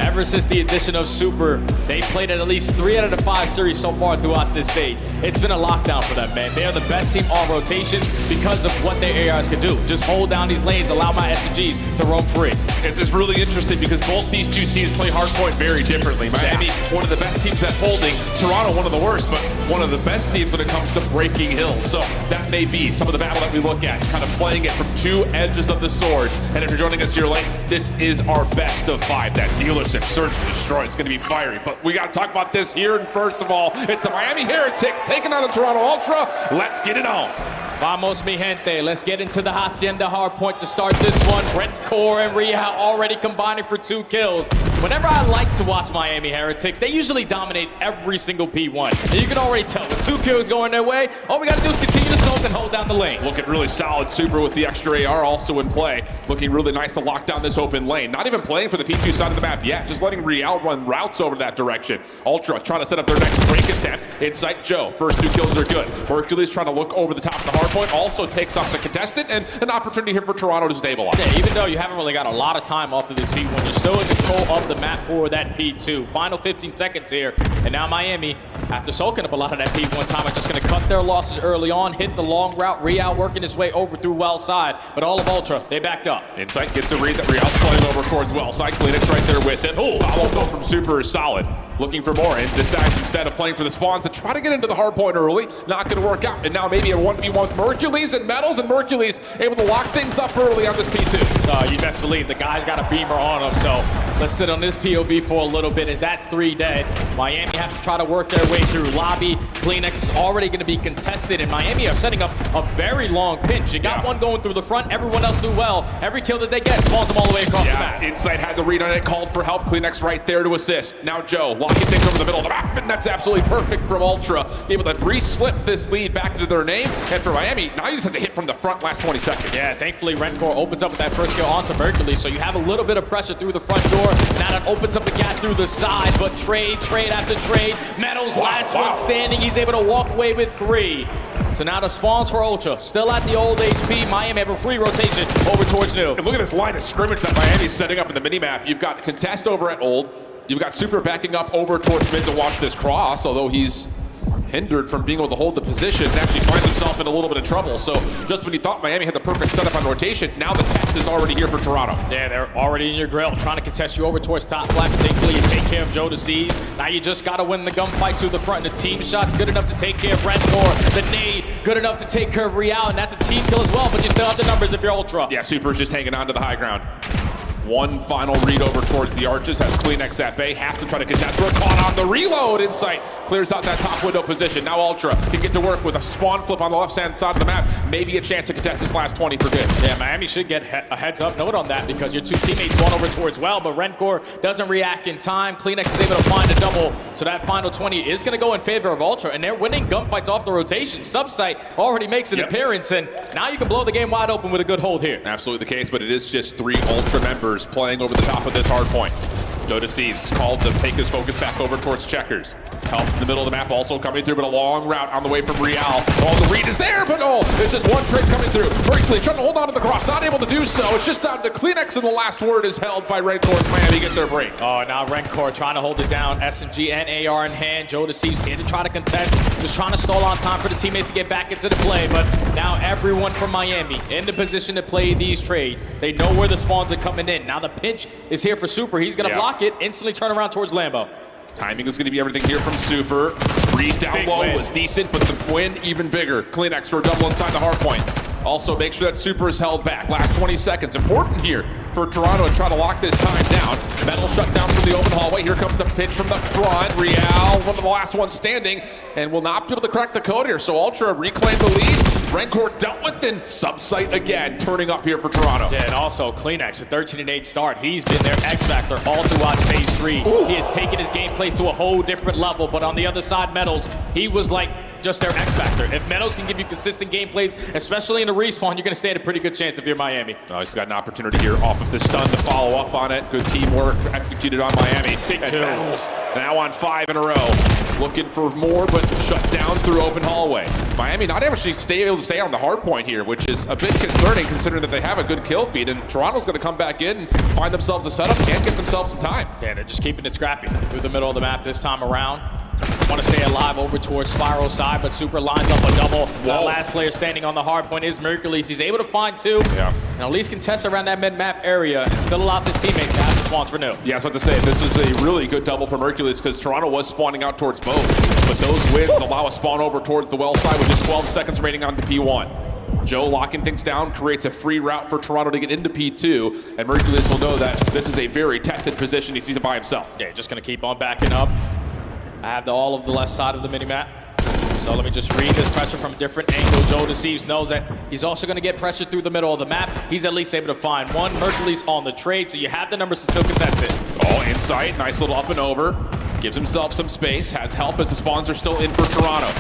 Ever since the addition of Super, they played at least 3 out of the 5 series so far throughout this stage. It's been a lockdown for them, man. They are the best team on rotation because of what their ARs can do. Just hold down these lanes, allow my SMGs to roam free. It's just really interesting because both these two teams play Hardpoint very differently. Miami, one of the best teams at holding. Toronto, one of the worst, but one of the best teams when it comes to breaking hills. So that may be some of the battle that we look at, kind of playing it from 2 edges of the sword. And if you're joining us here late, this is our best of 5. That dealership, Search and Destroy, it's going to be fiery. But we got to talk about this here. And first of all, it's the Miami Heretics taking on the Toronto Ultra. Let's get it on. Vamos, mi gente. Let's get into the Hacienda Hardpoint to start this one. Red Core and Reha already combining for 2 kills. Whenever I like to watch Miami Heretics, they usually dominate every single P1. And you can already tell with 2 kills going their way, all we got to do is continue to soak and hold down the lane. Looking really solid. Super with the extra AR also in play. Looking really nice to lock down this open lane. Not even playing for the P2 side of the map yet. Just letting Real run routes over that direction. Ultra trying to set up their next break attempt. Insight Joe. First 2 kills are good. Hercules trying to look over the top of the Hardpoint. Also takes off the contestant, and an opportunity here for Toronto to stabilize. Yeah, even though you haven't really got a lot of time off of this P1, you're still in control of the map for that P2. Final 15 seconds here, and now Miami, after soaking up a lot of that P1 time, are just going to cut their losses early on, hit the long route. Real working his way over through well side, but all of Ultra, they backed up. Insight gets a read that Real's playing over towards well side. Kleenex right there with it. Oh, follow from Super is solid. Looking for more and decides instead of playing for the spawns to try to get into the hardpoint early. Not going to work out. And now maybe a 1v1 with Mercules and Metals, and Mercules able to lock things up early on this P2. You best believe the guy's got a beamer on him, so let's sit on this POV for a little bit as that's 3 dead. Miami has to try to work their way through lobby. Kleenex is already going to be contested, and Miami are setting up a very long pinch. You got one going through the front, everyone else do well. Every kill that they get spawns them all the way across the map. Insight had the read on it, called for help. Kleenex right there to assist. Now Joe locking things over the middle of the map, and that's absolutely perfect from Ultra. Able to re-slip this lead back into their name, and for Miami, now you just have to hit from the front last 20 seconds. Yeah, thankfully Rencore opens up with that first kill onto Mercury, so you have a little bit of pressure through the front door. Now that opens up the gap through the side, but trade after trade. Metals last one standing. He's able to walk away with 3. So now the spawns for Ultra, still at the old HP. Miami have a free rotation over towards new. And look at this line of scrimmage that Miami's setting up in the mini-map. You've got contest over at old. You've got Super backing up over towards mid to watch this cross, although he's hindered from being able to hold the position and actually finds himself in a little bit of trouble. So just when you thought Miami had the perfect setup on rotation, now the test is already here for Toronto. Yeah, they're already in your grill, trying to contest you over towards top flat. Thankfully, you take care of Joe Deceives. Now you just got to win the gunfight to the front. And the team shot's good enough to take care of Rencore. The nade, good enough to take care of Real, and that's a team kill as well, but you still have the numbers if you're Ultra. Yeah, Super's just hanging on to the high ground. One final read over towards the arches, has Kleenex at bay, has to try to contest. We're caught on the reload. Insight clears out that top window position. Now Ultra can get to work with a spawn flip on the left-hand side of the map. Maybe a chance to contest this last 20 for good. Yeah, Miami should get a heads-up note on that because your two teammates spawn over towards well, but Rencore doesn't react in time. Kleenex is able to find a double, so that final 20 is going to go in favor of Ultra, and they're winning gunfights off the rotation. Subsite already makes an appearance, and now you can blow the game wide open with a good hold here. Absolutely the case, but it is just 3 Ultra members playing over the top of this hard point. Joe Deceives called to take his focus back over towards Checkers. Help in the middle of the map also coming through, but a long route on the way from Real. Oh, the read is there, but oh, there's just one trade coming through. Berkeley trying to hold on to the cross, not able to do so. It's just down to Kleenex, and the last word is held by Rencore as Miami get their break. Oh, now Rencore trying to hold it down. SMG and AR in hand. Joe Deceives here to try to contest. Just trying to stall on time for the teammates to get back into the play, but now everyone from Miami in the position to play these trades. They know where the spawns are coming in. Now the pinch is here for Super. He's going to block it, instantly turn around towards Lambo. Timing is going to be everything here from Super. Read down low was decent, but the win even bigger. Kleenex for a double inside the hard point. Also, make sure that Super is held back. Last 20 seconds. Important here for Toronto to try to lock this time down. Metal shut down from the open hallway. Here comes the pitch from the front. Real, one of the last ones standing, and will not be able to crack the code here. So Ultra reclaim the lead. Rencore dealt with, and Subsite again, turning up here for Toronto. Yeah, and also Kleenex, a 13-8 start. He's been their X-Factor all throughout Stage 3. Ooh. He has taken his gameplay to a whole different level, but on the other side, Metals, he was like just their X-Factor. If Metals can give you consistent gameplays, especially in the respawn, you're going to stand a pretty good chance if you're Miami. Oh, he's got an opportunity here off of the stun to follow up on it. Good teamwork executed on Miami. Big two. Metals now on 5 in a row. Looking for more, but shut down through open hallway. Miami not actually able to stay on the hard point here, which is a bit concerning considering that they have a good kill feed, and Toronto's going to come back in and find themselves a setup and get themselves some time. Yeah, they're just keeping it scrappy through the middle of the map this time around. Want to stay alive over towards Spiral side, but Super lines up a double. The last player standing on the hard point is Mercules. He's able to find 2, and at least contest around that mid-map area, and still allows his teammates to have the spawns for new. Yeah, I was about to say, this is a really good double for Mercules because Toronto was spawning out towards both, but those wins allow a spawn over towards the well side with just 12 seconds remaining on the P1. Joe locking things down, creates a free route for Toronto to get into P2, and Mercules will know that this is a very tested position. He sees it by himself. Yeah, just going to keep on backing up. I have all of the left side of the mini-map. So let me just read this pressure from a different angle. Joe Deceives knows that he's also going to get pressure through the middle of the map. He's at least able to find one. Mercules on the trade, so you have the numbers to still contest it. Oh, Insight, nice little up and over. Gives himself some space, has help as the spawns are still in for Toronto.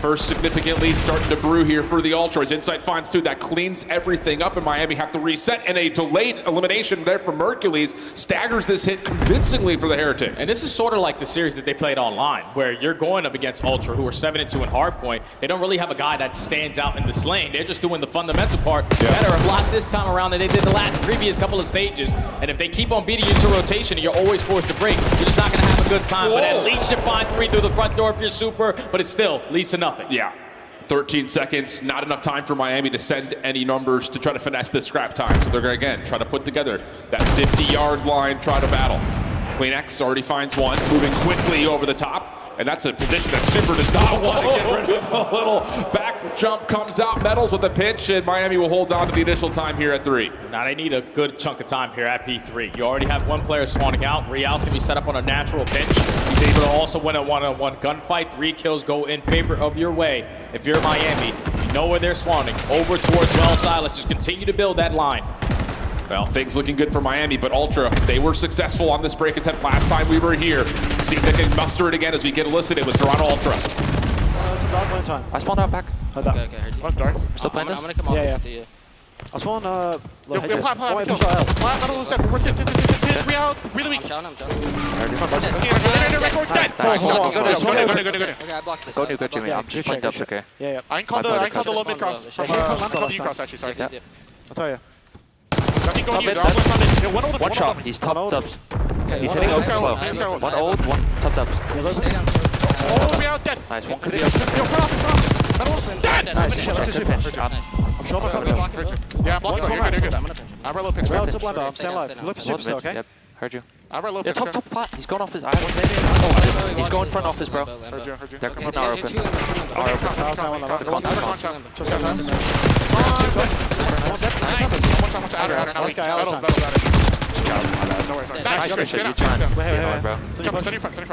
First significant lead starting to brew here for the Ultras. Insight finds 2. That cleans everything up, and Miami have to reset. And a delayed elimination there from Mercules staggers this hit convincingly for the Heretics. And this is sort of like the series that they played online, where you're going up against Ultra, who are 7-2 in Hardpoint. They don't really have a guy that stands out in this lane. They're just doing the fundamental part better a lot this time around than they did the previous couple of stages. And if they keep on beating you into rotation and you're always forced to break, you're just not going to have a good time. Whoa. But at least you find 3 through the front door if you're Super, but it's still least to nothing. Yeah, 13 seconds, not enough time for Miami to send any numbers to try to finesse this scrap time. So they're going to, again, try to put together that 50-yard line, try to battle. Kleenex already finds 1, moving quickly over the top. And that's a position that Super does not want to get rid of. A little back jump comes out, Metals with a pinch, and Miami will hold on to the initial time here at 3. Now they need a good chunk of time here at P3. You already have 1 player spawning out. Real's going to be set up on a natural pinch. He's able to also win a one-on-one gunfight. 3 kills go in favor of your way. If you're Miami, you know where they're spawning. Over towards well side. Let's just continue to build that line. Well, things looking good for Miami, but Ultra, they were successful on this break attempt last time we were here. See if they can muster it again as we get elicited with Toronto Ultra. I spawned out back. Okay, heard you. Left dark. Still playing this? I'm gonna come off this to you. I spawned, Metal was dead. We're tip. Real, really weak. I'm trying. Okay, I blocked this. Go to me. I'm just playing dubs, okay? Yeah. I called the low mid cross. From the U cross, actually, sorry. I'll tell you. One shot. He's top dubs. He's hitting open slow. 1 ult, 1 top dubs. Oh, we out dead. Nice, one could Yo, be up. front office. Dead. Nice, Let's good just pinch. I'm showing my phone. Yeah, I'm blocking. You're good. I'm gonna low picture. Well, Top left off. Stand alive. Look for super still, okay? Yep, heard you. I'm low Yeah, picture. top plat. He's going off his eye. He's going front office, bro. Heard you. They're coming our open. Our open.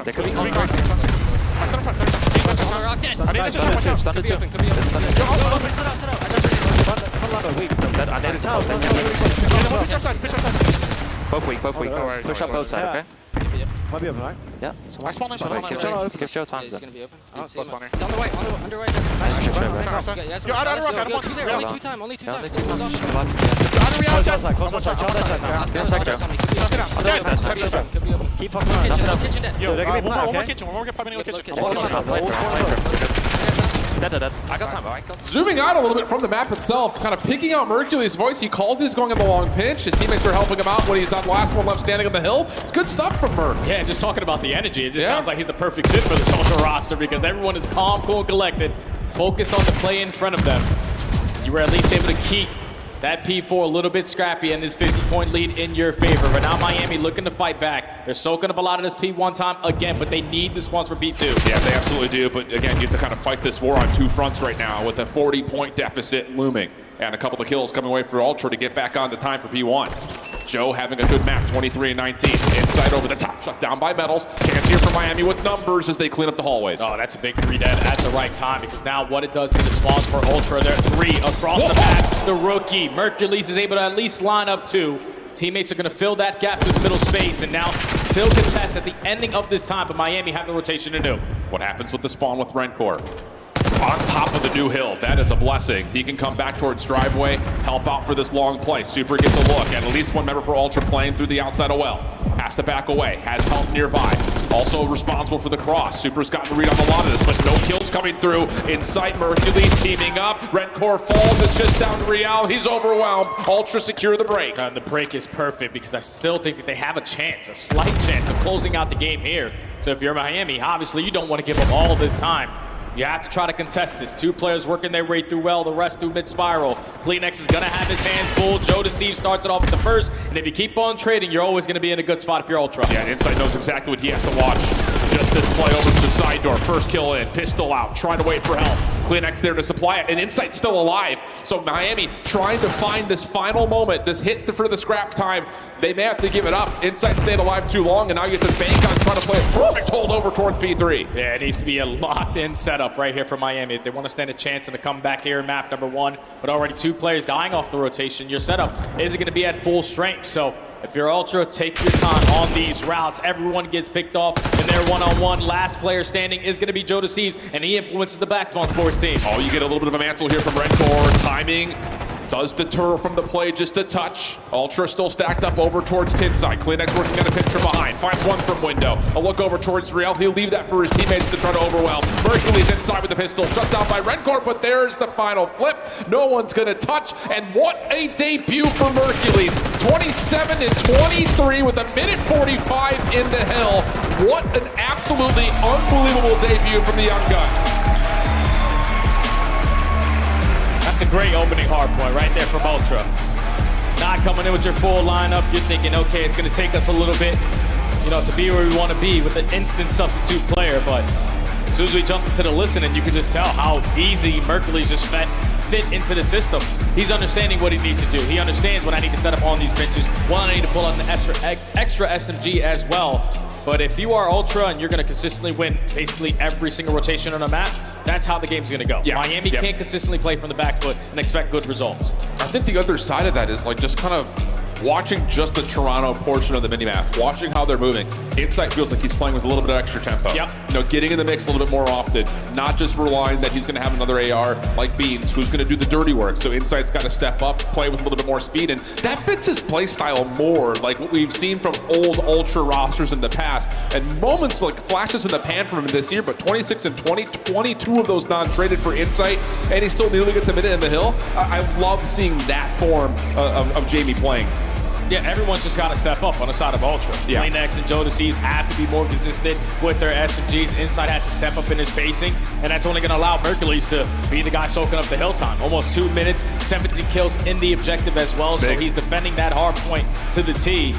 They could be on front. Both weak. Push up both sides, okay? Might be open, right? Yeah. I spawn in. Give Joe time. He's gonna be open. I'm spawn here. On the right, on the right. Yo, out of rock, Only two time. Close outside. Keep fucking around. Kitchen dead. Yo, one more kitchen. Popping in the kitchen. I got time, alright? Zooming out a little bit from the map itself, kind of picking out Mercury's voice. He calls it, he's going in the long pinch. His teammates are helping him out when he's on the last one left standing on the hill. It's good stuff from Merc. Yeah, just talking about the energy, it just sounds like he's the perfect fit for the Ultra roster because everyone is calm, cool, and collected, focused on the play in front of them. You were at least able to keep that P4 a little bit scrappy and this 50-point lead in your favor. But now Miami looking to fight back. They're soaking up a lot of this P1 time again, but they need this once for P2. Yeah, they absolutely do. But again, you have to kind of fight this war on two fronts right now with a 40-point deficit looming and a couple of kills coming away for Ultra to get back on the time for P1. Joe having a good map, 23-19. Inside over the top, shut down by Metals. Chance here for Miami with numbers as they clean up the hallways. Oh, that's a big 3 dead at the right time because now what it does to the spawns for Ultra, they're 3 across the map. The rookie, Mercules, is able to at least line up 2. Teammates are going to fill that gap through the middle space and now still contest at the ending of this time, but Miami have the rotation to do. What happens with the spawn with Rencor? On top of the new hill, that is a blessing. He can come back towards driveway, help out for this long play. Super gets a look, and at least one member for Ultra playing through the outside of well. Has to back away, has help nearby. Also responsible for the cross. Super's gotten to read on a lot of this, but no kills coming through. Inside, Mercules teaming up. Rencor falls, it's just down to Real. He's overwhelmed. Ultra secure the break. The break is perfect because I still think that they have a chance, a slight chance of closing out the game here. So if you're Miami, obviously you don't want to give up all this time. You have to try to contest this. 2 players working their way through well, the rest through mid-spiral. Kleenex is going to have his hands full. Joe Deceive starts it off at the first, and if you keep on trading, you're always going to be in a good spot if you're Ultra. Yeah, and Insight knows exactly what he has to watch. Just this play over to the side door. First kill in, pistol out, trying to wait for help. Kleenex there to supply it, and Insight's still alive. So Miami trying to find this final moment, this hit for the scrap time. They may have to give it up. Insight stayed alive too long, and now you get to bank on trying to play a perfect hold over towards P3. Yeah, it needs to be a locked-in setup right here for Miami if they want to stand a chance in the comeback here in map number 1. But already 2 players dying off the rotation. Your setup isn't going to be at full strength. So if you're Ultra, take your time on these routes. Everyone gets picked off in their one-on-one. Last player standing is going to be Joe Deceives, and he influences the backspawns for his team. Oh, you get a little bit of a mantle here from Rencor. Timing does deter from the play just a touch. Ultra still stacked up over towards Tinside. Kleenex working on a pinch from behind. Finds one from window. A look over towards Real. He'll leave that for his teammates to try to overwhelm. Mercules inside with the pistol. Shut down by Rencor, but there's the final flip. No one's going to touch. And what a debut for Mercules. 27-23 with a minute 45 in the hill. What an absolutely unbelievable debut from the young gun. That's a great opening hardpoint right there from Ultra. Not coming in with your full lineup, you're thinking, okay, it's going to take us a little bit, to be where we want to be with an instant substitute player. But as soon as we jump into the listening, you can just tell how easy Mercules just fit into the system. He's understanding what he needs to do. He understands what I need to set up on these benches. I need to pull out an extra SMG as well. But if you are Ultra and you're going to consistently win basically every single rotation on a map, that's how the game's going to go. Yeah. Miami can't consistently play from the back foot and expect good results. I think the other side of that is just kind of watching just the Toronto portion of the minimap, watching how they're moving. Insight feels like he's playing with a little bit of extra tempo. Yep. Getting in the mix a little bit more often, not just relying that he's going to have another AR like Beans, who's going to do the dirty work. So Insight's got to step up, play with a little bit more speed, and that fits his play style more, like what we've seen from old Ultra rosters in the past. And moments like flashes in the pan from him this year, but 26 and 20, 22 of those non-traded for Insight, and he still nearly gets a minute in the hill. I love seeing that form of Jamie playing. Yeah, everyone's just got to step up on the side of Ultra. Yeah. Playnex and Jodeci's have to be more consistent with their SMGs. Inside has to step up in his spacing, and that's only going to allow Mercules to be the guy soaking up the hill time. Almost 2 minutes, 17 kills in the objective as well, so he's defending that hard point to the T.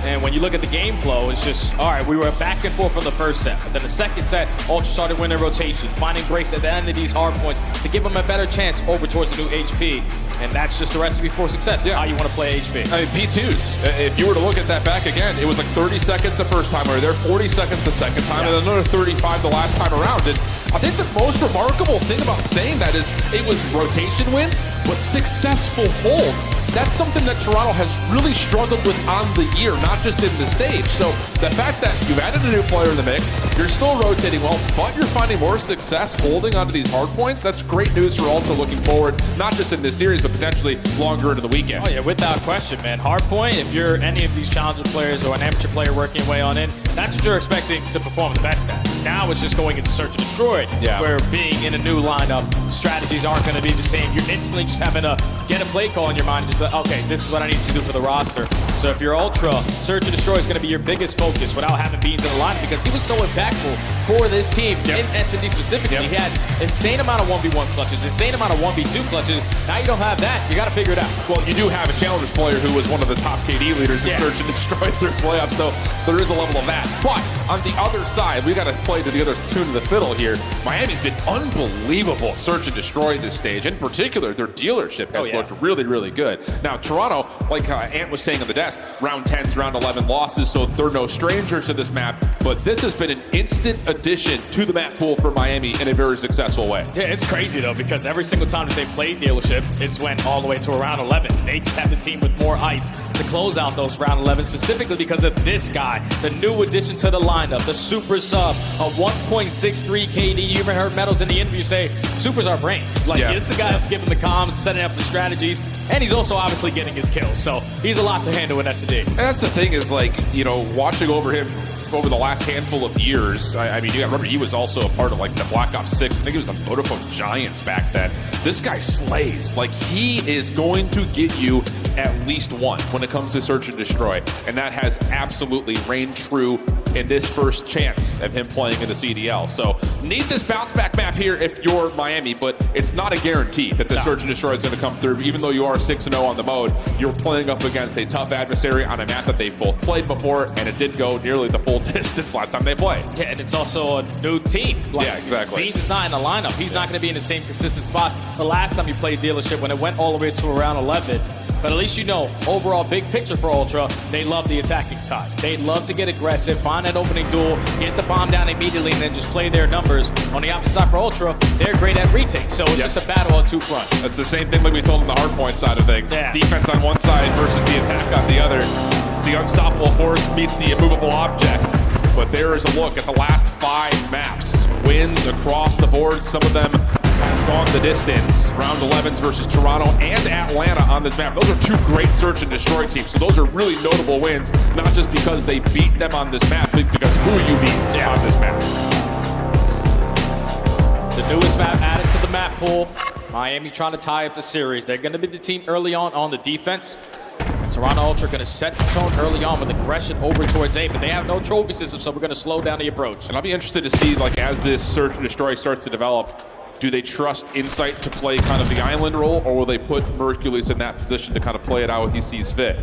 And when you look at the game flow, it's just, all right, we were back and forth from the first set. But then the second set, Ultra started winning rotations, finding grace at the end of these hard points to give them a better chance over towards the new HP. And that's just the recipe for success, how you want to play HP. I mean, P2s, if you were to look at that back again, it was like 30 seconds the first time we were there, 40 seconds the second time, and another 35 the last time around. And I think the most remarkable thing about saying that is it was rotation wins, but successful holds. That's something that Toronto has really struggled with on the year, not just in the stage. So the fact that you've added a new player in the mix, you're still rotating well, but you're finding more success holding onto these hard points, that's great news for Ultra looking forward, not just in this series, but potentially longer into the weekend. Oh yeah, without question, man. Hardpoint, if you're any of these challenger players or an amateur player working your way on in, that's what you're expecting to perform the best at. Now it's just going into search and destroy, where being in a new lineup, strategies aren't going to be the same. You're instantly just having to get a play call in your mind and just be like, okay, this is what I need to do for the roster. So if you're Ultra, search and destroy is going to be your biggest focus without having Beans in the lineup, because he was so impactful for this team in S&D specifically. He had insane amount of 1v1 clutches, insane amount of 1v2 clutches. Now you don't have that. You got to figure it out. Well, you do have a challengers player who was one of the top KD leaders in search and destroy through playoffs, so there is a level of that. But on the other side, we got to play to the other tune of the fiddle here. Miami's been unbelievable at search and destroy this stage. In particular, their dealership has looked really, really good. Now, Toronto, like Ant was saying on the desk, round 10s, round 11 losses, so they're no strangers to this map. But this has been an instant addition to the map pool for Miami in a very successful way. Yeah, it's crazy though, because every single time that they played dealership, it's went all the way to around 11. They just have the team with more ice to close out those round 11, specifically because of this guy, the new addition to the lineup, the super sub, a 1.63 KD. You even heard Metals in the interview say, Super's our brains. Like, this is the guy that's giving the comms, setting up the strategies, and he's also obviously getting his kills. So he's a lot to handle in S&D. And that's the thing is, like, you know, watching over him over the last handful of years, I mean, you gotta remember he was also a part of like the Black Ops 6. I think he was on Vodafone Giants back then. This guy slays. Like, he is going to get you at least one when it comes to search and destroy, and that has absolutely reigned true in this first chance of him playing in the CDL. So need this bounce back map here if you're Miami, but it's not a guarantee that the search and destroy is going to come through. Even though you are 6-0 on the mode, you're playing up against a tough adversary on a map that they've both played before, and it did go nearly the full distance last time they played. Yeah, and it's also a new team. Like, yeah, exactly. Beans is not in the lineup. He's not going to be in the same consistent spots. The last time he played dealership, when it went all the way to around 11. But at least you know, overall big picture for Ultra, they love the attacking side. They love to get aggressive, find that opening duel, get the bomb down immediately, and then just play their numbers. On the opposite side for Ultra, they're great at retakes, so it's just a battle on two fronts. That's the same thing like we told on the hardpoint side of things. Defense on one side versus the attack on the other. It's the unstoppable force meets the immovable object. But there is a look at the last 5 maps. Wins across the board. Some of them have gone the distance. Round 11s versus Toronto and Atlanta on this map. Those are 2 great search and destroy teams. So those are really notable wins, not just because they beat them on this map, but because who you beat on this map. The newest map added to the map pool. Miami trying to tie up the series. They're going to be the team early on the defense. Toronto Ultra going to set the tone early on with aggression over towards A, but they have no trophy system, so we're going to slow down the approach. And I'll be interested to see, like, as this search and destroy starts to develop, do they trust Insight to play kind of the island role, or will they put Mercules in that position to kind of play it out he sees fit?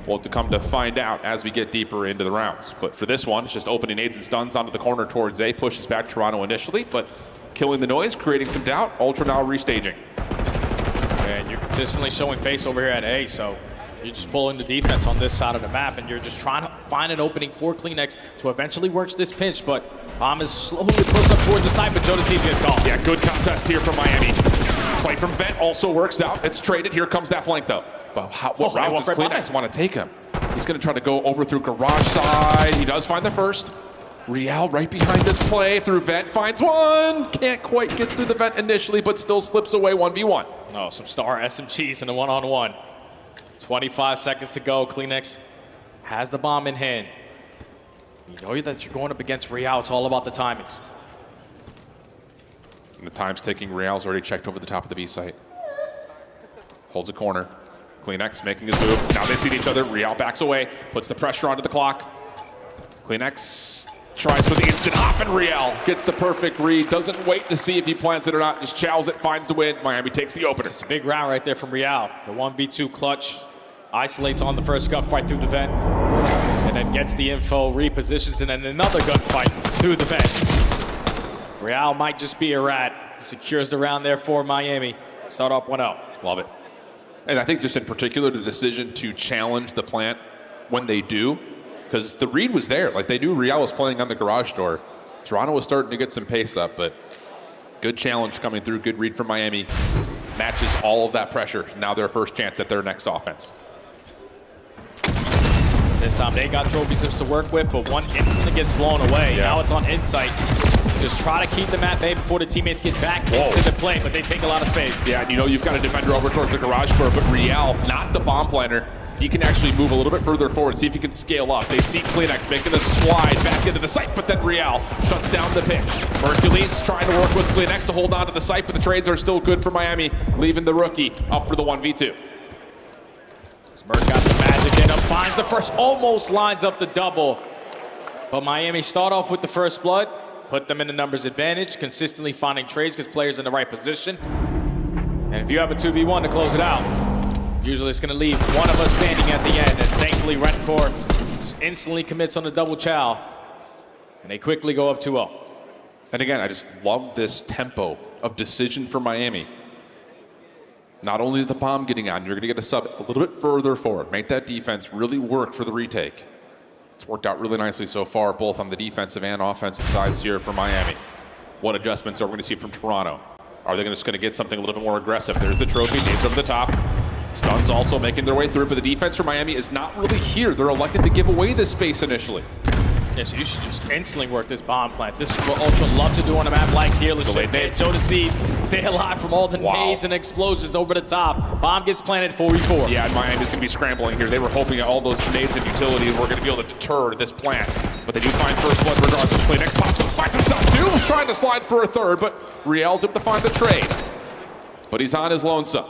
Well, to come to find out as we get deeper into the rounds. But for this one, it's just opening nades and stuns onto the corner towards A, pushes back Toronto initially, but killing the noise, creating some doubt. Ultra now restaging. And you're consistently showing face over here at A, so you're just pulling the defense on this side of the map, and you're just trying to find an opening for Kleenex to eventually work this pinch, but Bomb is slowly pushed up towards the side, but Jodeci's gets called. Yeah, good contest here from Miami. Play from Vent also works out. It's traded. Here comes that flank, though. But what route does Kleenex want to take him? He's going to try to go over through garage side. He does find the first. Real right behind this play through Vent, finds one. Can't quite get through the Vent initially, but still slips away 1v1. Oh, some star SMGs in the one-on-one. 25 seconds to go. Kleenex has the bomb in hand. You know that you're going up against Real. It's all about the timings. And the time's ticking. Real's already checked over the top of the B site. Holds a corner. Kleenex making his move. Now they see each other. Real backs away, puts the pressure onto the clock. Kleenex tries for the instant hop, and Real gets the perfect read. Doesn't wait to see if he plants it or not. Just chows it, finds the win. Miami takes the opener. It's a big round right there from Real. The 1v2 clutch. Isolates on the first gunfight through the vent. And then gets the info, repositions, and then another gunfight through the vent. Real might just be a rat. Secures the round there for Miami. Start off 1-0. Love it. And I think just in particular, the decision to challenge the plant when they do, because the read was there. Like, they knew Real was playing on the garage door. Toronto was starting to get some pace up, but good challenge coming through. Good read from Miami. Matches all of that pressure. Now their first chance at their next offense. This time they got trophy sims to work with, but one instantly gets blown away. Yeah. Now it's on Insight. Just try to keep them at bay before the teammates get back into the play, but they take a lot of space. Yeah, and you know you've got a defender over towards the garage door, but Real, not the bomb planner, he can actually move a little bit further forward, see if he can scale up. They see Kleenex making the slide back into the site, but then Real shuts down the pitch. Hercules trying to work with Kleenex to hold on to the site, but the trades are still good for Miami, leaving the rookie up for the 1v2. Smirk got some magic in him, finds the first, almost lines up the double. But Miami start off with the first blood, put them in the numbers advantage, consistently finding trades because players in the right position. And if you have a 2v1 to close it out, usually it's going to leave one of us standing at the end. And thankfully, Rencore just instantly commits on the double chow. And they quickly go up 2-0. And again, I just love this tempo of decision for Miami. Not only is the bomb getting on, you're going to get a sub a little bit further forward. Make that defense really work for the retake. It's worked out really nicely so far, both on the defensive and offensive sides here for Miami. What adjustments are we going to see from Toronto? Are they just going to get something a little bit more aggressive? There's the trophy, names over the top. Stuns also making their way through, but the defense for Miami is not really here. They're elected to give away this space initially. Yeah, so you should just instantly work this bomb plant. This is what Ultra love to do on a map like Dealership. They so deceives, stay alive from all the nades and explosions over the top. Bomb gets planted 4v4. Yeah, and Miami's going to be scrambling here. They were hoping all those nades and utilities were going to be able to deter this plant. But they do find first blood regardless. Kleenex pops up, finds himself two. Was trying to slide for a third, but Riel's able to find the trade. But he's on his lonesome.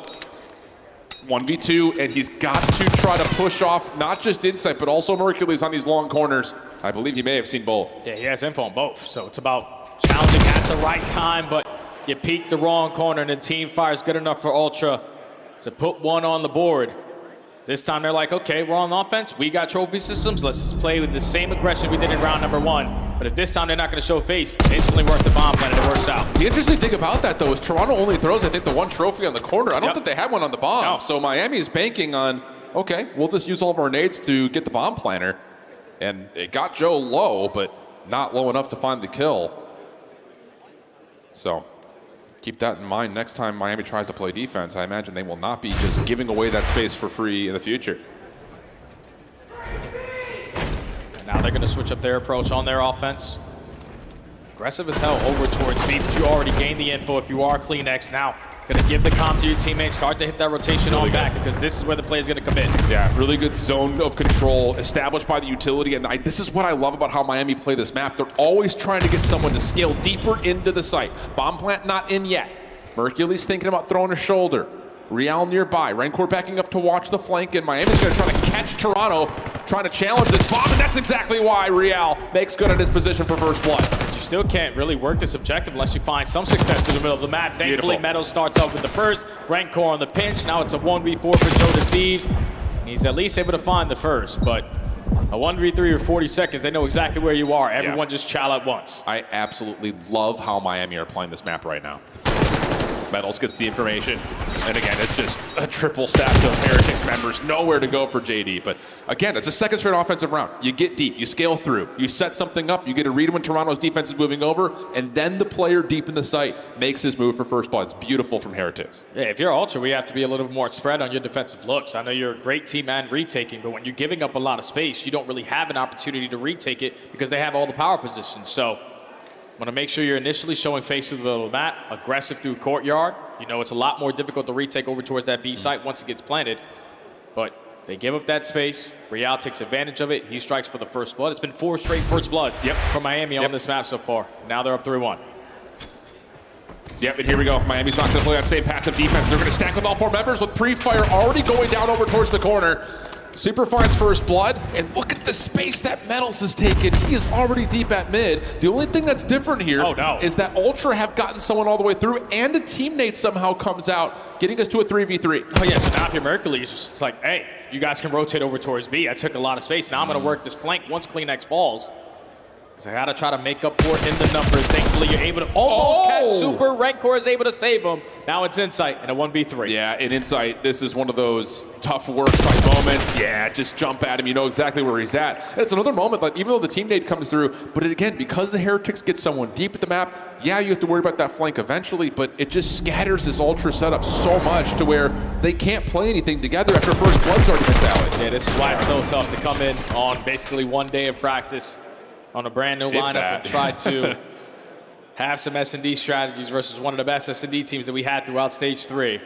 1v2, and he's got to try to push off not just Insight, but also Hercules on these long corners. I believe he may have seen both. Yeah, he has info on both. So it's about challenging at the right time, but you peek the wrong corner, and the team fires good enough for Ultra to put one on the board. This time they're like, okay, we're on offense. We got trophy systems. Let's play with the same aggression we did in round number 1. But if this time they're not going to show face, instantly work the bomb plan and it works out. The interesting thing about that, though, is Toronto only throws, I think, the one trophy on the corner. I don't think they had one on the bomb. No. So Miami is banking on, okay, we'll just use all of our nades to get the bomb planner. And it got Joe low, but not low enough to find the kill. So keep that in mind next time Miami tries to play defense. I imagine they will not be just giving away that space for free in the future. Now they're going to switch up their approach on their offense. Aggressive as hell over towards B, but you already gained the info if you are Kleenex. Now, going to give the comm to your teammates, start to hit that rotation on back, because this is where the play is going to commit. Yeah, really good zone of control established by the utility, and this is what I love about how Miami play this map. They're always trying to get someone to scale deeper into the site. Bomb plant not in yet. Hercules thinking about throwing a shoulder. Real nearby. Rencore backing up to watch the flank, and Miami's going to try to catch Toronto, trying to challenge this bomb, and that's exactly why Real makes good on his position for first blood. You still can't really work this objective unless you find some success in the middle of the map. Thankfully, Meadows starts off with the first. Rencore on the pinch. Now it's a 1v4 for Joe Deceives. He's at least able to find the first, but a 1v3 or 40 seconds, they know exactly where you are. Everyone just chow at once. I absolutely love how Miami are playing this map right now. Metals gets the information, and again, it's just a triple stack of Heretics members. Nowhere to go for JD, but again, it's a second straight offensive round. You get deep, you scale through, you set something up, you get a read when Toronto's defense is moving over, and then the player deep in the site makes his move for first blood. It's beautiful from Heretics. Yeah, if you're Ultra, we have to be a little bit more spread on your defensive looks. I know you're a great team and retaking, but when you're giving up a lot of space, you don't really have an opportunity to retake it because they have all the power positions. So want to make sure you're initially showing face through the middle of the map, aggressive through courtyard. You know it's a lot more difficult to retake over towards that B site once it gets planted. But they give up that space. Real takes advantage of it. He strikes for the first blood. It's been 4 straight first bloods for Miami on this map so far. Now they're up 3-1. Yep, and here we go. Miami's not going to play that same passive defense. They're going to stack with all 4 members with pre-fire already going down over towards the corner. Super finds first blood, and look at the space that Metals has taken. He is already deep at mid. The only thing that's different here is that Ultra have gotten someone all the way through, and a teammate somehow comes out, getting us to a 3v3. Oh yeah, so now if you're Mercury, it's just like, hey, you guys can rotate over towards B. I took a lot of space. Now I'm going to work this flank once CleanX falls. Because I got to try to make up for it in the numbers. Thankfully, you're able to almost catch Super. Rancor is able to save him. Now it's Insight in a 1v3. Yeah, in Insight, this is one of those tough work fight moments. Yeah, just jump at him. You know exactly where he's at. And it's another moment, like even though the teammate comes through, but again, because the Heretics get someone deep at the map, yeah, you have to worry about that flank eventually, but it just scatters this Ultra setup so much to where they can't play anything together after first blood's already been tallied. Yeah, this is why it's so tough to come in on basically 1 day of practice on a brand new lineup and try to have some S&D strategies versus one of the best S&D teams that we had throughout stage 3.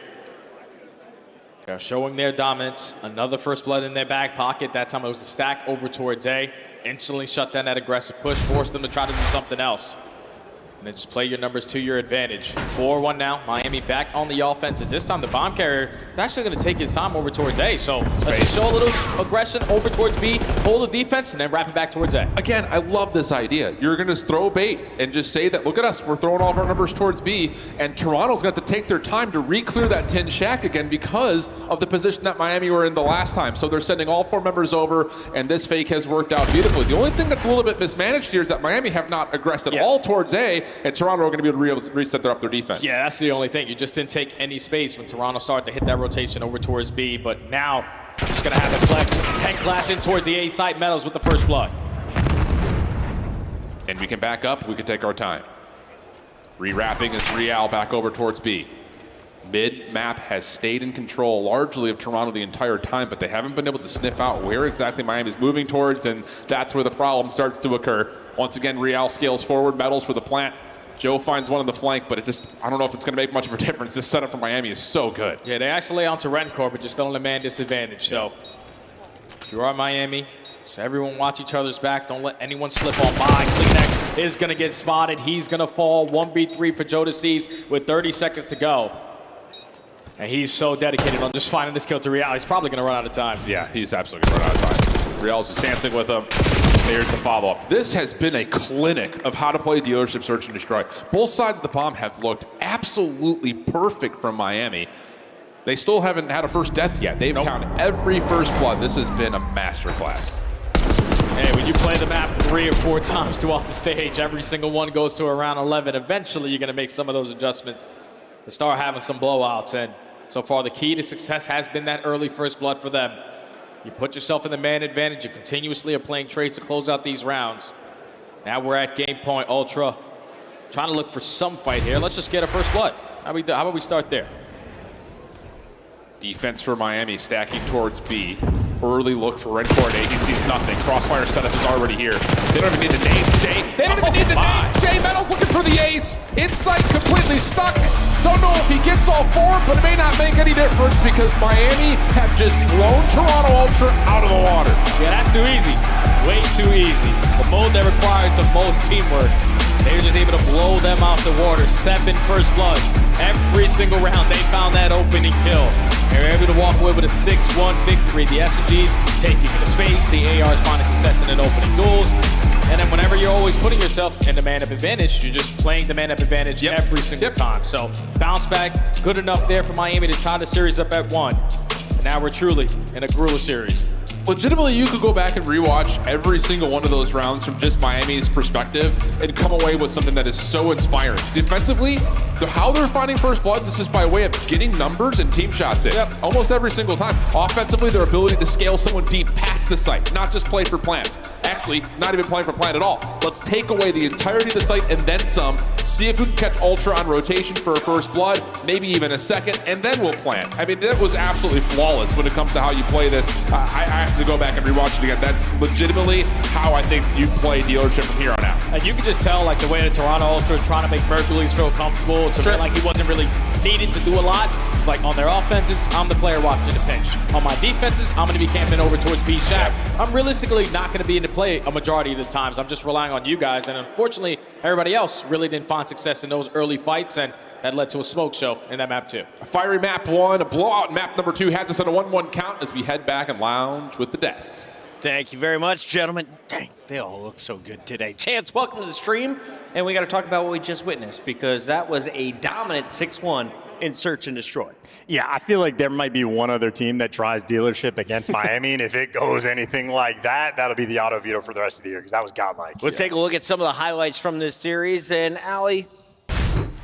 They're showing their dominance. Another first blood in their back pocket. That time it was a stack over towards A. Instantly shut down that aggressive push, forced them to try to do something else. And then just play your numbers to your advantage. 4-1 now. Miami back on the offense. And this time the bomb carrier is actually going to take his time over towards A. So let's just show a little aggression over towards B, hold the defense, and then wrap it back towards A. Again, I love this idea. You're going to throw bait and just say that, look at us, we're throwing all of our numbers towards B. And Toronto's going to have to take their time to re-clear that tin shack again because of the position that Miami were in the last time. So they're sending all 4 members over, and this fake has worked out beautifully. The only thing that's a little bit mismanaged here is that Miami have not aggressed at all towards A, and Toronto are going to be able to reset their defense. Yeah, that's the only thing. You just didn't take any space when Toronto started to hit that rotation over towards B, but now just going to have it flex. Head clash in towards the A site. Metals with the first blood. And we can back up. We can take our time. Rewrapping is Real back over towards B. Mid-map has stayed in control largely of Toronto the entire time, but they haven't been able to sniff out where exactly Miami's moving towards, and that's where the problem starts to occur. Once again, Real scales forward, Metals for the plant. Joe finds one on the flank, but I don't know if it's going to make much of a difference. This setup for Miami is so good. Yeah, they actually lay onto Rencor, but just still in a man disadvantage. So if you are Miami, just everyone watch each other's back. Don't let anyone slip on by. CleanX is going to get spotted. He's going to fall. 1v3 for Joe Deceives with 30 seconds to go. And he's so dedicated on just finding this kill to Real. He's probably going to run out of time. Yeah, he's absolutely going to run out of time. Real's just dancing with him. There's the follow-up. This has been a clinic of how to play dealership search and destroy. Both sides of the bomb have looked absolutely perfect from Miami. They still haven't had a first death yet. They've counted every first blood. This has been a masterclass. Hey, when you play the map 3 or 4 times throughout the stage, every single one goes to around 11. Eventually, you're going to make some of those adjustments to start having some blowouts. And so far, the key to success has been that early first blood for them. You put yourself in the man advantage. You continuously are playing trades to close out these rounds. Now we're at game point. Ultra trying to look for some fight here. Let's just get a first blood. How about we start there? Defense for Miami stacking towards B. Early look for Rencor and A. He sees nothing. Crossfire setup is already here. They don't even need the nades, Jay. They don't even need the nades. Jay Metals looking for the ace. Insight completely stuck. Don't know if he gets all 4, but it may not make any difference because Miami have just blown Toronto Ultra out of the water. Yeah, that's too easy. Way too easy. The mode that requires the most teamwork. They were just able to blow them out the water. 7 first bloods. Every single round, they found that opening kill. They were able to walk away with a 6-1 victory. The SMGs taking the space. The ARs finding success in opening duels. And then whenever you're always putting yourself in the man-up advantage, you're just playing the man-up advantage every single time. So bounce back, good enough there for Miami to tie the series up at 1. And now we're truly in a grueler series. Legitimately, you could go back and rewatch every single one of those rounds from just Miami's perspective and come away with something that is so inspiring. Defensively, how they're finding first bloods is just by way of getting numbers and team shots in. Almost every single time. Offensively, their ability to scale someone deep past the site, not just play for plants. Actually, not even playing for plant at all. Let's take away the entirety of the site and then some. See if we can catch Ultra on rotation for a first blood, maybe even a second, and then we'll plant. I mean, that was absolutely flawless when it comes to how you play this. I have to go back and rewatch it again. That's legitimately how I think you play dealership from here on out. And you can just tell, like, the way the Toronto Ultra is trying to make Hercules feel comfortable. It's like he wasn't really needed to do a lot. It's like on their offenses, I'm the player watching the pinch. On my defenses, I'm going to be camping over towards B shack. I'm realistically not going to be in the play a majority of the times. I'm just relying on you guys. And unfortunately, everybody else really didn't find success in those early fights, and that led to a smoke show in that map 2. A fiery map 1, a blowout map number 2 has us at a 1-1 count as we head back and lounge with the desk. Thank you very much, gentlemen. Dang, they all look so good today. Chance, welcome to the stream. And we got to talk about what we just witnessed, because that was a dominant 6-1 in Search and Destroy. Yeah, I feel like there might be one other team that tries dealership against Miami, and if it goes anything like that, that'll be the auto veto for the rest of the year, because that was godlike. Let's take a look at some of the highlights from this series. And Allie,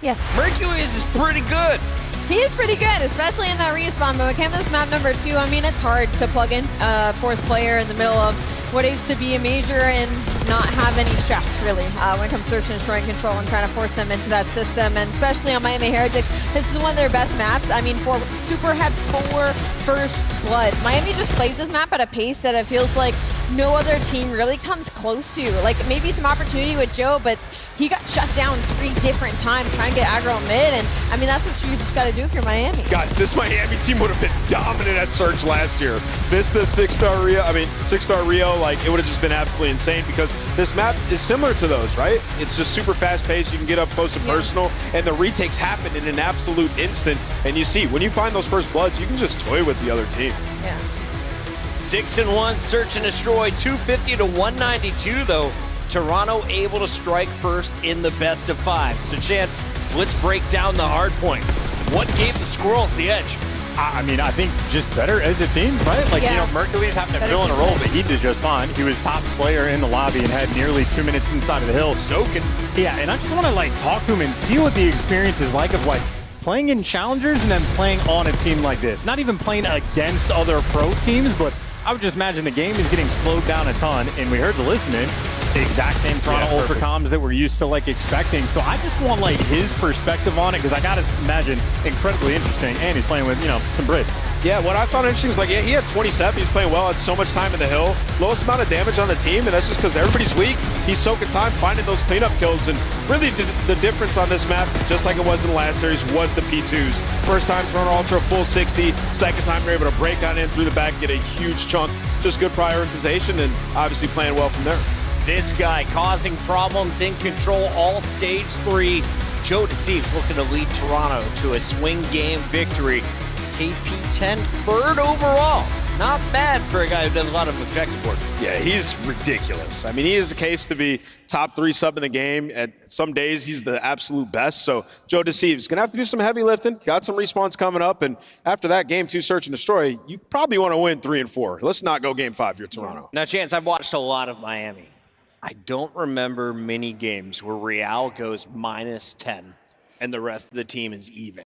yes, Mercules is pretty good. He is pretty good, especially in that respawn mode. Came this map number 2. I mean, it's hard to plug in a 4th player in the middle of what is to be a major and not have any straps, really, when it comes to Search and Destroy and Control and trying to force them into that system. And especially on Miami Heretics, this is one of their best maps. I mean, for Super had 4 first blood. Miami just plays this map at a pace that it feels like no other team really comes close to. Like, maybe some opportunity with Joe, but he got shut down 3 different times trying to get aggro mid, and I mean, that's what you just got to do if you're Miami. Guys, this Miami team would have been dominant at Search last year. Vista, 6-star Rio, like, it would have just been absolutely insane, because this map is similar to those, right? It's just super fast paced, you can get up close and personal, and the retakes happen in an absolute instant, and you see, when you find those first bloods, you can just toy with the other team. Yeah. 6-1 Search and Destroy, 250 to 192 though. Toronto able to strike first in the best of 5. So Chance, let's break down the hard point. What gave the Squirrels the edge? I mean, I think just better as a team, right? Like, you know, Mercules having to fill in a role, but he did just fine. He was top slayer in the lobby and had nearly 2 minutes inside of the hill. Soaking. Yeah, and I just want to, like, talk to him and see what the experience is like of, like, playing in challengers and then playing on a team like this. Not even playing against other pro teams, but I would just imagine the game is getting slowed down a ton, and we heard the listening. The exact same Toronto Ultra comms that we're used to like expecting. So I just want like his perspective on it, because I gotta imagine incredibly interesting. And he's playing with, you know, some Brits. Yeah, what I found interesting is like, yeah, he had 27. He's playing well, had so much time in the hill. Lowest amount of damage on the team, and that's just because everybody's weak. He's soaking time finding those cleanup kills, and really the difference on this map, just like it was in the last series, was the P2s. First time Toronto Ultra full 60. Second time they're able to break on in through the back, get a huge chunk. Just good prioritization, and obviously playing well from there. This guy causing problems in Control all stage 3. Joe Deceives looking to lead Toronto to a swing game victory. KP10 3rd overall. Not bad for a guy who does a lot of objective work. Yeah, he's ridiculous. I mean, he is the case to be top 3 sub in the game. At some days, he's the absolute best. So Joe Deceives gonna have to do some heavy lifting. Got some respawns coming up, and after that game 2 Search and Destroy, you probably want to win 3 and 4. Let's not go game 5 here, Toronto. Now, Chance, I've watched a lot of Miami. I don't remember many games where Real goes -10 and the rest of the team is even.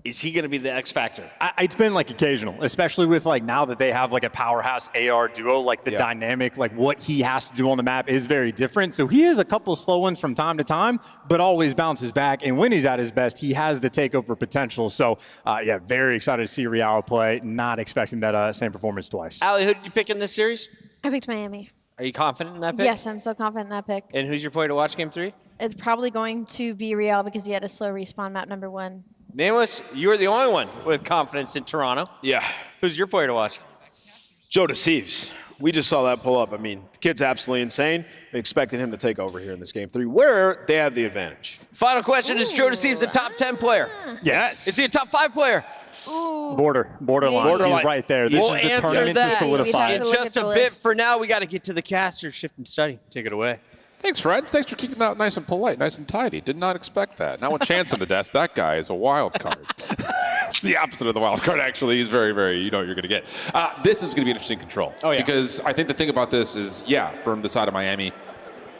Is he going to be the X factor? It's been like occasional, especially with like now that they have like a powerhouse AR duo, like the dynamic, like what he has to do on the map is very different. So he has a couple slow ones from time to time, but always bounces back. And when he's at his best, he has the takeover potential. So yeah, very excited to see Real play. Not expecting that same performance twice. Allie, who did you pick in this series? I picked Miami. Are you confident in that pick? Yes, I'm so confident in that pick. And who's your player to watch game 3? It's probably going to be Real, because he had a slow respawn map number 1. Nameless, you're the only one with confidence in Toronto. Yeah. Who's your player to watch? Joe Deceives. We just saw that pull up. I mean, the kid's absolutely insane. We expected him to take over here in this game 3, where they have the advantage. Final question, is Joe Deceives a top 10 player? Yes. Is he a top 5 player? Borderline. He's right there. This We'll is the answer tournament that to solidify. in just a bit. For now, we got to get to the caster, shift and study. Take it away. Thanks, friends. Thanks for keeping that nice and polite, nice and tidy. Did not expect that. Now with Chance on the desk, that guy is a wild card. It's the opposite of the wild card, actually. He's very, very, you know what you're going to get. This is going to be an interesting control. Oh, yeah. Because I think the thing about this is, yeah, from the side of Miami,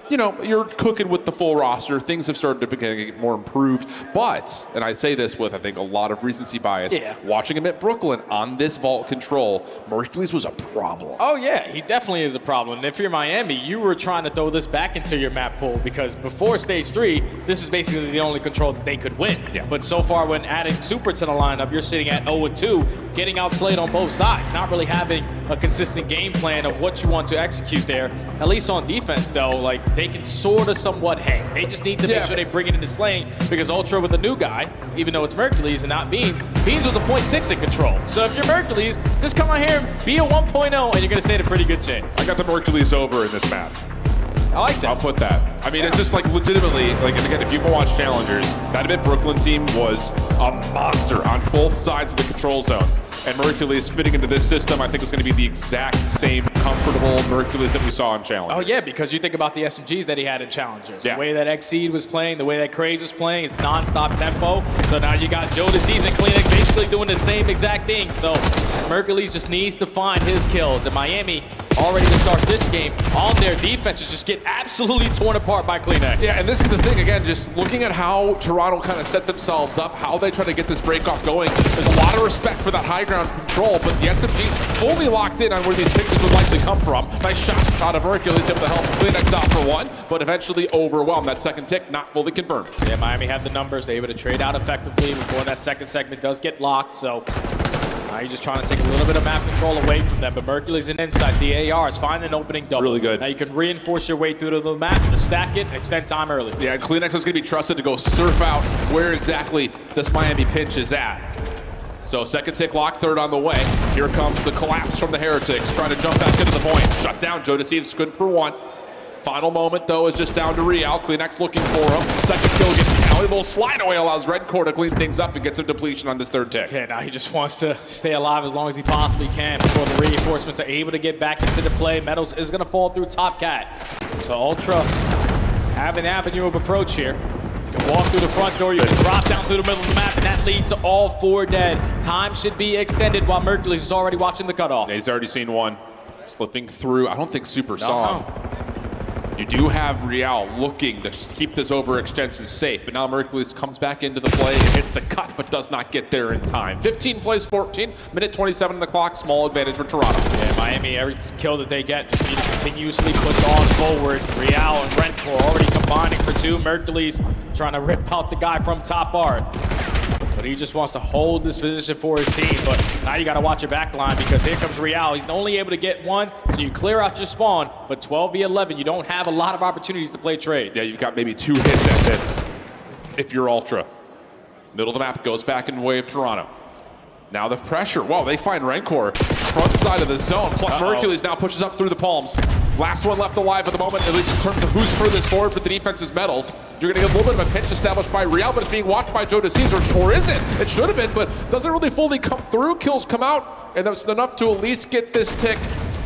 you know, you're cooking with the full roster. Things have started to get more improved. But, and I say this with, I think, a lot of recency bias, watching him at Brooklyn on this vault control, Mercules was a problem. Oh, yeah, he definitely is a problem. And if you're Miami, you were trying to throw this back into your map pool, because before stage 3, this is basically the only control that they could win. Yeah. But so far, when adding Super to the lineup, you're sitting at 0-2, getting outslayed on both sides, not really having a consistent game plan of what you want to execute there. At least on defense, though, like, they can sort of somewhat hang. They just need to make sure they bring it into slaying, because Ultra with a new guy, even though it's Mercules and not Beans, Beans was a 0.6 in control. So if you're Mercules, just come out here and be a 1.0 and you're going to stand a pretty good chance. I got the Mercules over in this map. I like that. I'll put that. I mean, it's just like legitimately, like, and again, if you've watched Challengers, that admit Brooklyn team was a monster on both sides of the control zones. And Mercules fitting into this system, I think is going to be the exact same comfortable Mercules that we saw in Challengers. Oh yeah, because you think about the SMGs that he had in Challengers. Yeah. The way that Exceed was playing, the way that Craze was playing, it's non-stop tempo. So now you got Joe DeCease and Kleenex basically doing the same exact thing. So Mercules just needs to find his kills. And Miami, already to start this game, on their defense, just get absolutely torn apart by Kleenex. Yeah, and this is the thing, again, just looking at how Toronto kind of set themselves up, how they try to get this break off going. There's a lot of respect for that high ground control, but the SMGs fully locked in on where these pictures would likely come from. Nice shots out of Hercules, able to help Kleenex out for one, but eventually overwhelmed. That second tick not fully confirmed. Yeah, Miami have the numbers. They're able to trade out effectively before that second segment does get locked. So now you're just trying to take a little bit of map control away from them. But Mercules in inside. The AR is finding an opening double. Really good. Now you can reinforce your way through to the map, to stack it, and extend time early. Yeah, and Kleenex is going to be trusted to go surf out where exactly this Miami pinch is at. So second tick lock, third on the way. Here comes the collapse from the Heretics, trying to jump back into the point. Shut down, Joe DeCease, good for one. Final moment, though, is just down to Real. Kleenex looking for him. Second kill gets down. A little slide away allows Redcore to clean things up and get some depletion on this third tick. Yeah, now he just wants to stay alive as long as he possibly can before the reinforcements are able to get back into the play. Metals is going to fall through Top Cat. So Ultra have an avenue of approach here. You can walk through the front door, you can drop down through the middle of the map, and that leads to all four dead. Time should be extended while Mercules is already watching the cutoff. Yeah, he's already seen one. Slipping through. I don't think Super saw him. You do have Real looking to just keep this overextension safe, but now Mercules comes back into the play and hits the cut, but does not get there in time. 15 plays 14, minute 27 on the clock, small advantage for Toronto. Yeah, Miami, every kill that they get, just need to continuously push on forward. Real and Renfro already combining for two. Mercules trying to rip out the guy from top art. But he just wants to hold this position for his team. But now you got to watch your back line because here comes Real. He's only able to get one, so you clear out your spawn. But 12v11, you don't have a lot of opportunities to play trades. Yeah, you've got maybe 2 hits at this if you're Ultra. Middle of the map goes back in the way of Toronto. Now the pressure. Whoa, they find Rancor. Front side of the zone. Plus Mercules now pushes up through the palms. Last one left alive at the moment, at least in terms of who's furthest forward for the defense's medals. You're going to get a little bit of a pinch established by Real, but it's being watched by Joe DeCease, or is it? It should have been, but doesn't really fully come through. Kills come out, and that's enough to at least get this tick,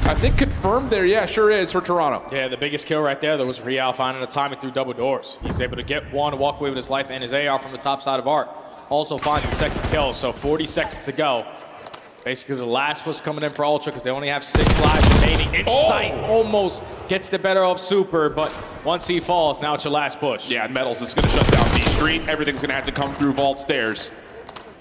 I think, confirmed there. Yeah, sure is for Toronto. Yeah, the biggest kill right there, was Real finding a timing through double doors. He's able to get one, walk away with his life and his AR from the top side of Art. Also finds the second kill, so 40 seconds to go. Basically, the last push coming in for Ultra because they only have 6 lives remaining. Insight almost gets the better of Super, but once he falls, now it's your last push. Yeah, Metals is going to shut down B Street. Everything's going to have to come through Vault Stairs.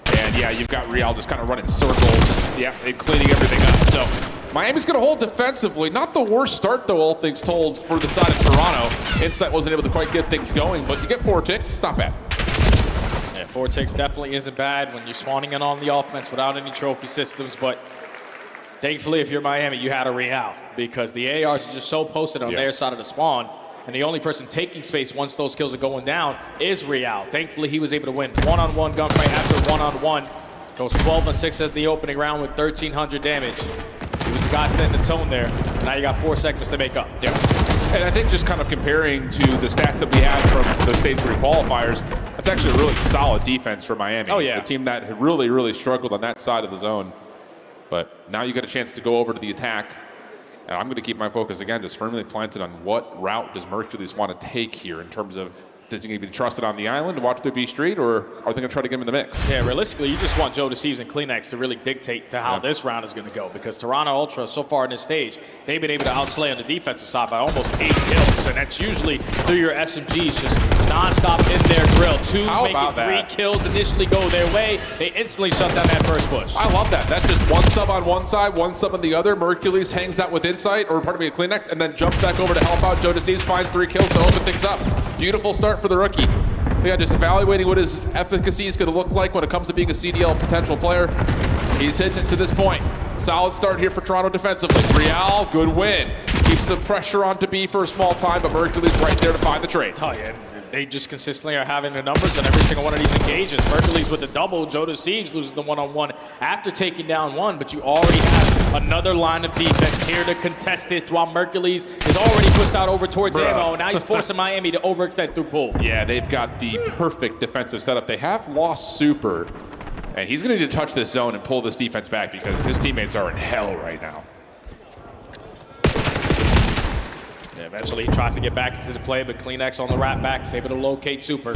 And yeah, you've got Real just kind of running circles. Yeah, and cleaning everything up. So Miami's going to hold defensively. Not the worst start, though, all things told, for the side of Toronto. Insight wasn't able to quite get things going, but you get 4 ticks. Not bad. Yeah, 4 ticks definitely isn't bad when you're spawning in on the offense without any trophy systems, but thankfully if you're Miami, you had a Real because the ARs are just so posted on their side of the spawn, and the only person taking space once those kills are going down is Real. Thankfully, he was able to win one-on-one gunfight after one-on-one. Goes 12 and 6 at the opening round with 1,300 damage. He was the guy setting the tone there. Now you got 4 seconds to make up. Yeah. And I think just kind of comparing to the stats that we had from those Stage 3 qualifiers, that's actually a really solid defense for Miami. Oh, yeah. The team that had really struggled on that side of the zone. But now you get a chance to go over to the attack. And I'm going to keep my focus, again, just firmly planted on what route does Mercules want to take here in terms of, does he be trusted on the island to watch their B Street, or are they going to try to get him in the mix? Yeah, realistically, you just want Joe DeCease and Kleenex to really dictate to how this round is going to go, because Toronto Ultra, so far in this stage, they've been able to outslay on the defensive side by almost 8 kills, and that's usually through your SMGs just nonstop in their grill. 2, maybe 3 kills initially go their way. They instantly shut down that first push. I love that. That's just 1 sub on one side, 1 sub on the other. Mercules hangs out with Insight, or pardon me, Kleenex, and then jumps back over to help out. Joe DeCease finds 3 kills to open things up. Beautiful start for the rookie. Yeah, just evaluating what his efficacy is going to look like when it comes to being a CDL potential player. He's hitting it to this point. Solid start here for Toronto defensively. Real, good win. Keeps the pressure on to B for a small time, but Mercules right there to find the trade. Oh, yeah. they just consistently are having the numbers on every single one of these engagements. Mercury's with the double. Joe Deceives loses the one-on-one after taking down one, but you already have another line of defense here to contest it while Mercury's is already pushed out over towards ammo. Now he's forcing Miami to overextend through pool. Yeah, they've got the perfect defensive setup. They have lost Super, and he's going to need to touch this zone and pull this defense back because his teammates are in hell right now. Yeah, eventually he tries to get back into the play, but Kleenex on the wrap back is able to locate Super.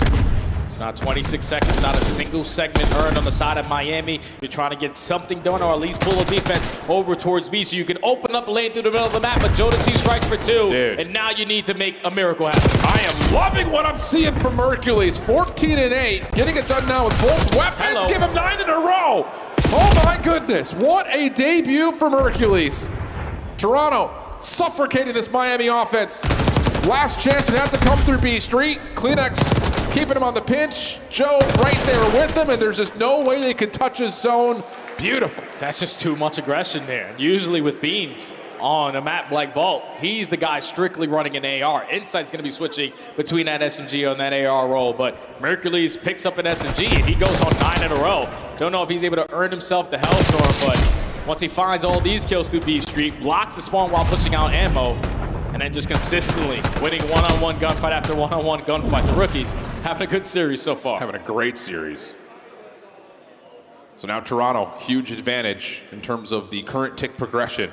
So now 26 seconds, not a single segment earned on the side of Miami. You're trying to get something done or at least pull a defense over towards B so you can open up a lane through the middle of the map, but Jodeci strikes for 2, and now you need to make a miracle happen. I am loving what I'm seeing from Hercules. 14-8, getting it done now with both weapons. Give him 9 in a row. Oh my goodness, what a debut from Hercules. Toronto suffocating this Miami offense. Last chance to have to come through B Street. Kleenex keeping him on the pinch. Joe right there with him, and there's just no way they could touch his zone. Beautiful. That's just too much aggression there. Usually with Beans on a map like Vault, he's the guy strictly running an AR. Insight's going to be switching between that SMG and that AR role, but Mercules picks up an SMG, and he goes on 9 in a row. Don't know if he's able to earn himself the Hellstorm, but once he finds all these kills through B Street, blocks the spawn while pushing out ammo, and then just consistently winning one-on-one gunfight after one-on-one gunfight. The rookies having a good series so far. Having a great series. So now Toronto, huge advantage in terms of the current tick progression.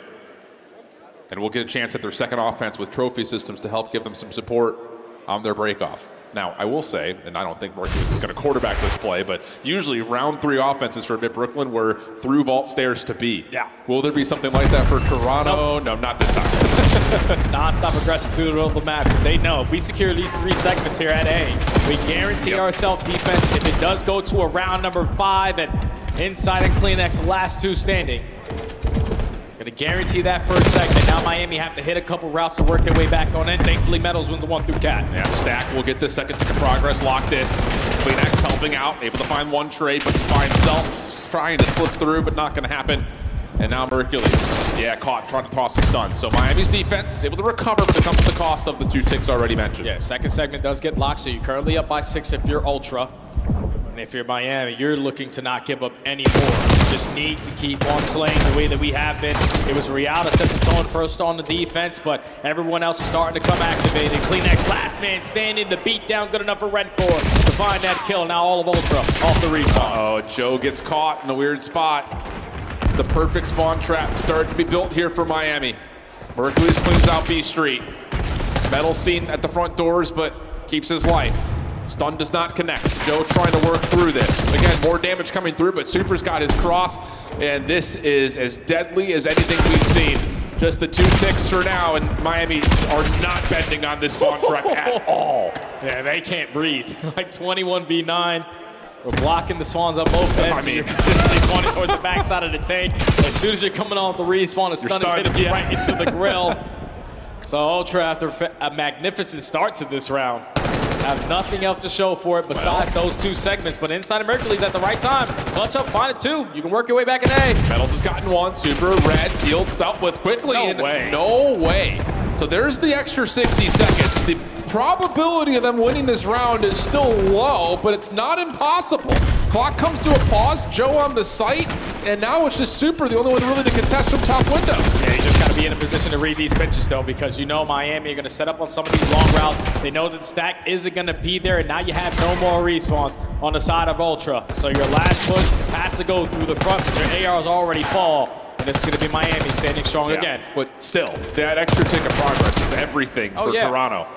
And we'll get a chance at their second offense with trophy systems to help give them some support on their breakoff. Now, I will say, and I don't think Mercules is going to quarterback this play, but usually round 3 offenses for Mid-Brooklyn were through vault stairs to B. Yeah. Will there be something like that for Toronto? No, not this time. It's non-stop aggression through the middle of the map because they know if we secure these 3 segments here at A, we guarantee ourselves defense if it does go to a round number 5 and Inside and Kleenex last 2 standing. Gonna guarantee that first segment. Now Miami have to hit a couple routes to work their way back on in. Thankfully, Metals wins the 1 through Cat. Yeah, Stack will get this second tick of progress locked in. Kleenex helping out, able to find 1 trade, but by himself, trying to slip through, but not gonna happen. And now Hercules, caught trying to toss a stun. So Miami's defense able to recover, but it comes at the cost of the 2 ticks already mentioned. Yeah, second segment does get locked, so you're currently up by 6 if you're Ultra. And if you're Miami, you're looking to not give up any more. You just need to keep on slaying the way that we have been. It was Real to set the tone first on the defense, but everyone else is starting to come activated. Kleenex last man standing, the beat down good enough for Redcore to find that kill. Now all of Ultra off the respawn. Oh, Joe gets caught in a weird spot. The perfect spawn trap started to be built here for Miami. Hercules cleans out B Street. Metal seen at the front doors, but keeps his life. Stun does not connect. Joe trying to work through this. Again, more damage coming through, but Super's got his cross, and this is as deadly as anything we've seen. Just the 2 ticks for now, and Miami are not bending on this spawn trap at all. Yeah, they can't breathe. Like 21v9. We're blocking the spawns up both ends, and you're consistently spawning towards the backside of the tank. As soon as you're coming off the respawn, a stun is hitting you right into the grill. So Ultra, after a magnificent start to this round, have nothing else to show for it besides those 2 segments. But Inside of Mercules at the right time. Clutch up, find it 2. You can work your way back in A. Metals has gotten 1. Super red, healed dealt with quickly. No way. So there's the extra 60 seconds. The probability of them winning this round is still low, but it's not impossible. Clock comes to a pause. Joe on the site, and now it's just Super, the only one really to contest from top window. Yeah, you just got to be in a position to read these pitches, though, because you know Miami are going to set up on some of these long routes. They know that the stack isn't going to be there, and now you have no more respawns on the side of Ultra. So your last push has to go through the front, but your ARs already fall. And this is going to be Miami standing strong again. But still, that extra tick of progress is everything for Toronto.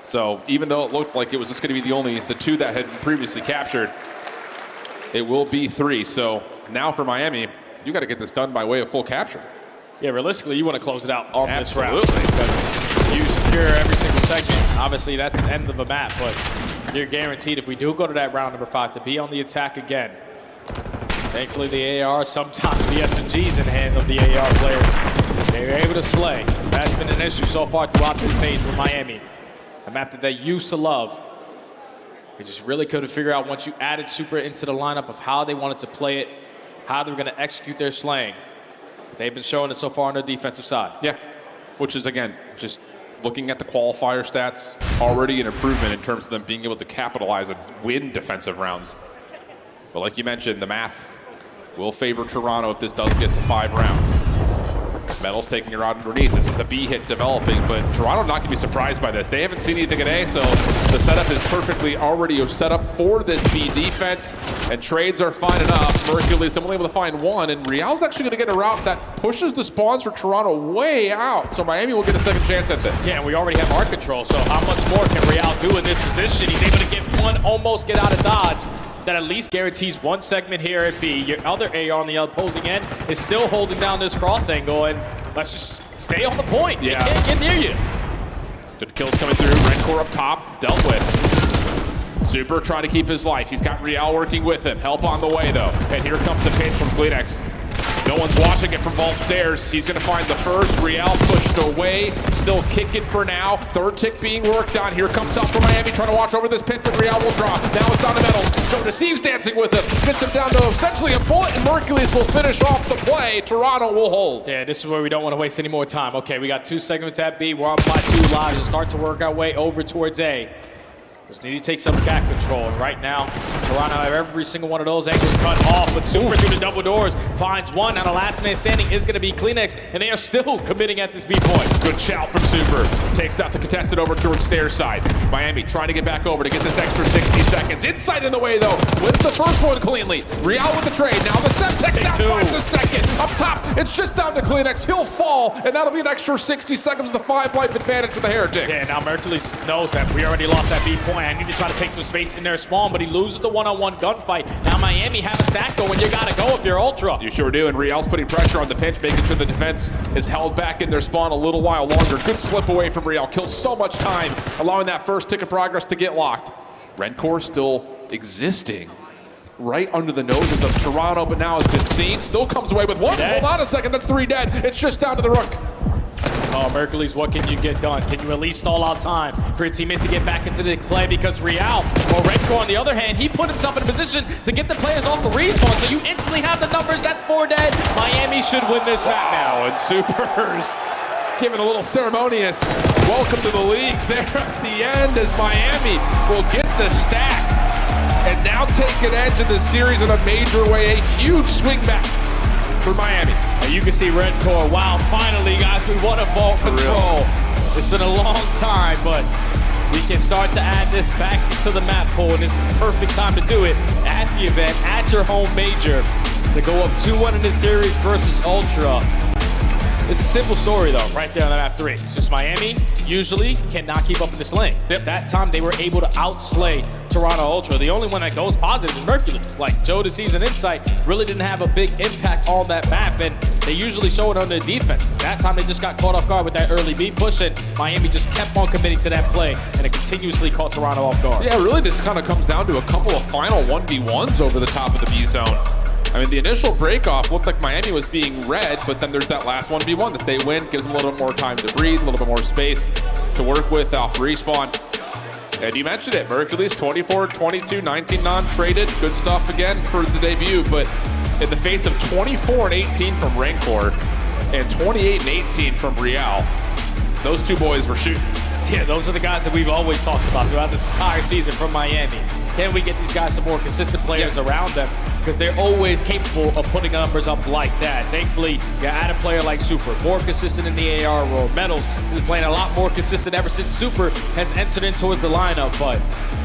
So even though it looked like it was just going to be the 2 that had been previously captured, it will be 3. So now for Miami, you got to get this done by way of full capture. Yeah, realistically, you want to close it out on this round. Because you secure every single segment. Obviously, that's the end of the map, but you're guaranteed if we do go to that round number 5 to be on the attack again. Thankfully, the AR, sometimes the SMGs in the hand of the AR players. They're able to slay. That's been an issue so far throughout this stage with Miami. A map that they used to love. They just really couldn't figure out once you added Super into the lineup of how they wanted to play it, how they were going to execute their slaying. They've been showing it so far on their defensive side. Yeah, which is, again, just looking at the qualifier stats, already an improvement in terms of them being able to capitalize and win defensive rounds. But like you mentioned, the math will favor Toronto if this does get to 5 rounds. Metal's taking her out underneath. This is a B hit developing, but Toronto not gonna be surprised by this. They haven't seen anything today, so the setup is perfectly already set up for this B defense, and trades are fine enough. Mercury's only able to find one, and Real's actually gonna get a route that pushes the spawns for Toronto way out, so Miami will get a second chance at this. Yeah, and we already have arc control, so how much more can Real do in this position? He's able to get one, almost get out of dodge. That at least guarantees one segment here at B. Your other AR on the opposing end is still holding down this cross angle, and let's just stay on the point. Yeah. They can't get near you. Good kills coming through. Rencore up top, dealt with. Super trying to keep his life. He's got Real working with him. Help on the way, though. And here comes the pinch from Kleenex. No one's watching it from Vault Stairs. He's going to find the first. Real pushed away. Still kicking for now. Third tick being worked on. Here comes up from Miami trying to watch over this pinch, but Real will drop. Now it's down to Metals. Joe Deceives dancing with him. Gets him down to essentially a bullet, and Mercules will finish off the play. Toronto will hold. Yeah, this is where we don't want to waste any more time. Okay, we got 2 segments at B. We're on by 2 lives and start to work our way over towards A. Just need to take some back control. And right now, Toronto have every single one of those angles cut off, but Super through the double doors finds one. Now the last man standing is going to be Kleenex, and they are still committing at this B point. Good shout from Super. Takes out the contested over towards Stairs side. Miami trying to get back over to get this extra 60 seconds. Inside in the way, though. Wins the first one cleanly. Real with the trade. Now the Semtex now finds the second. Up top, it's just down to Kleenex. He'll fall, and that'll be an extra 60 seconds with the 5 life advantage for the Heretics. Yeah, now Mercules knows that we already lost that B point. I need to try to take some space in their spawn, but he loses the one-on-one gunfight. Now Miami have a stack going. You gotta go if you're Ultra. You sure do, and Real's putting pressure on the pinch, making sure the defense is held back in their spawn a little while longer. Good slip away from Real. Kills so much time, allowing that first tick of progress to get locked. Rencore still existing right under the noses of Toronto, but now has been seen. Still comes away with one. Hold on a second, that's 3 dead. It's just down to the Rook. Oh, Mercules, what can you get done? Can you at least stall out time for his teammates to get back into the play? Because Real, or Rencore on the other hand, he put himself in a position to get the players off the respawn, so you instantly have the numbers. That's 4 dead. Miami should win this map now. And Supers giving a little ceremonious welcome to the league there at the end as Miami will get the stack and now take an edge in the series in a major way. A huge swing back for Miami. And you can see Rencore, wow, finally guys, we want a vault control. It's been a long time, but we can start to add this back into the map pool, and this is the perfect time to do it at the event, at your home major, to go up 2-1 in this series versus Ultra. It's a simple story though, right there on the map 3. It's just Miami usually cannot keep up in this lane. That time they were able to outslay Toronto Ultra. The only one that goes positive is Mercules. Like Joe Deceives and Insight really didn't have a big impact on that map, and they usually show it on their defenses. That time they just got caught off guard with that early B push, and Miami just kept on committing to that play, and it continuously caught Toronto off guard. Yeah, really this kind of comes down to a couple of final 1v1s over the top of the B zone. I mean, the initial break-off looked like Miami was being read, but then there's that last 1v1 that they win, gives them a little bit more time to breathe, a little bit more space to work with off respawn. And you mentioned it, Mercules 24, 22, 19 non-traded. Good stuff again for the debut, but in the face of 24 and 18 from Rencore and 28 and 18 from Real, those 2 boys were shooting. Yeah, those are the guys that we've always talked about throughout this entire season from Miami. Can we get these guys some more consistent players around them? Because they're always capable of putting numbers up like that. Thankfully, you add a player like Super, more consistent in the AR role. Metals is playing a lot more consistent ever since Super has entered into the lineup, but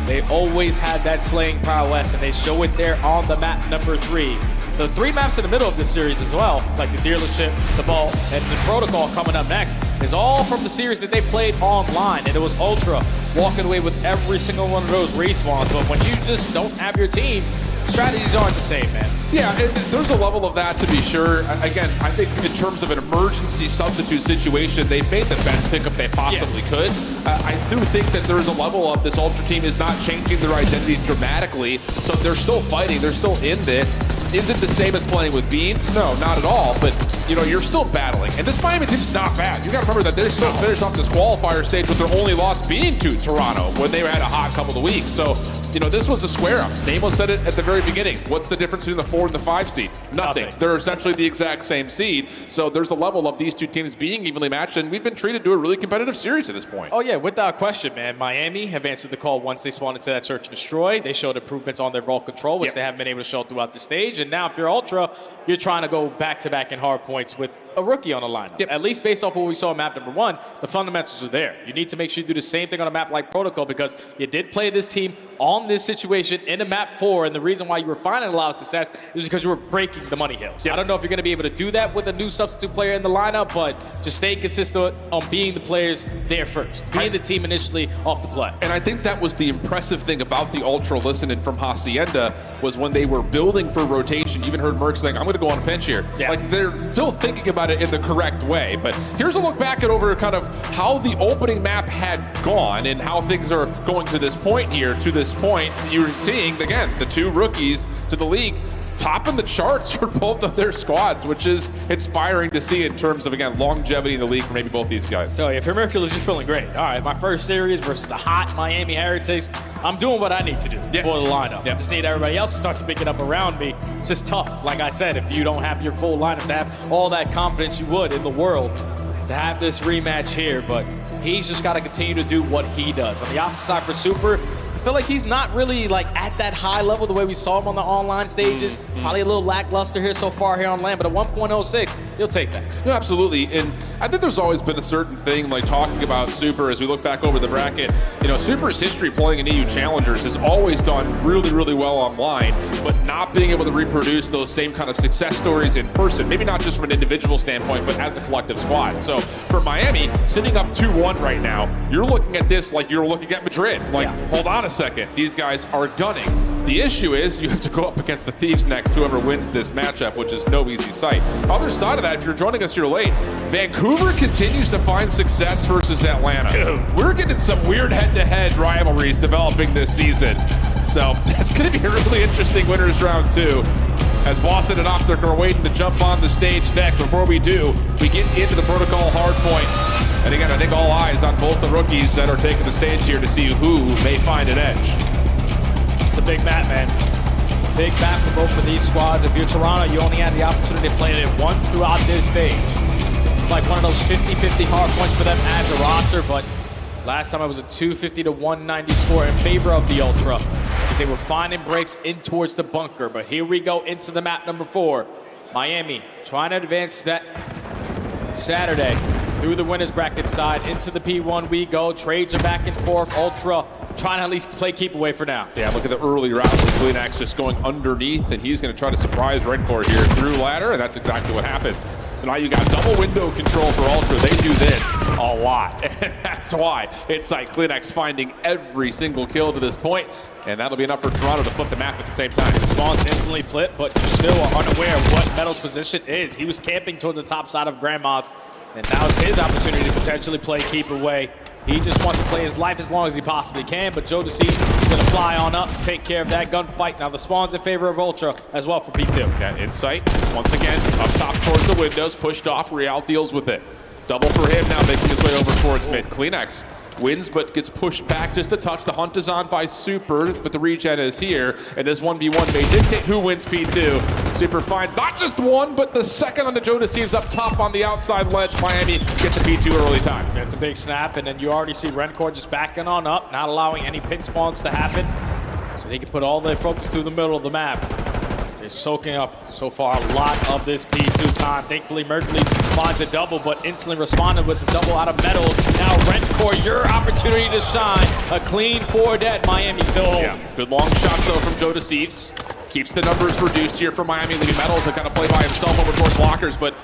they always had that slaying prowess, and they show it there on the map number 3. The 3 maps in the middle of this series as well, like the Dealership, the Vault, and the Protocol coming up next, is all from the series that they played online, and it was Ultra walking away with every single one of those respawns. But when you just don't have your team, strategies aren't the same, man. Yeah, and there's a level of that to be sure. Again, I think in terms of an emergency substitute situation, they've made the best pickup they possibly could. I do think that there's a level of this Ultra team is not changing their identity dramatically, so they're still fighting, they're still in this. Is it the same as playing with Beans? No, not at all, but you know, you're still battling. And this Miami team's not bad. You gotta remember that they still finished off this qualifier stage with their only loss being to Toronto when they had a hot couple of weeks. So you know, this was a square up. Namo said it at the very beginning. What's the difference between the 4 and the 5 seed? Nothing. They're essentially the exact same seed. So there's a level of these two teams being evenly matched, and we've been treated to a really competitive series at this point. Oh yeah, without question, man. Miami have answered the call once they spawned into that search and destroy. They showed improvements on their vault control, which they haven't been able to show throughout the stage. And now if you're Ultra, you're trying to go back-to-back in hard points with a rookie on the lineup. At least based off of what we saw in map number 1, the fundamentals are there. You need to make sure you do the same thing on a map like Protocol, because you did play this team on this situation in a map 4, and the reason why you were finding a lot of success is because you were breaking the money hills. I don't know if you're going to be able to do that with a new substitute player in the lineup, but just stay consistent on being the players there first, being the team initially off the play. And I think that was the impressive thing about the Ultra listening from Hacienda, was when they were building for rotation. You even heard Merc saying, I'm going to go on a pinch here. Like, they're still thinking about it in the correct way. But here's a look back at over kind of how the opening map had gone and how things are going to this point here. To this point, you're seeing, again, the two rookies to the league topping the charts for both of their squads, which is inspiring to see in terms of, again, longevity in the league for maybe both these guys. So if your Mercury is just feeling great, all right, my first series versus a hot Miami Heretics, I'm doing what I need to do for the lineup. I just need everybody else to start to pick it up around me. It's just tough. Like I said, if you don't have your full lineup to have all that confidence you would in the world to have this rematch here, but he's just got to continue to do what he does. On the opposite side for Super, I feel like he's not really like at that high level the way we saw him on the online stages. Probably a little lackluster here so far here on land, but at 1.06, he'll take that. Yeah, absolutely. And I think there's always been a certain thing, like talking about Super as we look back over the bracket. You know, Super's history playing in EU Challengers has always done really, really well online, but not being able to reproduce those same kind of success stories in person. Maybe not just from an individual standpoint, but as a collective squad. So for Miami, sitting up 2-1 right now, you're looking at this like you're looking at Madrid. Like, hold on a second, these guys are gunning. The issue is you have to go up against the Thieves next, whoever wins this matchup, which is no easy sight. Other side of that, if you're joining us here late, Vancouver continues to find success versus Atlanta. Dude. We're getting some weird head-to-head rivalries developing this season. So that's going to be a really interesting winners round 2. As Boston and Optic are waiting to jump on the stage next. Before we do, we get into the Protocol Hardpoint. And again, I think all eyes on both the rookies that are taking the stage here to see who may find an edge. It's a big map, man. Big map for both of these squads. If you're Toronto, you only had the opportunity to play it once throughout this stage. It's like one of those 50-50 hard points for them as a roster, but last time it was a 250 to 190 score in favor of the Ultra. They were finding breaks in towards the bunker, but here we go into the map number 4. Miami trying to advance that Saturday through the winners bracket side into the P1 we go. Trades are back and forth. Ultra trying to at least play keep away for now. Yeah, look at the early route with Kleenex just going underneath, and he's going to try to surprise Redcore here through ladder, and that's exactly what happens. So now you got double window control for Ultra. They do this a lot, and that's why it's like Kleenex finding every single kill to this point, and that'll be enough for Toronto to flip the map at the same time. The spawns instantly flip, but you're still unaware of what Metal's position is. He was camping towards the top side of Grandma's, and now it's his opportunity to potentially play keep away. He just wants to play his life as long as he possibly can, but Joe DeCease is going to fly on up, take care of that gunfight. Now the spawn's in favor of Ultra as well for P2. Okay, insight, once again, up top towards the windows, pushed off, Real deals with it. Double for him now, making his way over towards mid. Kleenex wins, but gets pushed back just a touch. The hunt is on by Super, but the regen is here, and this 1v1 may dictate who wins P2. Super finds not just one, but the second on the Joe DeCease up top on the outside ledge. Miami gets the P2 early time. It's a big snap, and then you already see Rencore just backing on up, not allowing any pinch spawns to happen, so they can put all their focus through the middle of the map. They're soaking up so far a lot of this P2 time. Thankfully, Mercules finds a double, but instantly responded with the double out of Metals. Now, Rencore, your opportunity to shine. A clean 4 dead. Miami still holding. Yeah, good long shots, though, from Joe DeCease. Keeps the numbers reduced here for Miami, leaving Metals to kind of play by himself over towards blockers, but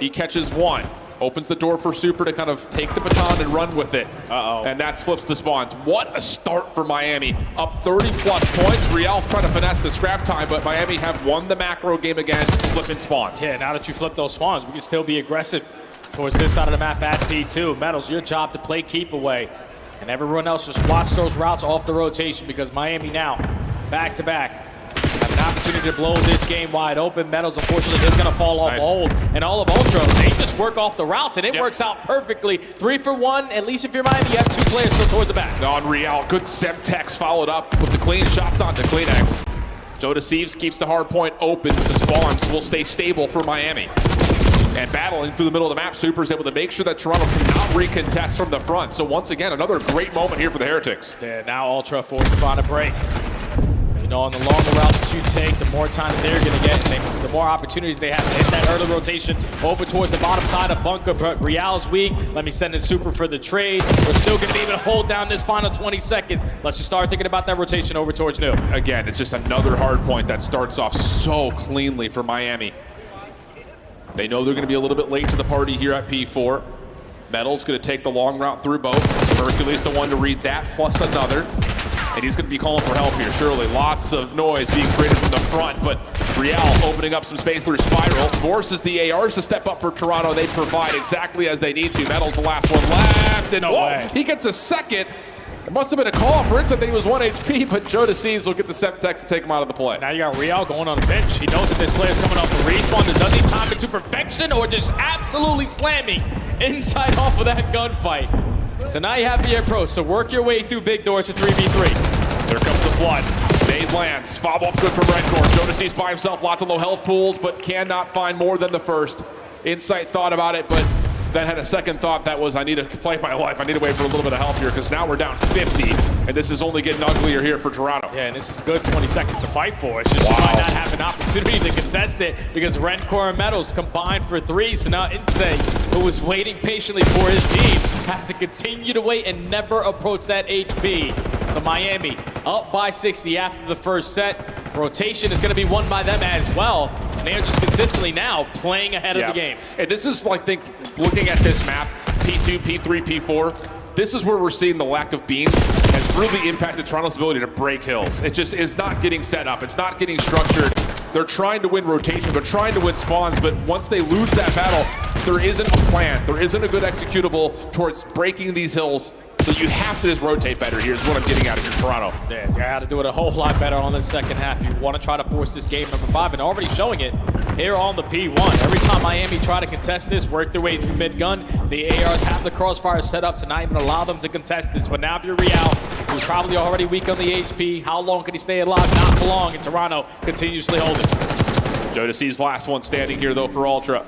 he catches one. Opens the door for Super to kind of take the baton and run with it. And that flips the spawns. What a start for Miami. Up 30+ points. Real trying to finesse the scrap time, but Miami have won the macro game again, flipping spawns. Yeah, now that you flip those spawns, we can still be aggressive towards this side of the map at P2. Metals, your job to play keep away. And everyone else just watch those routes off the rotation, because Miami now back-to-back have an opportunity to blow this game wide open. Metals, unfortunately, is going to fall off hold. And all of Ultra, they just work off the routes, and it works out perfectly. 3 for 1, at least if you're Miami, you have 2 players still towards the back. On Real, good Semtex followed up with the clean shots onto Kleenex. Joe Deceives keeps the hard point open. The spawns will stay stable for Miami. And battling through the middle of the map, Super's able to make sure that Toronto cannot recontest from the front. So once again, another great moment here for the Heretics. Yeah, now Ultra forced upon a break. You know, on the longer routes that you take, the more time that they're going to get, and the more opportunities they have to hit that early rotation over towards the bottom side of bunker. But Real's weak. Let me send in Super for the trade. We're still going to be able to hold down this final 20 seconds. Let's just start thinking about that rotation over towards New. Again, it's just another hard point that starts off so cleanly for Miami. They know they're going to be a little bit late to the party here at P4. Metal's going to take the long route through both. Hercules the one to read that, plus another. And he's going to be calling for help here, surely. Lots of noise being created from the front, but Real opening up some space through Spiral. Forces the ARs to step up for Toronto. They provide exactly as they need to. Metal's the last one left, and he gets a second. It must have been a call for instance that he was 1 HP, but Joe Deceives will get the Semtex to take him out of the play. Now you got Real going on the bench. He knows that this player's coming off a respawn that doesn't need time to perfection or just absolutely slamming inside off of that gunfight. So now you have the approach. So work your way through big doors to 3v3. There comes the flood. Nade lands. Fob-up good from Redcore. Joe Deceives by himself. Lots of low health pools, but cannot find more than the first. Insight thought about it, but then had a second thought that was, I need to play my life. I need to wait for a little bit of help here because now we're down 50, and this is only getting uglier here for Toronto. Yeah, and this is good 20 seconds to fight for. It's just you might not have an opportunity to contest it because Redcore and Metals combined for 3. So now Insane, who was waiting patiently for his team, has to continue to wait and never approach that HP. So Miami up by 60 after the first set. Rotation is going to be won by them as well. And they are just consistently now playing ahead of the game. And this is, I think, looking at this map, P2, P3, P4, this is where we're seeing the lack of beams has really impacted Toronto's ability to break hills. It just is not getting set up. It's not getting structured. They're trying to win rotation. They're trying to win spawns, but once they lose that battle, there isn't a plan. There isn't a good executable towards breaking these hills. So you have to just rotate better here is what I'm getting out of here, Toronto. Yeah, you got to do it a whole lot better on the second half. You want to try to force this game number 5, and already showing it here on the P1. Every time Miami try to contest this, work their way through mid-gun, the ARs have the crossfire set up to not even allow them to contest this. But now if you're Real, who's probably already weak on the HP, how long can he stay alive? Not for long, and Toronto continuously holding. Joe Deceives last one standing here, though, for Ultra.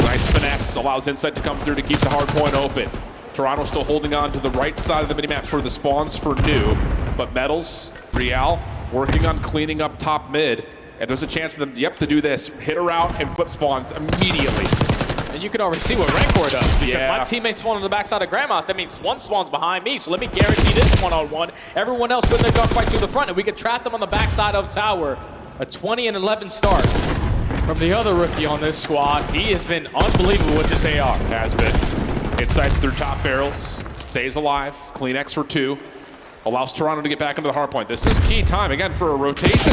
Nice finesse, allows Insight to come through to keep the hard point open. Toronto still holding on to the right side of the minimap for the spawns for New, but Metals, Real, working on cleaning up top mid, and there's a chance for them, to do this, hit a route and flip spawns immediately. And you can already see what Redcore does, because my teammates spawn on the backside of Grandma's. That means one spawn's behind me, so let me guarantee this one-on-one. Everyone else with their gunfights to the front, and we can trap them on the backside of tower. A 20-11 start from the other rookie on this squad. He has been unbelievable with this AR. Has been. Inside through top barrels, stays alive, clean X for 2, allows Toronto to get back into the hard point. This is key time, again, for a rotation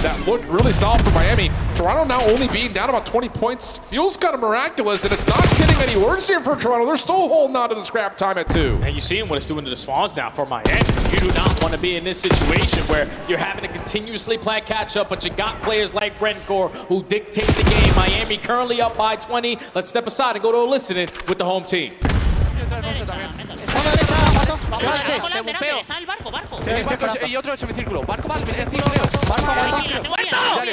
that looked really solid for Miami. Toronto now only being down about 20 points feels kind of miraculous, and it's not getting any worse here for Toronto. They're still holding on to the scrap time at 2. And you see what it's doing to the spawns now for Miami. You do not want to be in this situation where you're having to continuously play catch up, but you got players like Redcore who dictate the game. Miami currently up by 20. Let's step aside and go to a listening with the home team. Y otro en semicírculo. Barco mal,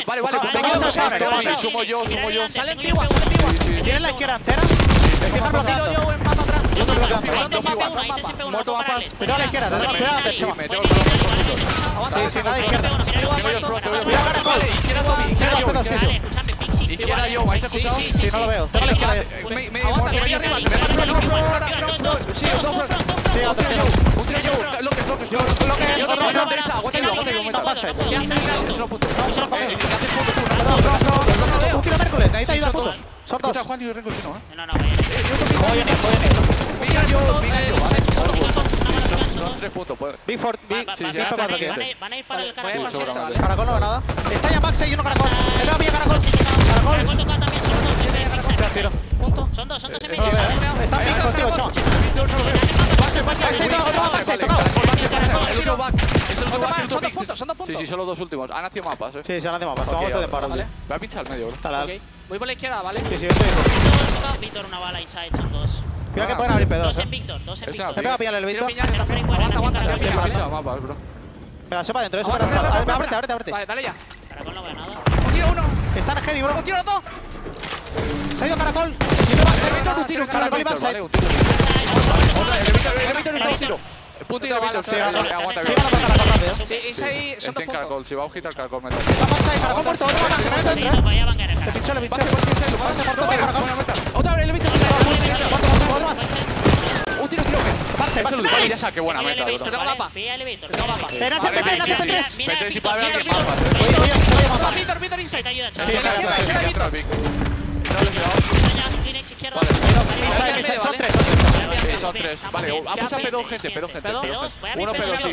Vale, sumo yo. Salen piguas. ¿Tienes la izquierda entera? Empieza bloqueando. Son dos AP1, ahí te SP1, no parales. Te doy a la izquierda, te doy a la izquierda. Sí, nada izquierda. Izquierda yo, ¿vais a escuchar? Sí, no lo veo. Te doy a la izquierda. Un tiro yo, bloques. Yo te doy a derecha, aguanta yo. Un tiro Hércules, necesita ayuda al punto. Son dos. Juan y Renko, ¿no? Son 3 puntos, pues. Big for, big. Van a ir para el caracol. Caracol no ve nada. Está ya Max y uno caracol. Le veo bien caracol. Caracol tocado también, son dos. Punto. Son dos en Está bien contigo, chaval. El último back. Es el último back. Son 2 puntos, son 2 puntos. Sí, son los 2 últimos. Han nacido mapas, Sí, se han nacido mapas. Vamos de paro. Vale. Voy a pinchar al medio, bro. Dale. Voy por la izquierda, ¿vale? Sí, estoy. Víctor, una bala inside, son 2. Cuidado que pueden abrir P2. 2 en Víctor, 2 en Víctor. Me pega a pillarle el Víctor. Aguanta. Pinchado mapas, bro. Me la sopa dentro, ábrete. Vale, dale ya. Caracol no veo nada. Un tiro uno. Están heavy, bro. Un tiro dos. Se ha ido Caracol. Un tiro, Caracol y backside. un tiro. Punto y de Víctor. Aguanta, Sí, inside son 2 puntos. caracol, si va a quitar el caracol, me da. Caracol muerto, otro más, que no entra. Vaya banguera, Le pinché. Otra vez, el Víctor. Un tiro. Vale, ya saqué buena meta, bro. Tengo mapa. Píllale, Víctor. Vete si puede haber alguien mapas. Víctor inside. Te ayuda, Sí, chaval. Kleenex izquierda. Son 3. Vale, vamos a P2, gente. Uno P2, sí.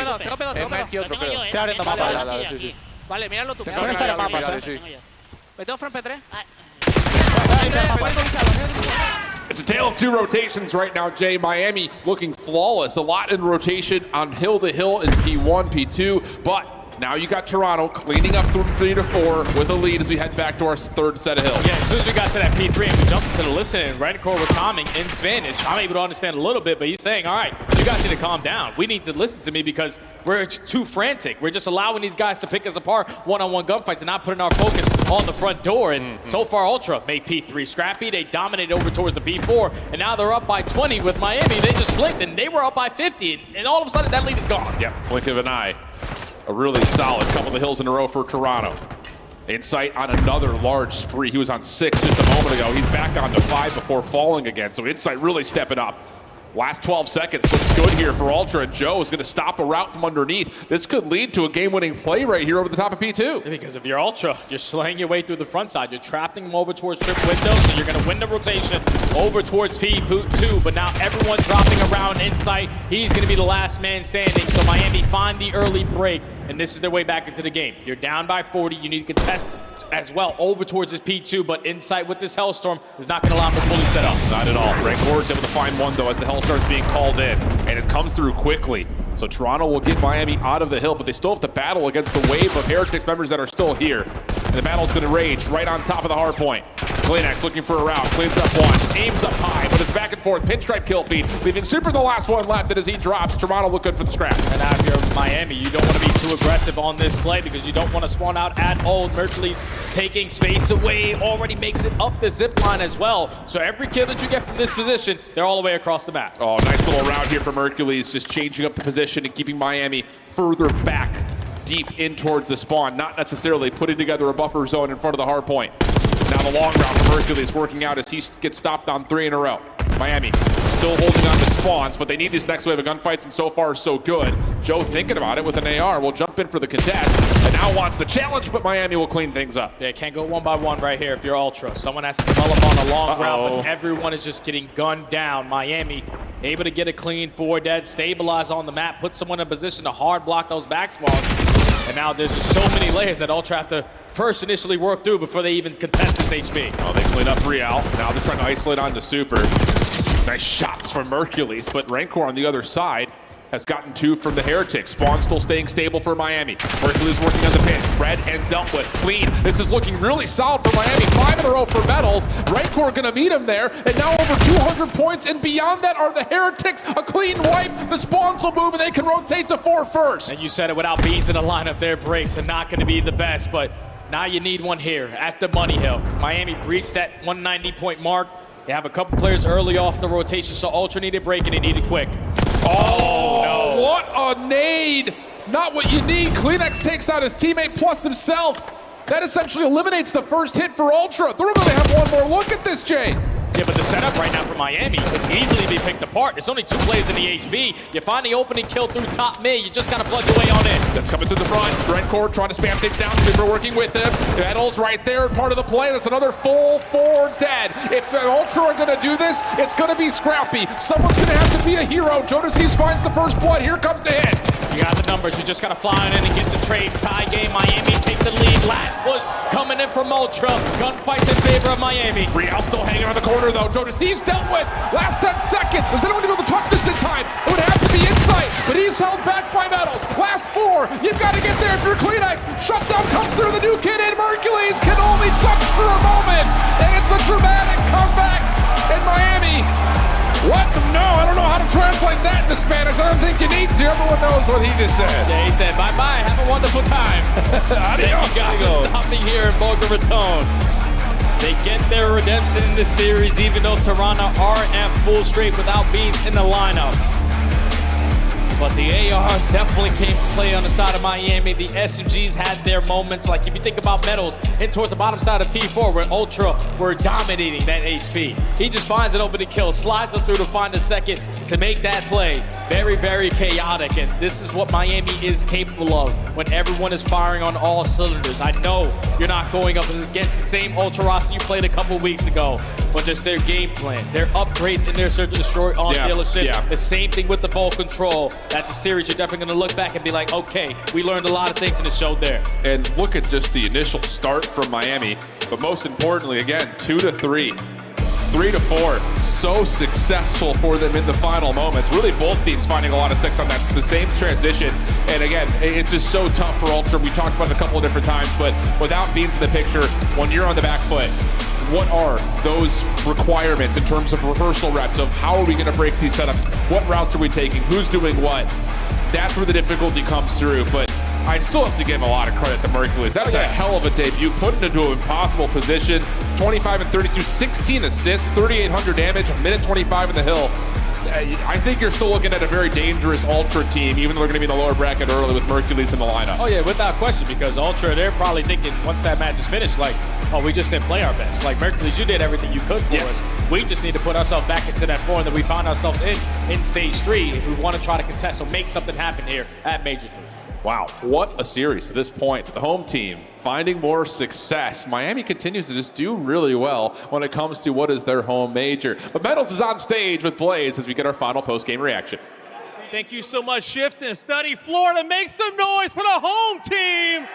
Tengo Merky, otro creo. Estoy abriendo mapas. Sí. Vale, míralo tú. Tengo que estar en mapas, sí. Me tengo front P3. It's a tale of two rotations right now, Jay. Miami looking flawless. A lot in rotation on hill to hill in P1, P2, but now you got Toronto cleaning up from 3 to 4 with a lead as we head back to our third set of hills. Yeah, as soon as we got to that P3 and we jumped into the listen, Rancor was calming in Spanish. I'm able to understand a little bit, but he's saying, all right, you guys need to calm down. We need to listen to me because we're too frantic. We're just allowing these guys to pick us apart one-on-one gunfights and not putting our focus on the front door. And so far, Ultra made P3 scrappy. They dominated over towards the P4, and now they're up by 20 with Miami. They just blinked, and they were up by 50, and all of a sudden, that lead is gone. Yep, blink of an eye. A really solid couple of hills in a row for Toronto. Insight on another large spree. He was on 6 just a moment ago. He's back on to 5 before falling again. So Insight really stepping up. Last 12 seconds looks good here for Ultra, and Joe is going to stop a route from underneath. This could lead to a game-winning play right here over the top of P2. Because if you're Ultra, you're slaying your way through the front side. You're trapping them over towards trip window, so you're going to win the rotation over towards P2. But now everyone's dropping around Insight. He's going to be the last man standing. So Miami find the early break, and this is their way back into the game. You're down by 40. You need to contest as well over towards this P2, but Insight with this Hellstorm is not going to allow him to fully set up. Not at all. Rancor is able to find one, though, as the Hellstorm is being called in, and it comes through quickly. So Toronto will get Miami out of the hill, but they still have to battle against the wave of Heretics members that are still here. And the battle's going to rage right on top of the hardpoint. Kleenex looking for a route, cleans up one, aims up high, but it's back and forth, pinstripe kill feed, leaving Super the last one left, and as he drops, Toronto look good for the scrap. And now if you're Miami, you don't want to be too aggressive on this play because you don't want to spawn out at all. Mercury's taking space away, already makes it up the zip line as well. So every kill that you get from this position, they're all the way across the map. Oh, nice little route here from Hercules, just changing up the position and keeping Miami further back, deep in towards the spawn, not necessarily putting together a buffer zone in front of the hard point. Now the long route from Hercules working out as he gets stopped on 3 in a row. Miami still holding on to spawns, but they need this next wave of gunfights, and so far so good. Joe thinking about it with an AR, will jump in for the contest, and now wants the challenge, but Miami will clean things up. Yeah, can't go one by one right here if you're Ultra. Someone has to develop on a long route, but everyone is just getting gunned down. Miami able to get a clean 4 dead, stabilize on the map, put someone in a position to hard block those back spawns. And now there's just so many layers that Ultra have to first initially work through before they even contest this HP. Oh, they clean up Real. Now they're trying to isolate onto Super. Nice shots from Hercules, but Rancor on the other side has gotten 2 from the Heretics. Spawn still staying stable for Miami. Hercules working on the pinch. Red and dealt with. Clean. This is looking really solid for Miami. 5 in a row for medals. Rancor gonna meet him there. And now over 200 points. And beyond that are the Heretics. A clean wipe. The spawns will move and they can rotate to 4 first. And you said it, without beans in the lineup, their breaks are not gonna be the best. But now you need one here at the money hill. Because Miami breached that 190-point mark. They have a couple players early off the rotation, so Ultra needed break and they needed quick. Oh, no. What a nade. Not what you need. Kleenex takes out his teammate plus himself. That essentially eliminates the first hit for Ultra. They're going to have one more look at this, Jay. Yeah, but the setup right now for Miami could easily be picked apart. There's only 2 plays in the HB. You find the opening kill through top mid, you just gotta plug your way on in. That's coming through the front. Rancor trying to spam things down. Super working with him. Battle's right there, part of the play. That's another full 4 dead. If the Ultra are gonna do this, it's gonna be scrappy. Someone's gonna have to be a hero. Jodeci's finds the first blood. Here comes the hit. You got the numbers. You just gotta fly on in and get the trades. Tie game. Miami take the lead. Last push coming in from Ultra. Gunfights in favor of Miami. Real still hanging on the corner though. Jodeci's dealt with. Last 10 seconds. Is anyone able to touch this in time? It would have the insight, but he's held back by Metals. Last 4, you've got to get there if you're Kleenex. Shutdown comes through, the new kid in Hercules can only touch for a moment, and it's a dramatic comeback in Miami. What? No, I don't know how to translate that into Spanish. I don't think you need to. Everyone knows what he just said. Yeah, he said, bye-bye, have a wonderful time. Thank you guys for stopping here in Boca Raton. They get their redemption in this series, even though Toronto are at full straight without Beans in the lineup. But the ARs definitely came to play on the side of Miami. The SMGs had their moments. Like if you think about Metals, in towards the bottom side of P4, where Ultra were dominating that HP. He just finds an opening kill, slides up through to find a second to make that play. Very, very chaotic. And this is what Miami is capable of when everyone is firing on all cylinders. I know you're not going up against the same Ultra roster you played a couple weeks ago, but just their game plan, their upgrades in their Search and Destroy on dealership. The same thing with the Vault Control. That's a series you're definitely going to look back and be like, okay, we learned a lot of things and it showed there. And look at just the initial start from Miami, but most importantly, again, 2-3, 3-4, so successful for them in the final moments. Really, both teams finding a lot of success on that same transition. And again, it's just so tough for Ultra. We talked about it a couple of different times, but without Beans in the picture, when you're on the back foot, what are those requirements in terms of rehearsal reps of how are we going to break these setups? What routes are we taking? Who's doing what? That's where the difficulty comes through. But I still have to give a lot of credit to Mercules. That's a hell of a debut. Put him into an impossible position. 25 and 32, 16 assists, 3,800 damage, a minute 25 in the hill. I think you're still looking at a very dangerous Ultra team, even though they're going to be in the lower bracket early with Mercules in the lineup. Oh yeah, without question, because Ultra, they're probably thinking once that match is finished, like, oh, we just didn't play our best. Like, Mercules, you did everything you could for us. We just need to put ourselves back into that form that we found ourselves in stage 3 if we want to try to contest or make something happen here at Major 3. Wow, what a series to this point. The home team finding more success. Miami continues to just do really well when it comes to what is their home major. But Metals is on stage with Blaze as we get our final post-game reaction. Thank you so much, Shift and Study Florida. Make some noise for the home team.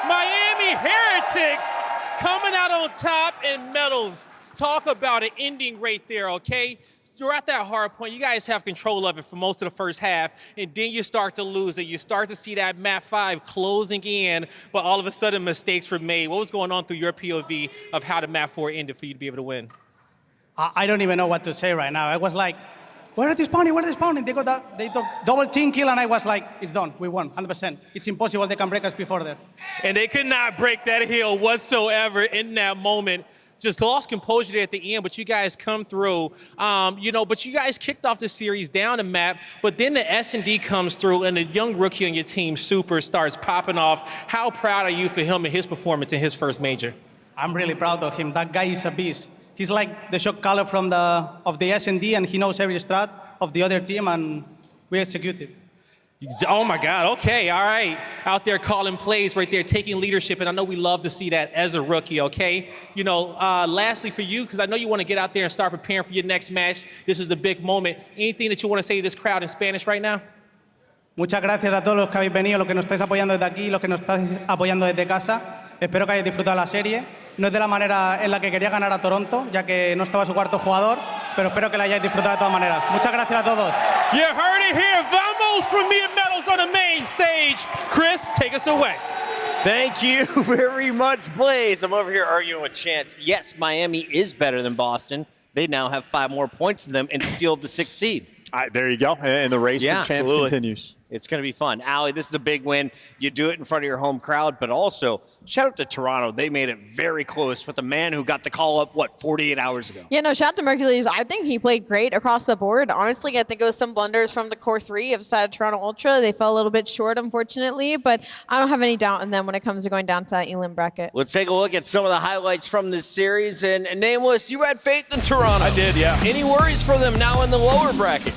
Miami Heretics coming out on top, and Metals. Talk about an ending right there, okay? Throughout that hard point, you guys have control of it for most of the first half, and then you start to lose it. You start to see that map 5 closing in, but all of a sudden mistakes were made. What was going on through your POV of how the map 4 ended for you to be able to win? I don't even know what to say right now. I was like, where are they spawning? Where are they spawning? They got double team kill, and I was like, it's done. We won, 100%. It's impossible they can break us before there. And they could not break that hill whatsoever in that moment. Just lost composure there at the end, but you guys come through. But you guys kicked off the series down the map, but then the S&D comes through, and the young rookie on your team, Super, starts popping off. How proud are you for him and his performance in his first major? I'm really proud of him. That guy is a beast. He's like the shot caller of the S&D, and he knows every strat of the other team, and we executed. Oh my God, okay, all right. Out there calling plays right there, taking leadership, and I know we love to see that as a rookie, okay? Lastly for you, because I know you want to get out there and start preparing for your next match. This is a big moment. Anything that you want to say to this crowd in Spanish right now? Muchas gracias a todos los que habéis venido, los que nos estáis apoyando desde aquí, los que nos estáis apoyando desde casa. Espero que hayáis disfrutado la serie. No es de la manera en la que quería ganar a Toronto, ya que no estaba su cuarto jugador, pero espero que la hayáis disfrutado de todas maneras. Muchas gracias a todos. You heard it here. Vamos from me and Metals on the main stage. Chris, take us away. Thank you very much, Blaze. I'm over here arguing with Chance. Yes, Miami is better than Boston. They now have 5 more points than them and steal the 6th seed. There you go. And the race for champs continues. It's going to be fun. Allie, this is a big win. You do it in front of your home crowd, but also shout out to Toronto. They made it very close with a man who got the call up, 48 hours ago? Yeah, no, shout out to Mercules. I think he played great across the board. Honestly, I think it was some blunders from the core 3 of side of Toronto Ultra. They fell a little bit short, unfortunately, but I don't have any doubt in them when it comes to going down to that Elim bracket. Let's take a look at some of the highlights from this series. And Nameless, you had faith in Toronto. I did, yeah. Any worries for them now in the lower bracket?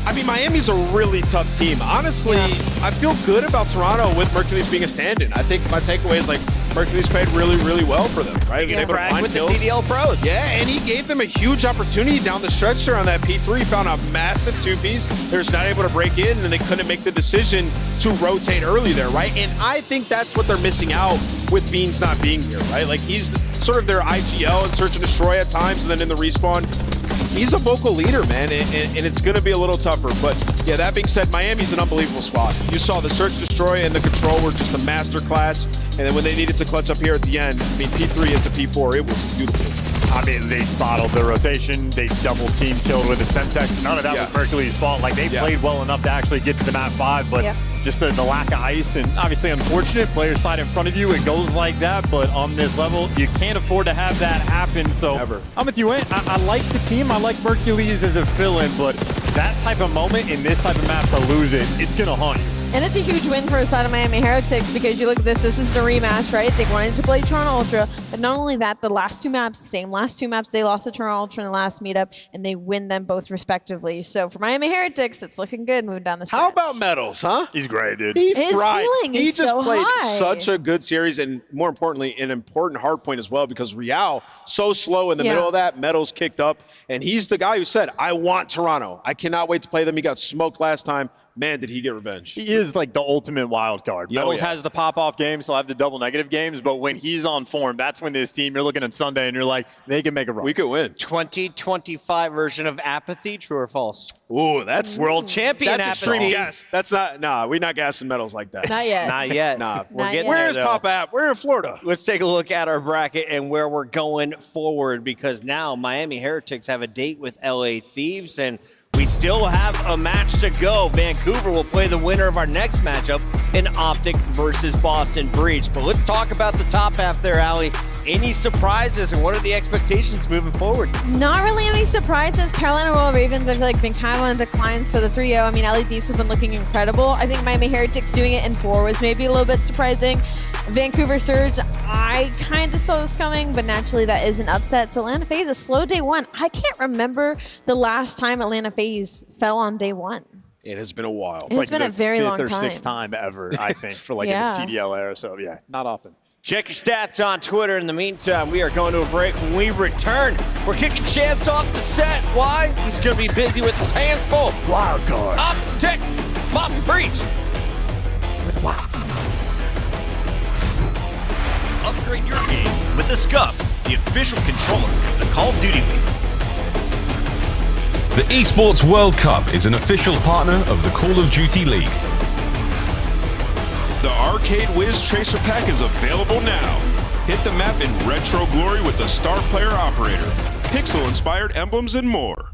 I mean, Miami's a really tough team. Honestly, I feel good about Toronto with Mercules being a stand-in. I think my takeaway is, Mercules played really, really well for them, right? He bragged with the CDL pros. Yeah, and he gave them a huge opportunity down the stretch there on that P3. Found a massive 2-piece. They're just not able to break in, and they couldn't make the decision to rotate early there, right? And I think that's what they're missing out with Beans not being here, right? He's sort of their IGL and search and destroy at times, and then in the respawn, he's a vocal leader, man, and it's going to be a little tougher. But Yeah, that being said, Miami's an unbelievable squad. You saw the search, destroy, and the control were just a masterclass. And then when they needed to clutch up here at the end, I mean, P3 into P4, it was beautiful. I mean, they bottled the rotation. They double team killed with the Semtex. None of that was Mercury's fault. Like, they played well enough to actually get to the map 5, but just the lack of ice, and obviously unfortunate, player side in front of you, it goes like that, but on this level, you can't afford to have that happen. So I'm with you, I like the team. I like Mercury's as a fill-in, but that type of moment in this type of map to lose it, it's going to haunt you. And it's a huge win for the side of Miami Heretics because you look at this is the rematch, right? They wanted to play Toronto Ultra, but not only that, the last two maps, they lost to Toronto Ultra in the last meetup, and they win them both respectively. So for Miami Heretics, it's looking good moving down the stretch. How about Metals, huh? He's great, dude. He His fried. ceiling He is just so played high. such a good series, and more importantly, an important hardpoint as well, because Real, so slow in the middle of that, Metals kicked up, and he's the guy who said, I want Toronto. I cannot wait to play them. He got smoked last time. Man, did he get revenge. He is like the ultimate wild card. Metals has the pop-off games, he'll have the double negative games, but when he's on form, that's when this team, you're looking at Sunday and you're like, they can make a run. We could win. 2025 version of apathy, true or false? Ooh, that's world champion that's apathy. extreme gas. That's not, we're not gassing Metals like that. Not yet. Not yet. Nah, We're Not getting yet. there, Where's Pop App? We're in Florida. Let's take a look at our bracket and where we're going forward, because now Miami Heretics have a date with LA Thieves, and we still have a match to go. Vancouver will play the winner of our next matchup in Optic versus Boston Breach. But let's talk about the top half there, Allie. Any surprises, and what are the expectations moving forward? Not really any surprises. Carolina Royal Ravens, I feel like, been kind of on a decline. So the 3-0, I mean, LA Thieves have been looking incredible. I think Miami Heretics doing it in 4 was maybe a little bit surprising. Vancouver Surge, I kind of saw this coming, but naturally that is an upset. So Atlanta FaZe, a slow day 1. I can't remember the last time Atlanta FaZe fell on day 1. It has been a while. It's like been a very long time. 5th or 6th time ever, I think, for like Yeah. in the CDL era. So yeah, not often. Check your stats on Twitter. In the meantime, we are going to a break. When we return, we're kicking Chance off the set. Why? He's going to be busy with his hands full. Wild card. Optic, Bottom Breach. Upgrade your game with the Scuff, the official controller of the Call of Duty League. The Esports World Cup is an official partner of the Call of Duty League. The Arcade Wiz Tracer Pack is available now. Hit the map in retro glory with the Star Player Operator, pixel-inspired emblems, and more.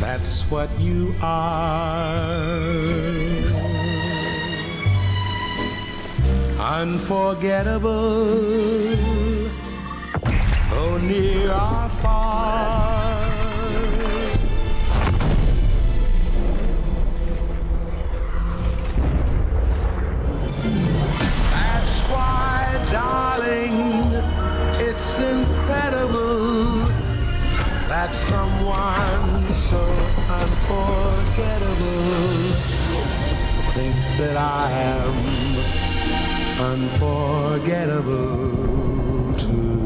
That's what you are. Unforgettable, oh near or far. That's why, darling, it's incredible that someone so unforgettable thinks that I am unforgettable too.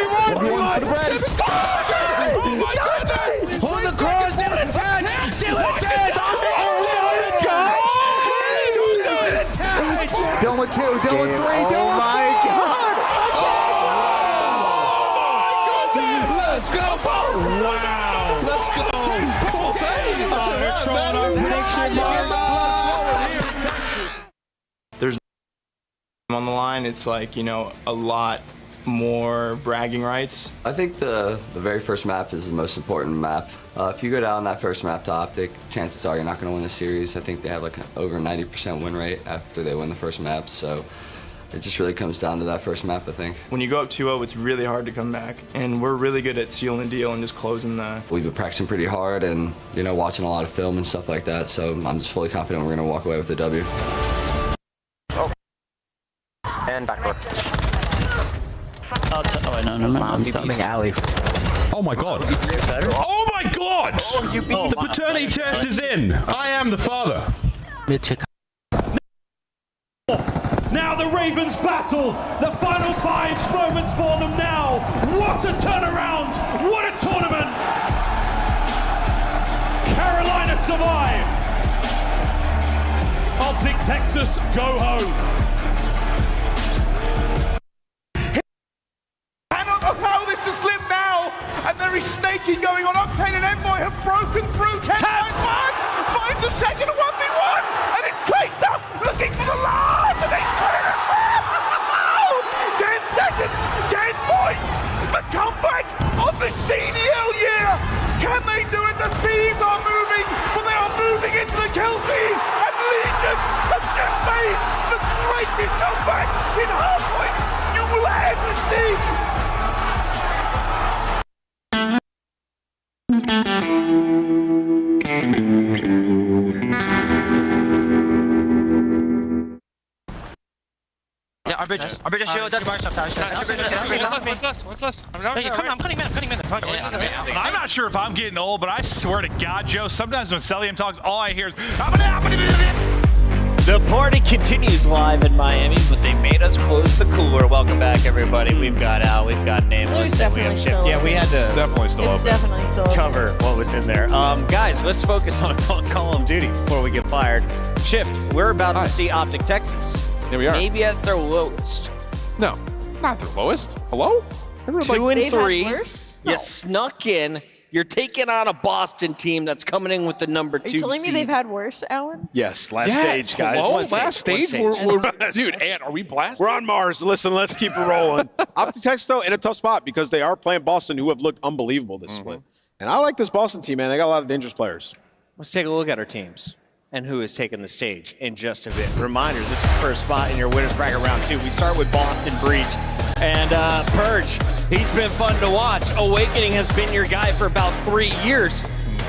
1v1 for the bread. Oh my goodness! Hold the cross, Dylan attach! Dylan attach! Dylan with 2, Dylan with 3, Dylan with 4! Let's go, Paul! Wow! Let's go! Paul There's on the line, it's like, you know, a lot more bragging rights. I think the very first map is the most important map. If you go down that first map to Optic, chances are you're not going to win the series. I think they have like over 90% win rate after they win the first map, so it just really comes down to that first map, I think. When you go up 2-0, it's really hard to come back, and we're really good at sealing the deal and just closing the... We've been practicing pretty hard and, you know, watching a lot of film and stuff like that, so I'm just fully confident we're going to walk away with the W. Oh. And backdoor. Oh, no. Alley. Oh my god. Oh my god! The paternity test is in. I am the father. Now the Ravens battle. The final 5 moments for them now. What a turnaround. What a tournament. Carolina survive. Optic Texas go home. Allow this to slip now, and there is snaking going on. Octane and Envoy have broken through. Can finds the second 1v1, and it's Clayster looking for the last, and he's got it as well. 10 seconds, 10 points. The comeback of the CDL year. Can they do it? The Thieves are moving, but they are moving into the kill feed, and Legion have just made the greatest comeback in Hardpoint you will ever see. Yeah, our bridge is shield. What's left? I'm cutting in. I'm not sure if I'm getting old, but I swear to God, Joe, sometimes when Celium talks, all I hear is... The party continues live in Miami, but they made us close the cooler. Welcome back, everybody. We've got Al, we've got Nameless, and we have Shift. Yeah, we had to cover what was in there. Guys, let's focus on Call of Duty before we get fired. Shift, we're about to see Optic Texas. Here we are. Maybe at their lowest. No, not their lowest. Hello? 2 and 3. You snuck in. You're taking on a Boston team that's coming in with the number 2 Are you telling me seed. they've had worse, Alan? Yes, last stage, guys. Hello? Last stage? Dude, Ant, are we blasted? We're on Mars. Listen, let's keep it rolling. Optic Texas, though, in a tough spot because they are playing Boston, who have looked unbelievable this split. And I like this Boston team, man. They got a lot of dangerous players. Let's take a look at our teams and who has taken the stage in just a bit. Reminder, this is first spot in your winner's bracket round 2. We start with Boston Breach. And Purge, he's been fun to watch. Awakening has been your guy for about 3 years.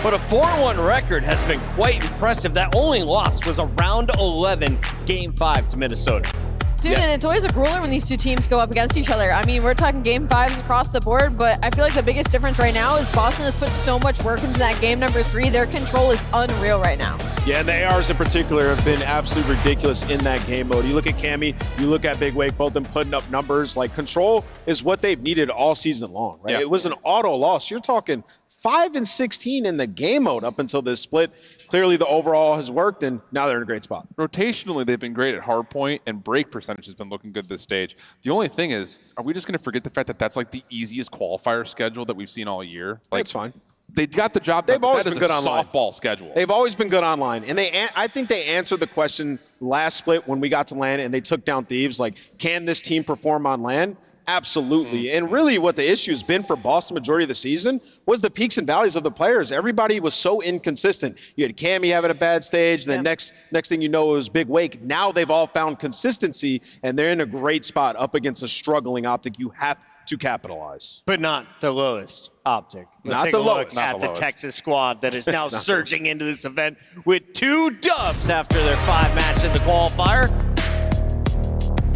But a 4-1 record has been quite impressive. That only loss was a round 11, game 5 to Minnesota. Dude, and it's always a grueler when these two teams go up against each other. I mean, we're talking game 5s across the board, but I feel like the biggest difference right now is Boston has put so much work into that game number 3. Their control is unreal right now. Yeah, and the ARs in particular have been absolutely ridiculous in that game mode. You look at Cammy, you look at Big Wake, both of them putting up numbers. Like, control is what they've needed all season long, right? Yeah. It was an auto loss. You're talking 5 and 16 in the game mode up until this split. Clearly, the overall has worked, and now they're in a great spot. Rotationally, they've been great at hardpoint, and break percentage has been looking good this stage. The only thing is, are we just going to forget the fact that that's like the easiest qualifier schedule that we've seen all year? Like, That's fine. They got the job done. They've always that been is good a online. softball schedule. They've always been good online. And I think they answered the question last split when we got to LAN and they took down Thieves. Like, can this team perform on LAN? Absolutely. And really what the issue has been for Boston majority of the season was the peaks and valleys of the players. Everybody was so inconsistent. You had Cammy having a bad stage, then next thing you know, it was Big Wake. Now they've all found consistency, and they're in a great spot up against a struggling Optic. You have to capitalize. But not the lowest Optic. Let's Not take the a look lowest. at the Texas squad that is now surging into this event with 2 dubs after their 5 match in the qualifier.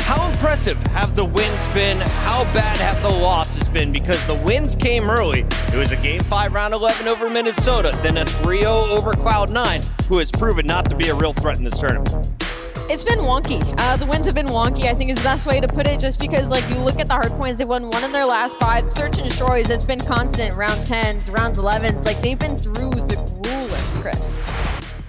How impressive have the wins been? How bad have the losses been? Because the wins came early. It was a game 5 round 11 over Minnesota, then a 3-0 over Cloud9, who has proven not to be a real threat in this tournament. It's been wonky. The wins have been wonky, I think is the best way to put it, just because like you look at the Hardpoints, they've won 1 in their last 5. Search and Destroys, it's been constant, round 10s, rounds 11s. Like they've been through the ruler, Chris.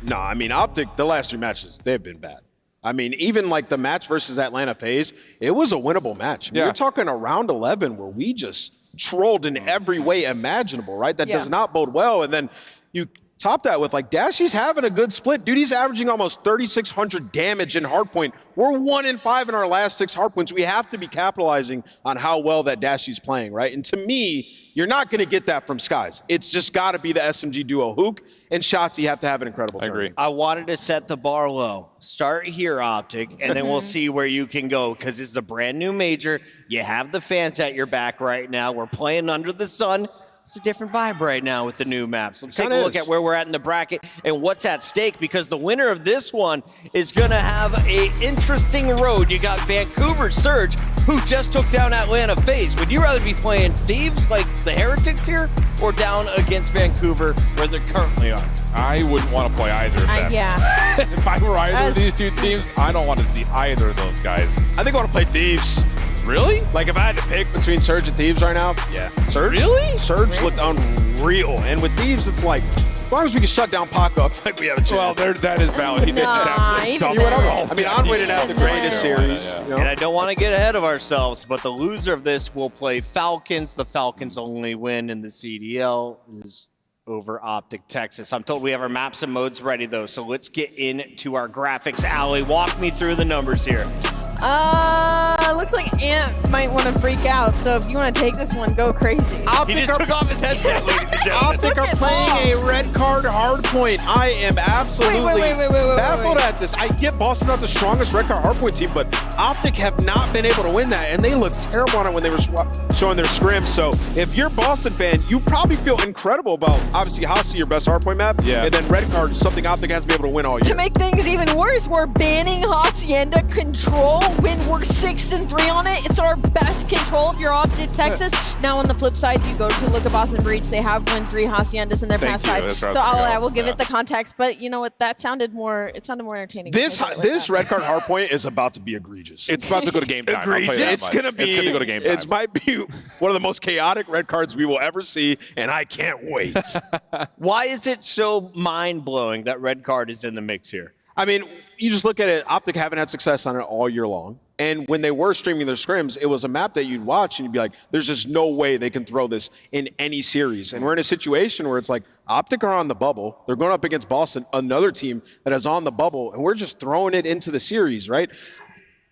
No, I mean, Optic, the last 3 matches, they've been bad. I mean, even like the match versus Atlanta FaZe, it was a winnable match. I mean, You're talking a round 11 where we just trolled in every way imaginable, right? That does not bode well. And then you top that with like Dashy's having a good split. Dude, he's averaging almost 3,600 damage in Hardpoint. We're 1 in 5 in our last 6 Hardpoints. We have to be capitalizing on how well that Dashy's playing, right? And to me, you're not going to get that from Skies. It's just got to be the SMG duo. Hook and Shotzzy have to have an incredible turn. I wanted to set the bar low. Start here, Optic, and then we'll see where you can go, because this is a brand new major. You have the fans at your back right now. We're playing under the sun. It's a different vibe right now with the new maps. Let's take a look at where we're at in the bracket and what's at stake, because the winner of this one is going to have an interesting road. You got Vancouver Surge, who just took down Atlanta FaZe. Would you rather be playing Thieves like the Heretics here, or down against Vancouver where they currently are? I wouldn't want to play either of them. Yeah. If I were either of these 2 teams, I don't want to see either of those guys. I think I want to play Thieves. Really? Like if I had to pick between Surge and Thieves right now, yeah. Surge? Really? Surge looked unreal. And with Thieves, it's like, as long as we can shut down Paco, I feel like we have a chance. Well, that is valid. He did just absolutely I mean, Envoy didn't have the greatest series. You know? And I don't want to get ahead of ourselves, but the loser of this will play Falcons. The Falcons' only win in the CDL is over Optic Texas. I'm told we have our maps and modes ready, though, so let's get into our graphics. Allie, walk me through the numbers here. Looks like Ant might want to freak out, so if you want to take this one, go crazy. He just took off his headset, ladies and gentlemen. Optic are playing a red card Hardpoint. I am absolutely baffled at this. I get Boston's not the strongest red card Hardpoint team, but Optic have not been able to win that, and they look terrible on it when they were showing their scrims. So if you're a Boston fan, you probably feel incredible about, obviously, Hossie, your best Hardpoint map, and then red card is something Optic has to be able to win all year. To make things even worse, we're banning Hacienda Control when we're 6-3 on it. It's our best control if you're Optic Texas. Now on the flip side, you go to look at Boston Breach. They have won 3 Haciendas in their past 5. So I will give it the context. But you know what? That sounded more. It sounded more entertaining. This red card Hardpoint is about to be egregious. It's about to go to game time. Egregious. It's gonna go to game time. It might be one of the most chaotic red cards we will ever see, and I can't wait. Why is it so mind-blowing that red card is in the mix here? I mean, you just look at it, Optic haven't had success on it all year long. And when they were streaming their scrims, it was a map that you'd watch and you'd be like, there's just no way they can throw this in any series. And we're in a situation where it's like, Optic are on the bubble. They're going up against Boston, another team that is on the bubble, and we're just throwing it into the series, right?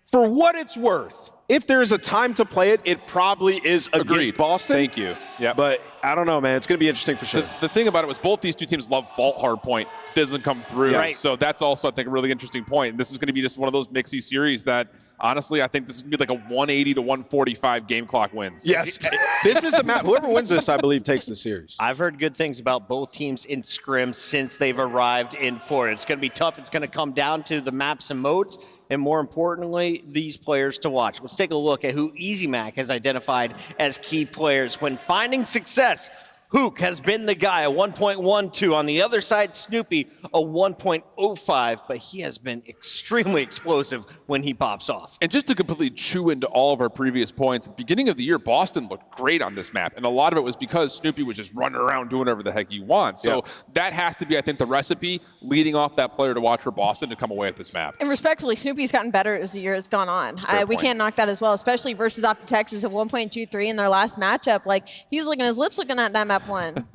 For what it's worth, if there's a time to play it, it probably is against Boston. Thank you. Yeah. But I don't know, man. It's going to be interesting for sure. The thing about it was both these 2 teams love Vault Hardpoint. Doesn't come through. Right. So that's also, I think, a really interesting point. This is going to be just one of those mixy series that, honestly, I think this is going to be like a 180 to 145 game clock wins. Yes. This is the map. Whoever wins this, I believe, takes the series. I've heard good things about both teams in scrim since they've arrived in Florida. It's going to be tough. It's going to come down to the maps and modes, and more importantly, these players to watch. Let's take a look at who EasyMac has identified as key players when finding success. Hook has been the guy, a 1.12. On the other side, Snoopy, a 1.05, but he has been extremely explosive when he pops off. And just to completely chew into all of our previous points, at the beginning of the year, Boston looked great on this map, and a lot of it was because Snoopy was just running around doing whatever the heck he wants. So that has to be, I think, the recipe leading off that player to watch for Boston to come away with this map. And respectfully, Snoopy's gotten better as the year has gone on. We can't knock that as well, especially versus Optic Texas at 1.23 in their last matchup. Like, he's looking, his lips looking at that map one.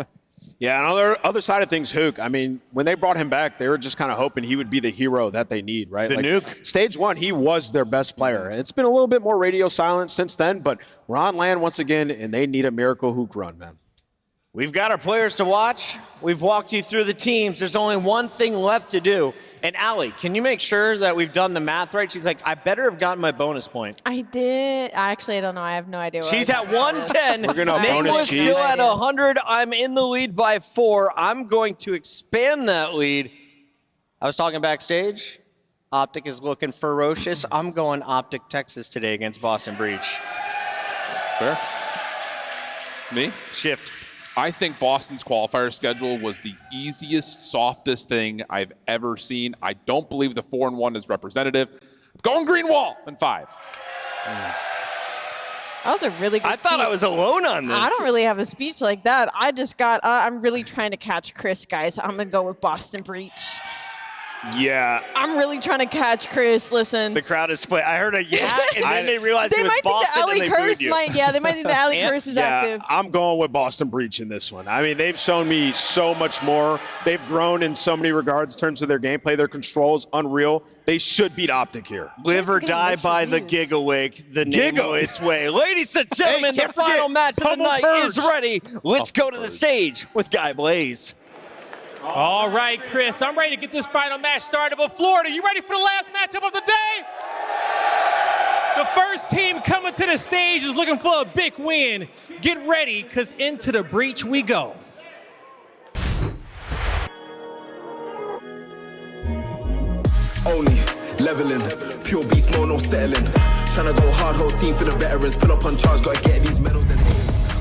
Yeah, and on the other side of things, Hook, I mean, when they brought him back, they were just kind of hoping he would be the hero that they need, right? The nuke. Stage 1, he was their best player. It's been a little bit more radio silent since then, but we're on land once again, and they need a miracle Hook run, man. We've got our players to watch. We've walked you through the teams. There's only one thing left to do. And Allie, can you make sure that we've done the math right? She's like, I better have gotten my bonus point. I did. Actually, I don't know. I have no idea. She's at 110. We're gonna Nicholas still at 100. I'm in the lead by 4. I'm going to expand that lead. I was talking backstage. Optic is looking ferocious. I'm going Optic Texas today against Boston Breach. Fair. Me? Shift. I think Boston's qualifier schedule was the easiest, softest thing I've ever seen. I don't believe the 4-1 is representative. Going green wall in 5. That was a really good I thought I was alone on this. I don't really have a speech like that. I just got, I'm really trying to catch Chris, guys. I'm going to go with Boston Breach. Yeah. I'm really trying to catch Chris. Listen. The crowd is split. I heard a yeah, and then they realized it was Boston and they booed you. They might think the alley curse is active. I'm going with Boston Breach in this one. I mean, they've shown me so much more. They've grown in so many regards in terms of their gameplay. Their control is unreal. They should beat Optic here. Live or die by the Gigawig, the nameless way. Ladies and gentlemen, the final match of the night is ready. Let's go to the stage with Guy Blaze. All right, Chris, I'm ready to get this final match started. But Florida, you ready for the last matchup of the day? The first team coming to the stage is looking for a big win. Get ready, because into the breach we go. Only leveling, pure beast mode, no settling. Tryna go hard, whole team for the veterans. Pull up on charge, gotta get these medals and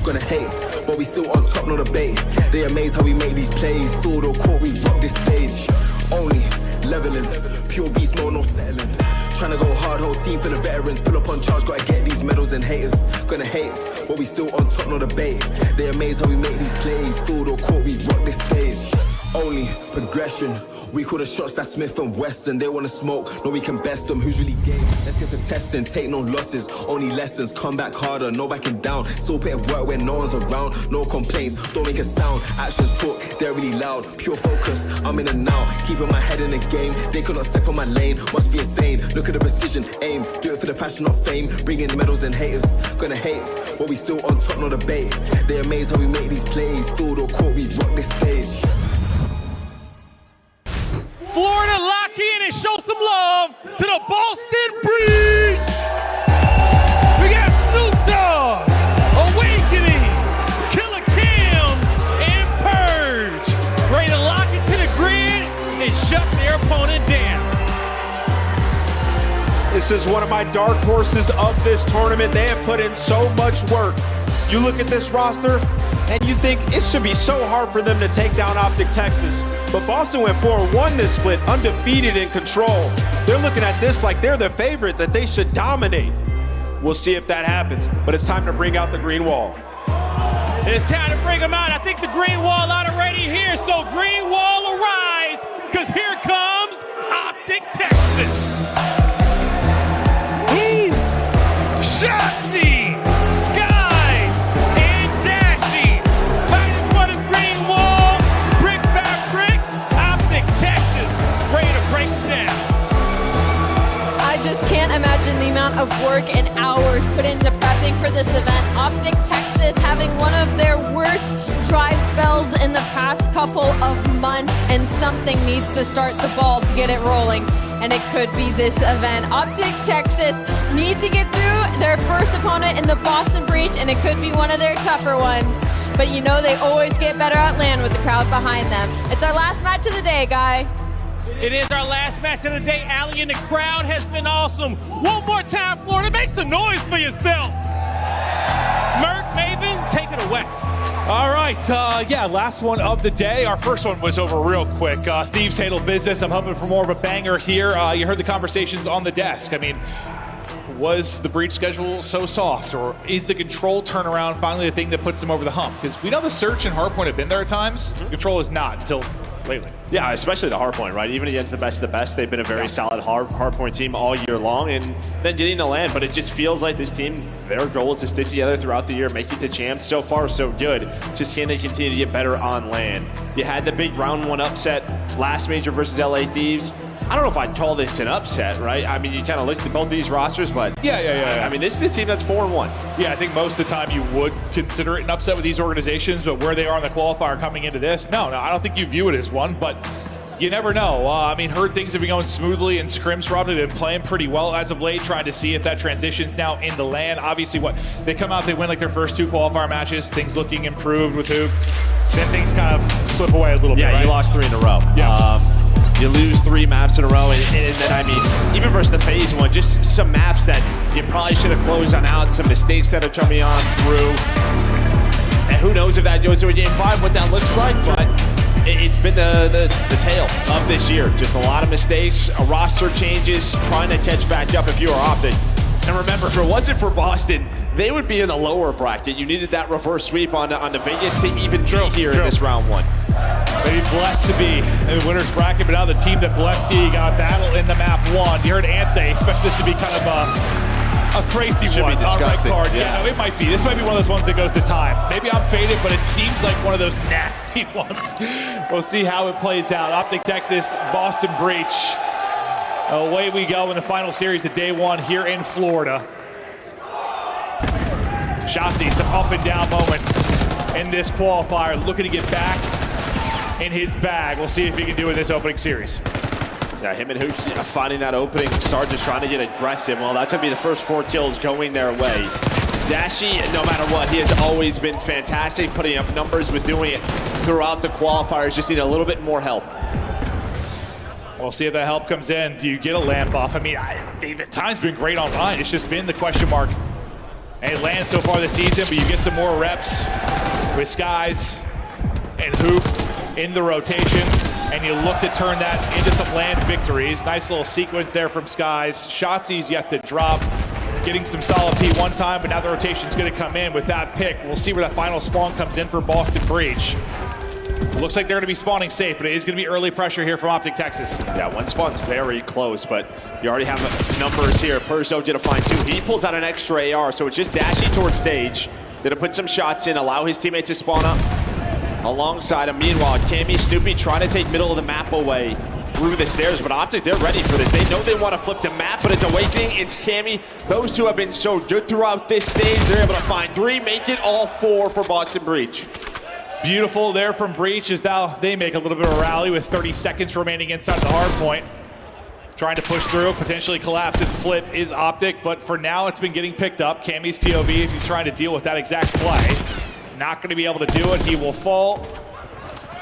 gonna hate, but we still on top, no debate. They amaze how we make these plays. Fooled or caught, we rock this stage. Only leveling, pure beast mode, no settling. Tryna go hard, whole team for the veterans. Pull up on charge, gotta get these medals and haters. Gonna hate, but we still on top, no debate. They amaze how we make these plays. Fooled or caught, we rock this stage. Only progression. We call the shots that Smith and Weston. They wanna smoke, no we can best them. Who's really game? Let's get to testing, take no losses, only lessons. Come back harder, no backing down. Still put in work when no one's around. No complaints, don't make a sound. Actions talk, they're really loud. Pure focus, I'm in and now. Keeping my head in the game. They could not step on my lane, must be insane. Look at the precision, aim. Do it for the passion, not fame. Bring in medals and haters, gonna hate, but we still on top, no debate. They amaze how we make these plays. Fooled or caught, we rock this stage. Florida, lock in and show some love to the Boston Breach. We got Snoop Dogg, Awakening, Killer Cam, and Purge. Ready to lock into the grid and shut their opponent down. This is one of my dark horses of this tournament. They have put in so much work. You look at this roster, and you think it should be so hard for them to take down Optic Texas. But Boston went 4-1 this split, undefeated in control. They're looking at this like they're the favorite, that they should dominate. We'll see if that happens, but it's time to bring out the green wall. It's time to bring them out. I think the green wall out already here, so green wall arise, because here comes Optic Texas. Ooh, Shotzi, Skies, and Dashy. Fighting for the green wall, brick by brick, Optic Texas, ready to break it down. I just can't imagine the amount of work and hours put into prepping for this event. Optic Texas having one of their worst drive spells in the past couple of months, and something needs to start the ball to get it rolling, and it could be this event. Optic Texas needs to get through their first opponent in the Boston Breach, and it could be one of their tougher ones. But you know they always get better at land with the crowd behind them. It's our last match of the day, Guy. It is our last match of the day, Allie, and the crowd has been awesome. One more time, Florida, make some noise for yourself. Merc, Maven, take it away. All right, last one of the day. Our first one was over real quick. Thieves handle business. I'm hoping for more of a banger here. You heard the conversations on the desk. I mean, was the breach schedule so soft, or is the control turnaround finally the thing that puts them over the hump? Because we know the Search and Hardpoint have been there at times. Control is not until lately. Yeah, especially the Hardpoint, right? Even against the best of the best, they've been a very solid Hardpoint team all year long, and then getting to land. But it just feels like this team, their goal is to stick together throughout the year, make it to champs. So far, so good. Just can they continue to get better on land? You had the big round one upset last major versus LA Thieves. I don't know if I'd call this an upset, right? I mean, you kind of look at both of these rosters, but yeah. I mean, this is a team that's 4-1. Yeah, I think most of the time you would consider it an upset with these organizations, but where they are in the qualifier coming into this, no, I don't think you view it as one, but you never know. I mean, heard things have been going smoothly, and Scrims probably been playing pretty well as of late, trying to see if that transitions now into land. Obviously, they come out, they win like their first 2 qualifier matches, things looking improved with Hoop. Then things kind of slip away a little bit, right? You lost 3 in a row. Yeah. You lose 3 maps in a row, and then, I mean, even versus the FaZe one, just some maps that you probably should have closed on out, some mistakes that are coming on through. who knows if that goes to a game 5, what that looks like, but it's been the tale of this year. Just a lot of mistakes, roster changes, trying to catch back up if you are Optic. And remember, if it wasn't for Boston, they would be in the lower bracket. You needed that reverse sweep on the Vegas to even be here in this round 1. Maybe blessed to be in the winner's bracket, but now the team that blessed you got a battle in the map 1. You heard Ant say, expects this to be kind of a crazy Should one. be disgusting. Red card. Yeah, no, it might be. This might be one of those ones that goes to time. Maybe I'm faded, but it seems like one of those nasty ones. We'll see how it plays out. Optic Texas, Boston Breach. Away we go in the final series of day 1 here in Florida. Shotzzy, some up and down moments in this qualifier, looking to get back in his bag. We'll see if he can do it in this opening series. Yeah, him and Hooch finding that opening, start just trying to get aggressive. Well, that's going to be the first 4 kills going their way. Dashy, no matter what, he has always been fantastic, putting up numbers, with doing it throughout the qualifiers. Just need a little bit more help. We'll see if that help comes in. Do you get a land buff? I mean, they've at times been great online. It's just been the question mark. And land so far this season, but you get some more reps with Skies and Hoop in the rotation, and you look to turn that into some land victories. Nice little sequence there from Skies. Shotzi's yet to drop, getting some solid P one time, but now the rotation's going to come in with that pick. We'll see where that final spawn comes in for Boston Breach. Looks like they're going to be spawning safe, but it is going to be early pressure here from Optic Texas. Yeah, one spawn's very close, but you already have numbers here. Perzo did a find 2. He pulls out an extra AR, so it's just dashing towards stage. Gonna put some shots in, allow his teammate to spawn up alongside him. Meanwhile, Cammy, Snoopy trying to take middle of the map away through the stairs, but Optic, they're ready for this. They know they want to flip the map, but it's Awakening, it's Cammy. Those two have been so good throughout this stage. They're able to find 3, make it all 4 for Boston Breach. Beautiful there from Breach as now they make a little bit of a rally with 30 seconds remaining inside the hard point. Trying to push through, potentially collapse and flip is Optic, but for now it's been getting picked up. Cammy's POV, if he's trying to deal with that exact play, not going to be able to do it. He will fall.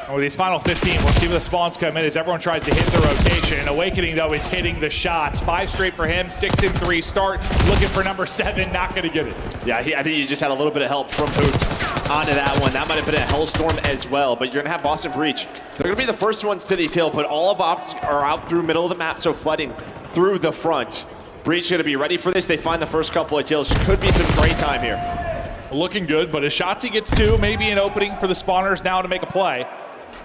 And with these final 15, we'll see where the spawns come in as everyone tries to hit the rotation. Awakening, though, is hitting the shots. 5 straight for him, 6 and 3 start. Looking for number 7, not going to get it. Yeah, I think you just had a little bit of help from Hoot onto that one. That might have been a hellstorm as well, but you're going to have Boston Breach. They're going to be the first ones to these hills, but all of Optic are out through middle of the map, so flooding through the front. Breach going to be ready for this. They find the first couple of kills. Could be some great time here. Looking good, but as Shotzi gets 2, maybe an opening for the spawners now to make a play.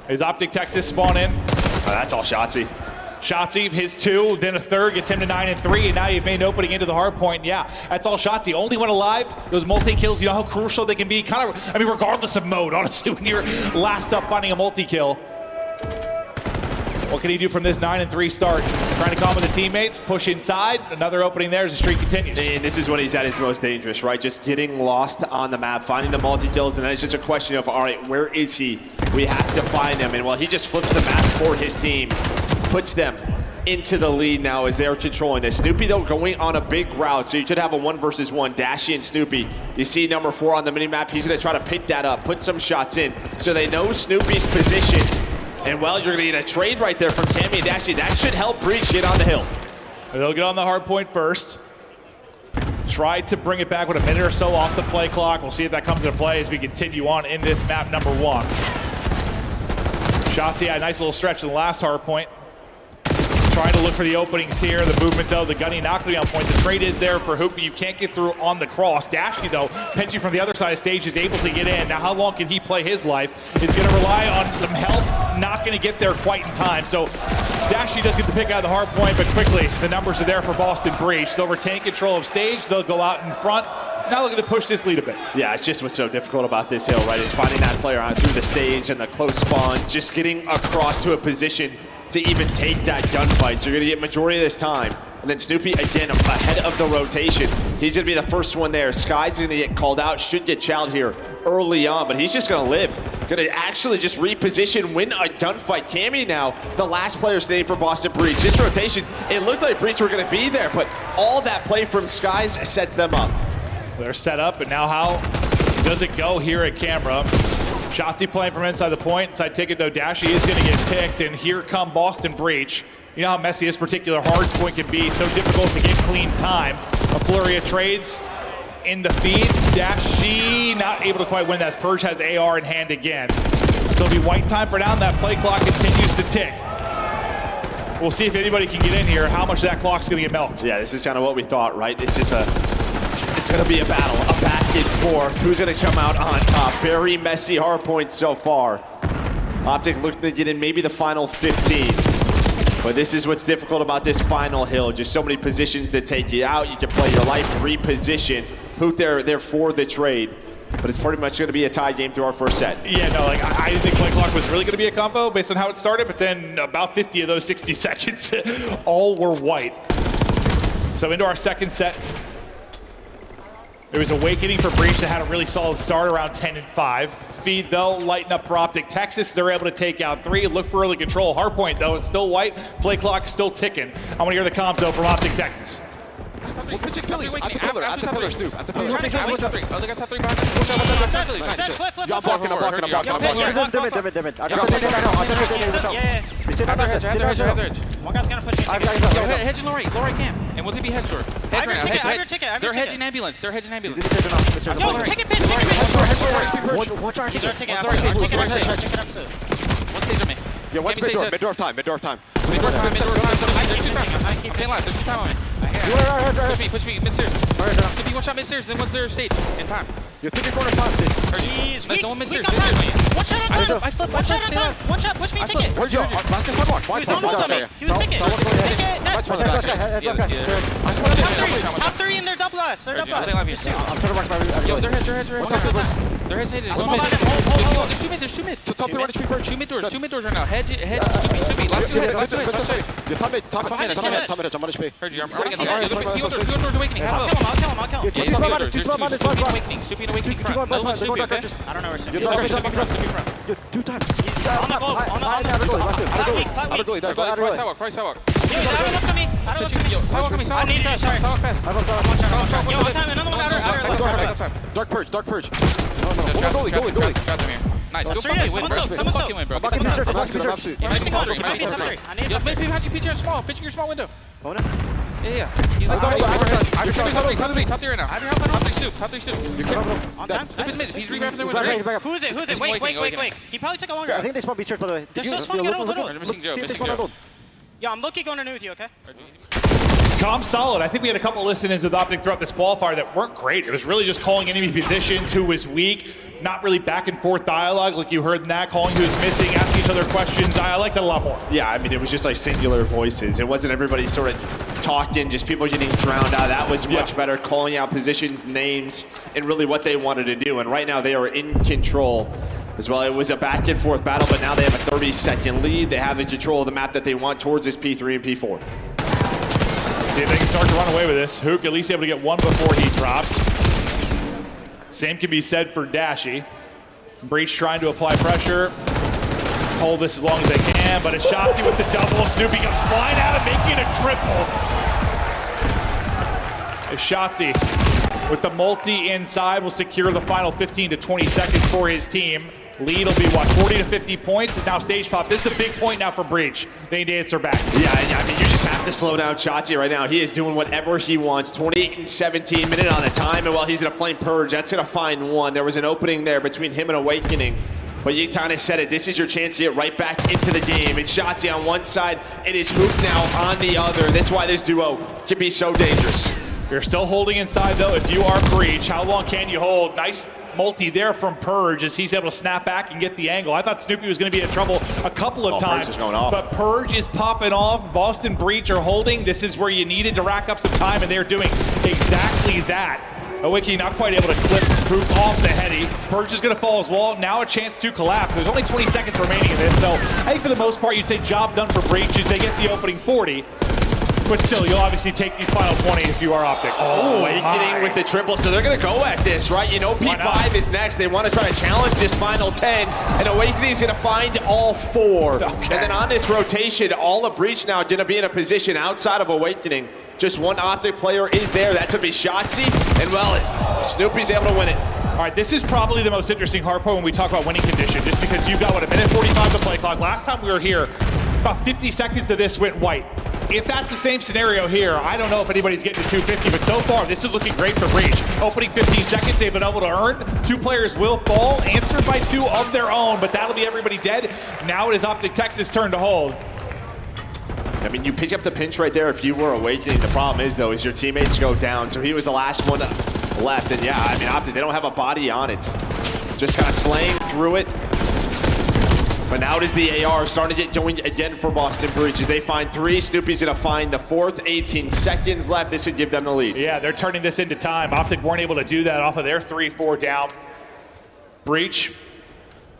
Is Optic Texas spawn in? Oh, that's all Shotzi. Shotzi, his 2, then a third, gets him to 9 and 3, and now you've made an opening into the hard point. Yeah, that's all Shotzi. Only one alive. Those multi-kills, you know how crucial they can be? Kind of, I mean, regardless of mode, honestly, when you're last up finding a multi-kill. What can he do from this 9 and 3 start? Trying to calm with the teammates, push inside. Another opening there as the streak continues. And this is when he's at his most dangerous, right? Just getting lost on the map, finding the multi-kills, and then it's just a question of, all right, where is he? We have to find him. And well, he just flips the map for his team, puts them into the lead now as they're controlling this. Snoopy, though, going on a big route, so you could have a 1 versus 1, Dashy and Snoopy. You see number 4 on the mini-map. He's going to try to pick that up, put some shots in, so they know Snoopy's position. And well, you're going to get a trade right there from Cammy and Dashy. That should help Breach get on the hill. They'll get on the hard point first. Tried to bring it back with a minute or so off the play clock. We'll see if that comes into play as we continue on in this map number 1. Shotzi had a nice little stretch in the last hard point. Trying to look for the openings here. The movement, though, the gunny not going to be on point. The trade is there for Hoopy. You can't get through on the cross. Dashy, though, pinching from the other side of stage, is able to get in. Now, how long can he play his life? Is going to rely on some help. Not going to get there quite in time. So Dashy does get the pick out of the hard point, but quickly, the numbers are there for Boston Breach. They'll retain control of stage. They'll go out in front. Now looking to push this lead a bit. Yeah, it's just what's so difficult about this hill, right? Is finding that player out through the stage and the close spawns, just getting across to a position to even take that gunfight. So you're going to get majority of this time. And then Snoopy, again, ahead of the rotation. He's going to be the first one there. Sky's going to get called out. Should get chowed here early on, but he's just going to live. Going to actually just reposition, win a gunfight. Cammy now, the last player standing for Boston Breach. This rotation, it looked like Breach were going to be there, but all that play from Skies sets them up. They're set up, and now how does it go here at camera? Shotzi playing from inside the point. Inside ticket, though, Dashy is going to get picked, and here come Boston Breach. You know how messy this particular hard point can be. So difficult to get clean time. A flurry of trades in the feed. Dashy not able to quite win that. Purge has AR in hand again. So it'll be white time for down. That play clock continues to tick. We'll see if anybody can get in here, how much that clock's gonna get melted. Yeah, this is kind of what we thought, right? It's just it's gonna be a battle, a back and forth. Who's gonna come out on top? Very messy hardpoint so far. Optic looking to get in maybe the final 15. But this is what's difficult about this final hill. Just so many positions that take you out. You can play your life, reposition. Hoot there for the trade. But it's pretty much going to be a tie game through our first set. Yeah, no, like I didn't think play clock was really going to be a combo based on how it started, but then about 50 of those 60 seconds, all were white. So into our second set. There was Awakening for Breach that had a really solid start around 10 and 5. Feed though, lighten up for Optic Texas. They're able to take out 3. Look for early control. Hardpoint though, it's still white. Play clock still ticking. I want to hear the comms though from Optic Texas. Well, pitch Achilles at the pillar, Snoop, at the pillar. Oh, they got top 3 behind. I'm blocking. One guy's gonna push me. Yo, hedge low right camp. And we'll be hedge door. They're hedging ambulance. They're hedging ambulance. Yo, take it, bitch. Watch our ticket. Take it up. One taser me. Yeah, what's mid-door time? Mid-door time. There's 2 time on me. Push me, mid-stairs. If you watch out mid-stairs, then what's their stage in time? You're taking corner time, Jeez, nice, one mid-stairs. One shot at a time. One shot at a time. One shot, push me, ticket. Where's your last guy sidewalk? He was almost on me. He was ticket. Top 3 in their double us. They're double us. Yo, they're hedge. They're hedge. There's 2 mid. Top 3 HP Purge. 2 mid doors right now. Hedge. Stupid. Last 2 heads. You're top mid. I'm on HP. Heard you. I'm already getting the doors awakening. I'll kill him. Stupid awakening front. Another one Stupid, okay? I don't know where Stupid front. 2 times. He's on the globe. On the weak. Price sidewalk. Yo, outer left on me. Sidewalk on me. I need you, sorry. Sidewalk fast. Yo, one time, another one outer. Dark Purge. Goalie. Nice. Go Someone's fucking win, bro. I'm Maybe behind you, pitch your small window. Yeah. He's like top 3 right now. Top 3 soup. On time. He's rewrapping their window. Who is it? Wait. He probably took a longer. I think they spawned B-Search, by the way. They're still spawning out of the They're missing Joe. Yo, I'm lucky going in with you, okay? Calm solid. I think we had a couple listen-ins with Optic throughout this qualifier that weren't great. It was really just calling enemy positions, who was weak, not really back and forth dialogue like you heard in that, calling who's missing, asking each other questions. I like that a lot more. Yeah, I mean, it was just like singular voices. It wasn't everybody sort of talking, just people getting drowned out. That was much better, calling out positions, names, and really what they wanted to do. And right now they are in control as well. It was a back and forth battle, but now they have a 30-second lead. They have in control of the map that they want towards this P3 and P4. See if they can start to run away with this. Hook at least able to get one before he drops. Same can be said for Dashy. Breach trying to apply pressure. Hold this as long as they can, but a Shotzi with the double. Snoopy comes flying out and making a triple. A Shotzi with the multi inside will secure the final 15 to 20 seconds for his team. Lead will be, what, 40 to 50 points? And now stage pop. This is a big point now for Breach. They need to answer back. Yeah, I mean, you just have to slow down Shotzi right now. He is doing whatever he wants. 28 and 17 minute on the time, and while he's going to flame Purge, that's going to find one. There was an opening there between him and Awakening. But you kind of said it. This is your chance to get right back into the game. And Shotzi on one side, it is Hoop now on the other. That's why this duo can be so dangerous. You're still holding inside, though. If you are Breach, how long can you hold? Nice multi there from Purge as he's able to snap back and get the angle. I thought Snoopy was going to be in trouble a couple of times, Purge is going off. But Purge is popping off. Boston Breach are holding. This is where you needed to rack up some time, and they're doing exactly that. Awakening not quite able to clip Hoop off the heady. Purge is going to fall as well. Now a chance to collapse. There's only 20 seconds remaining in this, so I think for the most part you'd say job done for Breach as they get the opening 40. But still, you'll obviously take these final 20 if you are Optic. Oh, Awakening with the triple, so they're going to go at this, right? You know, P5 is next. They want to try to challenge this final 10, and Awakening is going to find all 4. Okay. And then on this rotation, all of Breach now going to be in a position outside of Awakening. Just one Optic player is there. That's going to be Shotzi, and well, Snoopy's able to win it. All right, this is probably the most interesting hardpoint when we talk about winning condition, just because you've got, what, a minute 45 to play clock. Last time we were here, About 50 seconds to this went white. If that's the same scenario here, I don't know if anybody's getting to 250, but so far, this is looking great for Breach. Opening 15 seconds, they've been able to earn. 2 players will fall, answered by 2 of their own, but that'll be everybody dead. Now it is Optic Texas' turn to hold. I mean, you pick up the pinch right there if you were Awakening. The problem is, though, is your teammates go down. So he was the last one left. And yeah, I mean, Optic, they don't have a body on it. Just kind of slaying through it. But now it is the AR starting to get going again for Boston Breach as they find 3. Snoopy's going to find the 4th. 18 seconds left. This should give them the lead. Yeah, they're turning this into time. Optic weren't able to do that off of their 3-4 down. Breach,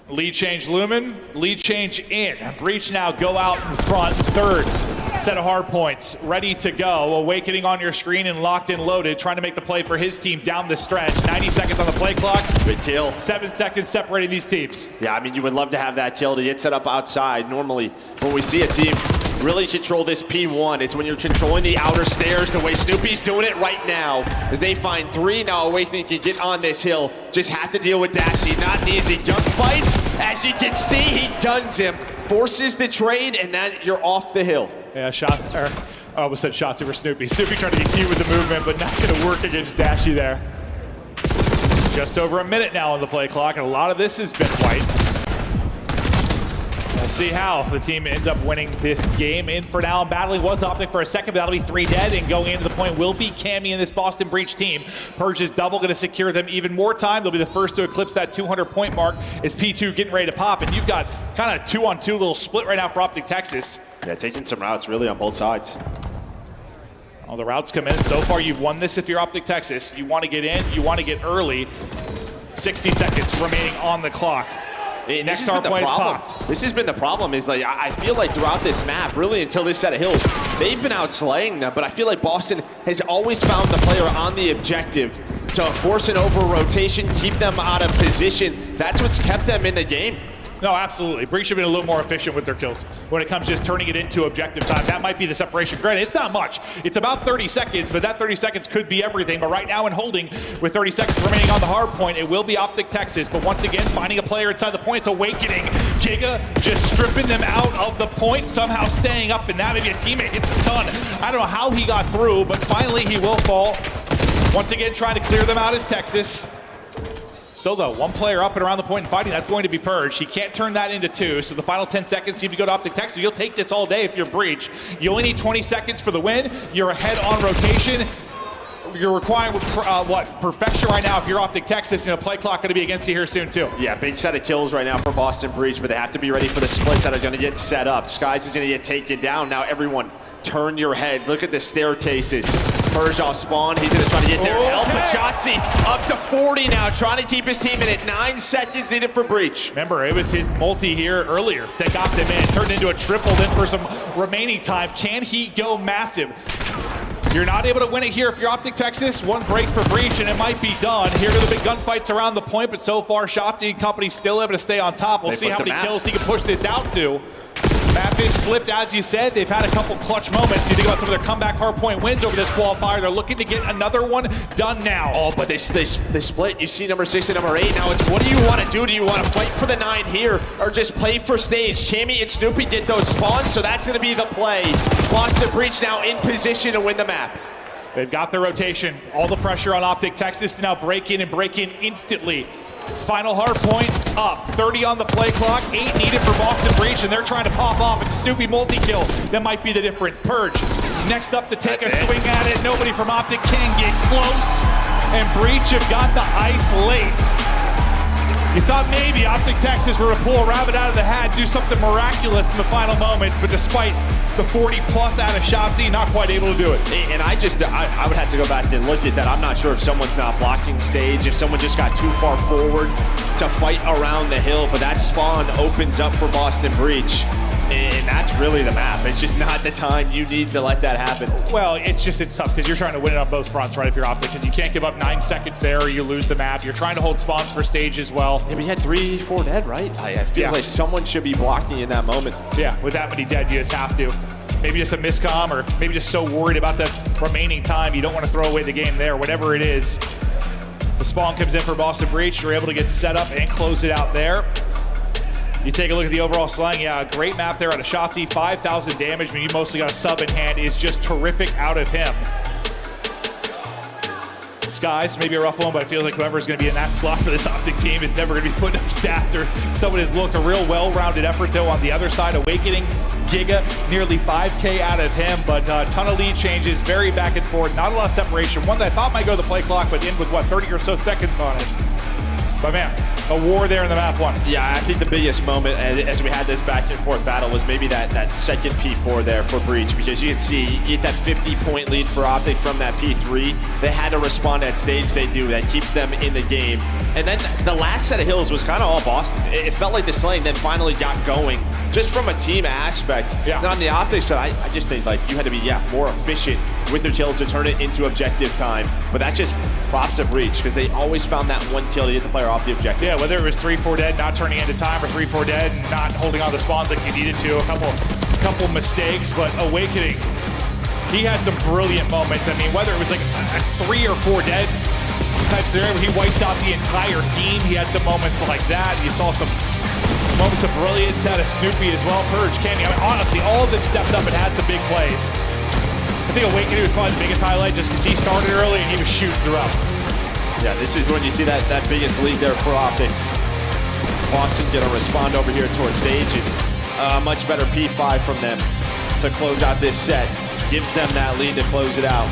lead change Lumen, lead change in. Breach now go out in front, 3rd set of hard points, ready to go. Awakening on your screen and locked and loaded, trying to make the play for his team down the stretch. 90 seconds on the play clock. Good kill. 7 seconds separating these teams. Yeah, I mean, you would love to have that kill to get set up outside. Normally, when we see a team really control this P1, it's when you're controlling the outer stairs the way Snoopy's doing it right now. As they find 3, now Awakening can get on this hill. Just have to deal with Dashy. Not an easy gunfight. As you can see, he guns him. Forces the trade, and then you're off the hill. Yeah, I almost said shots over Snoopy. Snoopy trying to get cute with the movement, but not going to work against Dashy there. Just over a minute now on the play clock, and a lot of this has been white. We'll see how the team ends up winning this game. In for now, and battling was Optic for a second, but that'll be 3 dead, and going into the point will be Cammy and this Boston Breach team. Purge's double going to secure them even more time. They'll be the first to eclipse that 200-point mark as P2 getting ready to pop, and you've got kind of 2-on-2 little split right now for Optic Texas. Yeah, taking some routes really on both sides. All the routes come in. So far, you've won this if you're Optic Texas. You want to get in, you want to get early. 60 seconds remaining on the clock. Next Hardpoint is popped. This has been the problem, is like, I feel like throughout this map, really until this set of hills, they've been out slaying them, but I feel like Boston has always found the player on the objective to force an over rotation, keep them out of position. That's what's kept them in the game. No, absolutely. Breach have been a little more efficient with their kills when it comes just turning it into objective time. That might be the separation. Granted, it's not much. It's about 30 seconds, but that 30 seconds could be everything. But right now in holding, with 30 seconds remaining on the hard point, it will be Optic Texas. But once again, finding a player inside the point, it's Awakening. Giga just stripping them out of the point, somehow staying up, and now maybe a teammate hits a stun. I don't know how he got through, but finally he will fall. Once again, trying to clear them out is Texas. Still though, 1 player up and around the point and fighting, that's going to be Purge. He can't turn that into 2, so the final 10 seconds seem to go to Optic Texas. You'll take this all day if you're Breach. You only need 20 seconds for the win. You're ahead on rotation. You're requiring perfection right now if you're Optic Texas, and a play clock going to be against you here soon too. Yeah, big set of kills right now for Boston Breach, but they have to be ready for the splits that are going to get set up. Skies is going to get taken down. Now everyone, turn your heads. Look at the staircases. Purge off spawn. He's going to try to get their help. But Shotzi up to 40 now, trying to keep his team in it. 9 seconds in it for Breach. Remember, it was his multi here earlier that got them in. Turned into a triple then for some remaining time. Can he go massive? You're not able to win it here if you're Optic Texas. 1 break for Breach and it might be done. Here are the big gunfights around the point, but so far Shotzi and company still able to stay on top. We'll see how many kills he can push this out to. Map is flipped, as you said. They've had a couple clutch moments. You think about some of their comeback hardpoint wins over this qualifier. They're looking to get another one done now. Oh, but they split. You see number 6 and number 8. Now it's, what do you want to do? Do you want to fight for the 9 here or just play for stage? Cammy and Snoopy get those spawns, so that's going to be the play. Boston Breach now in position to win the map. They've got the rotation. All the pressure on Optic Texas to now break in and break in instantly. Final hard point up. 30 on the play clock. 8 needed for Boston Breach, and they're trying to pop off. It's a Snoopy multi-kill. That might be the difference. Purge next up to take a swing at it. Nobody from Optic can get close. And Breach have got the ice late. You thought maybe Optic Texas were to pull a rabbit out of the hat, do something miraculous in the final moments, but despite the 40+ out of Shotzi, not quite able to do it. And I would have to go back and look at that. I'm not sure if someone's not blocking stage, if someone just got too far forward to fight around the hill, but that spawn opens up for Boston Breach. And that's really the map. It's just not the time you need to let that happen. Well, it's tough because you're trying to win it on both fronts, right, if you're Optic, because you can't give up 9 seconds there or you lose the map. You're trying to hold spawns for stage as well. Yeah, but you had 3-4 dead, right? I feel like someone should be blocking in that moment. Yeah, with that many dead, you just have to. Maybe just a miscomm, or maybe just so worried about the remaining time you don't want to throw away the game there, whatever it is. The spawn comes in for Boston Breach. You're able to get set up and close it out there. You take a look at the overall slang, yeah, great map there out of Shotzzy, 5,000 damage. I mean, you mostly got a sub in hand, is just terrific out of him. Skies, maybe a rough one, but I feel like whoever's going to be in that slot for this Optic team is never going to be putting up stats, or someone has looked a real well-rounded effort, though, on the other side. Awakening, Giga, nearly 5K out of him, but a ton of lead changes, very back and forth, not a lot of separation. One that I thought might go to the play clock, but in with, what, 30 or so seconds on it. But man, a war there in the map 1. Yeah, I think the biggest moment as we had this back and forth battle was maybe that second P4 there for Breach, because you can see you get that 50-point lead for Optic from that P3. They had to respond at stage. They do. That keeps them in the game. And then the last set of hills was kind of all Boston. It felt like the slaying then finally got going, just from a team aspect. Yeah. And on the Optic side, I just think like you had to be more efficient with their kills to turn it into objective time. But that's just props to Breach, because they always found that one kill to get the player off the objective. Yeah, whether it was 3-4 dead, not turning into time, or 3-4 dead, not holding on to spawns like you needed to. A couple mistakes, but Awakening, he had some brilliant moments. I mean, whether it was like a 3 or 4 dead type scenario where he wipes out the entire team, he had some moments like that. You saw some moments of brilliance out of Snoopy as well. Purge, Cammy, I mean, honestly, all of them stepped up and had some big plays. I think Awakening was probably the biggest highlight just because he started early and he was shooting throughout. Yeah, this is when you see that biggest lead there for Optic. Boston gonna respond over here towards stage, and much better P5 from them to close out this set. Gives them that lead to close it out.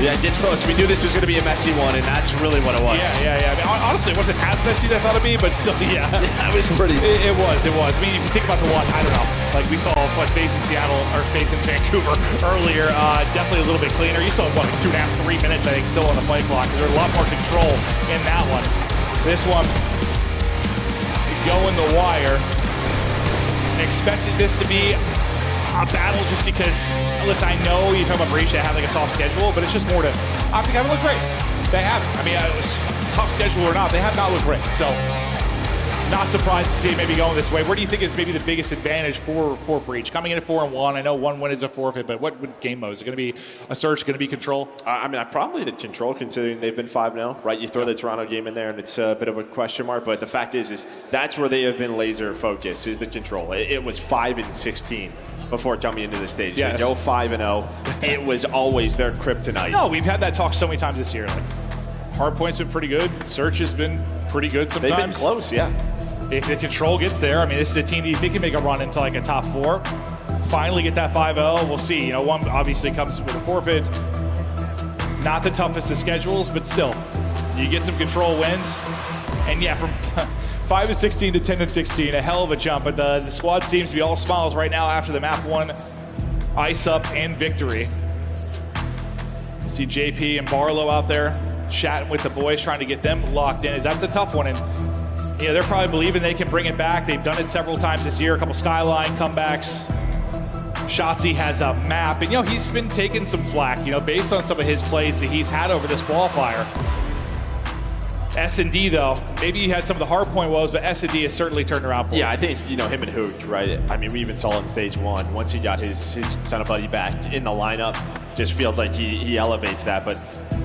Yeah, it gets close. We knew this was gonna be a messy one, and that's really what it was. Yeah. I mean, honestly, it wasn't as messy as I thought it'd be, but still, yeah. Yeah, it was pretty. It was. I mean, if you think about the one, I don't know. Like we saw what FaZe in Seattle or FaZe in Vancouver earlier, definitely a little bit cleaner. You saw what, 2.5, 3 minutes, I think, still on the play clock. There's a lot more control in that one. This one, going the wire. Expected this to be a battle just because, listen, I know you talk about Breach, they have like a soft schedule, but it's just more to, Optic haven't looked great. They haven't. I mean, it was tough schedule or not, they have not looked great. So, not surprised to see it maybe going this way. Where do you think is maybe the biggest advantage for Breach? Coming in at 4-1, I know one win is a forfeit, but what game mode? Is it going to be a Surge, going to be Control? I mean, probably the Control, considering they've been 5-0, right? You throw the Toronto game in there, and it's a bit of a question mark, but the fact is that's where they have been laser focused, is the Control. It was 5-16 before coming into the stage. Yes. They go 5-0. It was always their kryptonite. No, we've had that talk so many times this year. Like, Hardpoint's been pretty good. Search has been pretty good sometimes. They've been close, yeah. If the Control gets there, I mean, this is a team that you think can make a run into like a top 4. Finally get that 5-0. We'll see. You know, one obviously comes with a forfeit. Not the toughest of schedules, but still, you get some Control wins. And yeah, from 5-16 to 10-16, a hell of a jump. But the squad seems to be all smiles right now after the map 1 ice up and victory. You see JP and Barlow out there chatting with the boys, trying to get them locked in. That's a tough one. And you know, they're probably believing they can bring it back. They've done it several times this year, a couple Skyline comebacks. Shotzzy has a map, and you know, he's been taking some flack, you know, based on some of his plays that he's had over this qualifier. S&D though, maybe he had some of the Hardpoint woes, but S&D has certainly turned around for him. Yeah, I think, you know, him and Hoot, right? I mean, we even saw in stage 1, once he got his kind of buddy back in the lineup, just feels like he elevates that. But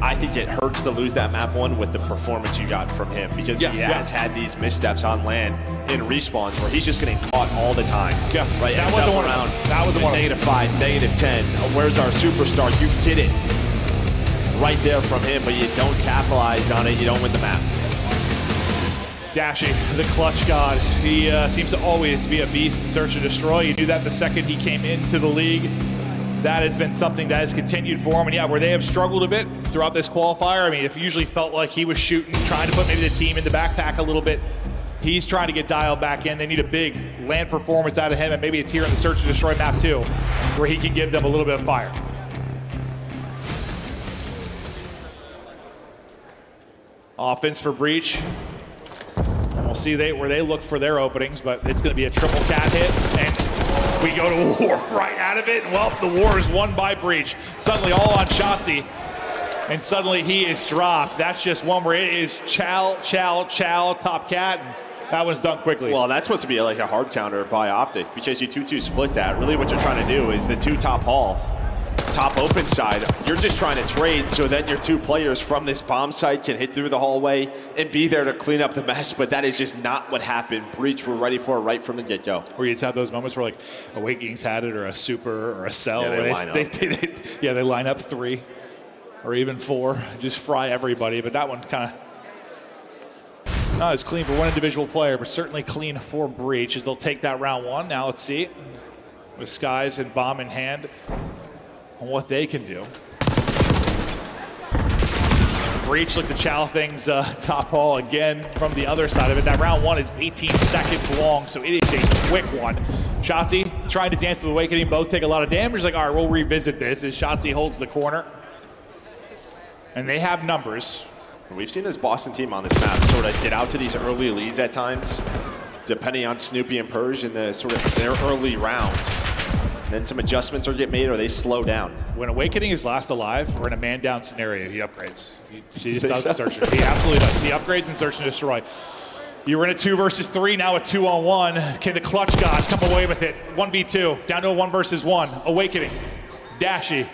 I think it hurts to lose that map 1 with the performance you got from him, because he has had these missteps on land in respawns where he's just getting caught all the time. Yeah, right. That wasn't one around. That wasn't one. -5, -10. Where's our superstar? You get it right there from him, but you don't capitalize on it. You don't win the map. Dashy, the clutch god. He seems to always be a beast in Search and Destroy. You knew that the second he came into the league. That has been something that has continued for him. And yeah, where they have struggled a bit throughout this qualifier, I mean, it usually felt like he was shooting, trying to put maybe the team in the backpack a little bit. He's trying to get dialed back in. They need a big land performance out of him, and maybe it's here in the Search and Destroy map too, where he can give them a little bit of fire. Offense for Breach. And we'll see where they look for their openings, but it's going to be a triple cat hit, and we go to war right out of it. Well, the war is won by Breach. Suddenly all on Shotzzy, and suddenly he is dropped. That's just one where it is chow, top cat, and that one's done quickly. Well, that's supposed to be like a hard counter by Optic, because you 2-2 split that. Really what you're trying to do is the 2 top hall top open side, you're just trying to trade so that your 2 players from this bomb site can hit through the hallway and be there to clean up the mess, but that is just not what happened. Breach were ready for it right from the get-go. Where you just have those moments where like Awakening's had it, or a Super, or a Cell. Yeah, they line up. They line up 3 or even 4, just fry everybody, but that one kind of not as clean for one individual player, but certainly clean for Breach as they'll take that round 1. Now let's see, with Skies and Bomb in hand, on what they can do. Breach look to chow things top hall again from the other side of it. That round 1 is 18 seconds long, so it is a quick one. Shotzzy trying to dance with Awakening, both take a lot of damage. Like, all right, we'll revisit this as Shotzzy holds the corner. And they have numbers. We've seen this Boston team on this map sort of get out to these early leads at times, depending on Snoopy and Purge in the sort of their early rounds. Then some adjustments are get made or they slow down. When Awakening is last alive, we're in a man-down scenario. He upgrades. He just does search. He absolutely does. He upgrades and search and destroy. You were in a 2 versus 3, now a 2-on-1. Can the Clutch Gods come away with it? 1v2, down to a 1 versus 1. Awakening, Dashy.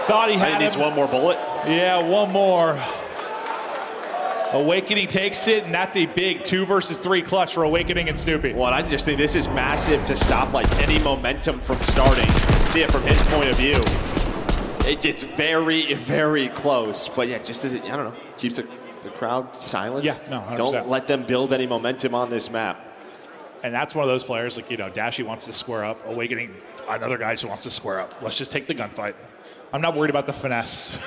Thought he had needs one more bullet. Yeah, one more. Awakening takes it, and that's a big 2 versus 3 clutch for Awakening and Snoopy. Well, I just think this is massive to stop like any momentum from starting. See it from his point of view. It gets very, very close, but yeah, just as it, I don't know, keeps the crowd silent. Yeah, no, 100%. Don't let them build any momentum on this map. And that's one of those players, like, you know, Dashy wants to square up. Awakening, another guy who wants to square up. Let's just take the gunfight. I'm not worried about the finesse.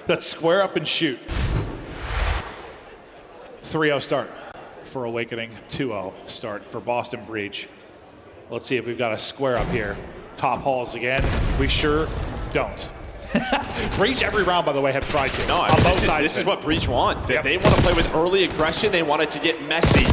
Let's square up and shoot. 3-0 start for Awakening, 2-0 start for Boston Breach. Let's see if we've got a square up here. Top halls again. We sure don't. Breach every round, by the way, have tried to. No, on both sides. This is what Breach want. Yep. They want to play with early aggression. They want it to get messy.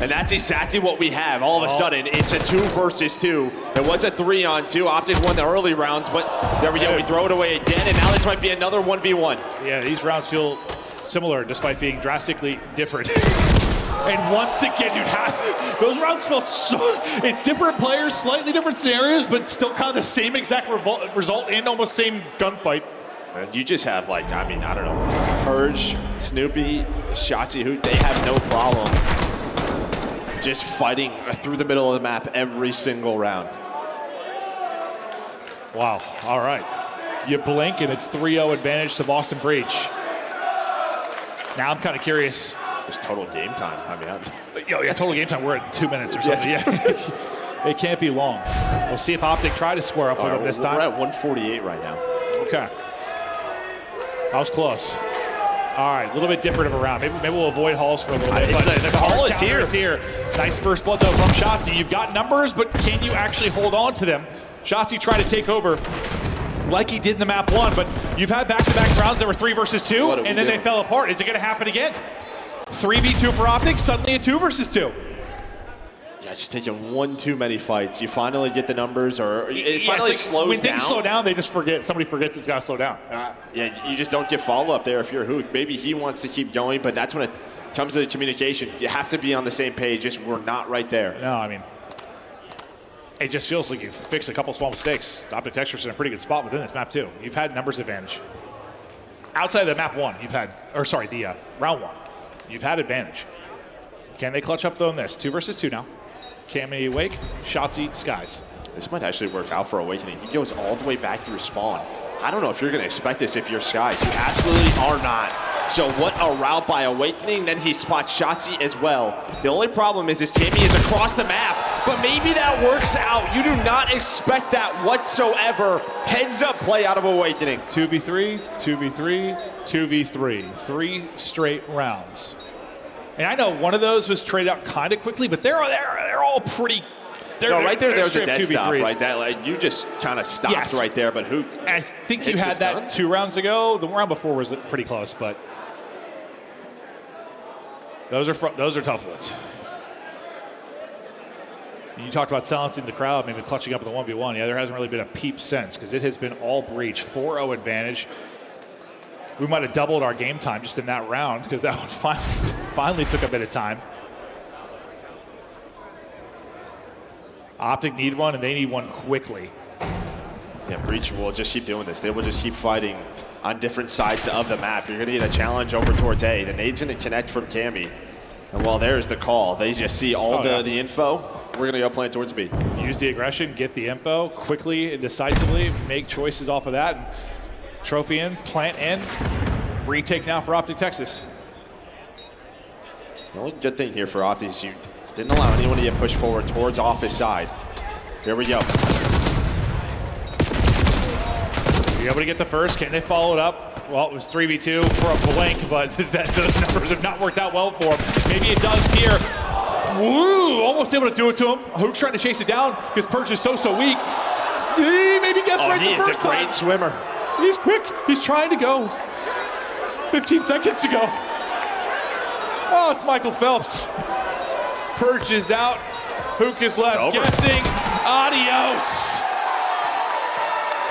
And that's exactly what we have. All of a sudden, it's a 2 versus 2. It was a 3-on-2. Optic won the early rounds, but there we go. We throw it away again, and now this might be another 1v1. Yeah, these rounds feel similar despite being drastically different. And once again, dude, those rounds felt so... It's different players, slightly different scenarios, but still kind of the same exact result and almost same gunfight. And you just have, like, I mean, I don't know, Purge, Snoopy, Shotzzy, who they have no problem just fighting through the middle of the map every single round. Wow, all right. You blink and it's 3-0 advantage to Boston Breach. Now I'm kind of curious. It's total game time. I mean, yeah, total game time. We're at 2 minutes or something. Yes. Yeah. It can't be long. We'll see if Optic try to square up with it this time. We're at 148 right now. Okay. That was close. All right, a little bit different of a round. Maybe we'll avoid halls for a little bit. But the hall is here. Nice first blood, though, from Shotzzy. You've got numbers, but can you actually hold on to them? Shotzzy tried to take over like he did in the map 1, but you've had back-to-back rounds that were 3 versus 2, and then they fell apart. Is it going to happen again? 3v2 for Optic, suddenly a 2 versus 2. Yeah, just taking one too many fights. You finally get the numbers, or it finally slows down. When things slow down, they just forget. Somebody forgets it's got to slow down. Yeah, you just don't get follow-up there if you're Hook. Maybe he wants to keep going, but that's when it comes to the communication. You have to be on the same page. Just we're not right there. No, I mean, it just feels like you've fixed a couple small mistakes. Optic Texture's in a pretty good spot within this map, too. You've had numbers advantage. Outside of the map 1, you've had, or sorry, the round 1, you've had advantage. Can they clutch up, though, in this? 2 versus 2 now. Cammy Wake, Shotzzy, Skies. This might actually work out for Awakening. He goes all the way back through spawn. I don't know if you're going to expect this if you're Skies. You absolutely are not. So what a route by Awakening. Then he spots Shotzzy as well. The only problem is Cammy is across the map, but maybe that works out. You do not expect that whatsoever. Heads up play out of Awakening. 2v3, 2v3, 2v3. 3 straight rounds. And I know one of those was traded out kind of quickly, but they're all pretty. Right there, there's a dead 2v3s. stop, right? That, like, you just kind of stopped right there, but who? I think you had that 2 rounds ago. The round before was pretty close, but those are tough ones. You talked about silencing the crowd, maybe clutching up with a 1v1. Yeah, there hasn't really been a peep since because it has been all Breach. 4-0 advantage. We might have doubled our game time just in that round because that one finally took a bit of time. Optic need one, and they need one quickly. Yeah, Breach will just keep doing this. They will just keep fighting on different sides of the map. You're going to get a challenge over towards A. The nade's going to connect from Cammy. And while there's the call, they just see all the info. We're going to go plant towards B. Use the aggression, get the info quickly and decisively, make choices off of that. And trophy in, plant in, retake now for Optic Texas. The only good thing here for Optic is you didn't allow anyone to get pushed forward towards office side. Here we go. You're able to get the first. Can they follow it up? Well, it was 3v2 for a blink, but those numbers have not worked out well for him. Maybe it does here. Woo! Almost able to do it to him. Hook's trying to chase it down because Perch is so weak. He maybe guessed right the first time. He is a great swimmer. He's quick. He's trying to go. 15 seconds to go. Oh, it's Michael Phelps. Perch is out. Hook is left guessing. Adios.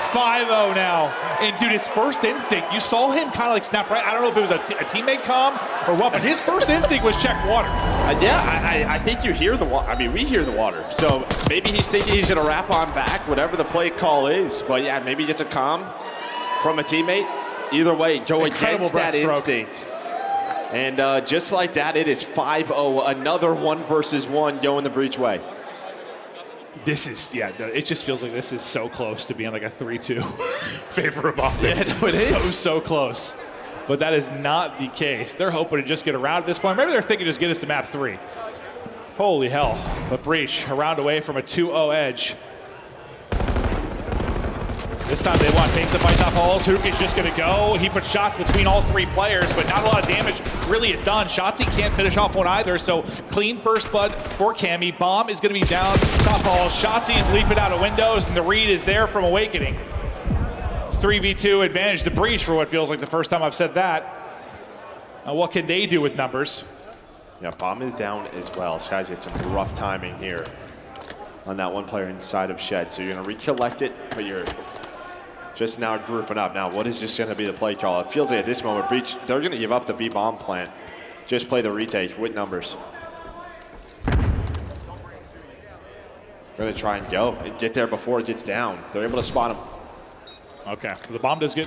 5-0 now. And dude, his first instinct, you saw him kind of like snap right. I don't know if it was a teammate comm or what, but his first instinct was check water. I think you hear the water. I mean, we hear the water. So maybe he's thinking he's going to wrap on back, whatever the play call is. But yeah, maybe he gets a comm from a teammate. Either way, go against that instinct. And just like that, it is 5-0. Another 1 versus 1 going the Breach way. This is, it just feels like this is so close to being like a 3-2 favor of Optic. Yeah, no, it is. So close. But that is not the case. They're hoping to just get around at this point. Maybe they're thinking just get us to map 3. Holy hell. But Breach, a round away from a 2-0 edge. This time they want Fake to fight top halls. Hook is just going to go. He put shots between all 3 players, but not a lot of damage really is done. Shotzzy can't finish off one either, so clean first blood for Cammy. Bomb is going to be down top halls. Shotzzy's leaping out of windows, and the read is there from Awakening. 3v2 advantage to Breach for what feels like the first time I've said that. Now what can they do with numbers? Yeah, Bomb is down as well. Skies get some rough timing here on that one player inside of Shed. So you're going to recollect it, but you're just now grouping up. Now, what is just going to be the play call? It feels like at this moment, Breach, they're going to give up the B-bomb plant. Just play the retake with numbers. Going to try and go and get there before it gets down. They're able to spot him. Okay, the bomb does get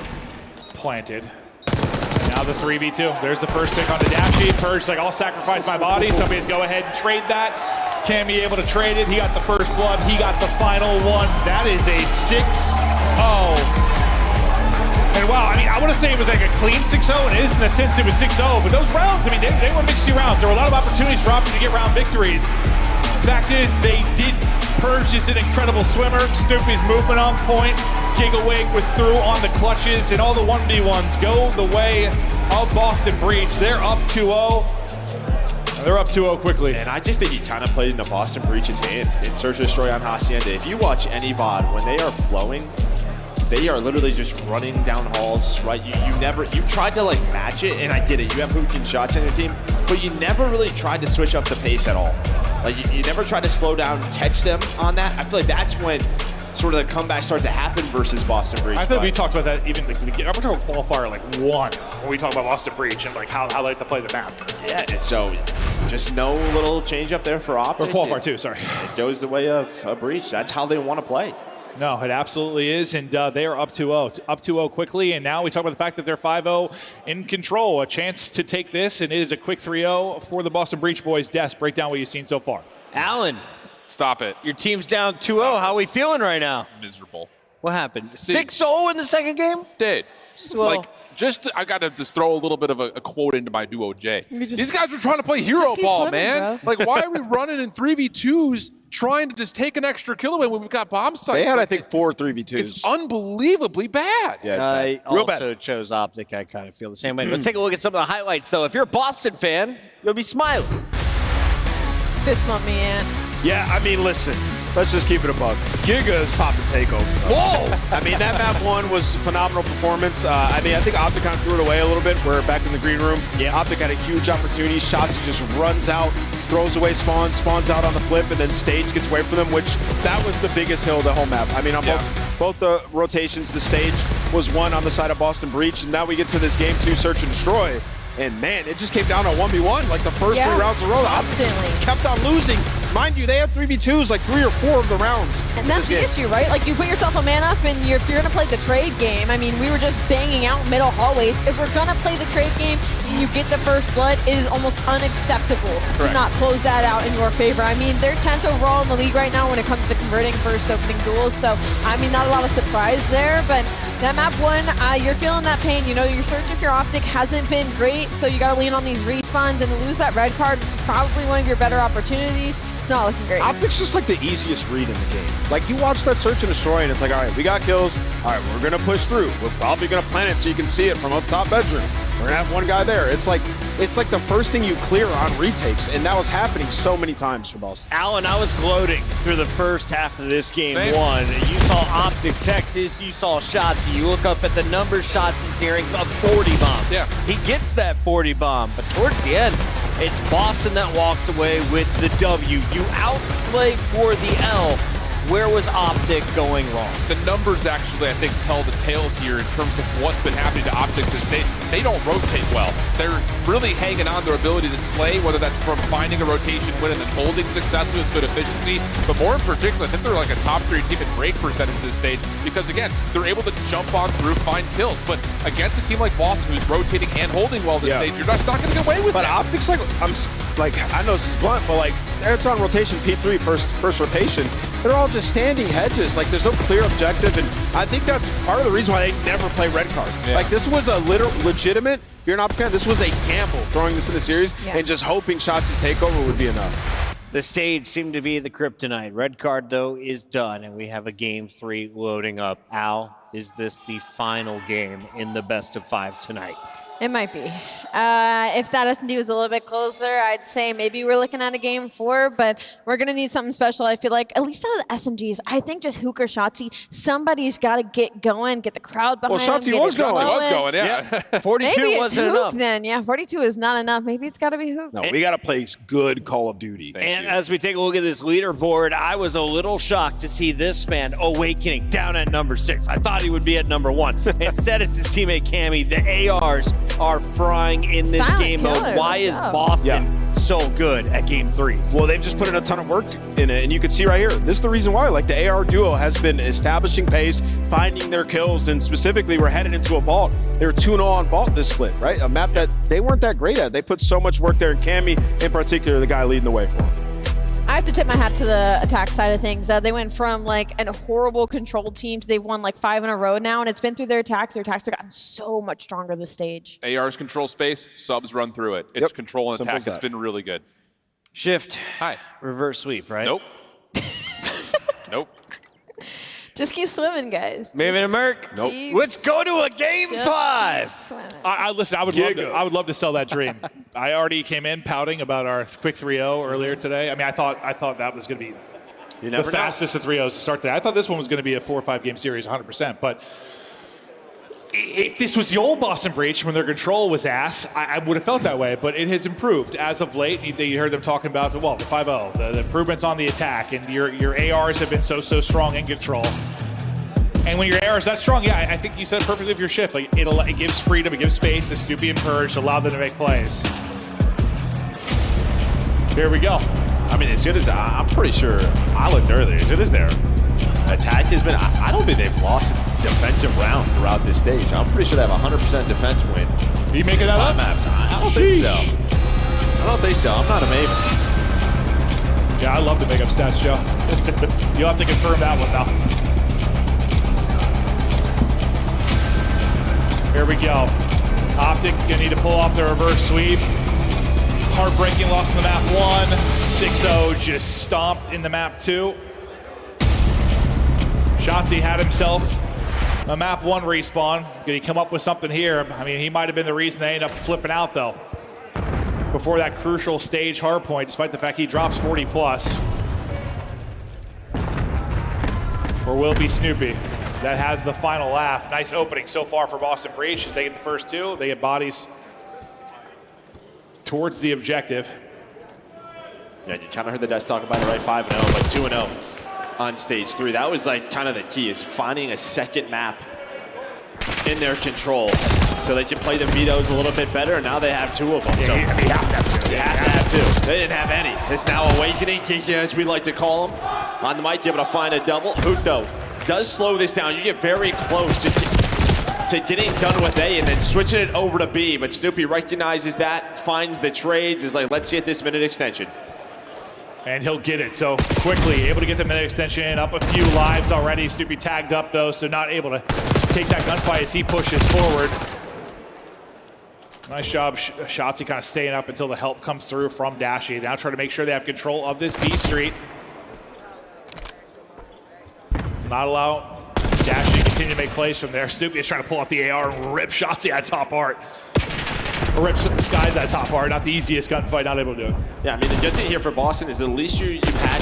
planted. And now the 3v2. There's the first pick on the dash sheet. Purge like, I'll sacrifice my body. Somebody's go ahead and trade that. Cammy able to trade it. He got the first blood. He got the final one. That is a 6-0. And wow, I mean, I want to say it was like a clean 6-0, and it is in the sense it was 6-0, but those rounds, I mean, they were mixy rounds. There were a lot of opportunities for Optic to get round victories. Fact is, they did. Purge is an incredible swimmer. Snoopy's movement on point. Gigawake was through on the clutches, and all the 1v1s go the way of Boston Breach. They're up 2-0. They're up 2-0 quickly. And I just think he kind of played into Boston Breach's hand in Search and Destroy on Hacienda. If you watch any VOD, when they are flowing, they are literally just running down halls, right? You tried to like match it, and I get it. You have Hook and shots in your team, but you never really tried to switch up the pace at all. Like you never tried to slow down, catch them on that. I feel like that's when sort of the comeback started to happen versus Boston Breach. I think we talked about that even like, I'm talking qualifier like 1 when we talk about Boston Breach and like how they like to play the map. Yeah, so just no little change up there for Optic. Or qualifier 2, sorry. It goes the way of a Breach. That's how they want to play. No, it absolutely is, and they are up 2-0. Up 2-0 quickly, and now we talk about the fact that they're 5-0 in control. A chance to take this, and it is a quick 3-0 for the Boston Breach boys. Des, break down what you've seen so far. Alan. Stop it. Your team's down 2-0. How are we feeling right now? Miserable. What happened? 6-0 in the second game? Did. Well, like, I got to just throw a little bit of a quote into my duo J. These guys are trying to play hero ball, swimming, man. bro. Like, why are we running in 3v2s trying to just take an extra kill away when we've got bomb sites? They had, I think, 4 3v2s. It's unbelievably bad. Yeah, I real bad. also chose Optic. I kind of feel the same way. Let's take a look at some of the highlights, though. If you're a Boston fan, you'll be smiling. Fist bump me in. Yeah, I mean, listen, let's just keep it a buck. Giga's popping takeover. Whoa! I mean, that map 1 was phenomenal performance. I think Optic kind of threw it away a little bit. We're back in the green room. Yeah, Optic had a huge opportunity. Shotzzy just runs out, throws away spawn, spawns out on the flip, and then Stage gets away from them, which that was the biggest hill of the whole map. I mean, on both the rotations, the Stage was 1 on the side of Boston Breach, and now we get to this game 2 Search and Destroy. And man, it just came down to 1v1, like the first 3 rounds in a row. Optic kept on losing mind you, they had 3v2s like 3 or 4 of the rounds. And that's the issue, right? Like, you put yourself a man up, and if you're gonna play the trade game, I mean, we were just banging out middle hallways. If we're gonna play the trade game and you get the first blood, it is almost unacceptable to not close that out in your favor. I mean, they're 10th overall in the league right now when it comes to converting first opening duels. So, I mean, not a lot of surprise there, but that map 1, you're feeling that pain. You know, your search of your optic hasn't been great, so you gotta lean on these respawns, and to lose that red card is probably one of your better opportunities. It's not looking great. Optic's just like the easiest read in the game. Like, you watch that search and destroy, and it's like, all right, we got kills. All right, we're gonna push through. We're probably gonna plant it so you can see it from up top bedroom. We're gonna have one guy there. It's like the first thing you clear on retakes, and that was happening so many times for Boston. Alan, I was gloating through the first half of this game. Same. 1. You saw Optic Texas, you saw Shotzzy. You look up at the numbers, Shotzy's nearing a 40 bomb. Yeah. He gets that 40 bomb, but towards the end, it's Boston that walks away with the W. You outslay for the L. Where was Optic going wrong? The numbers actually, I think, tell the tale here in terms of what's been happening to Optic this day. They don't rotate well. They're really hanging on their ability to slay, whether that's from finding a rotation win and then holding successfully with good efficiency. But more in particular, I think they're like a top 3 team in break percentage this stage because, again, they're able to jump on through, find kills. But against a team like Boston, who's rotating and holding well this stage, you're just not going to get away with it. But Optic's like, I know this is blunt, but like, it's on rotation P3, first rotation. They're all just standing hedges. Like, there's no clear objective, and I think that's part of the reason why they never play red card. Yeah. Like, this was a legitimate, if you're an Optic fan, this was a gamble throwing this in the series and just hoping Shotzy's takeover would be enough. The stage seemed to be the kryptonite. Red card, though, is done, and we have a game 3 loading up. Al, is this the final game in the best of 5 tonight? It might be. If that S&D was a little bit closer, I'd say maybe we're looking at a game 4, but we're going to need something special. I feel like, at least out of the SMGs, I think just Hook or Shotzzy, somebody's got to get going, get the crowd behind them. Well, Shotzzy was going. Yeah. 42 maybe wasn't Hook enough. Then, yeah, 42 is not enough. Maybe it's got to be Hook. No, we got to play good Call of Duty. And as we take a look at this leaderboard, I was a little shocked to see this man, Awakening, down at number 6. I thought he would be at number 1. Instead, it's his teammate Cammy. The ARs are frying in this game mode. Why is Boston so good at game 3s? Well, they've just put in a ton of work in it, and you can see right here, this is the reason why. Like, the AR duo has been establishing pace, finding their kills, and specifically, we're headed into a vault. They were 2-0 on vault this split, right? A map that they weren't that great at. They put so much work there, and Cammy, in particular, the guy leading the way for them. I have to tip my hat to the attack side of things. They went from like a horrible control team to they've won like 5 in a row now, and it's been through their attacks. Their attacks have gotten so much stronger this stage. ARs control space, subs run through it. It's control and Simple attack. It's been really good. Shift. Hi. Reverse sweep, right? Nope. Nope. Just keep swimming, guys. Maybe to Merc. Nope. Let's go to a game 5. Listen, I would love to sell that dream. I already came in pouting about our quick 3-0 earlier today. I mean, I thought that was going to be the fastest of 3-0s to start today. I thought this one was going to be a 4 or 5 game series, 100%. But if this was the old Boston Breach when their control was ass, I would have felt that way. But it has improved as of late. You heard them talking about the 5-0, the improvements on the attack, and your ARs have been so strong in control. And when your ARs that strong, I think you said it perfectly with your shift. Like, it gives freedom, it gives space to Snoopy and Purge to allow them to make plays. Here we go. I mean, as good as I'm pretty sure I looked earlier, as good as their attack has been, I don't think they've lost a defensive round throughout this stage. I'm pretty sure they have a 100% defense win. Are you making that up? Maps. I don't think so. I don't think so. I'm not a Maven. Yeah, I love to make up stats, Joe. You'll have to confirm that one now. Here we go. Optic gonna need to pull off the reverse sweep. Heartbreaking loss in the map 1. 6-0 just stomped in the map 2. Shotzzy had himself a map 1 respawn. Did he come up with something here? I mean, he might have been the reason they ended up flipping out, though. Before that crucial stage hardpoint, despite the fact he drops 40 plus. Or will be Snoopy. That has the final laugh. Nice opening so far for Boston Breach as they get the first 2. They get bodies towards the objective. Yeah, you kind of heard the Des talk about it, right? 5-0, but 2-0 on stage 3. That was like kind of the key, is finding a second map in their control so they can play the vetoes a little bit better, and now they have 2 of them. Yeah, So you have to have 2. You have to have two. They didn't have any. It's now Awakening, Kiki, as we like to call him. On the mic, able to find a double. Hook, though, does slow this down. You get very close to getting done with A and then switching it over to B. But Snoopy recognizes that, finds the trades, is like, let's get this minute extension. And he'll get it so quickly, able to get the minute extension, up a few lives already. Snoopy tagged up though, so not able to take that gunfight as he pushes forward. Nice job, Shotzzy kind of staying up until the help comes through from Dashy. Now trying to make sure they have control of this B Street. Not allow Dashy to continue to make plays from there. Snoopy is trying to pull out the AR and rip Shotzzy at top art. Or rip Skies at top art. Not the easiest gunfight, not able to do it. Yeah, I mean, the good thing here for Boston is at least you've had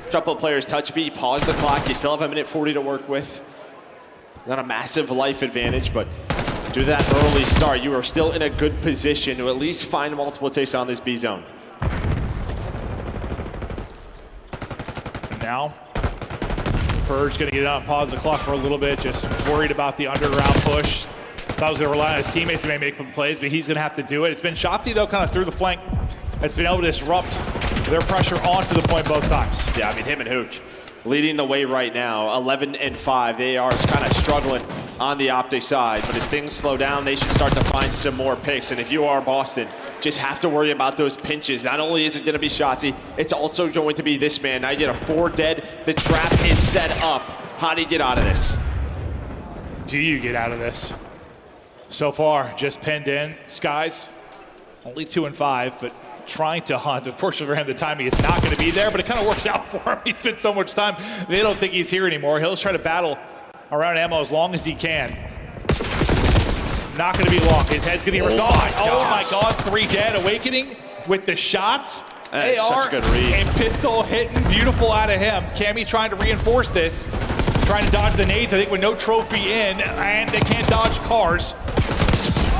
a couple of players touch B, pause the clock. You still have a minute 40 to work with. Not a massive life advantage, but due to that early start, you are still in a good position to at least find multiple takes on this B zone. And now, Purge gonna get out and pause the clock for a little bit, just worried about the underground push. Thought he was gonna rely on his teammates to maybe make some plays, but he's gonna have to do it. It's been Shotzzy though, kind of through the flank. It's been able to disrupt their pressure onto the point both times. Yeah, I mean, him and Hooch leading the way right now, 11 and 5. They are kind of struggling on the Optic side, but as things slow down, they should start to find some more picks. And if you are Boston, just have to worry about those pinches. Not only is it going to be Shotzzy, it's also going to be this man. Now you get a 4 dead. The trap is set up. How do you get out of this? Do you get out of this? So far, just pinned in. Skies, only 2 and 5, but trying to hunt. Unfortunately for him, the timing is not going to be there, but it kind of worked out for him. He spent so much time. They don't think he's here anymore. He'll try to battle around ammo as long as he can. Not going to be long. His head's going to be ripped off. Oh my God, 3 dead. Awakening with the shots. That's AR such a good read. and pistol hitting. Beautiful out of him. Cammy trying to reinforce this. Trying to dodge the nades, I think, with no trophy in, and they can't dodge cars.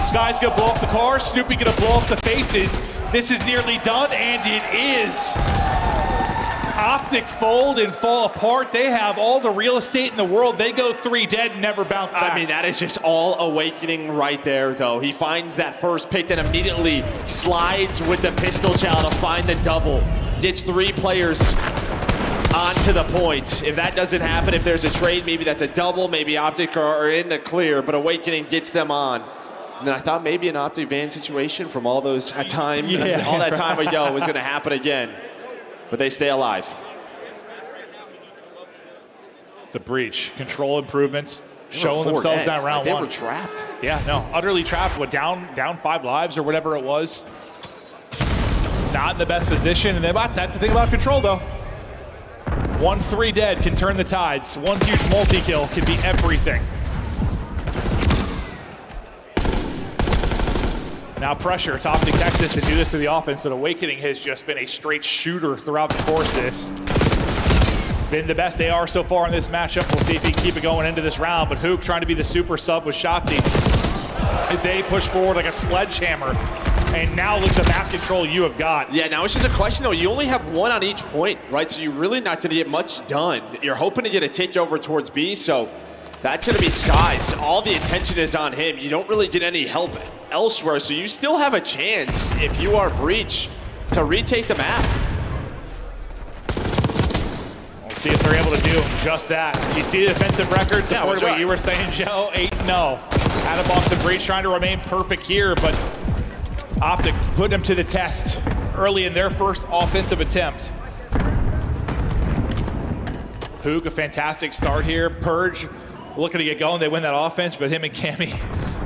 Sky's gonna blow up the cars. Snoopy gonna blow up the faces. This is nearly done, and it is. Optic fold and fall apart. They have all the real estate in the world. They go 3 dead, never bounce back. I mean, that is just all Awakening right there, though. He finds that first pick, then immediately slides with the pistol chow to find the double. Gets 3 players onto the point. If that doesn't happen, if there's a trade, maybe that's a double, maybe Optic are in the clear, but Awakening gets them on. And then I thought maybe an Optic Van situation from all those time, all that time ago was going to happen again. But they stay alive. The breach, control improvements, showing themselves down round 1. They were trapped. Yeah, no, utterly trapped. What, down 5 lives or whatever it was. Not in the best position, and that's the thing about control, though. 1-3 dead can turn the tides. One huge multi-kill can be everything. Now pressure to Optic Texas and do this to the offense, but Awakening has just been a straight shooter throughout the course of this. Been the best AR so far in this matchup. We'll see if he can keep it going into this round, but Hook trying to be the super sub with Shotzzy as they push forward like a sledgehammer. And now look at the map control you have got. Yeah, now it's just a question, though. You only have 1 on each point, right? So you're really not going to get much done. You're hoping to get a takeover towards B, so that's going to be Skies. All the attention is on him. You don't really get any help elsewhere, so you still have a chance, if you are Breach, to retake the map. We'll see if they're able to do just that. You see the defensive record, support what you were saying, Joe. 8-0. Out of Boston Breach trying to remain perfect here, but Optic put them to the test early in their first offensive attempt. Hook, a fantastic start here. Purge looking to get going. They win that offense, but him and Cammy,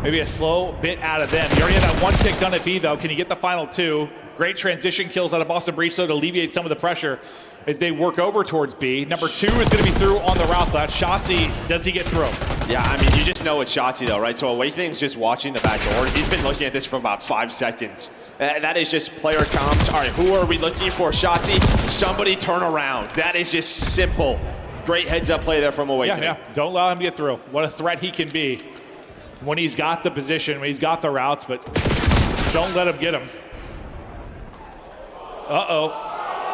maybe a slow bit out of them. You already have that 1 tick done at B, though. Can you get the final 2? Great transition kills out of Boston Breach, though, to alleviate some of the pressure as they work over towards B. Number 2 is going to be through on the route left. Shotzzy, does he get through? Yeah, I mean, you just know it's Shotzzy, though, right? So Awakening's just watching the back door. He's been looking at this for about 5 seconds. That is just player comms. All right, who are we looking for? Shotzzy, somebody turn around. That is just simple. Great heads-up play there from Awakening. Yeah. Don't allow him to get through. What a threat he can be when he's got the position, when he's got the routes, but don't let him get him. Uh-oh.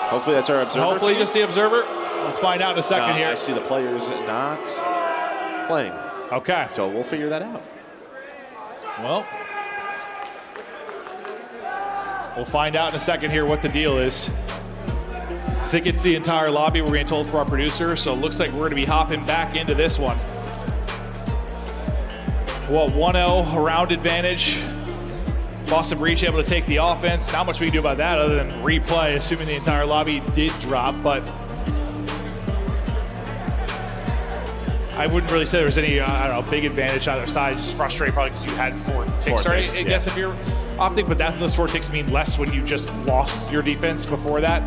Hopefully that's our observer. Hopefully you see observer. Let's find out in a second here. I see the players not playing. Okay. So we'll figure that out. Well, We'll find out in a second here what the deal is. I think it's the entire lobby, we're being told from our producer, so it looks like we're going to be hopping back into this one. Well, 1-0, a round advantage. Boston Breach able to take the offense. Not much we can do about that other than replay, assuming the entire lobby did drop, but I wouldn't really say there was any, I don't know, big advantage either side. Just frustrating probably because you had 4 ticks, right? I guess if you're Optic, but those 4 ticks mean less when you just lost your defense before that.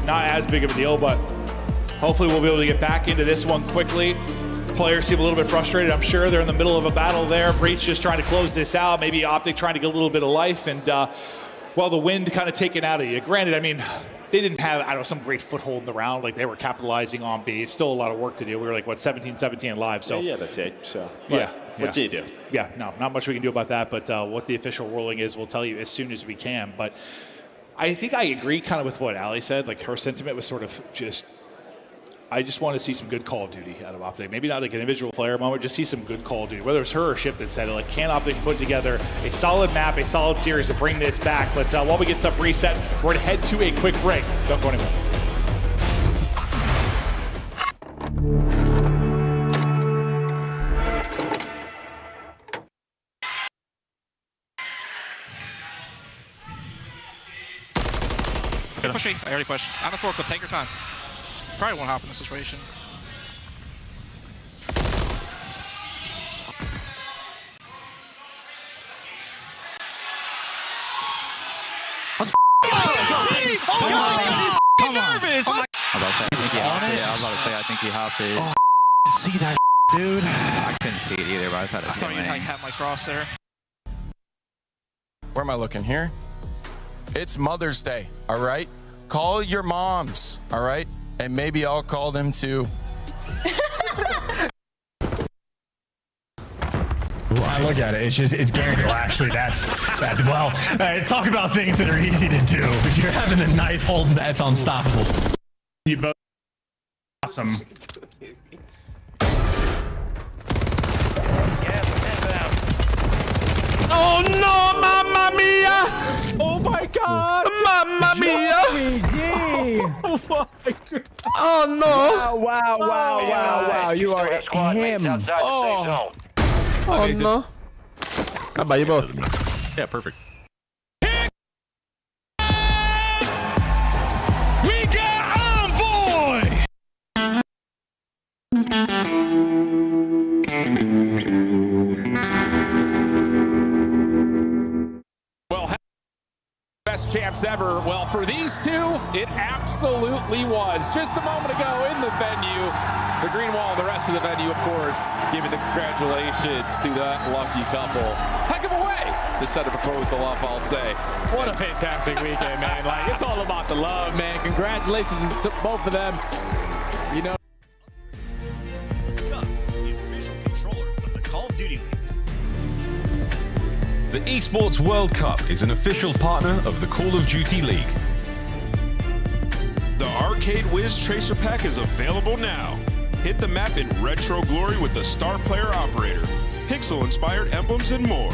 Not as big of a deal, but hopefully we'll be able to get back into this one quickly. Players seem a little bit frustrated. I'm sure they're in the middle of a battle there. Breach just trying to close this out. Maybe Optic trying to get a little bit of life, and well, the wind kind of taken out of you. Granted, I mean, they didn't have, I don't know, some great foothold in the round. Like, they were capitalizing on B. Still a lot of work to do. We were like, what, 17 live. So yeah, that's it. So yeah. What do you do? Yeah, no, not much we can do about that. But what the official ruling is, we'll tell you as soon as we can. But I think I agree kind of with what Ali said. Like, her sentiment was sort of just, I just want to see some good Call of Duty out of Optic. Maybe not like an individual player moment, just see some good Call of Duty. Whether it's her or Ship that said it, like, can Optic put together a solid map, a solid series to bring this back? But while we get stuff reset, we're going to head to a quick break. Don't go anywhere. Push me. I already pushed. I'm a forklift. Take your time. Probably won't hop in this situation. Come on. Nervous. I was about to say, I think you have to. Oh, see that, dude. I couldn't see it either, but I thought it was I thought you'd have my cross there. Where am I looking here? It's Mother's Day, all right? Call your moms, all right? And maybe I'll call them too. I look at it, it's just, it's guaranteed. Well, actually, well, talk about things that are easy to do. If you're having a knife holding, that's unstoppable. You both awesome. Oh no, Mamma Mia! Oh my God! Mamma Mia! Oh my God! Oh no! Wow! You are him. Oh! Oh no! How about you both? Yeah, perfect. We got Envoy! Well, best champs ever. Well, for these two, it absolutely was. Just a moment ago in the venue, the green wall and the rest of the venue, of course, giving the congratulations to that lucky couple. Heck of a way to set a proposal up, I'll say. What a fantastic weekend, man. Like, it's all about the love, man. Congratulations to both of them. You know, Scuff, the official controller of the Call of Duty League. The Esports World Cup is an official partner of the Call of Duty League. The Arcade Wiz Tracer Pack is available now. Hit the map in retro glory with the Star Player Operator, pixel-inspired emblems, and more.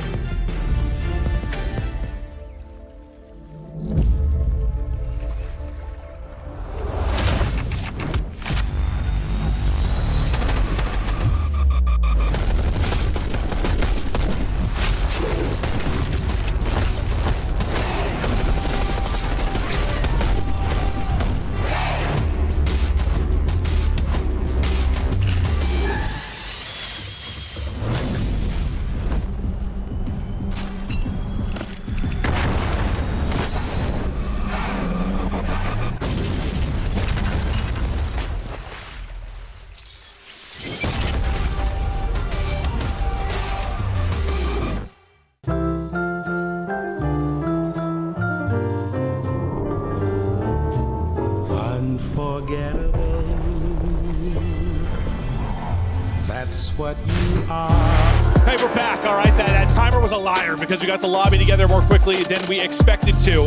Unforgettable. That's what you are. Hey, we're back. All right, that timer was a liar because we got the lobby together more quickly than we expected to.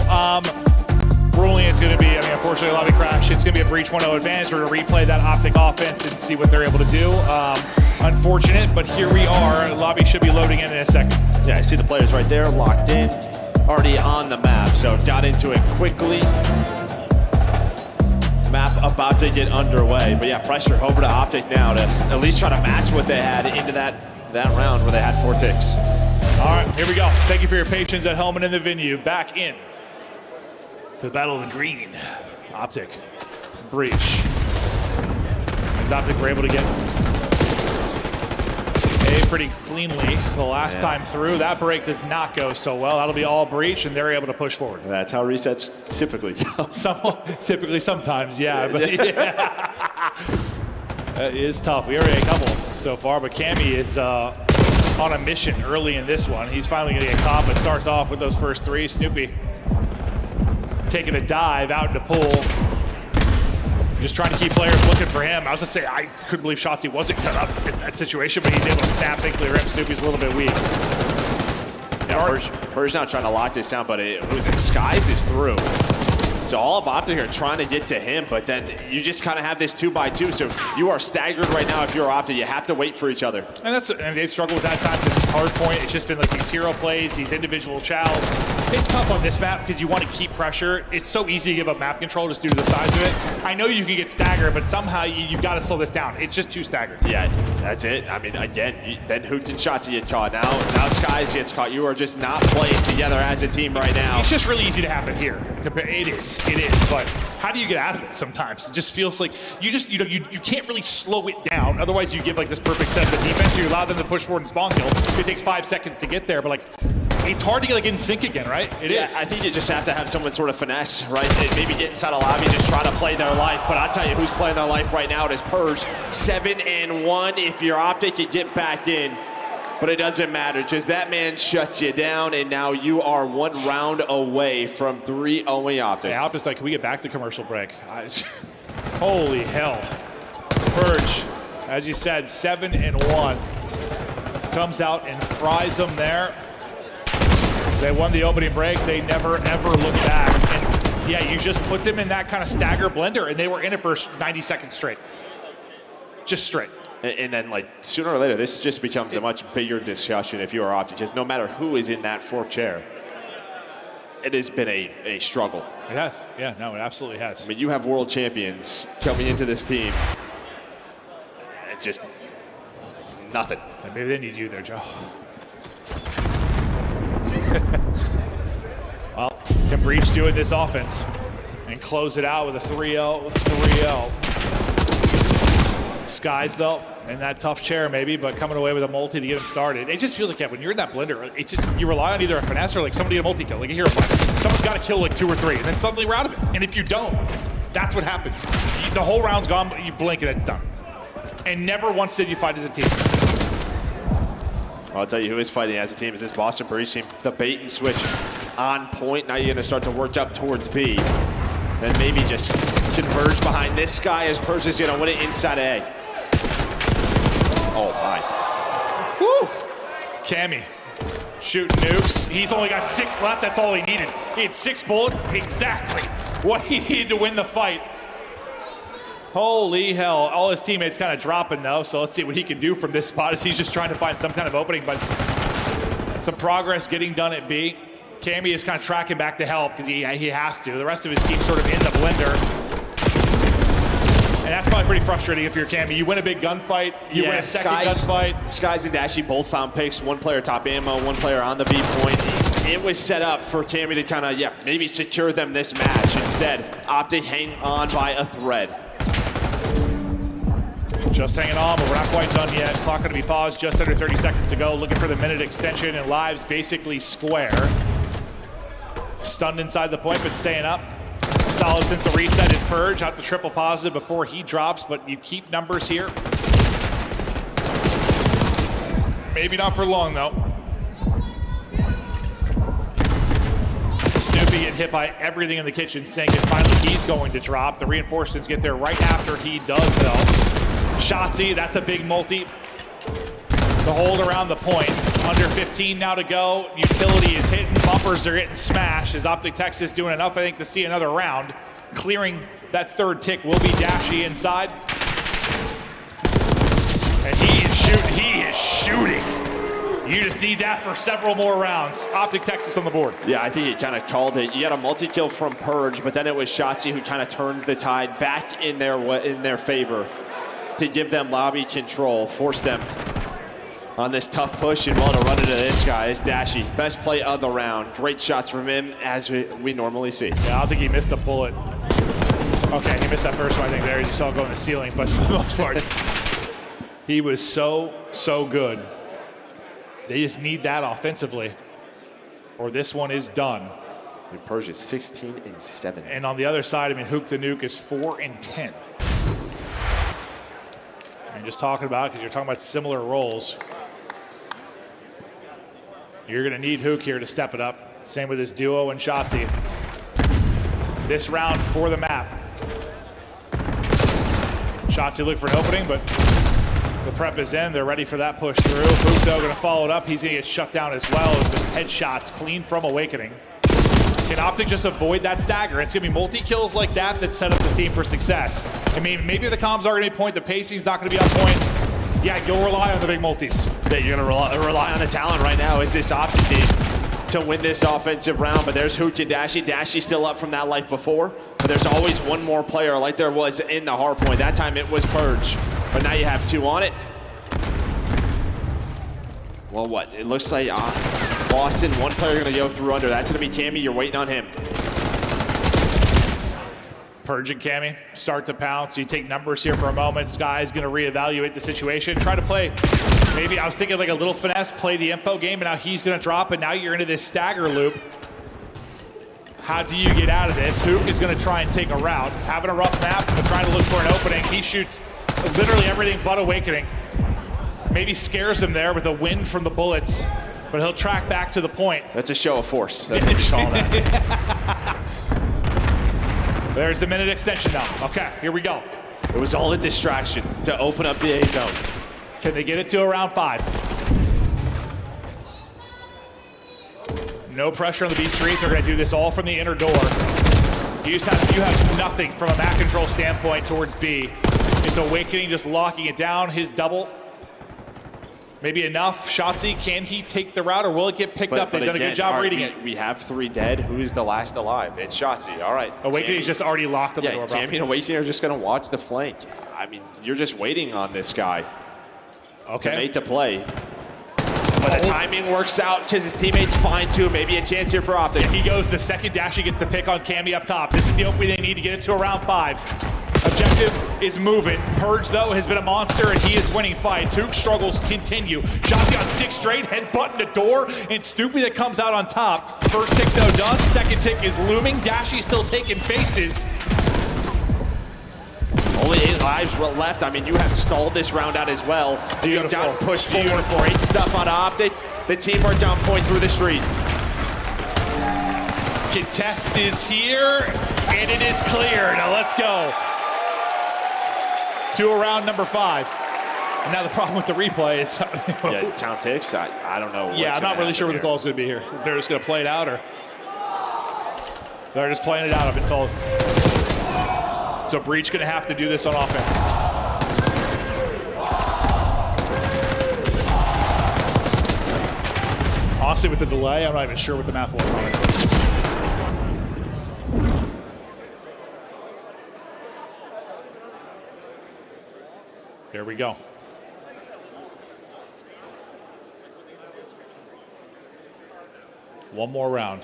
Ruling is going to be, I mean, unfortunately, a lobby crash. It's going to be a Breach 1-0 advantage. We're going to replay that Optic offense and see what they're able to do. Unfortunate, but here we are. Lobby should be loading in a second. Yeah, I see the players right there locked in. already on the map, so got into it quickly. Map about to get underway, but yeah, pressure over to Optic now to at least try to match what they had into that round where they had 4 ticks. All right, here we go. Thank you for your patience at home and in the venue. Back in to the Battle of the Green. Optic, breach. As Optic were able to get A pretty cleanly the last time through. That break does not go so well. That'll be all breach, and they're able to push forward. That's how resets typically go. Typically, sometimes, yeah. But yeah. That is tough. We already had a couple so far, but Cammy is on a mission early in this one. He's finally going to get caught, but starts off with those first 3. Snoopy taking a dive out into pool. Just trying to keep players looking for him. I was going to say, I couldn't believe Shotzi wasn't cut up in that situation, but he's able to snap and clear him. Snoopy's a little bit weak. Yeah, Purge now trying to lock this down, but Skies is through. So all of Optic are trying to get to him, but then you just kind of have this 2x2. So you are staggered right now if you're Optic. You have to wait for each other. And they've struggled with that times at Hardpoint. It's just been like these hero plays, these individual chows. It's tough on this map because you want to keep pressure. It's so easy to give up map control just due to the size of it. I know you can get staggered, but somehow you've got to slow this down. It's just too staggered. Yeah, that's it. I mean, again, then Hoot and Shotzi get caught. Now Skies gets caught. You are just not playing together as a team right now. It's just really easy to happen here. It is, but how do you get out of it sometimes? It just feels like you can't really slow it down. Otherwise you give like this perfect set of defense, you allow them to push forward and spawn kill. It takes 5 seconds to get there, but like, it's hard to get like in sync again, right? It is. I think you just have to have someone sort of finesse, right? Maybe get inside a lobby and just try to play their life. But I'll tell you who's playing their life right now. It is Purge. 7-1. If you're Optic, you get back in. But it doesn't matter, just that man shuts you down, and now you are 1 round away from 3-0 Optic. Yeah, Optic's like, can we get back to commercial break? Holy hell. Purge, as you said, 7-1. Comes out and fries them there. They won the opening break. They never, ever look back. And yeah, you just put them in that kind of stagger blender, and they were in it for 90 seconds straight. Just straight. And then, like, sooner or later, this just becomes a much bigger discussion if you are Optic. Just no matter who is in that 4th chair, it has been a struggle. It has. Yeah, no, it absolutely has. I mean, you have world champions coming into this team. And just nothing. Maybe they need you there, Joe. Well, can Breach do it this offense and close it out with a 3-0, 3-0. Skies, though, in that tough chair maybe, but coming away with a multi to get him started. It just feels like, yeah, when you're in that blender, it's just, you rely on either a finesse or like somebody to multi-kill, like a hero player. Someone's got to kill like 2 or 3, and then suddenly we're out of it. And if you don't, that's what happens. The whole round's gone, but you blink and it's done. And never once did you fight as a team. I'll tell you who is fighting as a team is this Boston Breach team. The bait and switch on point. Now you're going to start to work up towards B. Then maybe just converge behind this guy as Purge is going to win it inside A. Oh, my. Woo! Cammy shooting nukes. He's only got 6 left. That's all he needed. He had 6 bullets. Exactly what he needed to win the fight. Holy hell. All his teammates kind of dropping, though, so let's see what he can do from this spot as he's just trying to find some kind of opening, but some progress getting done at B. Cammy is kind of tracking back to help because he has to. The rest of his team sort of in the blender. And that's probably pretty frustrating if you're Cammy. You win a big gunfight, you win a second gunfight. Skies and Dashy both found picks. 1 player top ammo, 1 player on the B point. It was set up for Cammy to kind of, maybe secure them this match. Instead, Optic hang on by a thread. Just hanging on, but we're not quite done yet. Clock going to be paused, just under 30 seconds to go. Looking for the minute extension, and Lives basically square. Stunned inside the point, but staying up. Solid since the reset is Purge. Out the triple positive before he drops, but you keep numbers here. Maybe not for long, though. Snoopy getting hit by everything in the kitchen sink, and finally he's going to drop. The reinforcements get there right after he does, though. Shotzi, that's a big multi. The hold around the point. Under 15 now to go. Utility is hitting. Bumpers are getting smashed. As Optic Texas doing enough, I think, to see another round. Clearing that 3rd tick will be Dashy inside. And he is shooting. He is shooting. You just need that for several more rounds. Optic Texas on the board. Yeah, I think he kind of called it. You got a multi-kill from Purge, but then it was Shotzzy who kind of turns the tide back in their favor to give them lobby control, force them on this tough push, and want to run into this guy is Dashy. Best play of the round. Great shots from him, as we normally see. Yeah, I don't think he missed a bullet. Okay, he missed that first one, I think, there, as you saw go in the ceiling, but for the most part, he was so good. They just need that offensively, or this one is done. Purge is 16-7. And on the other side, I mean, Hook the Nuke is 4-10. And just talking about it, because you're talking about similar roles. You're going to need Hook here to step it up. Same with his duo and Shotzzy. This round for the map. Shotzzy looking for an opening, but the prep is in. They're ready for that push through. Hook, though, going to follow it up. He's going to get shut down as well as the headshots clean from Awakening. Can Optic just avoid that stagger? It's going to be multi-kills like that that set up the team for success. I mean, maybe the comms are going to be point, the pacing's not going to be on point. Yeah, you'll rely on the big multis. Yeah, you're going to rely on the talent right now. Is this Optic team to win this offensive round? But there's Hook and Dashy. Dashy's still up from that life before. But there's always one more player like there was in the Hardpoint. That time it was Purge. But now you have two on it. Well, what? It looks like Boston, one player going to go through under. That's going to be Cammy. You're waiting on him. Purge and Cammy start to pounce. You take numbers here for a moment. Sky's going to reevaluate the situation. Try to play, maybe I was thinking like a little finesse, play the info game, and now he's going to drop, and now you're into this stagger loop. How do you get out of this? Hook is going to try and take a route. Having a rough map, but trying to look for an opening. He shoots literally everything but Awakening. Maybe scares him there with the wind from the bullets, but he'll track back to the point. That's a show of force. That's what you call that. There's the minute extension now. Okay, here we go. It was all a distraction to open up the A zone. Can they get it to around 5? No pressure on the B Street. They're going to do this all from the inner door. You have nothing from a map control standpoint towards B. It's Awakening just locking it down. His double. Maybe enough. Shotzzy, can he take the route, or will it get picked up? They've done a good job reading it. We have 3 dead. Who's the last alive? It's Shotzzy. All right. Awakening's just already locked on the door. Cammy and Awakening are just going to watch the flank. I mean, you're just waiting on this guy to make the play. But the timing works out because his teammates find too. Maybe a chance here for Optic. He goes the second dash. He gets the pick on Cammy up top. This is the opening they need to get it to around 5. Objective is moving. Purge, though, has been a monster, and he is winning fights. Hook struggles continue. Shotzzy on 6 straight, headbutting the door, and Stoopy that comes out on top. First tick, though, done. Second tick is looming. Dashy still taking faces. Only 8 lives left. I mean, you have stalled this round out as well. You've got to push forward for 8 stuff on Optic. The team are down point through the street. Contest is here, and it is clear. Now let's go. To around number 5. And now the problem with the replay is... yeah, count ticks. I don't know. Yeah, I'm not really sure what the call is going to be here. If they're just going to play it out, or... They're just playing it out, I've been told. So Breach going to have to do this on offense. Honestly, with the delay, I'm not even sure what the math was on it. There we go. One more round.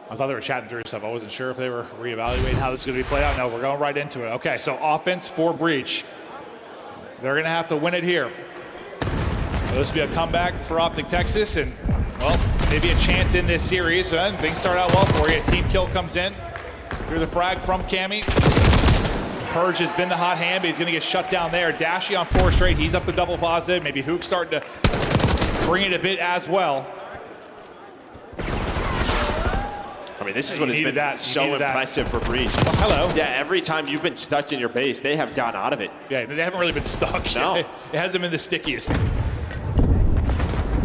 I thought they were chatting through stuff. I wasn't sure if they were reevaluating how this is going to be played out. No, we're going right into it. Okay, so offense for Breach. They're going to have to win it here. This will be a comeback for Optic Texas, and, well, maybe a chance in this series. And things start out well for you. A team kill comes in through the frag from Cammy. Purge has been the hot hand, but he's going to get shut down there. Dashy on 4 straight. He's up to double positive. Maybe Hook starting to bring it a bit as well. I mean, this is what has been so impressive for Breach. Oh, hello. Yeah, every time you've been stuck in your base, they have gotten out of it. Yeah, they haven't really been stuck. No. It hasn't been the stickiest.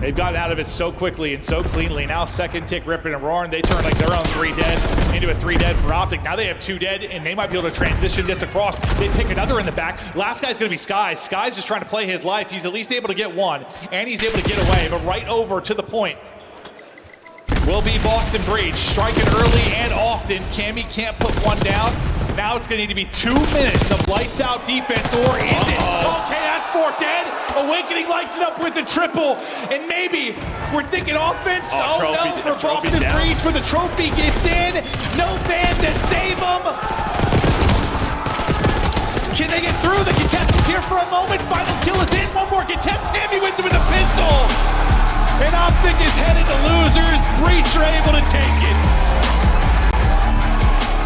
They've gotten out of it so quickly and so cleanly. Now second tick ripping and roaring. They turn like their own 3 dead into a 3 dead for Optic. Now they have 2 dead, and they might be able to transition this across. They pick another in the back. Last guy's going to be Skies. Skies just trying to play his life. He's at least able to get one, and he's able to get away. But right over to the point will be Boston Breach. Striking early and often. Cammy can't put one down. Now it's going to need to be 2 minutes of lights out defense, or is it? Okay, that's 4 dead. Awakening lights it up with a triple, and maybe we're thinking offense. Oh no, for Boston Breach, for the trophy gets in. No band to save them. Can they get through? The contest is here for a moment. Final kill is in. One more contest. Cammy wins it with a pistol. And Optic is headed to losers. Breach are able to take it.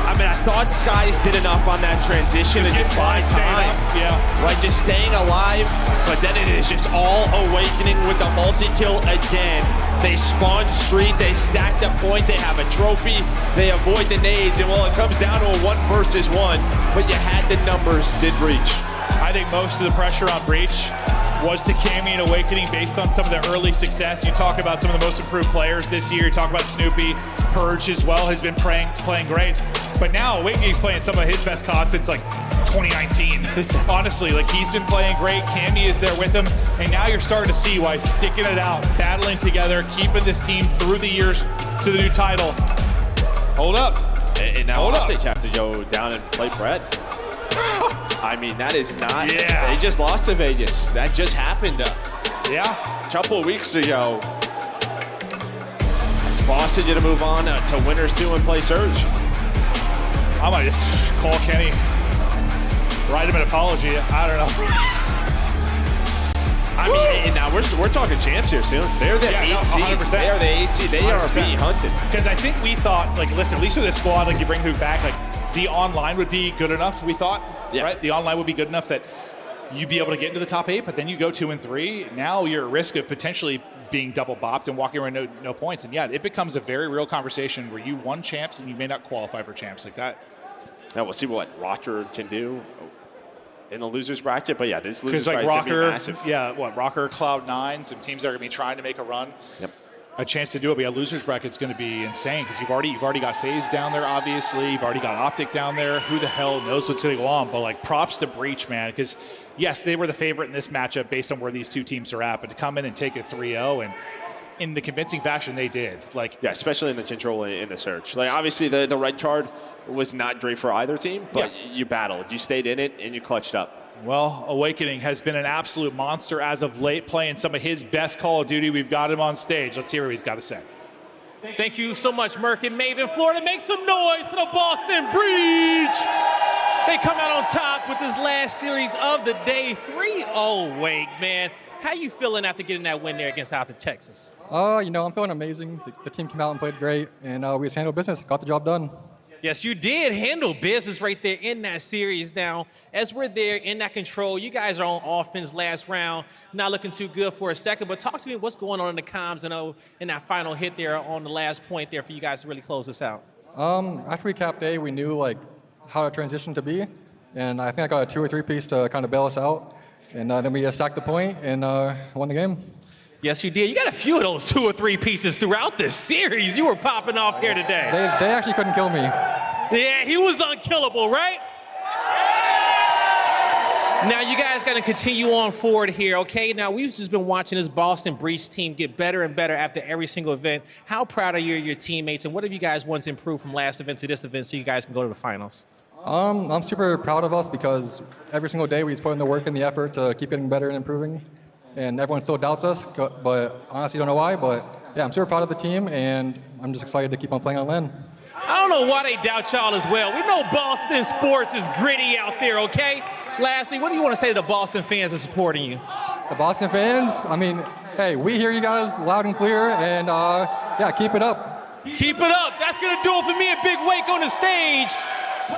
I mean, I thought Skies did enough on that transition and just buy time. Yeah. Right, just staying alive, but then it is just all Awakening with the multi-kill again. They spawn street, they stack the point, they have a trophy, they avoid the nades, and well, it comes down to a 1 versus 1, but you had the numbers, did Breach. I think most of the pressure on Breach was to Cammy and Awakening based on some of the early success. You talk about some of the most improved players this year. You talk about Snoopy. Purge as well has been playing great. But now Awakening's playing some of his best COD since like 2019. Honestly, like he's been playing great. Cammy is there with him. And now you're starting to see why sticking it out, battling together, keeping this team through the years to the new title. Hold up. And now Optic have to go down and play Brett. I mean, that is not. Yeah. They just lost to Vegas. That just happened. Yeah. A couple of weeks ago. It's Boston to move on to winners 2 and play Surge. I might just call Kenny, write him an apology. I don't know. I mean, and now we're talking champs here soon. They're the AC. No, 100%. They are the AC. They 100%. Are being hunted. Because I think we thought, like, listen, at least with this squad, like you bring who back, like the online would be good enough. We thought, right? The online would be good enough that you'd be able to get into the top 8, but then you go 2 and 3. Now you're at risk of potentially being double bopped and walking around no points. And yeah, it becomes a very real conversation where you won champs and you may not qualify for champs like that. Now we'll see what Rocker can do in the losers bracket. But yeah, this losers bracket is going to be massive. Yeah, Rocker, Cloud9, some teams that are going to be trying to make a run. Yep. A chance to do it, but yeah, losers bracket's going to be insane because you've already got FaZe down there, obviously. You've already got Optic down there. Who the hell knows what's going to go on? But like, props to Breach, man, because yes, they were the favorite in this matchup based on where these two teams are at. But to come in and take a 3-0 and in the convincing fashion they did, like yeah, especially in the control in the search. Like obviously the red card was not great for either team, but you battled, you stayed in it, and you clutched up. Well, Awakening has been an absolute monster as of late, playing some of his best Call of Duty. We've got him on stage. Let's hear what he's got to say. Thank you so much, Merck and Maven. Florida, make some noise for the Boston Breach. They come out on top with this last series of the day, 3-0 Wake, man. How you feeling after getting that win there against South Texas? You know, I'm feeling amazing. The team came out and played great, and we just handled business, got the job done. Yes, you did handle business right there in that series. Now, as we're there in that control, you guys are on offense last round, not looking too good for a second, but talk to me what's going on in the comms and in that final hit there on the last point there for you guys to really close this out. After we capped A, we knew like how to transition to B, and I think I got a 2 or 3 piece to kind of bail us out, and then we stacked the point and won the game. Yes, you did. You got a few of those 2 or 3 pieces throughout this series. You were popping off here today. They actually couldn't kill me. Yeah, he was unkillable, right? Now you guys got to continue on forward here, okay? Now we've just been watching this Boston Breach team get better and better after every single event. How proud are you of your teammates, and what have you guys want to improve from last event to this event so you guys can go to the finals? I'm super proud of us because every single day we just put in the work and the effort to keep getting better and improving. And everyone still doubts us, but honestly don't know why. But yeah, I'm super proud of the team, and I'm just excited to keep on playing on LAN. I don't know why they doubt y'all as well. We know Boston sports is gritty out there, okay? Lastly, what do you want to say to the Boston fans that are supporting you? The Boston fans, I mean, hey, we hear you guys loud and clear, and yeah, keep it up. Keep it up. That's going to do it for me at Big Wake on the stage.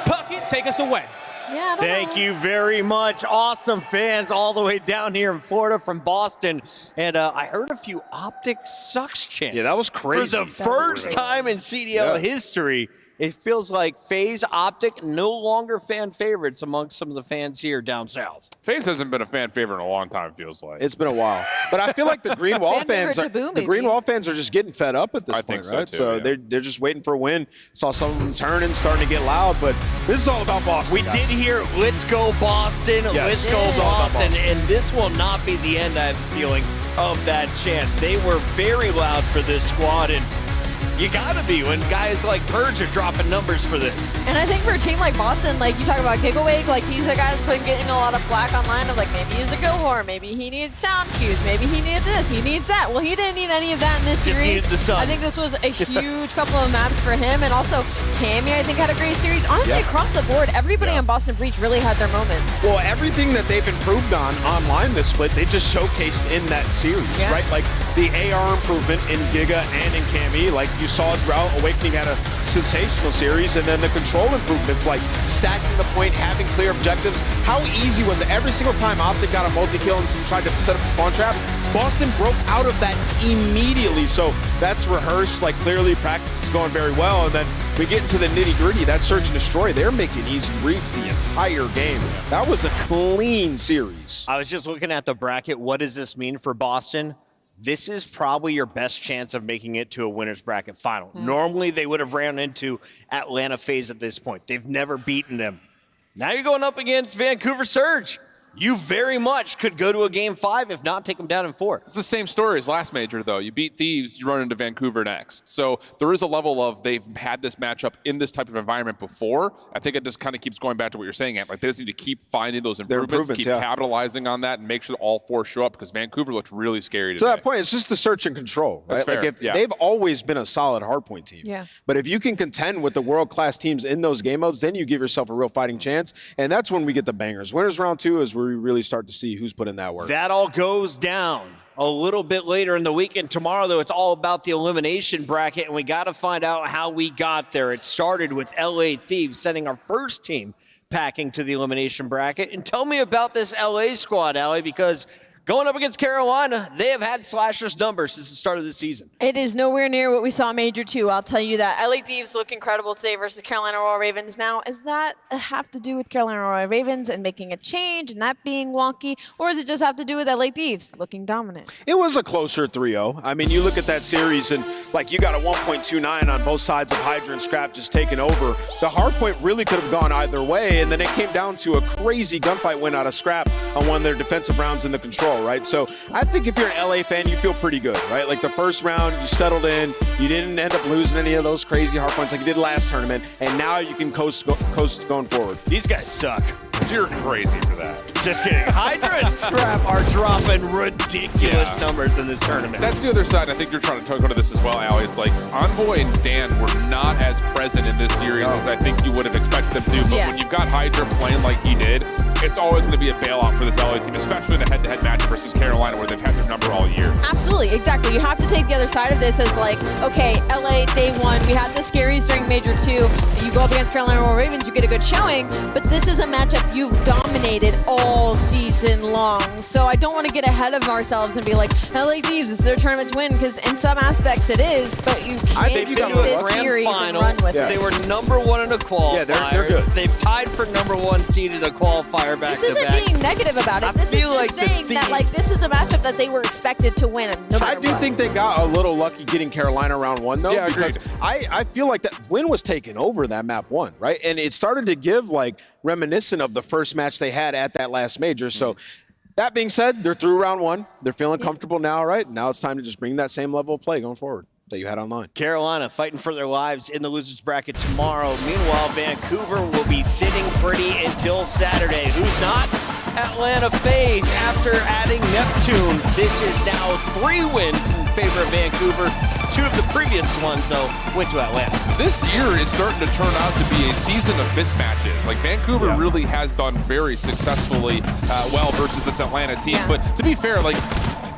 Puckett, take us away. Yeah, thank you very much. Awesome fans all the way down here in Florida from Boston. And I heard a few Optic sucks chants. Yeah, that was crazy. For the first time in CDL history. it feels like FaZe Optic no longer fan favorites amongst some of the fans here down south. FaZe hasn't been a fan favorite in a long time, it feels like. It's been a while. But I feel like the Green Wall fans are just getting fed up at this point, right? So they're just waiting for a win. Saw some of them turning, starting to get loud, but this is all about Boston. We did hear, let's go Boston, let's go Boston, and this will not be the end, I'm feeling, of that chant. They were very loud for this squad, and you gotta be when guys like Purge are dropping numbers for this. And I think for a team like Boston, like you talk about Giggawake, like he's a guy that's been getting a lot of flack online of like maybe he's a go whore, maybe he needs sound cues, maybe he needs this, he needs that. Well, he didn't need any of that in this series. I think this was a huge couple of maps for him, and also Cammy I think had a great series. Honestly, across the board, everybody on Boston Breach really had their moments. Well, everything that they've improved on online this split, they just showcased in that series, right? Like the AR improvement in Giga and in Cammy, like you saw throughout Awakening had a sensational series, and then the control improvements like stacking the point, having clear objectives. How easy was it? Every single time Optic got a multi-kill and tried to set up a spawn trap, Boston broke out of that immediately. So that's rehearsed, like clearly practice is going very well, and then we get into the nitty-gritty. That search and destroy, they're making easy reads the entire game. That was a clean series. I was just looking at the bracket. What does this mean for Boston? This is probably your best chance of making it to a winner's bracket final. Normally, they would have ran into Atlanta FaZe at this point. They've never beaten them. Now you're going up against Vancouver Surge. You very much could go to a game 5, if not take them down in 4. It's the same story as last major, though. You beat Thieves, you run into Vancouver next. So there is a level of they've had this matchup in this type of environment before. I think it just kind of keeps going back to what you're saying, Ant. Like, they just need to keep finding those improvements, keep capitalizing on that, and make sure all 4 show up, because Vancouver looked really scary today. To that point, it's just the search and control, right? That's fair. Like they've always been a solid hardpoint team. Yeah. But if you can contend with the world-class teams in those game modes, then you give yourself a real fighting chance, and that's when we get the bangers. Winners round 2 is where we really start to see who's put in that work. That all goes down a little bit later in the weekend. Tomorrow, though, it's all about the elimination bracket, and we got to find out how we got there. It started with LA Thieves sending our first team packing to the elimination bracket. And tell me about this LA squad, Allie, because going up against Carolina, they have had Slasher's numbers since the start of the season. It is nowhere near what we saw Major 2, I'll tell you that. LA Thieves look incredible today versus Carolina Royal Ravens. Now, does that have to do with Carolina Royal Ravens and making a change and that being wonky? Or does it just have to do with LA Thieves looking dominant? It was a closer 3-0. I mean, you look at that series and, like, you got a 1.29 on both sides of Hydra and Scrap just taking over. The hardpoint really could have gone either way, and then it came down to a crazy gunfight win out of Scrap on one of their defensive rounds in the control, right? So I think if you're an LA fan, you feel pretty good, right? Like the first round, you settled in, you didn't end up losing any of those crazy hard points like you did last tournament, and now you can coast going forward. These guys suck. You're crazy for that. Just kidding. Hydra and Scrap are dropping ridiculous numbers in this tournament. That's the other side. I think you're trying to go to this as well, Allie. It's like Envoy and Dan were not as present in this series as I think you would have expected them to. But when you've got Hydra playing like he did, it's always going to be a bailout for this LA team, especially in the head-to-head match versus Carolina, where they've had their number all year. Absolutely, exactly. You have to take the other side of this as like, okay, LA, day 1, we had the scaries during Major 2. You go up against Carolina Royal Ravens, you get a good showing, but this is a matchup you've dominated all season long. So I don't want to get ahead of ourselves and be like, LA Thieves, this is their tournament to win, because in some aspects it is, but you can't take this series and run with it. They were number 1 in a qualifier. Yeah, they're good. They've tied for number 1 seed in a qualifier back-to-back. This isn't being negative about it. This is just saying that like this is a matchup that they were expected to win. I do think they got a little lucky getting Carolina round 1, though, because I feel like that win was taken over that map 1, right? And it started to give like reminiscent of the first match they had at that last major. So that being said, they're through round 1. They're feeling comfortable now, right? Now it's time to just bring that same level of play going forward that you had online. Carolina fighting for their lives in the losers bracket tomorrow. Meanwhile, Vancouver will be sitting pretty until Saturday. Who's not? Atlanta FaZe after adding Neptune. This is now 3 wins in favor of Vancouver. 2 of the previous ones, though, went to Atlanta. This year is starting to turn out to be a season of mismatches. Like, Vancouver really has done very successfully well versus this Atlanta team. But to be fair, like,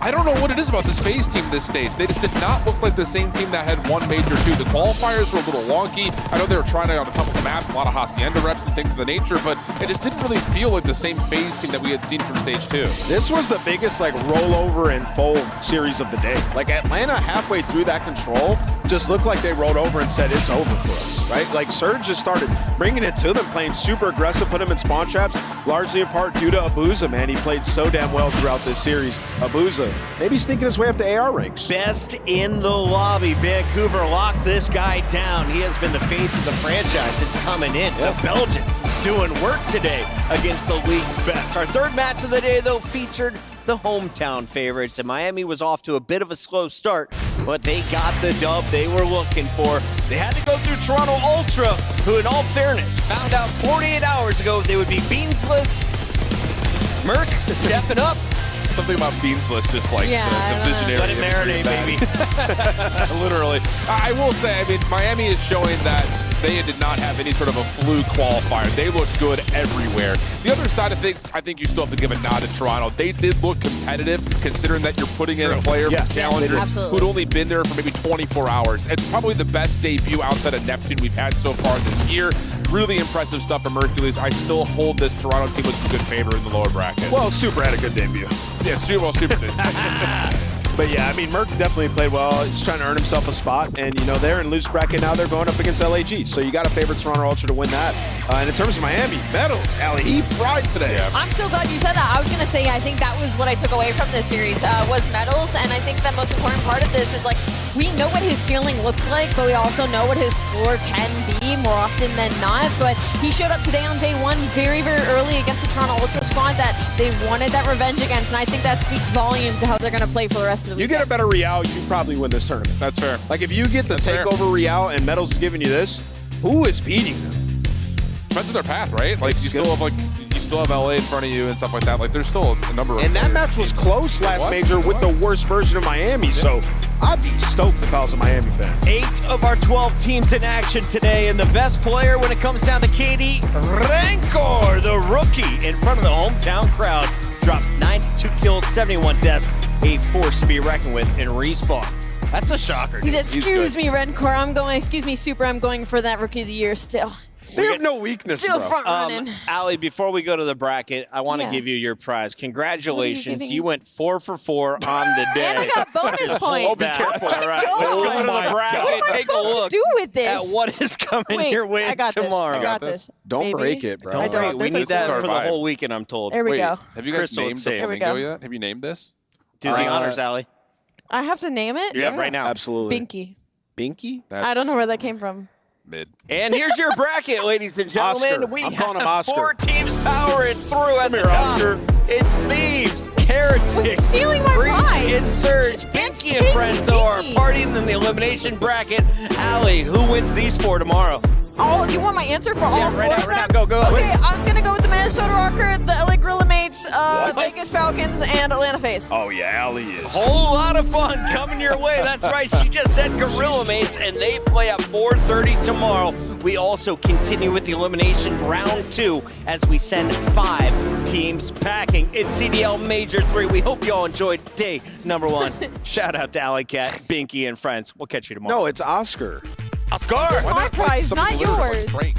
I don't know what it is about this FaZe team this stage. They just did not look like the same team that had won Major 2. The qualifiers were a little wonky. I know they were trying out a couple of maps, a lot of Hacienda reps and things of the nature, but it just didn't really feel like the same FaZe team that we had seen from stage 2. This was the biggest like rollover and fold series of the day. Like Atlanta halfway through that control just looked like they rolled over and said, it's over for us, right? Like, Surge just started bringing it to them, playing super aggressive, put them in spawn traps, largely in part due to Abuza, man. He played so damn well throughout this series. Abuza, maybe sneaking his way up to AR ranks. Best in the lobby. Vancouver locked this guy down. He has been the face of the franchise since coming in. The Belgian doing work today against the league's best. Our third match of the day, though, featured the hometown favorites, and Miami was off to a bit of a slow start, but they got the dub they were looking for. They had to go through Toronto Ultra, who in all fairness found out 48 hours ago they would be beansless. Merc stepping up. Something about beansless, just like the visionary. Let it marinate, baby. Literally. I will say, I mean, Miami is showing that they did not have any sort of a fluke qualifier. They looked good everywhere. The other side of things, I think you still have to give a nod to Toronto. They did look competitive, considering that you're putting in a player from Challengers who'd only been there for maybe 24 hours. It's probably the best debut outside of Neptune we've had so far this year. Really impressive stuff from Hercules. I still hold this Toronto team with some good favor in the lower bracket. Well, Super had a good debut. Yeah, Super did. But yeah, I mean, Merc definitely played well. He's trying to earn himself a spot. And, you know, they're in loose bracket now. They're going up against LAG. So you got to favor Toronto Ultra to win that. And in terms of Miami, medals, Ali, he fried today. Yeah. I'm so glad you said that. I was going to say, I think that was what I took away from this series, was medals. And I think the most important part of this is, like, we know what his ceiling looks like, but we also know what his floor can be more often than not. But he showed up today on day one very, very early against the Toronto Ultra squad that they wanted that revenge against. And I think that speaks volumes to how they're going to play for the rest of the weekend. You get a better Real, you probably win this tournament. That's fair. Like, if you get the takeover Real and medals is giving you this, who is beating them? Depends on their path, right? Like, you still have LA in front of you and stuff like that. Like, there's still a number of. And that match was close last major with the worst version of Miami. So I'd be stoked if I was a Miami fan. 8 of our 12 teams in action today, and the best player when it comes down to KD, Rancor, the rookie, in front of the hometown crowd, dropped 92 kills, 71 deaths, a force to be reckoned with in Respawn. That's a shocker. He said, excuse me, Rancor, excuse me, Super, I'm going for that Rookie of the Year still. They have no weakness, Still bro. front running. Ali, before we go to the bracket, I want to give you your prize. Congratulations. You went 4 for 4 on the day. And I got bonus points. Oh, be careful. All right, let's go to the bracket. Take a look at what is coming your way tomorrow. I got this. Don't break it, bro. Don't break. We need that for the whole weekend, I'm told. There we go. Have you guys named the flamingo yet? Have you named this? Do the honors, Ali. I have to name it? Yeah, right now. Absolutely. Binky. Binky? I don't know where that came from. Mid. And here's your bracket, ladies and gentlemen. Oscar. I'm calling him have Oscar. 4 teams powering through at the here, top. Oscar. It's Thieves, Heretics, stealing my prize. and Surge. Binky and friends are partying in the elimination bracket. Ali, who wins these 4 tomorrow? Oh, you want my answer for all 4 right of them? now. Go. Okay, I'm going to go with the Minnesota Rocker, the LA Gorilla Mates, Vegas Falcons, and Atlanta FaZe. Oh, yeah, Ali is. Whole lot of fun coming your way. That's right. She just said Gorilla Mates, and they play at 4:30 tomorrow. We also continue with the elimination round 2 as we send 5 teams packing. It's CDL Major 3. We hope you all enjoyed day number 1. Shout out to Alley Cat, Binky, and friends. We'll catch you tomorrow. No, it's Oscar. Oscar! My prize, not yours. Frank.